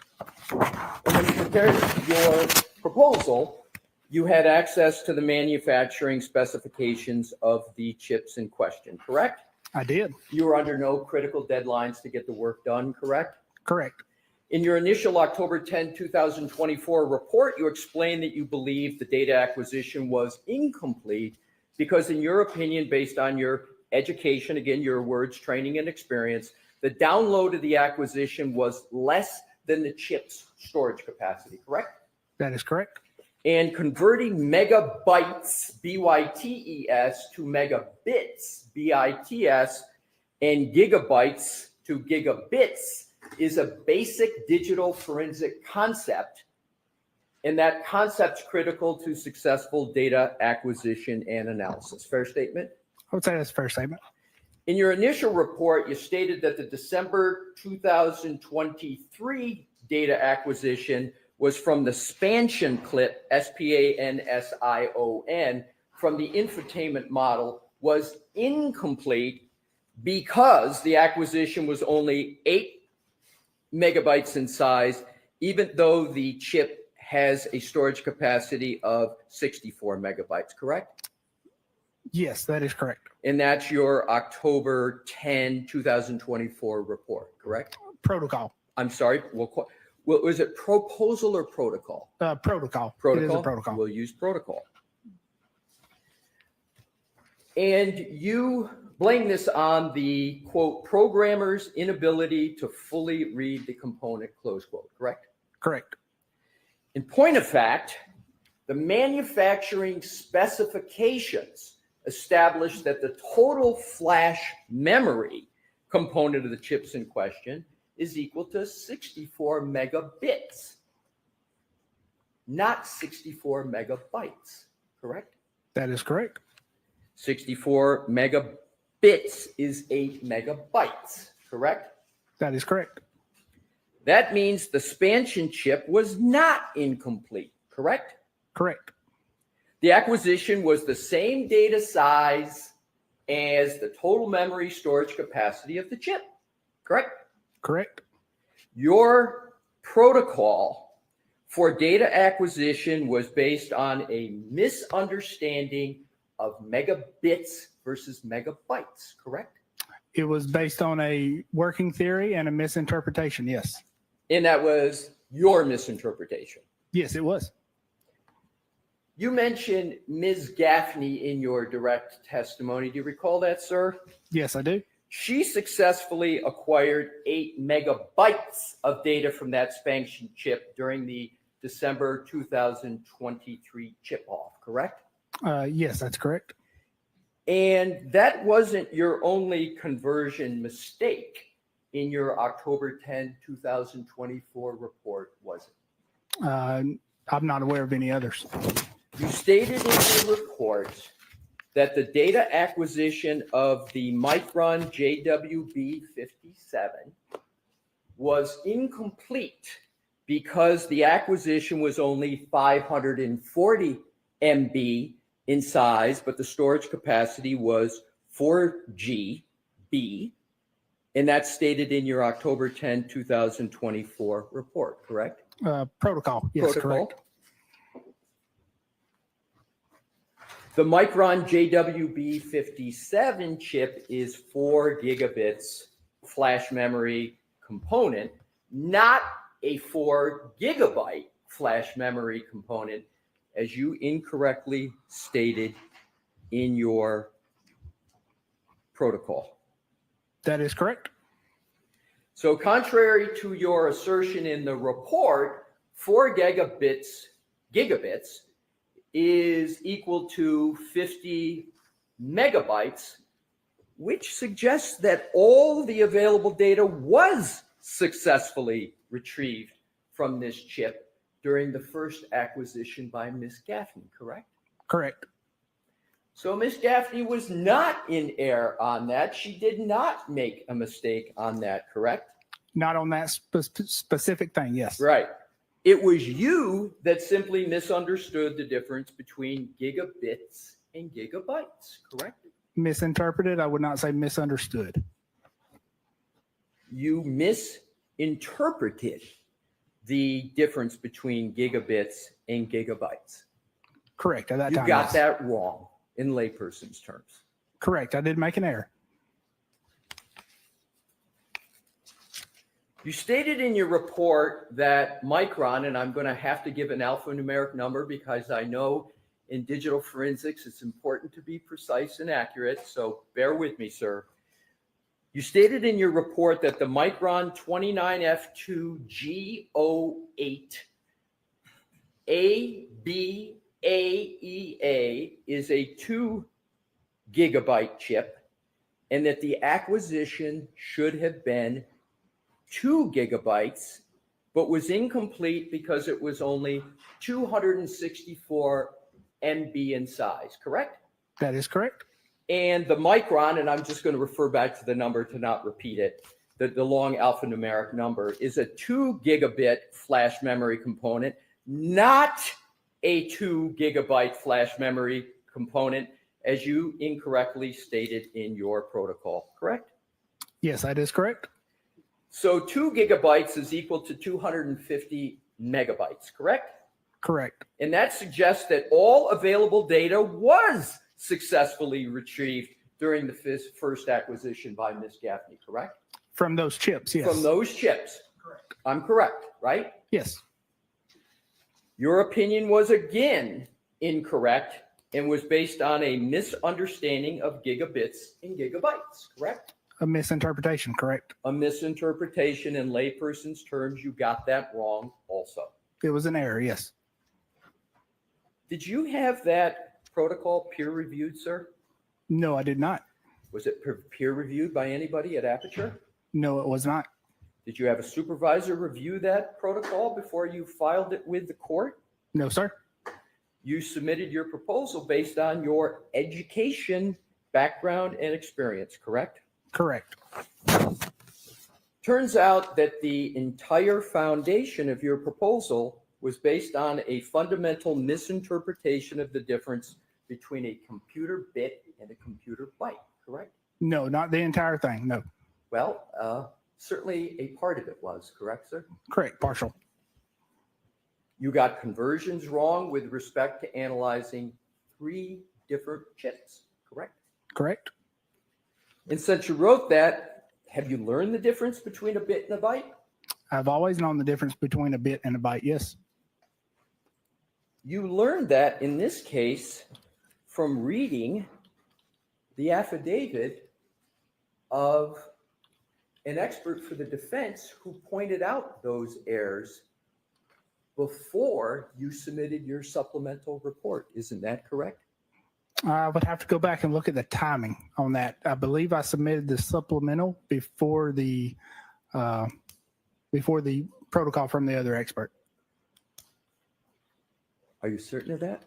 And when you prepared your proposal, you had access to the manufacturing specifications of the chips in question, correct? I did. You were under no critical deadlines to get the work done, correct? Correct. In your initial October 10, 2024 report, you explained that you believed the data acquisition was incomplete because, in your opinion, based on your education, again, your words, training, and experience, the download of the acquisition was less than the chip's storage capacity, correct? That is correct. And converting megabytes, B-Y-T-E-S, to megabits, B-I-T-S, and gigabytes to gigabits is a basic digital forensic concept. And that concept's critical to successful data acquisition and analysis. Fair statement? I would say that's a fair statement. In your initial report, you stated that the December 2023 data acquisition was from the spansion clip, S-P-A-N-S-I-O-N, from the infotainment model was incomplete because the acquisition was only 8 megabytes in size, even though the chip has a storage capacity of 64 megabytes, correct? Yes, that is correct. And that's your October 10, 2024 report, correct? Protocol. I'm sorry, was it proposal or protocol? Protocol. Protocol? It is a protocol. We'll use protocol. And you blame this on the, quote, programmer's inability to fully read the component, close quote, correct? Correct. In point of fact, the manufacturing specifications establish that the total flash memory component of the chips in question is equal to 64 megabits, not 64 megabytes, correct? That is correct. 64 megabits is 8 megabytes, correct? That is correct. That means the spansion chip was not incomplete, correct? Correct. The acquisition was the same data size as the total memory storage capacity of the chip, correct? Correct. Your protocol for data acquisition was based on a misunderstanding of megabits versus megabytes, correct? It was based on a working theory and a misinterpretation, yes. And that was your misinterpretation. Yes, it was. You mentioned Ms. Gaffney in your direct testimony. Do you recall that, sir? Yes, I do. She successfully acquired 8 megabytes of data from that spansion chip during the December 2023 chip-off, correct? Yes, that's correct. And that wasn't your only conversion mistake in your October 10, 2024 report, was it? I'm not aware of any others. You stated in your report that the data acquisition of the Micron JWB57 was incomplete because the acquisition was only 540 MB in size, but the storage capacity was 4 GB, and that's stated in your October 10, 2024 report, correct? Protocol, yes, Protocol. correct. The Micron JWB57 chip is 4 gigabits flash memory component, not a 4 gigabyte flash memory component, as you incorrectly stated in your protocol. That is correct. So contrary to your assertion in the report, 4 gigabits is equal to 50 megabytes, which suggests that all the available data was successfully retrieved from this chip during the first acquisition by Ms. Gaffney, correct? Correct. So Ms. Gaffney was not in error on that. She did not make a mistake on that, correct? Not on that specific thing, yes. Right. It was you that simply misunderstood the difference between gigabits and gigabytes, correct? Misinterpreted, I would not say misunderstood. You misinterpreted the difference between gigabits and gigabytes. Correct, at that You time. got yes. that wrong in layperson's terms. Correct, I did make an error. You stated in your report that micron, and I'm going to have to give an alphanumeric number because I know in digital forensics it's important to be precise and accurate, so bear with me, sir. You stated in your report that the micron 29F2G08 ABAEA is a 2 gigabyte chip, and that the acquisition should have been 2 gigabytes, but was incomplete because it was only 264 MB in size, correct? That is correct. And the micron, and I'm just going to refer back to the number to not repeat it, the long alphanumeric number is a 2 gigabit flash memory component, not a 2 gigabyte flash memory component, as you incorrectly stated in your protocol, correct? Yes, that is correct. So 2 gigabytes is equal to 250 megabytes, correct? Correct. And that suggests that all available data was successfully retrieved during the first acquisition by Ms. Gaffney, correct? From those chips, yes. From those chips. Correct. I'm correct, right? Yes. Your opinion was again incorrect and was based on a misunderstanding of gigabits and gigabytes, correct? A misinterpretation, correct. A misinterpretation in layperson's terms. You got that wrong also. It was an error, yes. Did you have that protocol peer reviewed, sir? No, I did not. Was it peer reviewed by anybody at Aperture? No, it was not. Did you have a supervisor review that protocol before you filed it with the court? No, sir. You submitted your proposal based on your education, background, and experience, correct? Correct. Turns out that the entire foundation of your proposal was based on a fundamental misinterpretation of the difference between a computer bit and a computer byte, correct? No, not the entire thing, no. Well, certainly a part of it was, correct, sir? Correct, partial. You got conversions wrong with respect to analyzing 3 different chips, correct? Correct. And since you wrote that, have you learned the difference between a bit and a byte? I've always known the difference between a bit and a byte, yes. You learned that in this case from reading the affidavit of an expert for the defense who pointed out those errors before you submitted your supplemental report. Isn't that correct? I would have to go back and look at the timing on that. I believe I submitted the supplemental before the protocol from the other expert. Are you certain of that?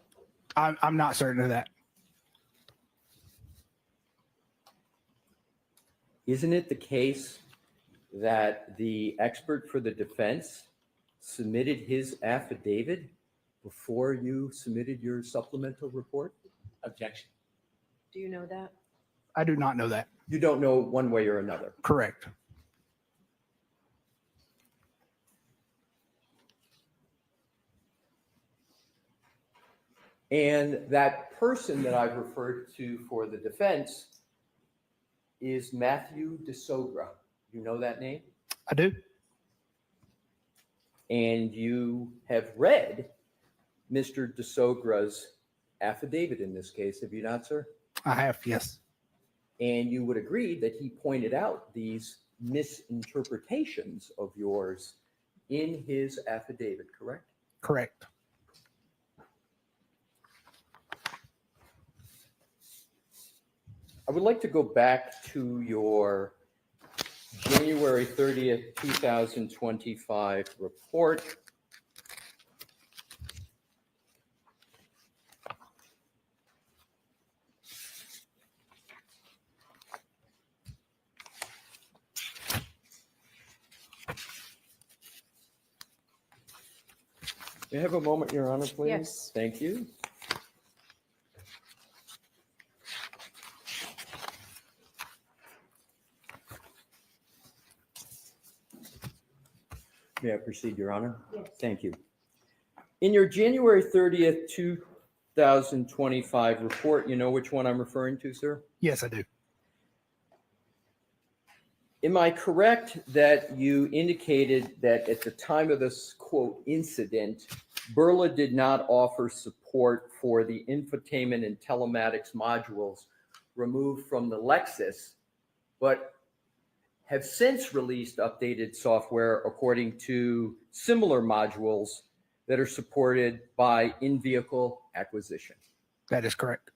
I'm not certain of that. Isn't it the case that the expert for the defense submitted his affidavit before you submitted your supplemental report? Objection. Do you know that? I do not know that. You don't know one way or another. Correct. And that person that I've referred to for the defense is Matthew DeSogra. You know that name? I do. and you have read Mr. DeSogra's affidavit in this case, have you not, sir? I have, yes. And you would agree that he pointed out these misinterpretations of yours in his affidavit, correct? Correct. I would like to go back to your January 30th, 2025 report. May I have a moment, Your Honor, please? Yes. Thank you. May I proceed, Your Honor? Yes. Thank you. In your January 30th, 2025 report, you know which one I'm referring to, sir? Yes, I do. Am I correct that you indicated that at the time of this quote incident, Burla did not offer support for the infotainment and telematics modules removed from the Lexus, but have since released updated software according to similar modules that are supported by in-vehicle acquisition? That is correct.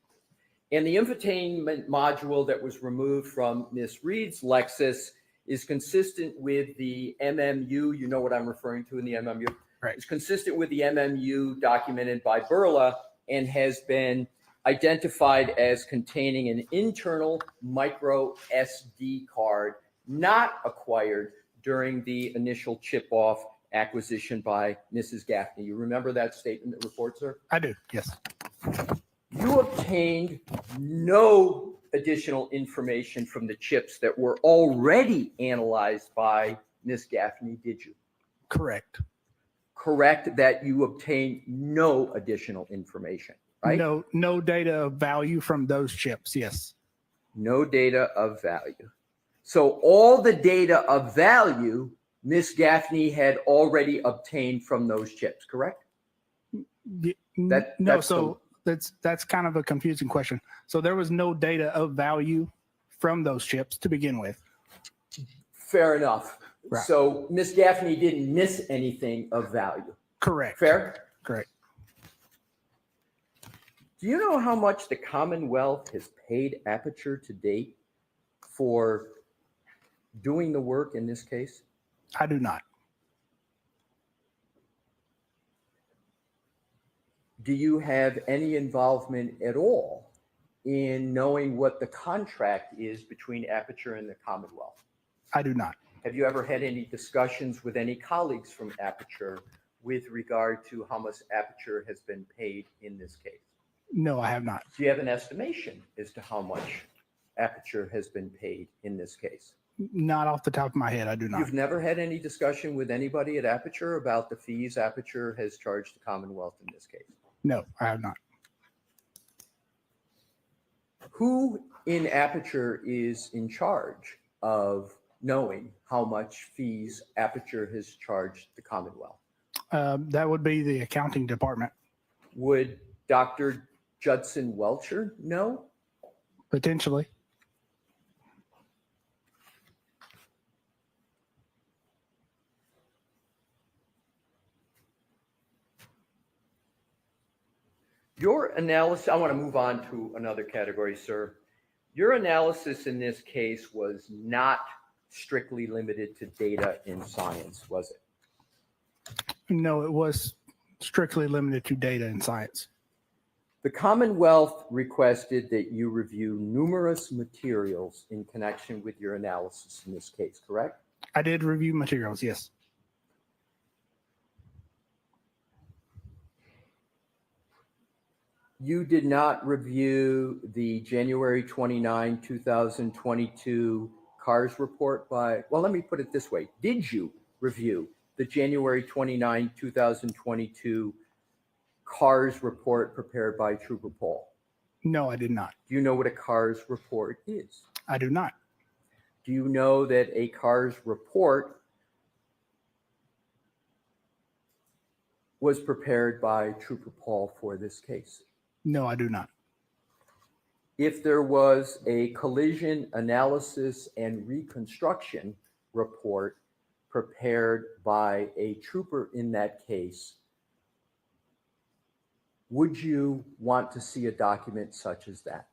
And the infotainment module that was removed from Ms. Reed's Lexus is consistent with the MMU. You know what I'm referring to in the MMU? Right. It's consistent with the MMU documented by Burla and has been identified as containing an internal micro SD card not acquired during the initial chip-off acquisition by Mrs. Gaffney. You remember that statement, the report, sir? I do, yes. You obtained no additional information from the chips that were already analyzed by Ms. Gaffney, did you? Correct. Correct that you obtained no additional information, right? No data of value from those chips, yes. No data of value. So all the data of value Ms. Gaffney had already obtained from those chips, correct? That's kind of a confusing question. So there was no data of value from those chips to begin with. Fair enough. Right. So Ms. Gaffney didn't miss anything of value. Correct. Fair? Correct. Do you know how much the Commonwealth has paid Aperture to date for doing the work in this case? I do not. Do you have any involvement at all in knowing what the contract is between Aperture and the Commonwealth? I do not. Have you ever had any discussions with any colleagues from Aperture with regard to how much Aperture has been paid in this case? No, I have not. Do you have an estimation as to how much Aperture has been paid in this case? Not off the top of my head, I do not. You've never had any discussion with anybody at Aperture about the fees Aperture has charged the Commonwealth in this case? No, I have not. Who in Aperture is in charge of knowing how much fees Aperture has charged the Commonwealth? That would be the accounting department. Would Dr. Judson Welcher know? Potentially. Your analysis, I want to move on to another category, sir. Your analysis in this case was not strictly limited to data in science, was it? No, it was strictly limited to data and science. The Commonwealth requested that you review numerous materials in connection with your analysis in this case, correct? I did review materials, yes. You did not review the January 29, 2022 CARS report by, well, let me put it this way. Did you review the January 29, 2022 CARS report prepared by Trooper Paul? No, I did not. Do you know what a CARS report is? I do not. Do you know that a CARS report was prepared by Trooper Paul for this case? No, I do not. If there was a collision analysis and reconstruction report prepared by a trooper in that case, would you want to see a document such as that?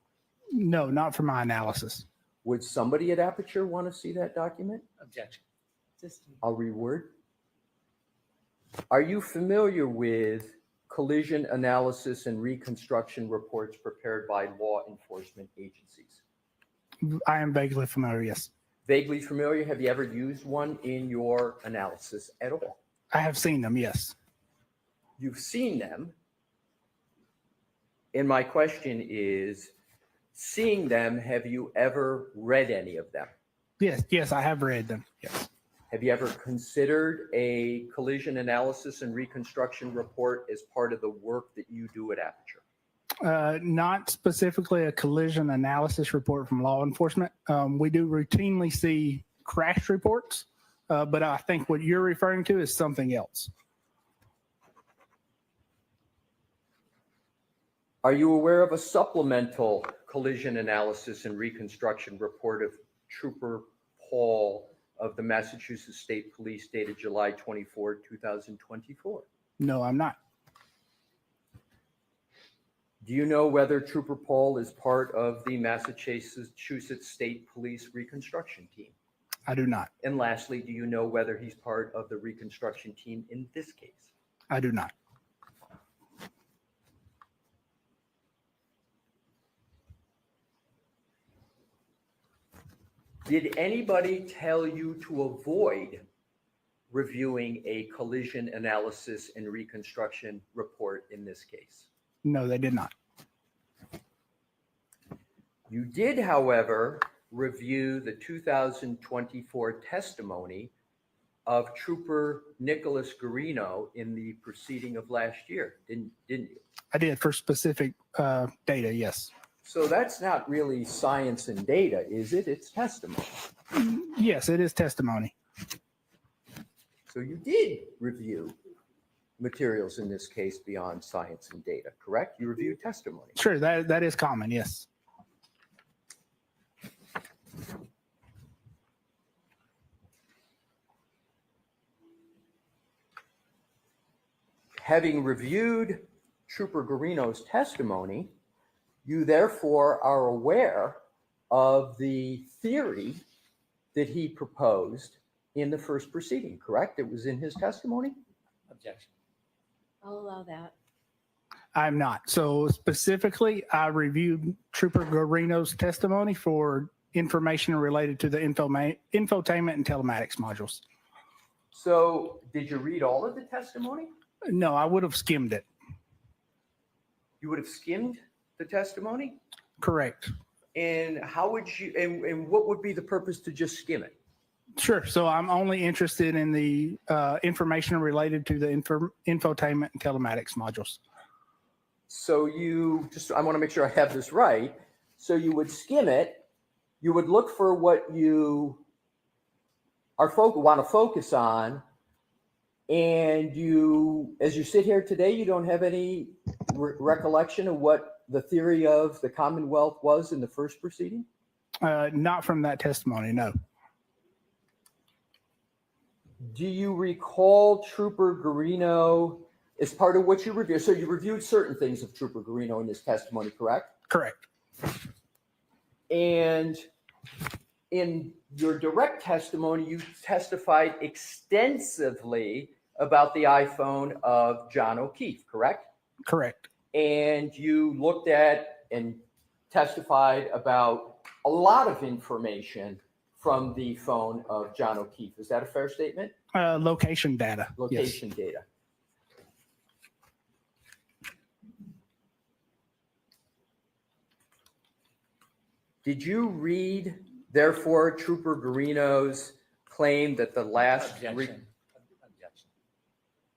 No, not for my analysis. Would somebody at Aperture want to see that document? Objection. I'll reword. Are you familiar with collision analysis and reconstruction reports prepared by law enforcement agencies? I am vaguely familiar, yes. Vaguely familiar? Have you ever used one in your analysis at all? I have seen them, yes. You've seen them. And my question is, seeing them, have you ever read any of them? Yes, I have read them, yes. Have you ever considered a collision analysis and reconstruction report as part of the work that you do at Aperture? Not specifically a collision analysis report from law enforcement. We do routinely see crash reports, but I think what you're referring to is something else. Are you aware of a supplemental collision analysis and reconstruction report of Trooper Paul of the Massachusetts State Police dated July 24, 2024? No, I'm not. Do you know whether Trooper Paul is part of the Massachusetts State Police reconstruction team? I do not. And lastly, do you know whether he's part of the reconstruction team in this case? I do not. Did anybody tell you to avoid reviewing a collision analysis and reconstruction report in this case? No, they did not. You did, however, review the 2024 testimony of Trooper Nicholas Garino in the proceeding of last year, didn't you? I did for specific data, yes. So that's not really science and data, is it? It's testimony. Yes, it is testimony. So you did review materials in this case beyond science and data, correct? You reviewed testimony. Sure, that is common, yes. Having reviewed Trooper Garino's testimony, you therefore are aware of the theory that he proposed in the first proceeding, correct? It was in his testimony? Objection. I'll allow that. I'm not. So specifically, I reviewed Trooper Garino's testimony for information related to the infotainment and telematics modules. So did you read all of the testimony? No, I would have skimmed it. You would have skimmed the testimony? Correct. And how would you, and what would be the purpose to just skim it? Sure. So I'm only interested in the information related to the infotainment and telematics modules. So you just, I want to make sure I have this right. So you would skim it, you would look for what you want to focus on, and you, as you sit here today, you don't have any recollection of what the theory of the Commonwealth was in the first proceeding? Not from that testimony, no. Do you recall Trooper Garino as part of what you reviewed? So you reviewed certain things of Trooper Garino in his testimony, correct? Correct. And in your direct testimony, you testified extensively about the iPhone of John O'Keefe, correct? Correct. And you looked at and testified about a lot of information from the phone of John O'Keefe. Is that a fair statement? Location data. Location data. Did you read, therefore, Trooper Garino's claim that the last... Objection.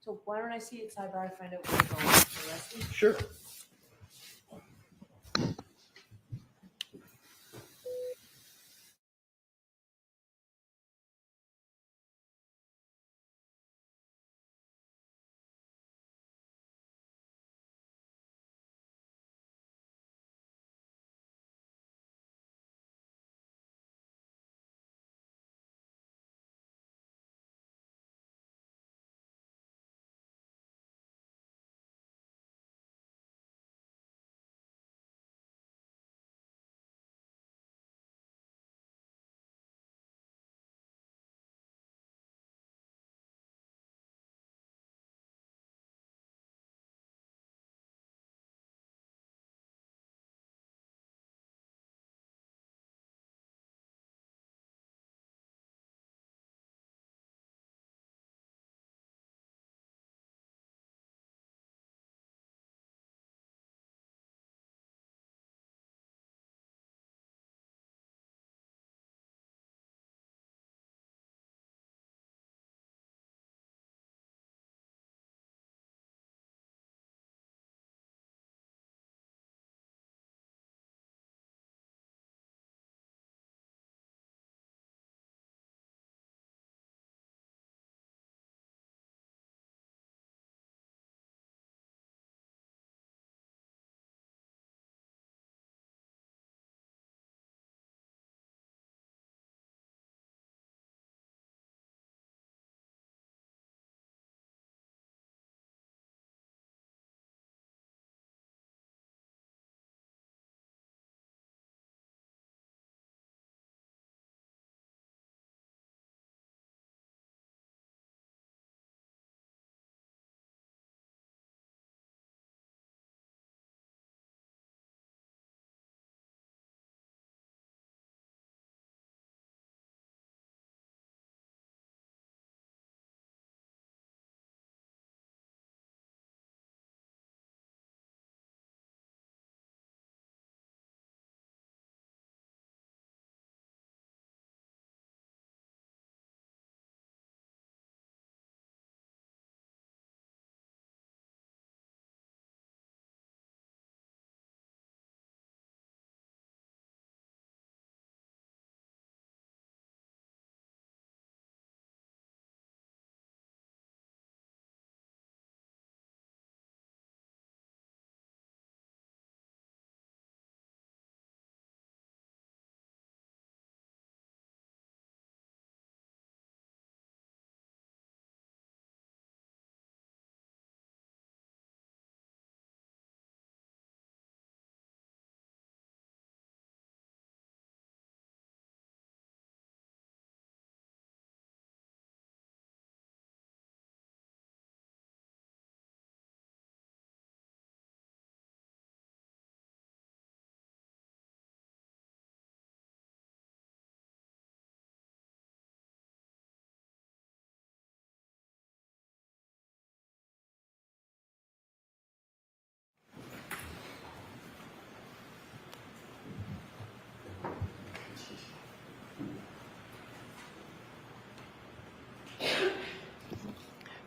So why don't I see it sidebar and find out what's going on? Sure.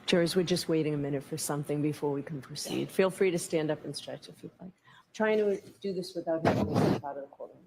Jurors, we're just waiting a minute for something before we can proceed. Feel free to stand up and stretch if you'd like. I'm trying to do this without having to step out of the courtroom.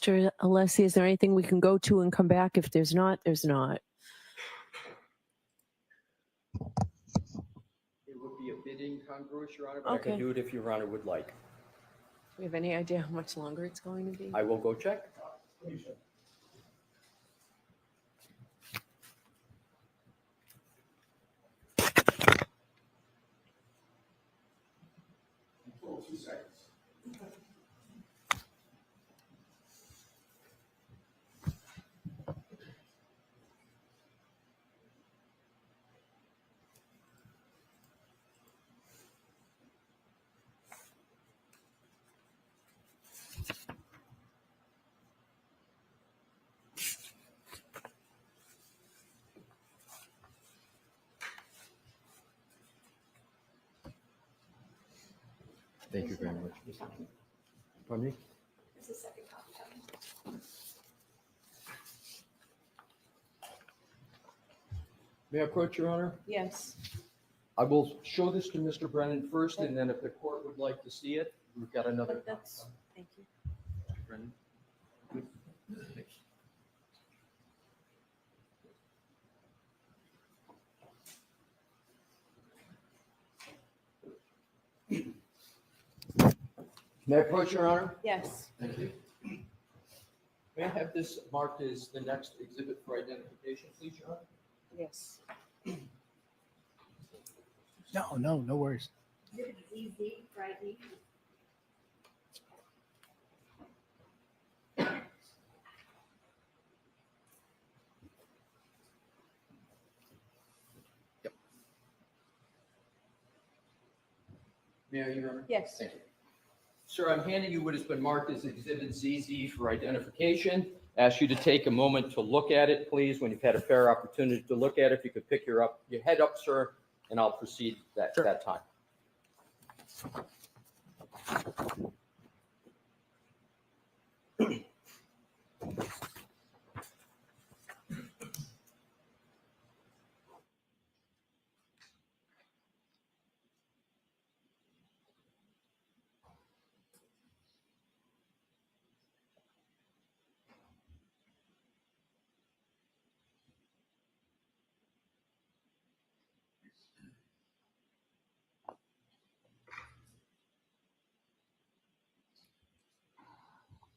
Mr. Alessi, is there anything we can go to and come back? If there's not, there's not. It would be a bit incongruous, Your Honor, but I Okay. can do it if Your Honor would like. Do we have any idea how much longer it's going to be? I will go check. Thank you very much. Pardon me? It's the second copy. May I approach, Your Honor? Yes. I will show this to Mr. Brennan first, and then if the court would like to see it, we've got another. That's, thank you. Brennan. May I approach, Your Honor? Yes. Thank you. May I have this marked as the next exhibit for identification, please, Your Honor? Yes. No worries. Easy, Friday. May I, Your Honor? Yes. Thank you. Sir, I'm handing you what has been marked as Exhibit ZZ for identification. Ask you to take a moment to look at it, please. When you've had a fair opportunity to look at it, if you could pick your head up, sir, and I'll proceed that time.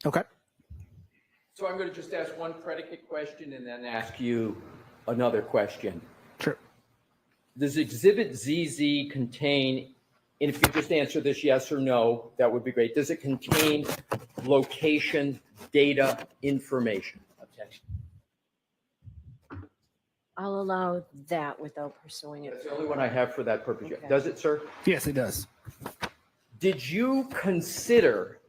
Okay. So I'm going to just ask one predicate question and then ask you another question. Sure. Does Exhibit ZZ contain, and if you just answer this yes or no, that would be great. Does it contain location, data, information? Okay. I'll allow that without pursuing it. That's the only one I have for that purpose. Okay. Does it, sir? Yes, it does. Did you consider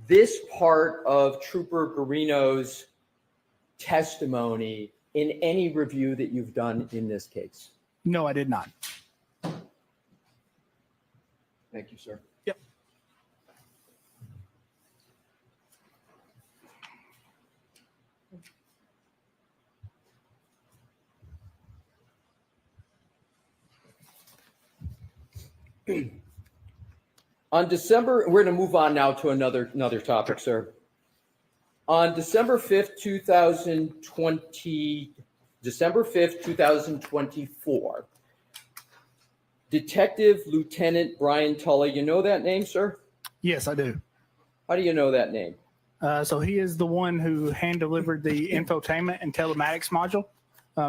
this part of Trooper Garino's testimony in any review that you've done in this case? No, I did not. Thank you, sir. Yep. On December, we're going to move on now to another topic, sir. On December 5th, 2024, Detective Lieutenant Brian Tully, you know that name, sir? Yes, I do. How do you know that name? So he is the one who hand delivered the infotainment and telematics module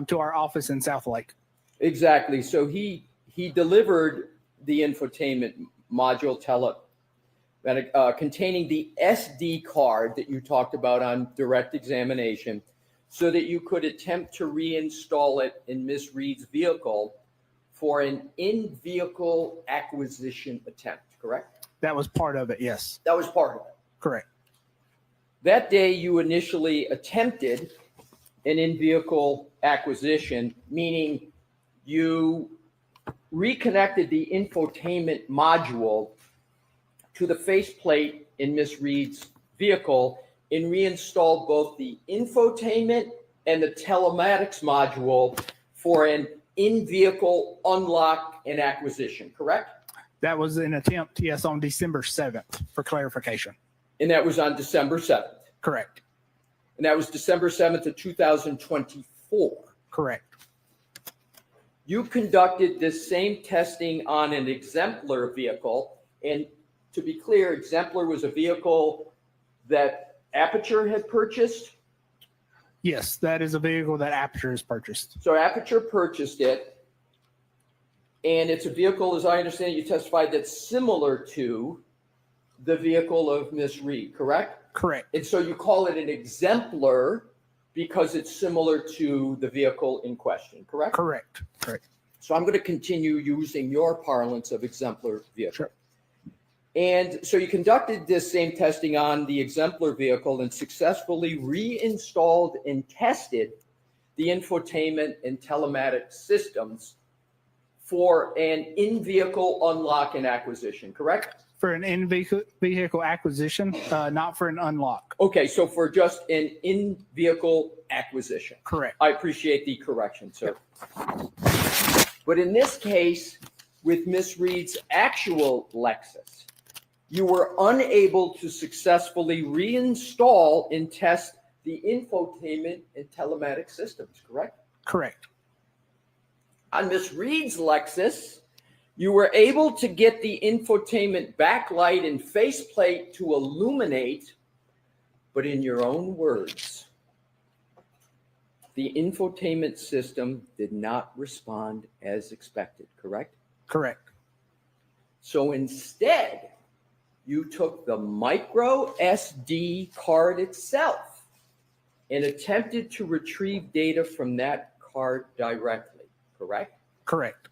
to our office in South Lake. Exactly. So he delivered the infotainment module containing the SD card that you talked about on direct examination so that you could attempt to reinstall it in Miss Reed's vehicle for an in-vehicle acquisition attempt, correct? That was part of it, yes. That was part of it. Correct. That day, you initially attempted an in-vehicle acquisition, meaning you reconnected the infotainment module to the faceplate in Miss Reed's vehicle and reinstalled both the infotainment and the telematics module for an in-vehicle unlock and acquisition, correct? That was an attempt, yes, on December 7th, for clarification. And that was on December 7th. Correct. And that was December 7th of 2024. Correct. You conducted this same testing on an exemplar vehicle. And to be clear, exemplar was a vehicle that Aperture had purchased. Yes, that is a vehicle that Aperture has purchased. So Aperture purchased it. And it's a vehicle, as I understand it, you testified, that's similar to the vehicle of Miss Reed, correct? Correct. And so you call it an exemplar because it's similar to the vehicle in question, correct? Correct. Correct. So I'm going to continue using your parlance of exemplar vehicle. Sure. And so you conducted this same testing on the exemplar vehicle and successfully reinstalled and tested the infotainment and telematics systems for an in-vehicle unlock and acquisition, correct? For an in-vehicle acquisition, not for an unlock. Okay, so for just an in-vehicle acquisition. Correct. I appreciate the correction, sir. But in this case, with Miss Reed's actual Lexus, you were unable to successfully reinstall and test the infotainment and telematics systems, correct? Correct. On Miss Reed's Lexus, you were able to get the infotainment backlight and faceplate to illuminate, but in your own words, the infotainment system did not respond as expected, correct? Correct. So instead, you took the micro SD card itself and attempted to retrieve data from that card directly, correct? Correct.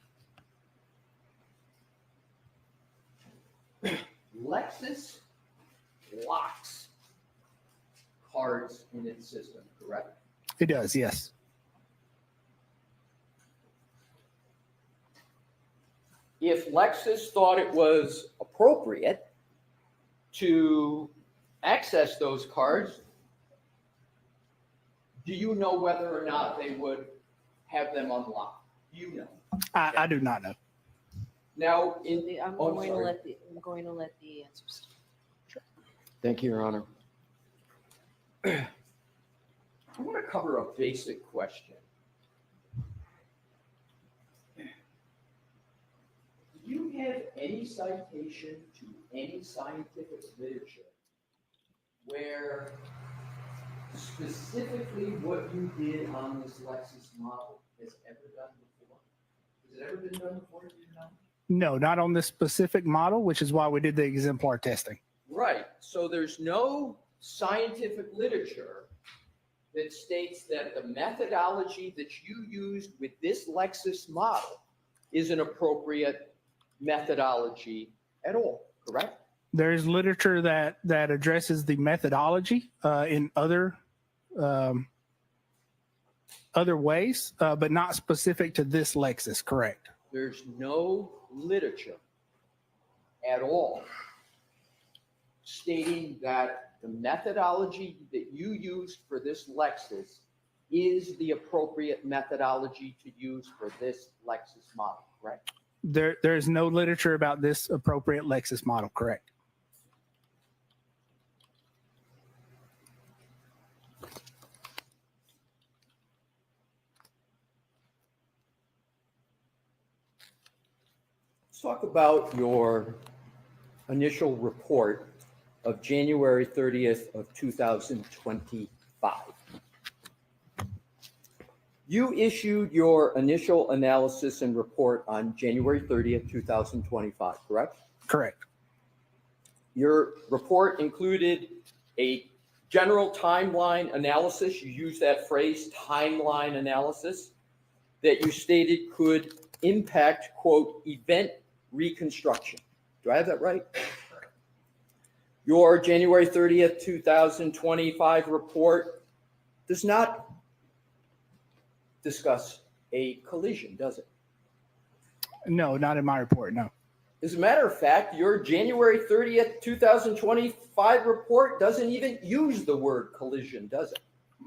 Lexus locks cards in its system, correct? It does, yes. If Lexus thought it was appropriate to access those cards, do you know whether or not they would have them unlocked? Do you know? I do not know. Now, I'm going to let the answers. Thank you, Your Honor. I want to cover a basic question. Do you have any citation to any scientific literature where specifically what you did on this Lexus model has ever done before? Has it ever been done before, do you know? No, not on this specific model, which is why we did the exemplar testing. Right. So there's no scientific literature that states that the methodology that you used with this Lexus model is an appropriate methodology at all, correct? There's literature that addresses the methodology in other ways, but not specific to this Lexis, correct? There's no literature at all stating that the methodology that you used for this Lexis is the appropriate methodology to use for this Lexis model, correct? There's no literature about this appropriate Lexis model, correct? Let's talk about your initial report of January 30th of 2025. You issued your initial analysis and report on January 30th, 2025, correct? Correct. Your report included a general timeline analysis. You used that phrase, timeline analysis, that you stated could impact, quote, event reconstruction. Do I have that right? Your January 30th, 2025 report does not discuss a collision, does it? No, not in my report, no. As a matter of fact, your January 30th, 2025 report doesn't even use the word collision, does it?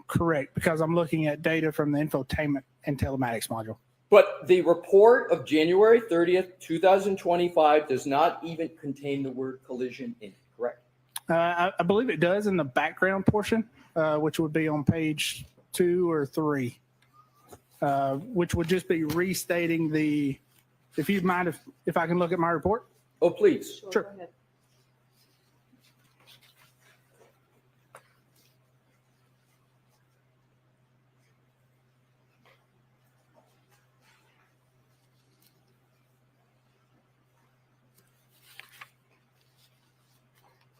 Correct, because I'm looking at data from the infotainment and telematics module. But the report of January 30th, 2025 does not even contain the word collision in it, correct? I believe it does in the background portion, which would be on page 2 or 3, which would just be restating the, if you mind if I can look at my report? Oh, please. Sure. Go ahead.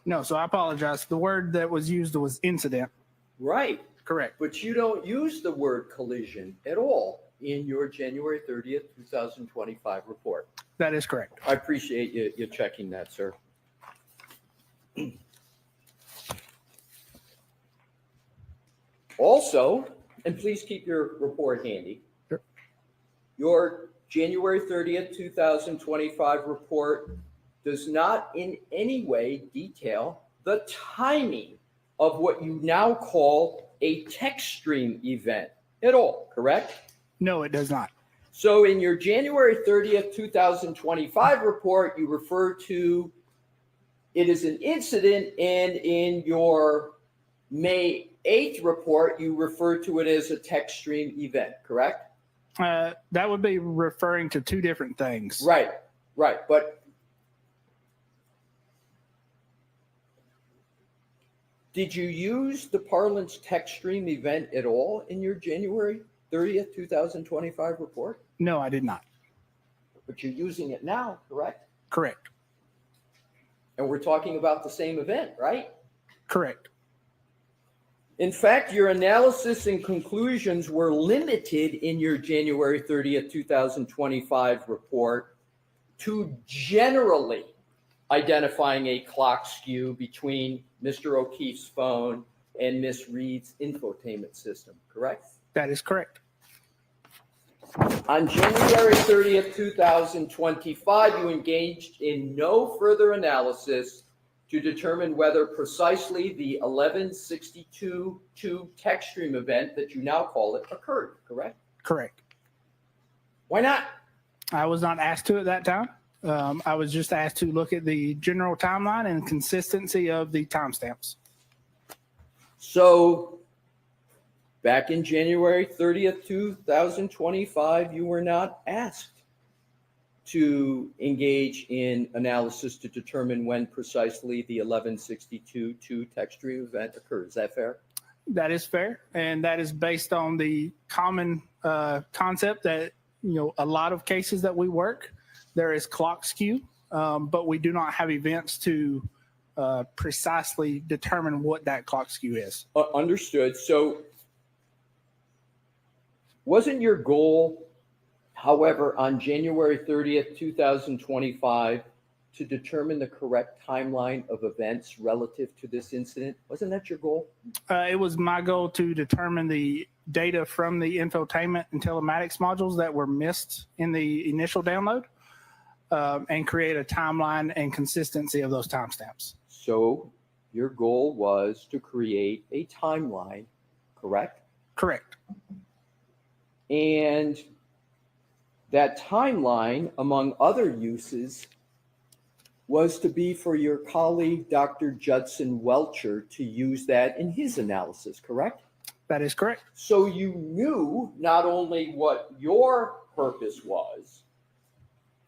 No, so I apologize. The word that was used was incident. Right. Correct. But you don't use the word collision at all in your January 30th, 2025 report. That is correct. I appreciate you checking that, sir. Also, and please keep your report handy. Sure. Your January 30th, 2025 report does not in any way detail the timing of what you now call a text stream event at all, correct? No, it does not. So in your January 30th, 2025 report, you refer to it as an incident, and in your May 8th report, you refer to it as a text stream event, correct? That would be referring to two different things. Right, right. But did you use the parlance text stream event at all in your January 30th, 2025 report? No, I did not. But you're using it now, correct? Correct. And we're talking about the same event, right? Correct. In fact, your analysis and conclusions were limited in your January 30th, 2025 report to generally identifying a clock skew between Mr. O'Keefe's phone and Miss Reed's infotainment system, correct? That is correct. On January 30th, 2025, you engaged in no further analysis to determine whether precisely the 1162.2 text stream event that you now call it occurred, correct? Correct. Why not? I was not asked to at that time. I was just asked to look at the general timeline and consistency of the timestamps. So back in January 30th, 2025, you were not asked to engage in analysis to determine when precisely the 1162.2 text stream event occurred. Is that fair? That is fair, and that is based on the common concept that, a lot of cases that we work, there is clock skew, but we do not have events to precisely determine what that clock skew is. Understood. So wasn't your goal, however, on January 30th, 2025, to determine the correct timeline of events relative to this incident? Wasn't that your goal? It was my goal to determine the data from the infotainment and telematics modules that were missed in the initial download, and create a timeline and consistency of those timestamps. So your goal was to create a timeline, correct? Correct. And that timeline, among other uses, was to be for your colleague, Dr. Judson Welcher, to use that in his analysis, correct? That is correct. So you knew not only what your purpose was,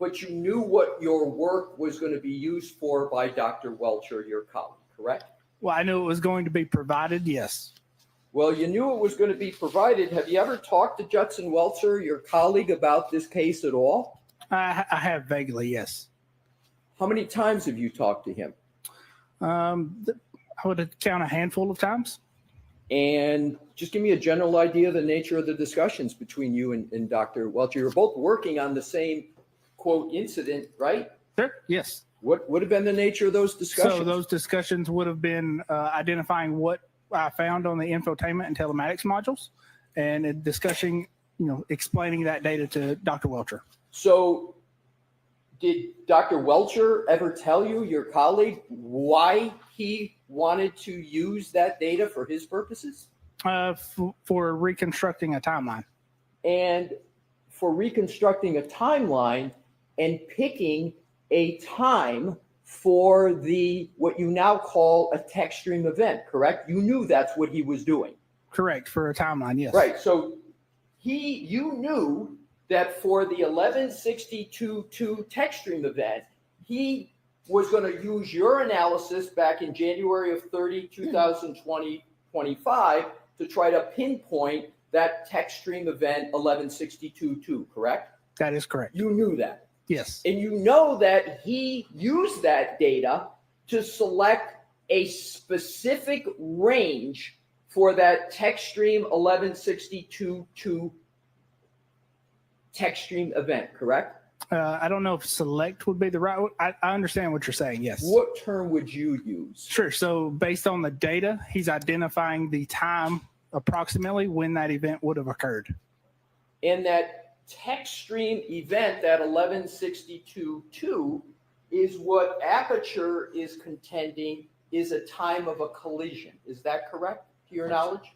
but you knew what your work was going to be used for by Dr. Welcher, your colleague, correct? Well, I knew it was going to be provided, yes. Well, you knew it was going to be provided. Have you ever talked to Judson Welcher, your colleague, about this case at all? I have vaguely, yes. How many times have you talked to him? I would count a handful of times. And just give me a general idea of the nature of the discussions between you and Dr. Welcher. You're both working on the same, quote, incident, right? Sure, yes. What would have been the nature of those discussions? So those discussions would have been identifying what I found on the infotainment and telematics modules, and discussing, explaining that data to Dr. Welcher. So did Dr. Welcher ever tell you, your colleague, why he wanted to use that data for his purposes? For reconstructing a timeline. And for reconstructing a timeline and picking a time for what you now call a text stream event, correct? You knew that's what he was doing. Correct, for a timeline, yes. Right, so you knew that for the 1162.2 text stream event, he was going to use your analysis back in January of 2025 to try to pinpoint that text stream event 1162.2, correct? That is correct. You knew that. Yes. And you know that he used that data to select a specific range for that text stream 1162.2 text stream event, correct? I don't know if select would be the right word. I understand what you're saying, yes. What term would you use? Sure. So based on the data, he's identifying the time approximately when that event would have occurred. And that text stream event, that 1162.2, is what Aperture is contending is a time of a collision. Is that correct, to your knowledge?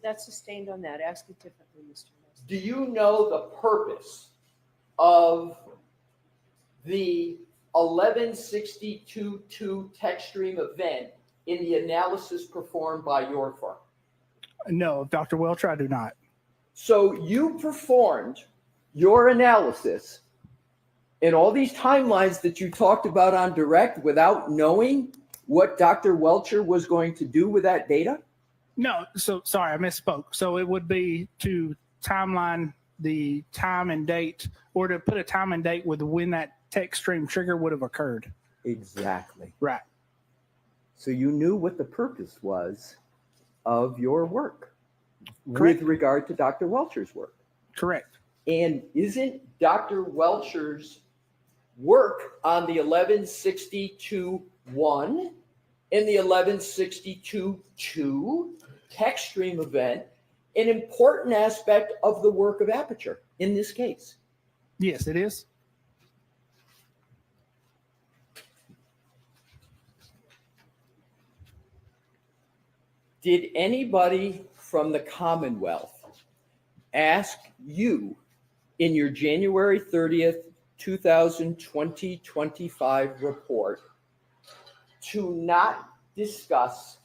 That's sustained on that. Ask it differently, Mr. Mason. Do you know the purpose of the 1162.2 text stream event in the analysis performed by your firm? No, Dr. Welcher, I do not. So you performed your analysis in all these timelines that you talked about on direct without knowing what Dr. Welcher was going to do with that data? No, so sorry, I misspoke. So it would be to timeline the time and date, or to put a time and date with when that text stream trigger would have occurred. Exactly. Right. So you knew what the purpose was of your work. Correct. With regard to Dr. Welcher's work. Correct. And isn't Dr. Welcher's work on the 1162.1 and the 1162.2 text stream event an important aspect of the work of Aperture in this case? Yes, it is. Did anybody from the Commonwealth ask you in your January 30th, 2025 report to not discuss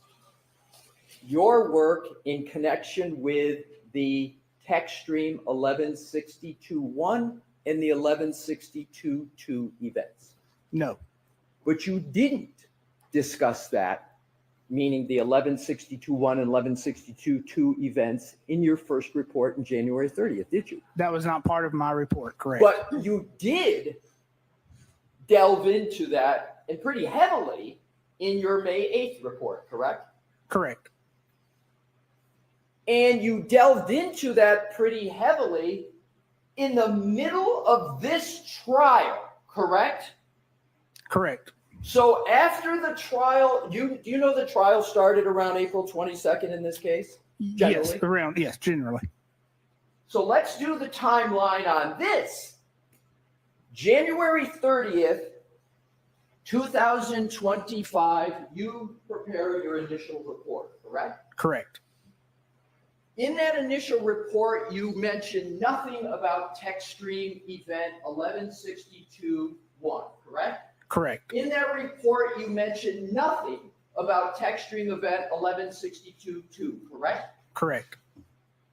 your work in connection with the text stream 1162.1 and the 1162.2 events? No. But you didn't discuss that, meaning the 1162.1 and 1162.2 events, in your first report in January 30th, did you? That was not part of my report, correct. But you did delve into that, and pretty heavily, in your May 8th report, correct? Correct. And you delved into that pretty heavily in the middle of this trial, correct? Correct. So after the trial, do you know the trial started around April 22nd in this case? Yes, generally. So let's do the timeline on this. January 30th, 2025, you prepare your initial report, correct? Correct. In that initial report, you mentioned nothing about text stream event 1162.1, correct? Correct. In that report, you mentioned nothing about text stream event 1162.2, correct? Correct.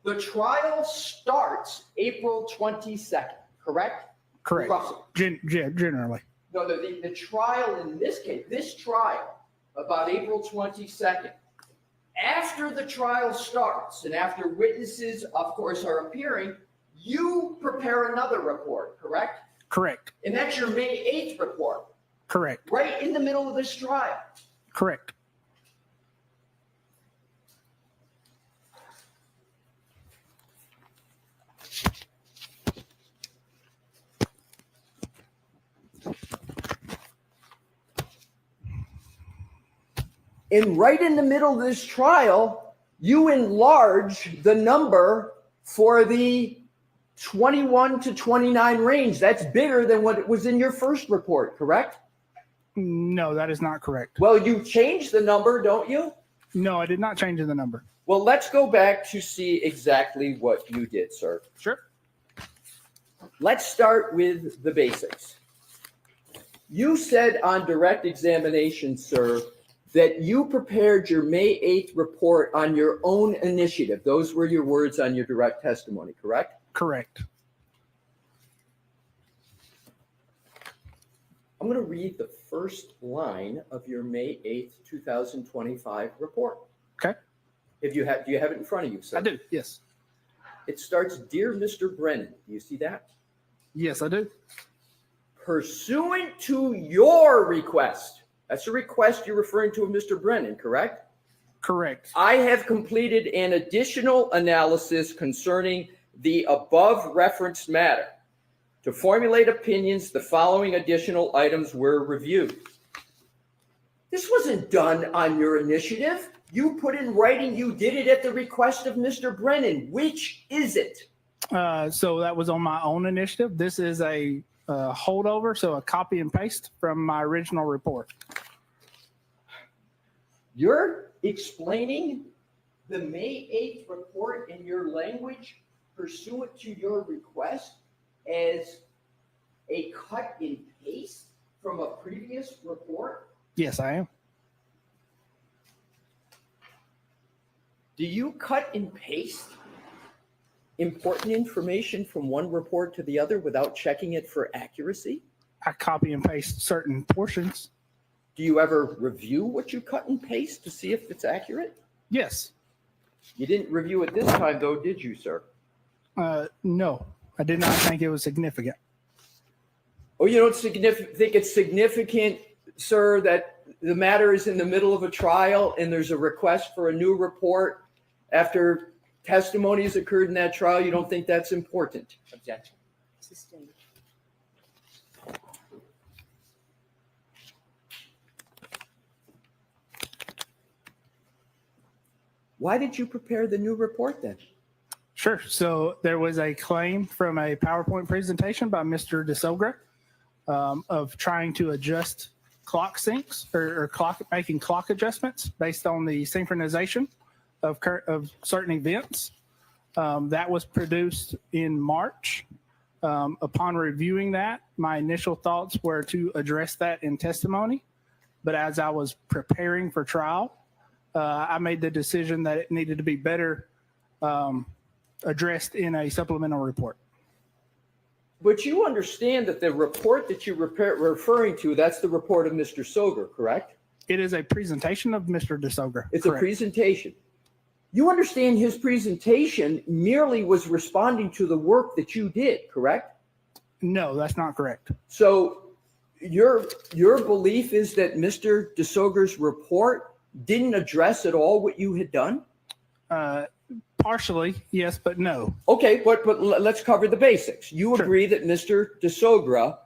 The trial starts April 22nd, correct? Correct. Roughly. Generally. No, the trial in this case, this trial, about April 22nd, after the trial starts and after witnesses, of course, are appearing, you prepare another report, correct? Correct. And that's your May 8th report, Correct. right in the middle of this trial. Correct. And right in the middle of this trial, you enlarge the number for the 21 to 29 range. That's bigger than what was in your first report, correct? No, that is not correct. Well, you changed the number, don't you? No, I did not change the number. Well, let's go back to see exactly what you did, sir. Sure. Let's start with the basics. You said on direct examination, sir, that you prepared your May 8th report on your own initiative. Those were your words on your direct testimony, correct? Correct. I'm going to read the first line of your May 8th, 2025 report. Okay. Do you have it in front of you, sir? I do, yes. It starts, Dear Mr. Brennan. Do you see that? Yes, I do. Pursuant to your request. That's a request you're referring to of Mr. Brennan, correct? Correct. I have completed an additional analysis concerning the above referenced matter. To formulate opinions, the following additional items were reviewed. This wasn't done on your initiative. You put in writing you did it at the request of Mr. Brennan. Which is it? So that was on my own initiative. This is a holdover, so a copy and paste from my original report. You're explaining the May 8th report in your language pursuant to your request as a cut and paste from a previous report? Yes, I am. Do you cut and paste important information from one report to the other without checking it for accuracy? I copy and paste certain portions. Do you ever review what you cut and paste to see if it's accurate? Yes. You didn't review it this time, though, did you, sir? No, I did not think it was significant. Oh, you don't think it's significant, sir, that the matter is in the middle of a trial and there's a request for a new report after testimony has occurred in that trial? You don't think that's important? Objection. Sustained. Why did you prepare the new report then? Sure. So there was a claim from a PowerPoint presentation by Mr. DeSogra of trying to adjust clock syncs or making clock adjustments based on the synchronization of certain events. That was produced in March. Upon reviewing that, my initial thoughts were to address that in testimony. But as I was preparing for trial, I made the decision that it needed to be better addressed in a supplemental report. But you understand that the report that you're referring to, that's the report of Mr. Soger, correct? It is a presentation of Mr. DeSogra. It's correct. a presentation. You understand his presentation merely was responding to the work that you did, correct? No, that's not correct. So your belief is that Mr. DeSoger's report didn't address at all what you had done? Partially, yes, but no. Okay, but let's cover the basics. You Sure. agree that Mr. DeSogra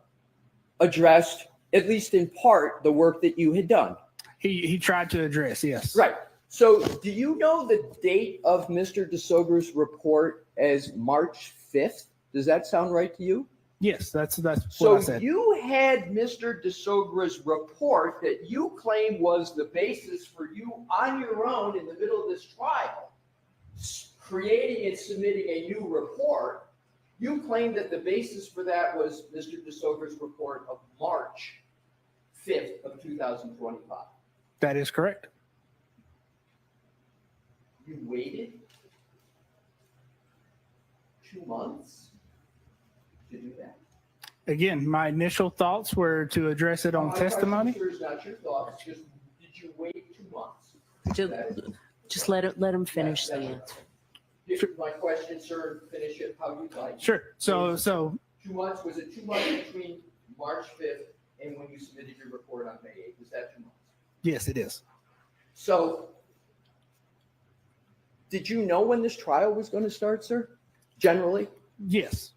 addressed at least in part, the work that you had done. He tried to address, yes. Right. So do you know the date of Mr. DeSogra's report as March 5th? Does that sound right to you? Yes, that's what I So said. you had Mr. DeSogra's report that you claim was the basis for you on your own in the middle of this trial, creating and submitting a new report. You claim that the basis for that was Mr. DeSogra's report of March 5th of 2025. That is correct. You waited 2 months to do that? Again, my initial thoughts were to address it on My testimony. question, sir, is not your thoughts, just did you wait 2 months? Just let him finish the answer. My question, sir, finish it how you like. Sure. So 2 months, was it 2 months between March 5th and when you submitted your report on May 8th? Was that 2 months? yes, it is. So did you know when this trial was going to start, sir? Generally? Yes.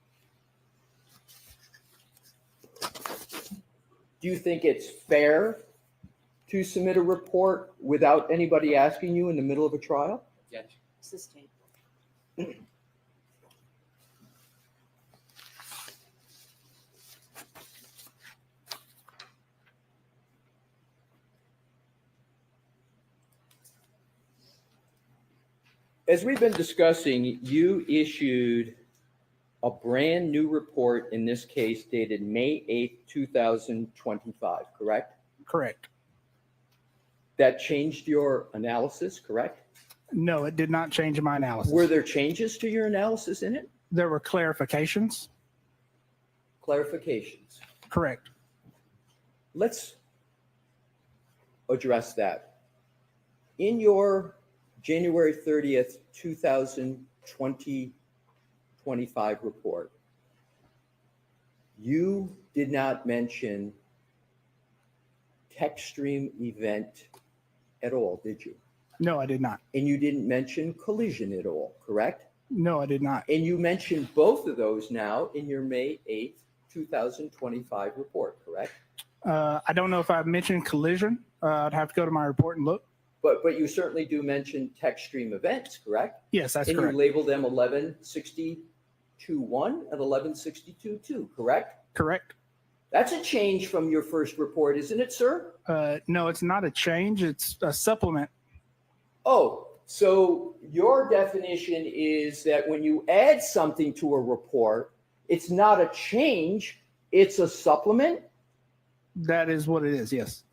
Do you think it's fair to submit a report without anybody asking you in the middle of a trial? Yes. Sustained. As we've been discussing, you issued a brand new report in this case dated May 8th, 2025, correct? Correct. That changed your analysis, correct? No, it did not change my analysis. Were there changes to your analysis in it? There were clarifications. Clarifications. Correct. Let's address that. In your January 30th, 2025 report, you did not mention text stream event at all, did you? No, I did not. And you didn't mention collision at all, correct? No, I did not. And you mentioned both of those now in your May 8th, 2025 report, correct? I don't know if I mentioned collision. I'd have to go to my report and look. But you certainly do mention text stream events, correct? Yes, that's and correct. You labeled them 1162.1 and 1162.2, correct? Correct. That's a change from your first report, isn't it, sir? No, it's not a change. It's a supplement. Oh, so your definition is that when you add something to a report, it's not a change, it's a supplement? That is what it is, yes.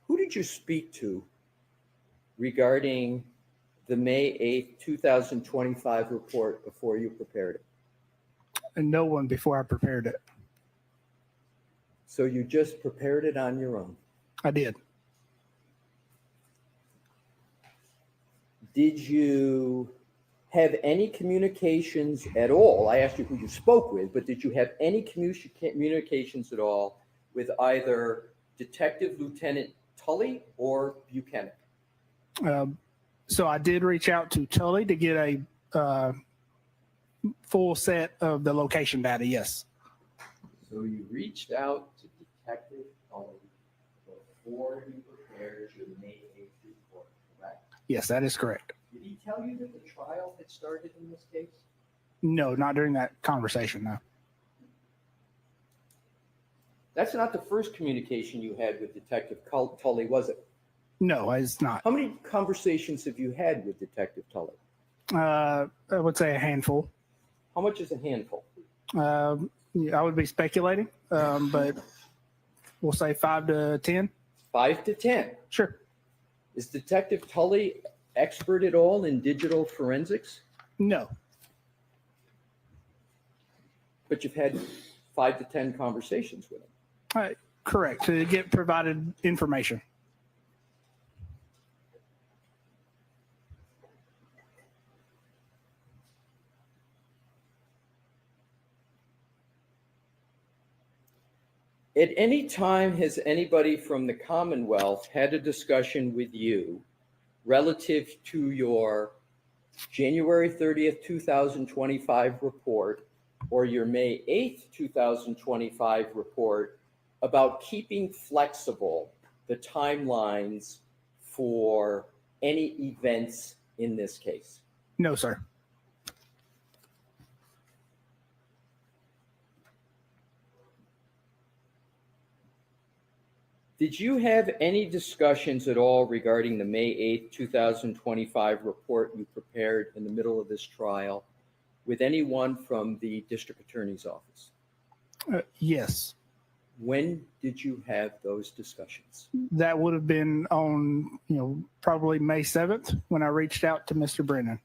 Who did you speak to regarding the May 8th, 2025 report before you prepared it? And no one before I prepared it. So you just prepared it on your own? I did. Did you have any communications at all? I asked you who you spoke with, but did you have any communications at all with either Detective Lieutenant Tully or Buchanan? So I did reach out to Tully to get a full set of the location data, yes. So you reached out to Detective Tully before you prepared your May 8th report, correct? Yes, that is correct. Did he tell you that the trial had started in this case? No, not during that conversation, no. That's not the first communication you had with Detective Tully, was it? No, it's not. How many conversations have you had with Detective Tully? I would say a handful. How much is a handful? Yeah, I would be speculating, but we'll say 5 to 10. 5 to 10. Sure. Is Detective Tully expert at all in digital forensics? No. But you've had 5 to 10 conversations with him. Correct, to get provided information. At any time, has anybody from the Commonwealth had a discussion with you relative to your January 30th, 2025 report or your May 8th, 2025 report about keeping flexible the timelines for any events in this case? No, sir. Did you have any discussions at all regarding the May 8th, 2025 report you prepared in the middle of this trial with anyone from the district attorney's office? Yes, When did you have those discussions? that would have been on, probably May 7th when I reached out to Mr. Brennan.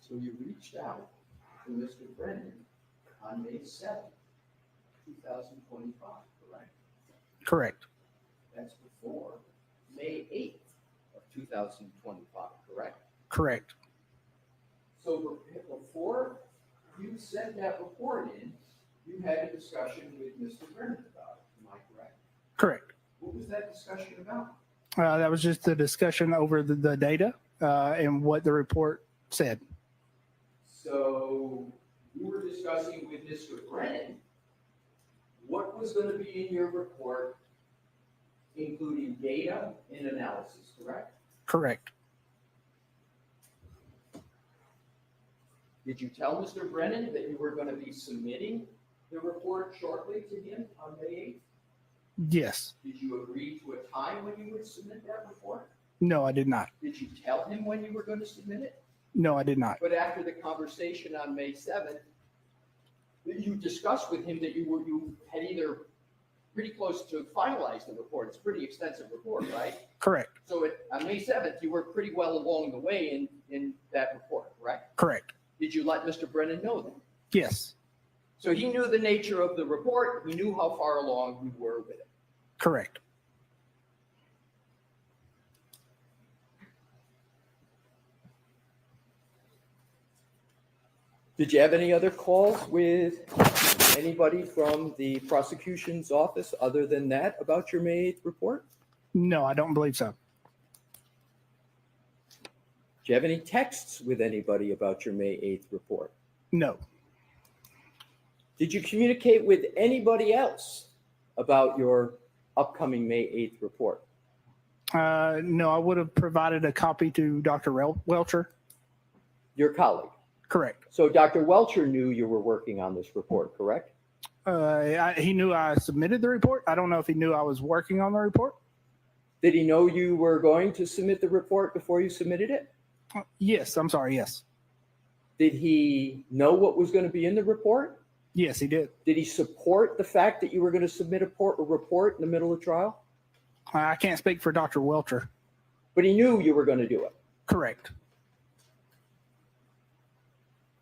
So you reached out to Mr. Brennan on May 7th, 2025, correct? Correct. That's before May 8th of 2025, correct? Correct. So before you sent that report in, you had a discussion with Mr. Brennan about it, am I correct? Correct. What was that discussion about? That was just a discussion over the data and what the report said. So you were discussing with Mr. Brennan what was going to be in your report, including data and analysis, correct? Correct. Did you tell Mr. Brennan that you were going to be submitting the report shortly to him on May 8th? Yes. Did you agree to a time when you would submit that report? No, I did not. Did you tell him when you were going to submit it? No, I did not. But after the conversation on May 7th, you discussed with him that you had either pretty close to finalize the report. It's a pretty extensive report, right? Correct. So on May 7th, you were pretty well along the way in that report, correct? Correct. Did you let Mr. Brennan know that? Yes. So he knew the nature of the report. He knew how far along you were with it. Correct. Did you have any other calls with anybody from the prosecution's office other than that about your May 8th report? No, I don't believe so. Do you have any texts with anybody about your May 8th report? No. Did you communicate with anybody else about your upcoming May 8th report? No, I would have provided a copy to Dr. Welcher. Your colleague? Correct. So Dr. Welcher knew you were working on this report, correct? He knew I submitted the report. I don't know if he knew I was working on the report. Did he know you were going to submit the report before you submitted it? Yes, I'm sorry, yes. Did he know what was going to be in the report? Yes, he did. Did he support the fact that you were going to submit a report in the middle of trial? I can't speak for Dr. Welcher. But he knew you were going to do it. Correct.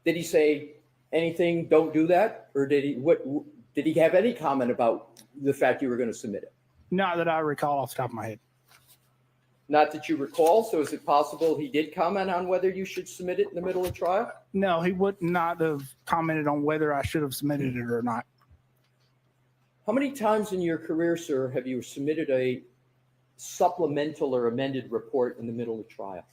Did he say anything, don't do that? Or did he have any comment about the fact you were going to submit it? Not that I recall off the top of my head. Not that you recall. So is it possible he did comment on whether you should submit it in the middle of trial? No, he would not have commented on whether I should have submitted it or not. How many times in your career, sir, have you submitted a supplemental or amended report in the middle of trial?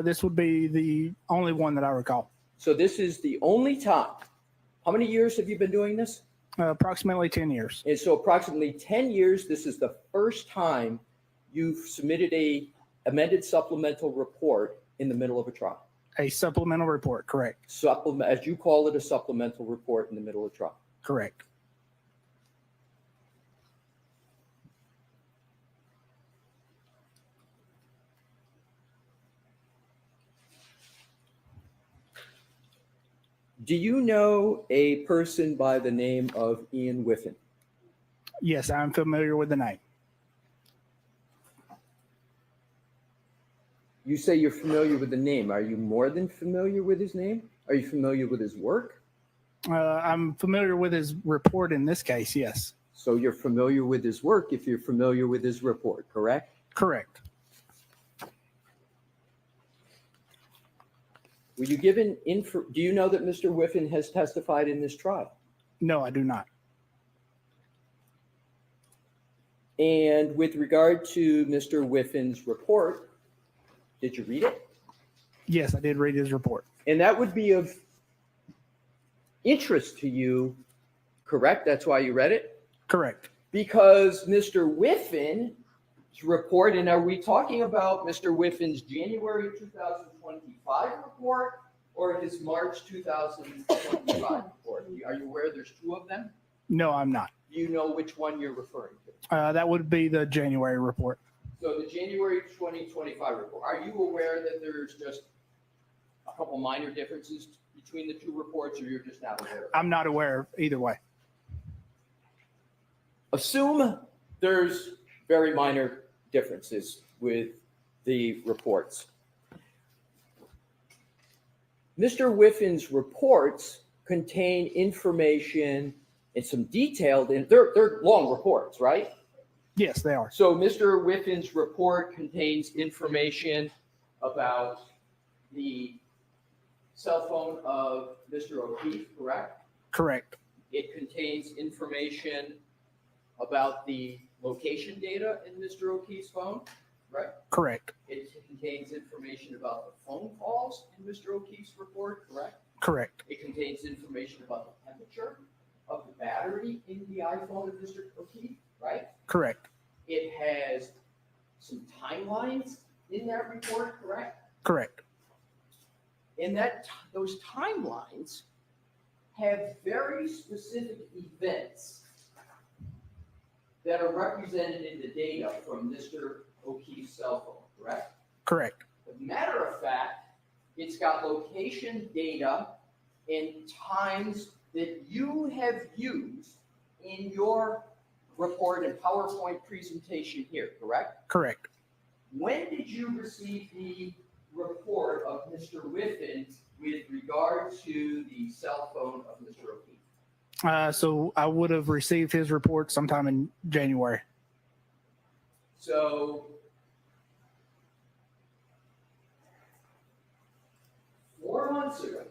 This would be the only one that I recall. So this is the only time. How many years have you been doing this? Approximately 10 years. And so approximately 10 years, this is the first time you've submitted a amended supplemental report in the middle of a trial. A supplemental report, correct. As you call it, a supplemental report in the middle of trial. Correct. Do you know a person by the name of Ian Whiffen? Yes, I'm familiar with the name. You say you're familiar with the name. Are you more than familiar with his name? Are you familiar with his work? I'm familiar with his report in this case, yes. So you're familiar with his work if you're familiar with his report, correct? Correct. Were you given do you know that Mr. Whiffen has testified in this trial? No, I do not. And with regard to Mr. Whiffin's report, did you read it? Yes, I did read his report. And that would be of interest to you, correct? That's why you read it? Correct. Because Mr. Whiffin's report, and are we talking about Mr. Whiffin's January 2025 report or his March 2025 report? Are you aware there's two of them? No, I'm not. Do you know which one you're referring to? That would be the January report. So the January 2025 report, are you aware that there's just a couple minor differences between the two reports, or you're just not aware of it? I'm not aware of either way. Assume there's very minor differences with the reports. Mr. Whiffin's reports contain information and some detailed, they're long reports, right? Yes, they are. So Mr. Whiffin's report contains information about the cell phone of Mr. O'Keefe, correct? Correct. It contains information about the location data in Mr. O'Keefe's phone, right? Correct. It contains information about the phone calls in Mr. O'Keefe's report, correct? Correct. It contains information about the temperature of the battery in the iPhone of Mr. O'Keefe, right? Correct. It has some timelines in that report, correct? Correct. And those timelines have very specific events that are represented in the data from Mr. O'Keefe's cell phone, correct? Correct. As a matter of fact, it's got location data and times that you have used in your report and PowerPoint presentation here, correct? Correct. When did you receive the report of Mr. Whiffin with regard to the cell phone of Mr. O'Keefe? So I would have received his report sometime in January. So 4 months ago,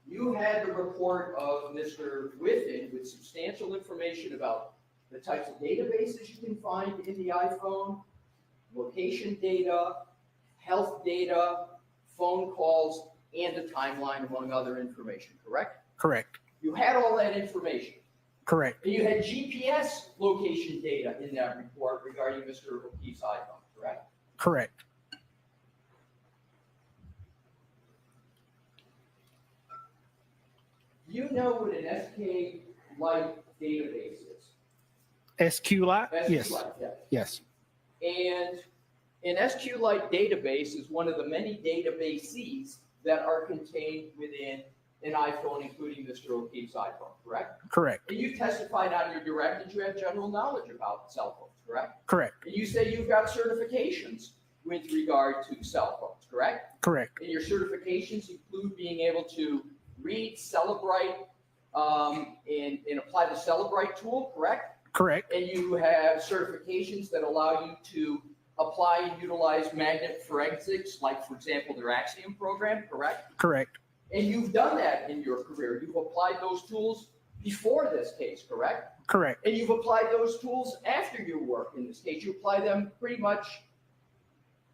you had the report of Mr. Whiffin with substantial information about the types of databases you can find in the iPhone, location data, health data, phone calls, and a timeline, among other information, correct? Correct. You had all that information. Correct. And you had GPS location data in that report regarding Mr. O'Keefe's iPhone, correct? Correct. You know what an SQLite database is? SQLite? Yes. SQLite, yeah. Yes. And an SQLite database is one of the many databases that are contained within an iPhone, including Mr. O'Keefe's iPhone, correct? Correct. And you testified on your direct that you have general knowledge about cell phones, correct? Correct. And you say you've got certifications with regard to cell phones, correct? Correct. And your certifications include being able to read Celebrite and apply the Celebrite tool, correct? Correct. And you have certifications that allow you to apply and utilize magnet forensics, like, for example, their Axiom program, correct? Correct. And you've done that in your career. You've applied those tools before this case, correct? Correct. And you've applied those tools after your work in this case. You apply them pretty much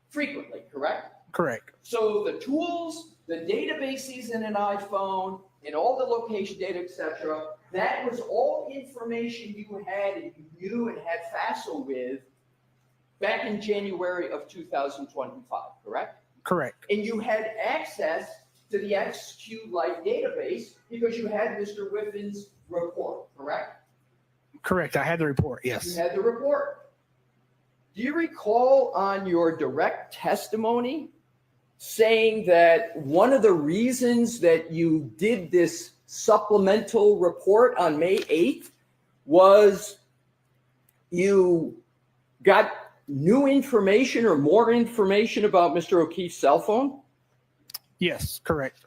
frequently, correct? Correct. So the tools, the databases in an iPhone, and all the location data, etc., that was all information you had and you knew and had FASO with back in January of 2025, correct? Correct. And you had access to the SQLite database because you had Mr. Whiffin's report, correct? Correct. I had the report. Yes. You had the report. Do you recall on your direct testimony saying that one of the reasons that you did this supplemental report on May 8th was you got new information or more information about Mr. O'Keefe's cell phone? Yes, correct.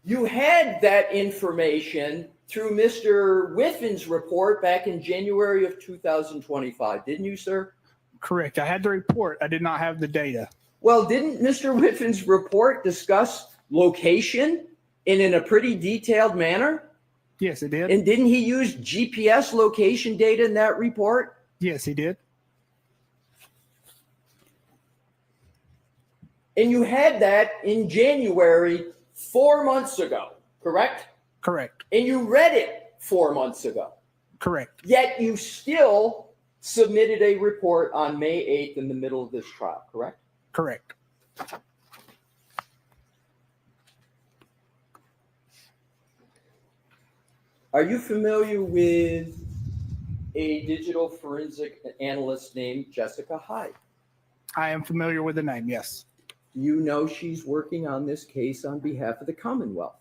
You had that information through Mr. Whiffin's report back in January of 2025, didn't you, sir? Correct. I had the report. I did not have the data. Well, didn't Mr. Whiffin's report discuss location in a pretty detailed manner? Yes, it did. And didn't he use GPS location data in that report? Yes, he did. And you had that in January 4 months ago, correct? Correct. And you read it 4 months ago. Correct. Yet you still submitted a report on May 8th in the middle of this trial, correct? Correct. Are you familiar with a digital forensic analyst named Jessica Hyde? I am familiar with the name, yes. You know she's working on this case on behalf of the Commonwealth.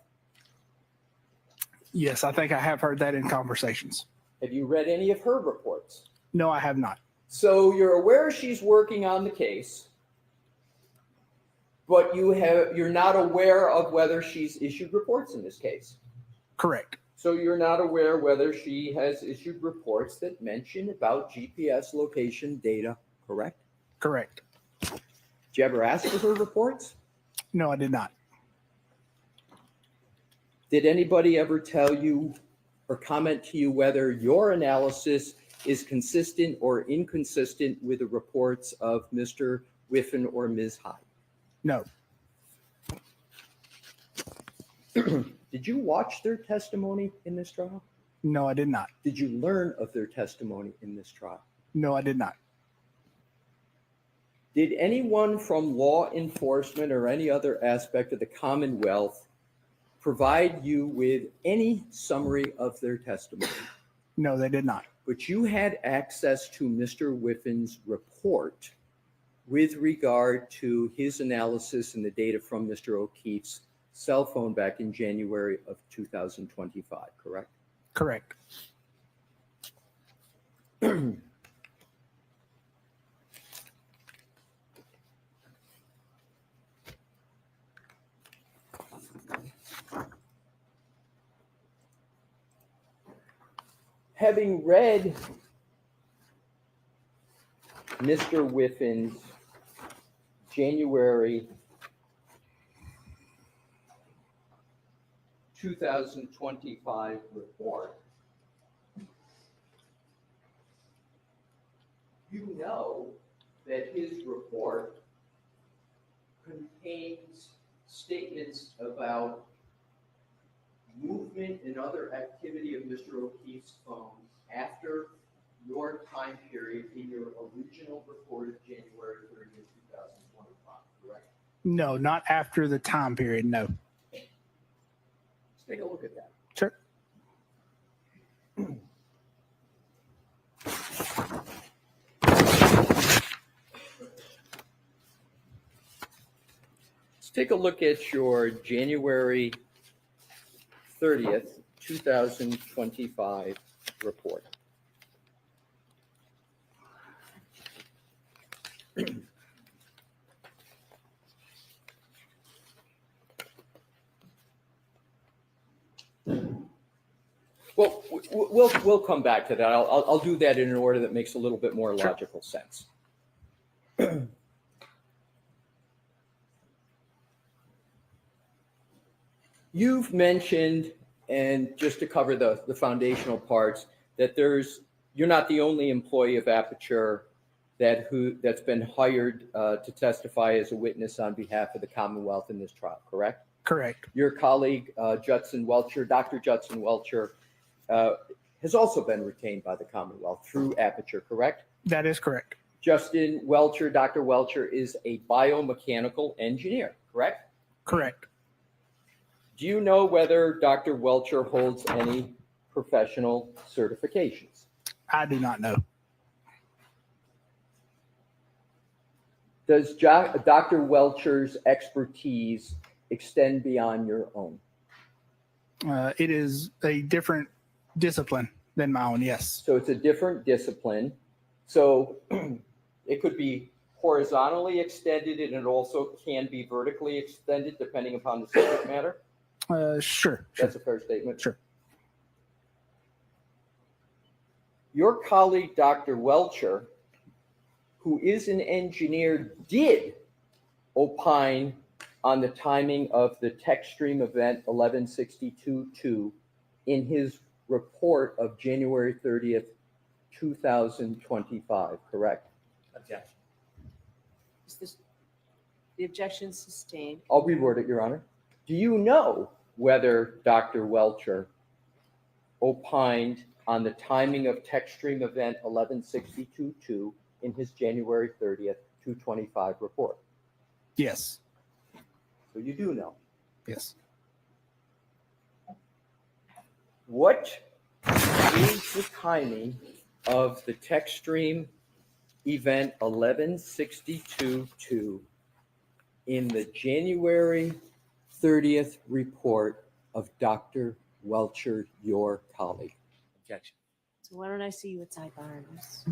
Yes, I think I have heard that in conversations. Have you read any of her reports? No, I have not. So you're aware she's working on the case, but you're not aware of whether she's issued reports in this case. Correct. So you're not aware whether she has issued reports that mention about GPS location data, correct? Correct. Did you ever ask for her reports? No, I did not. Did anybody ever tell you or comment to you whether your analysis is consistent or inconsistent with the reports of Mr. Whiffen or Ms. Hyde? No. Did you watch their testimony in this trial? No, I did not. Did you learn of their testimony in this trial? No, I did not. Did anyone from law enforcement or any other aspect of the Commonwealth provide you with any summary of their testimony? No, they did not. But you had access to Mr. Whiffen's report with regard to his analysis and the data from Mr. O'Keefe's cell phone back in January of 2025, correct? Correct. Having read Mr. Whiffen's January 2025 report, you know that his report contains statements about movement and other activity of Mr. O'Keefe's phone after your time period in your original report of January 30th, 2025, correct? No, not after the time period, no. Let's take a look at that. Sure. Let's take a look at your January 30th, 2025 report. Well, we'll come back to that. I'll do that in an order that makes a little bit more logical sense. You've mentioned, and just to cover the foundational parts, that you're not the only employee of Aperture that's been hired to testify as a witness on behalf of the Commonwealth in this trial, correct? Correct. Your colleague, Judson Welcher, Dr. Judson Welcher, has also been retained by the Commonwealth through Aperture, correct? That is correct. Justin Welcher, Dr. Welcher is a biomechanical engineer, correct? Correct. Do you know whether Dr. Welcher holds any professional certifications? I do not know. Does Dr. Welcher's expertise extend beyond your own? It is a different discipline than my own, yes. So it's a different discipline. So it could be horizontally extended and it also can be vertically extended depending upon the subject matter? Sure. That's a fair statement? Sure. Your colleague, Dr. Welcher, who is an engineer, did opine on the timing of the tech stream event 1162-2 in his report of January 30th, 2025, correct? Objection. Is this, the objection sustained? I'll reword it, Your Honor. Do you know whether Dr. Welcher opined on the timing of TechStream event 1162-2 in his January 30th, 225 report? Yes. So you do know. Yes. What is the timing of the TechStream event 1162-2 in the January 30th report of Dr. Welcher, your colleague? Objection. So why don't I see you at sidebars?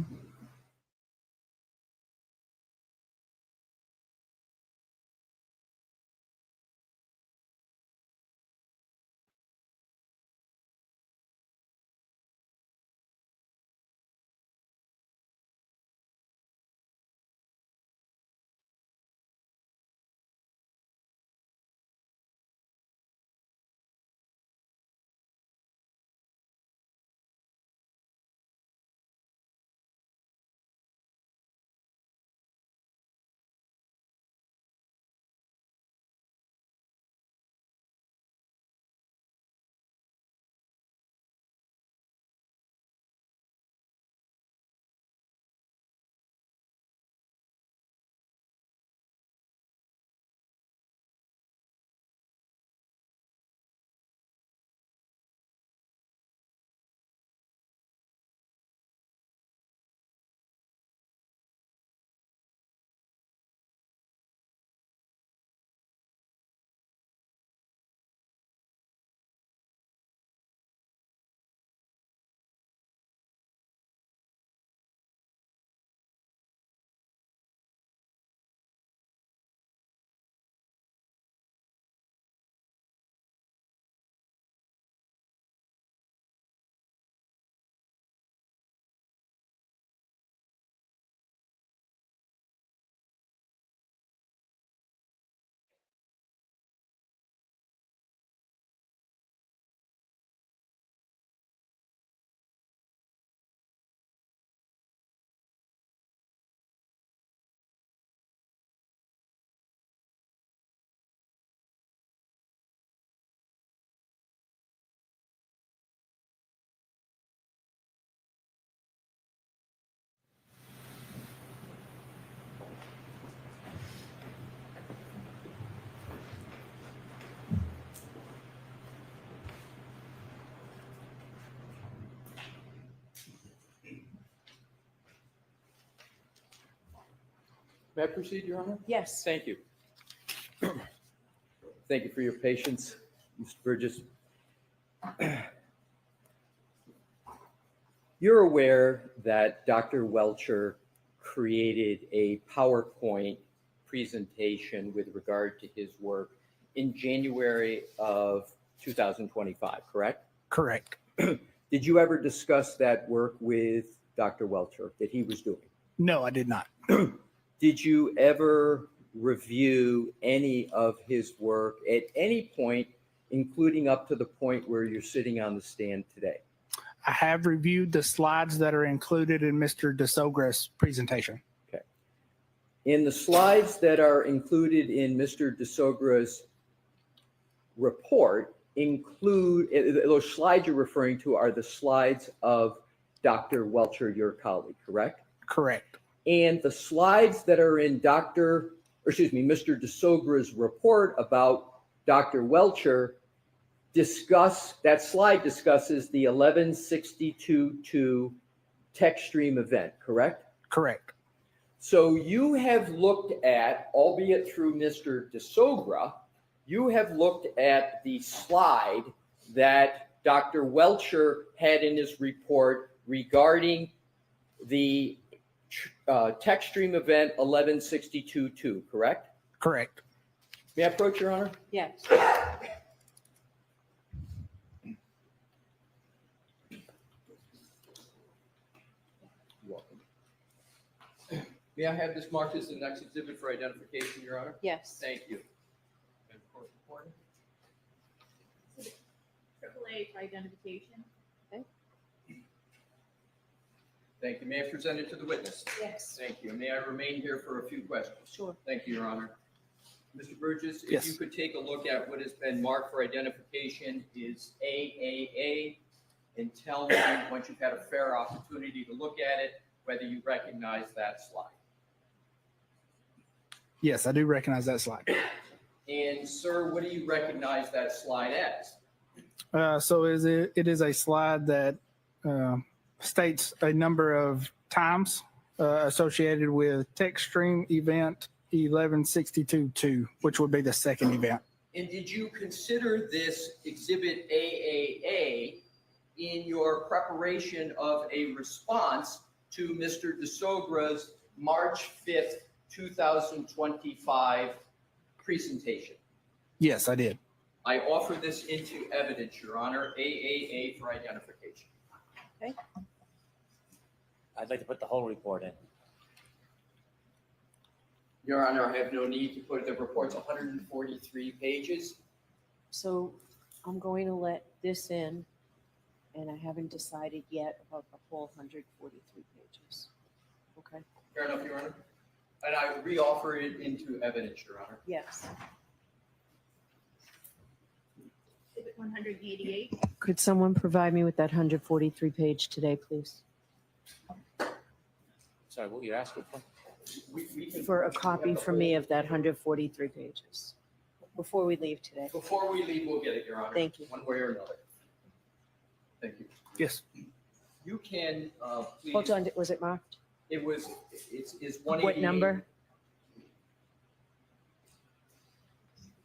May I proceed, Your Honor? Yes. Thank you. Thank you for your patience, Mr. Burgess. You're aware that Dr. Welcher created a PowerPoint presentation with regard to his work in January of 2025, correct? Correct. Did you ever discuss that work with Dr. Welcher that he was doing? No, I did not. Did you ever review any of his work at any point, including up to the point where you're sitting on the stand today? I have reviewed the slides that are included in Mr. DeSogra's presentation. Okay. In the slides that are included in Mr. DeSogra's report include, those slides you're referring to are the slides of Dr. Welcher, your colleague, correct? Correct. And the slides that are in Mr. DeSogra's report about Dr. Welcher that slide discusses the 1162-2 TechStream event, correct? Correct. So you have looked at, albeit through Mr. DeSogra, you have looked at the slide that Dr. Welcher had in his report regarding the TechStream event 1162-2, correct? Correct. May I approach, Your Honor? Yes. Welcome. May I have this marked as the next exhibit for identification, Your Honor? Yes. Thank you. AAA A for identification. Thank you. May I present it to the witness? Yes. Thank you. May I remain here for a few questions? Sure. Thank you, Your Honor. Mr. Burgess, if Yes. you could take a look at what has been marked for identification is AAA, and tell me, once you've had a fair opportunity to look at it, whether you recognize that slide. Yes, I do recognize that slide. And sir, what do you recognize that slide as? So it is a slide that states a number of times associated with text stream event 1162-2, which would be the second event. And did you consider this exhibit AAA in your preparation of a response to Mr. DeSogra's March 5th, 2025 presentation? Yes, I did. I offer this into evidence, Your Honor, AAA for identification. Okay. I'd like to put the whole report in. Your Honor, I have no need to put the report's 143 pages. So I'm going to let this in, and I haven't decided yet about the whole 143 pages. Okay? Fair enough, Your Honor. And I re-offer it into evidence, Your Honor. Yes. Exhibit 188. Could someone provide me with that 143 page today, please? Sorry, what you're asking for? We can- For a copy for me of that 143 pages before we leave today. Before we leave, we'll get it, Your Honor. Thank you. One way or another. Thank you. Yes. You can, please. Hold on, was it marked? It's 188. What number?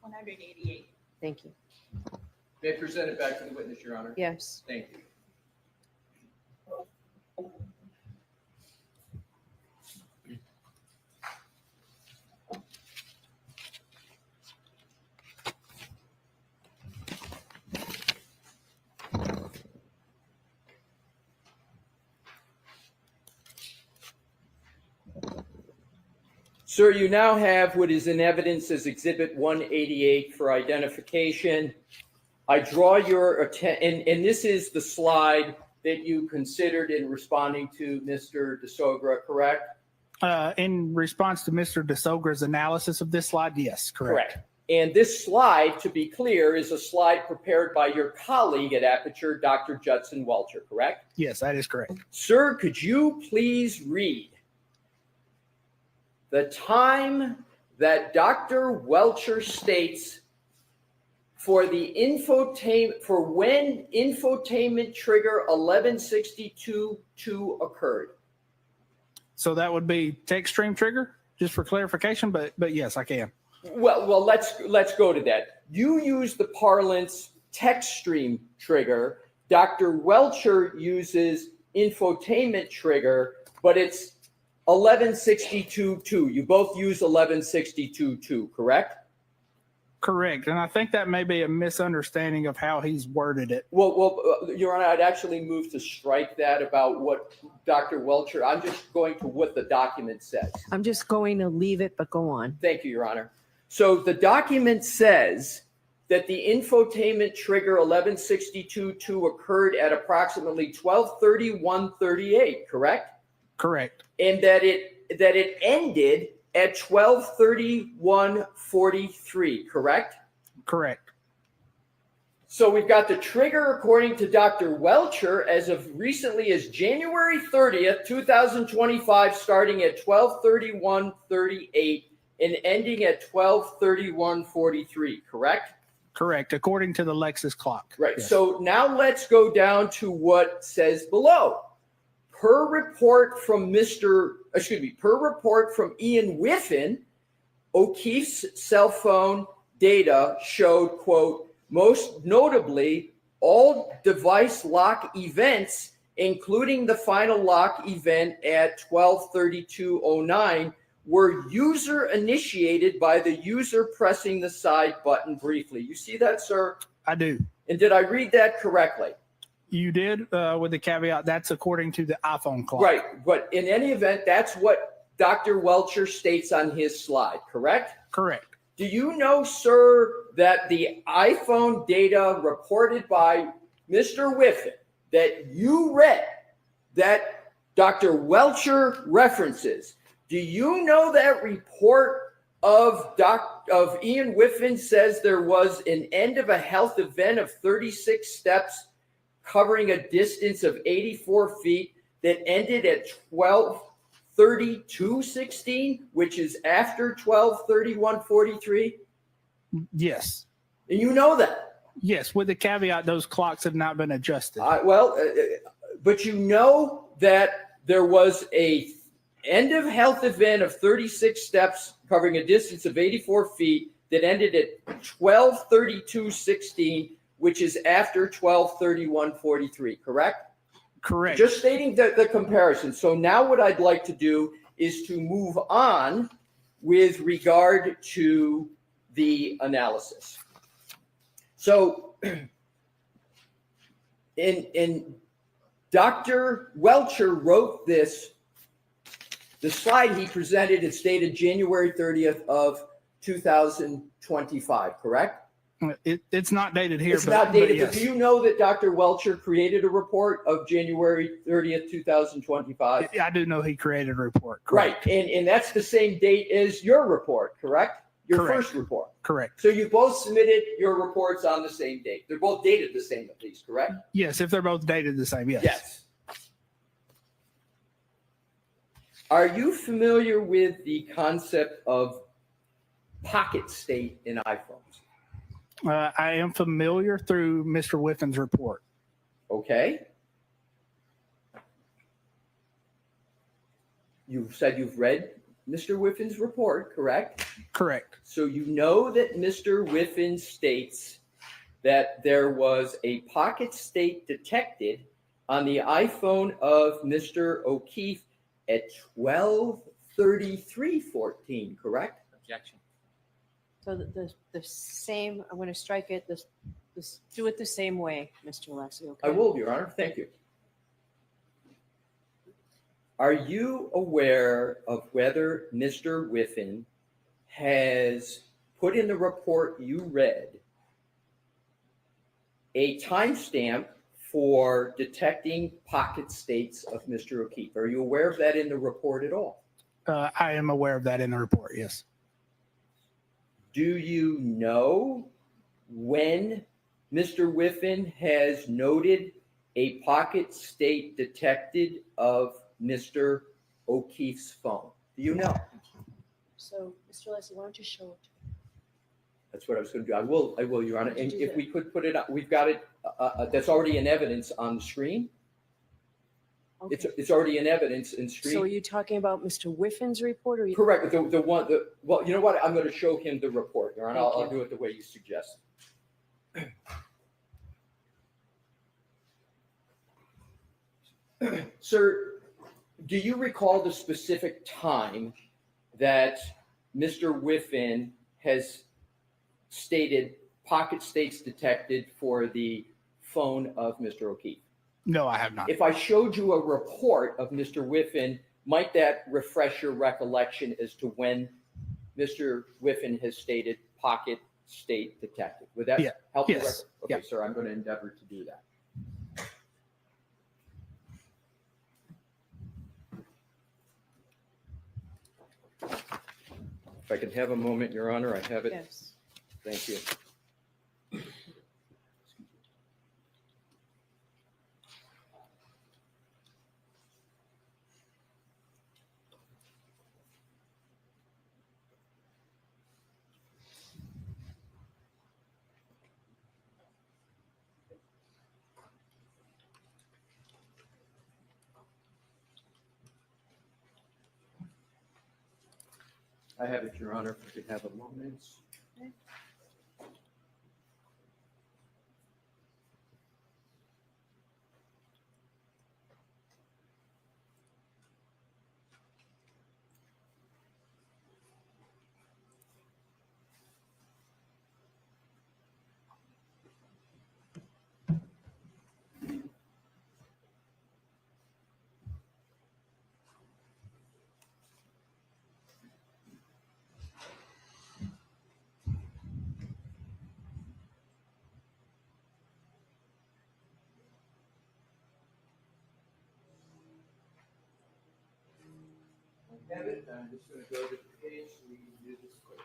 188. Thank you. May I present it back to the witness, Your Honor? Yes. Thank you. Sir, you now have what is in evidence as Exhibit 188 for identification. I draw your attention, and this is the slide that you considered in responding to Mr. DeSogra, correct? In response to Mr. DeSogra's analysis of this slide, yes, correct. And this slide, to be clear, is a slide prepared by your colleague at Aperture, Dr. Judson Welcher, correct? Yes, that is correct. Sir, could you please read the time that Dr. Welcher states for the when infotainment trigger 1162-2 occurred? So that would be text stream trigger, just for clarification, but yes, I can. Well, let's go to that. You use the parlance text stream trigger. Dr. Welcher uses infotainment trigger, but it's 1162-2. You both use 1162-2, correct? Correct. And I think that may be a misunderstanding of how he's worded it. Well, Your Honor, I'd actually move to strike that about what Dr. Welcher, I'm just going to what the document says. I'm just going to leave it, but go on. Thank you, Your Honor. So the document says that the infotainment trigger 1162-2 occurred at approximately 12:31:38, correct? Correct. And that it ended at 12:31:43, correct? Correct. So we've got the trigger, according to Dr. Welcher, as of recently as January 30th, 2025, starting at 12:31:38 and ending at 12:31:43, correct? Correct. According to the Lexus clock. Right. Yes. So now let's go down to what says below. Per report from Ian Whiffen, O'Keefe's cell phone data showed, quote, most notably, all device lock events, including the final lock event at 12:32:09, were user initiated by the user pressing the side button briefly. You see that, sir? I do. And did I read that correctly? You did, with the caveat that's according to the iPhone clock. Right. But in any event, that's what Dr. Welcher states on his slide, correct? Correct. Do you know, sir, that the iPhone data reported by Mr. Whiffen, that you read that Dr. Welcher references, do you know that report of Ian Whiffen says there was an end of a health event of 36 steps covering a distance of 84 feet that ended at 12:32:16, which is after 12:31:43? Yes. And you know that. Yes, with the caveat those clocks have not been adjusted. But you know that there was a end of health event of 36 steps covering a distance of 84 feet that ended at 12:32:16, which is after 12:31:43, correct? Correct. Just stating the comparison. So now what I'd like to do is to move on with regard to the analysis. So in Dr. Welcher wrote this, the slide he presented is dated January 30th of 2025, correct? It's not dated here. It's not dated, yes. but do you know that Dr. Welcher created a report of January 30th, 2025? I do know he created a report. Correct. Right, and that's the same date as your report, correct? Your Correct. first report. Correct. So you both submitted your reports on the same date. They're both dated the same at least, correct? Yes, if they're both dated the same, yes. Yes. Are you familiar with the concept of pocket state in iPhones? I am familiar through Mr. Whiffen's report. Okay. You said you've read Mr. Whiffen's report, correct? Correct. So you know that Mr. Whiffen states that there was a pocket state detected on the iPhone of Mr. O'Keefe at 12:33:14, correct? Objection. So the same, I'm going to strike it, do it the same way, Mr. Alexi, okay? I will, Your Honor. Thank you. Are you aware of whether Mr. Whiffen has put in the report you read a timestamp for detecting pocket states of Mr. O'Keefe? Are you aware of that in the report at all? I am aware of that in the report, yes. Do you know when Mr. Whiffen has noted a pocket state detected of Mr. O'Keefe's phone? Do you know? So, Mr. Alexi, why don't you show it? That's what I was going to do. I will, Your Honor. And Do if that. we could put it up, we've got it. That's already in evidence on the screen. Okay. It's already in evidence in screen. So are you talking about Mr. Whiffen's report or? You? Correct. But well, you know what? I'm going to show him the report, Your Honor. Thank I'll you. do it the way you suggest. Sir, do you recall the specific time that Mr. Whiffen has stated pocket states detected for the phone of Mr. O'Keefe? No, I have not. If I showed you a report of Mr. Whiffen, might that refresh your recollection as to when Mr. Whiffen has stated pocket state detected? Would that help your Yes. record? Okay, sir, I'm going to endeavor to do that. If I can have a moment, Your Honor, I have it. Yes. Thank you. I have it, Your Honor, if I could have a moment. have it. I'm just going to go to the page so we can do this quickly.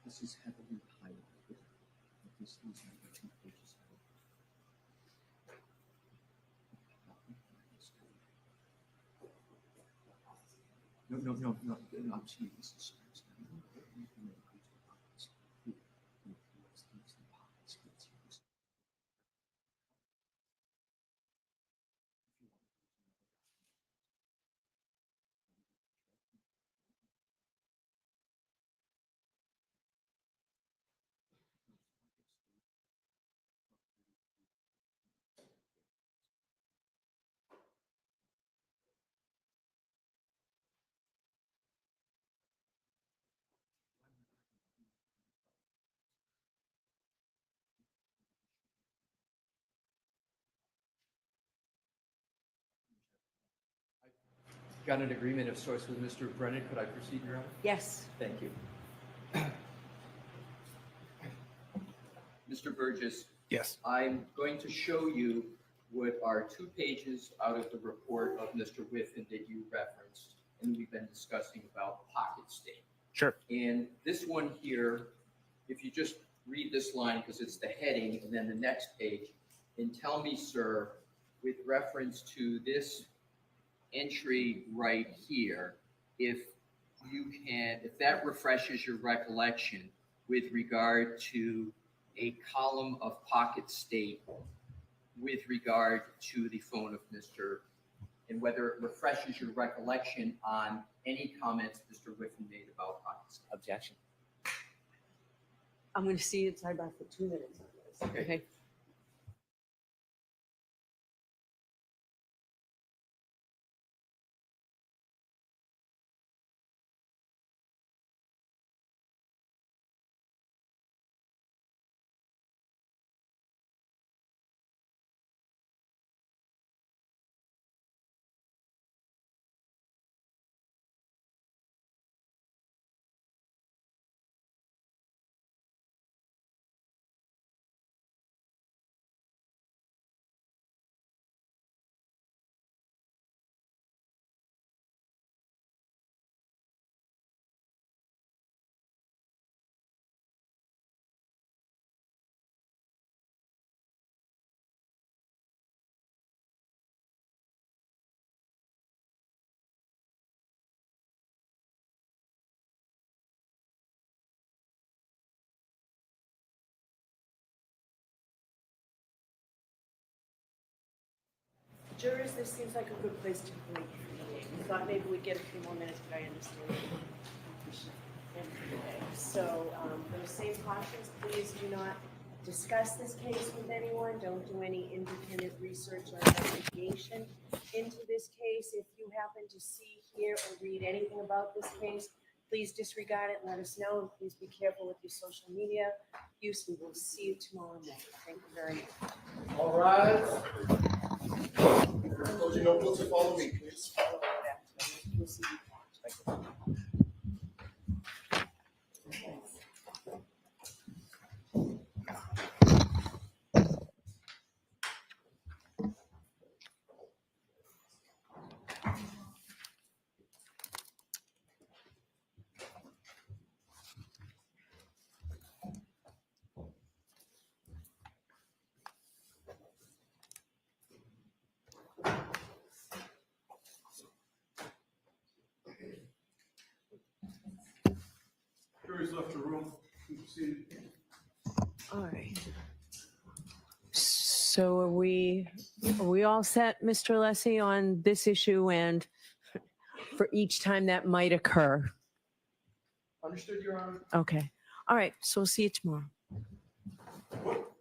This is heavily highlighted. These are the 2 pages. No. I'm seeing this is. Got an agreement of sorts with Mr. Brennan. Could I proceed, Your Honor? Yes. Thank you. Mr. Burgess, Yes. I'm going to show you what are 2 pages out of the report of Mr. Whiffen that you referenced, and we've been discussing about pocket state. Sure. And this one here, if you just read this line, because it's the heading, and then the next page, and tell me, sir, with reference to this entry right here, if that refreshes your recollection with regard to a column of pocket state with regard to the phone of Mr. and whether it refreshes your recollection on any comments Mr. Whiffen made about pocket state. Objection. I'm going to see you sidebar for 2 minutes on this. Okay. Jurors, this seems like a good place to break. We thought maybe we'd get a few more minutes, but I understand. So, for the same cautions, please do not discuss this case with anyone. Don't do any independent research or investigation into this case. If you happen to see, hear, or read anything about this case, please disregard it and let us know. And please be careful with your social media use. We will see you tomorrow night. Thank you very much. All rise. Close your notebooks and follow me, please. We'll see you. Jury's left your room. Please proceed. All right. So are we all set, Mr. Alessi, on this issue and for each time that might occur? Understood, Your Honor. Okay. All right. So we'll see you tomorrow. What?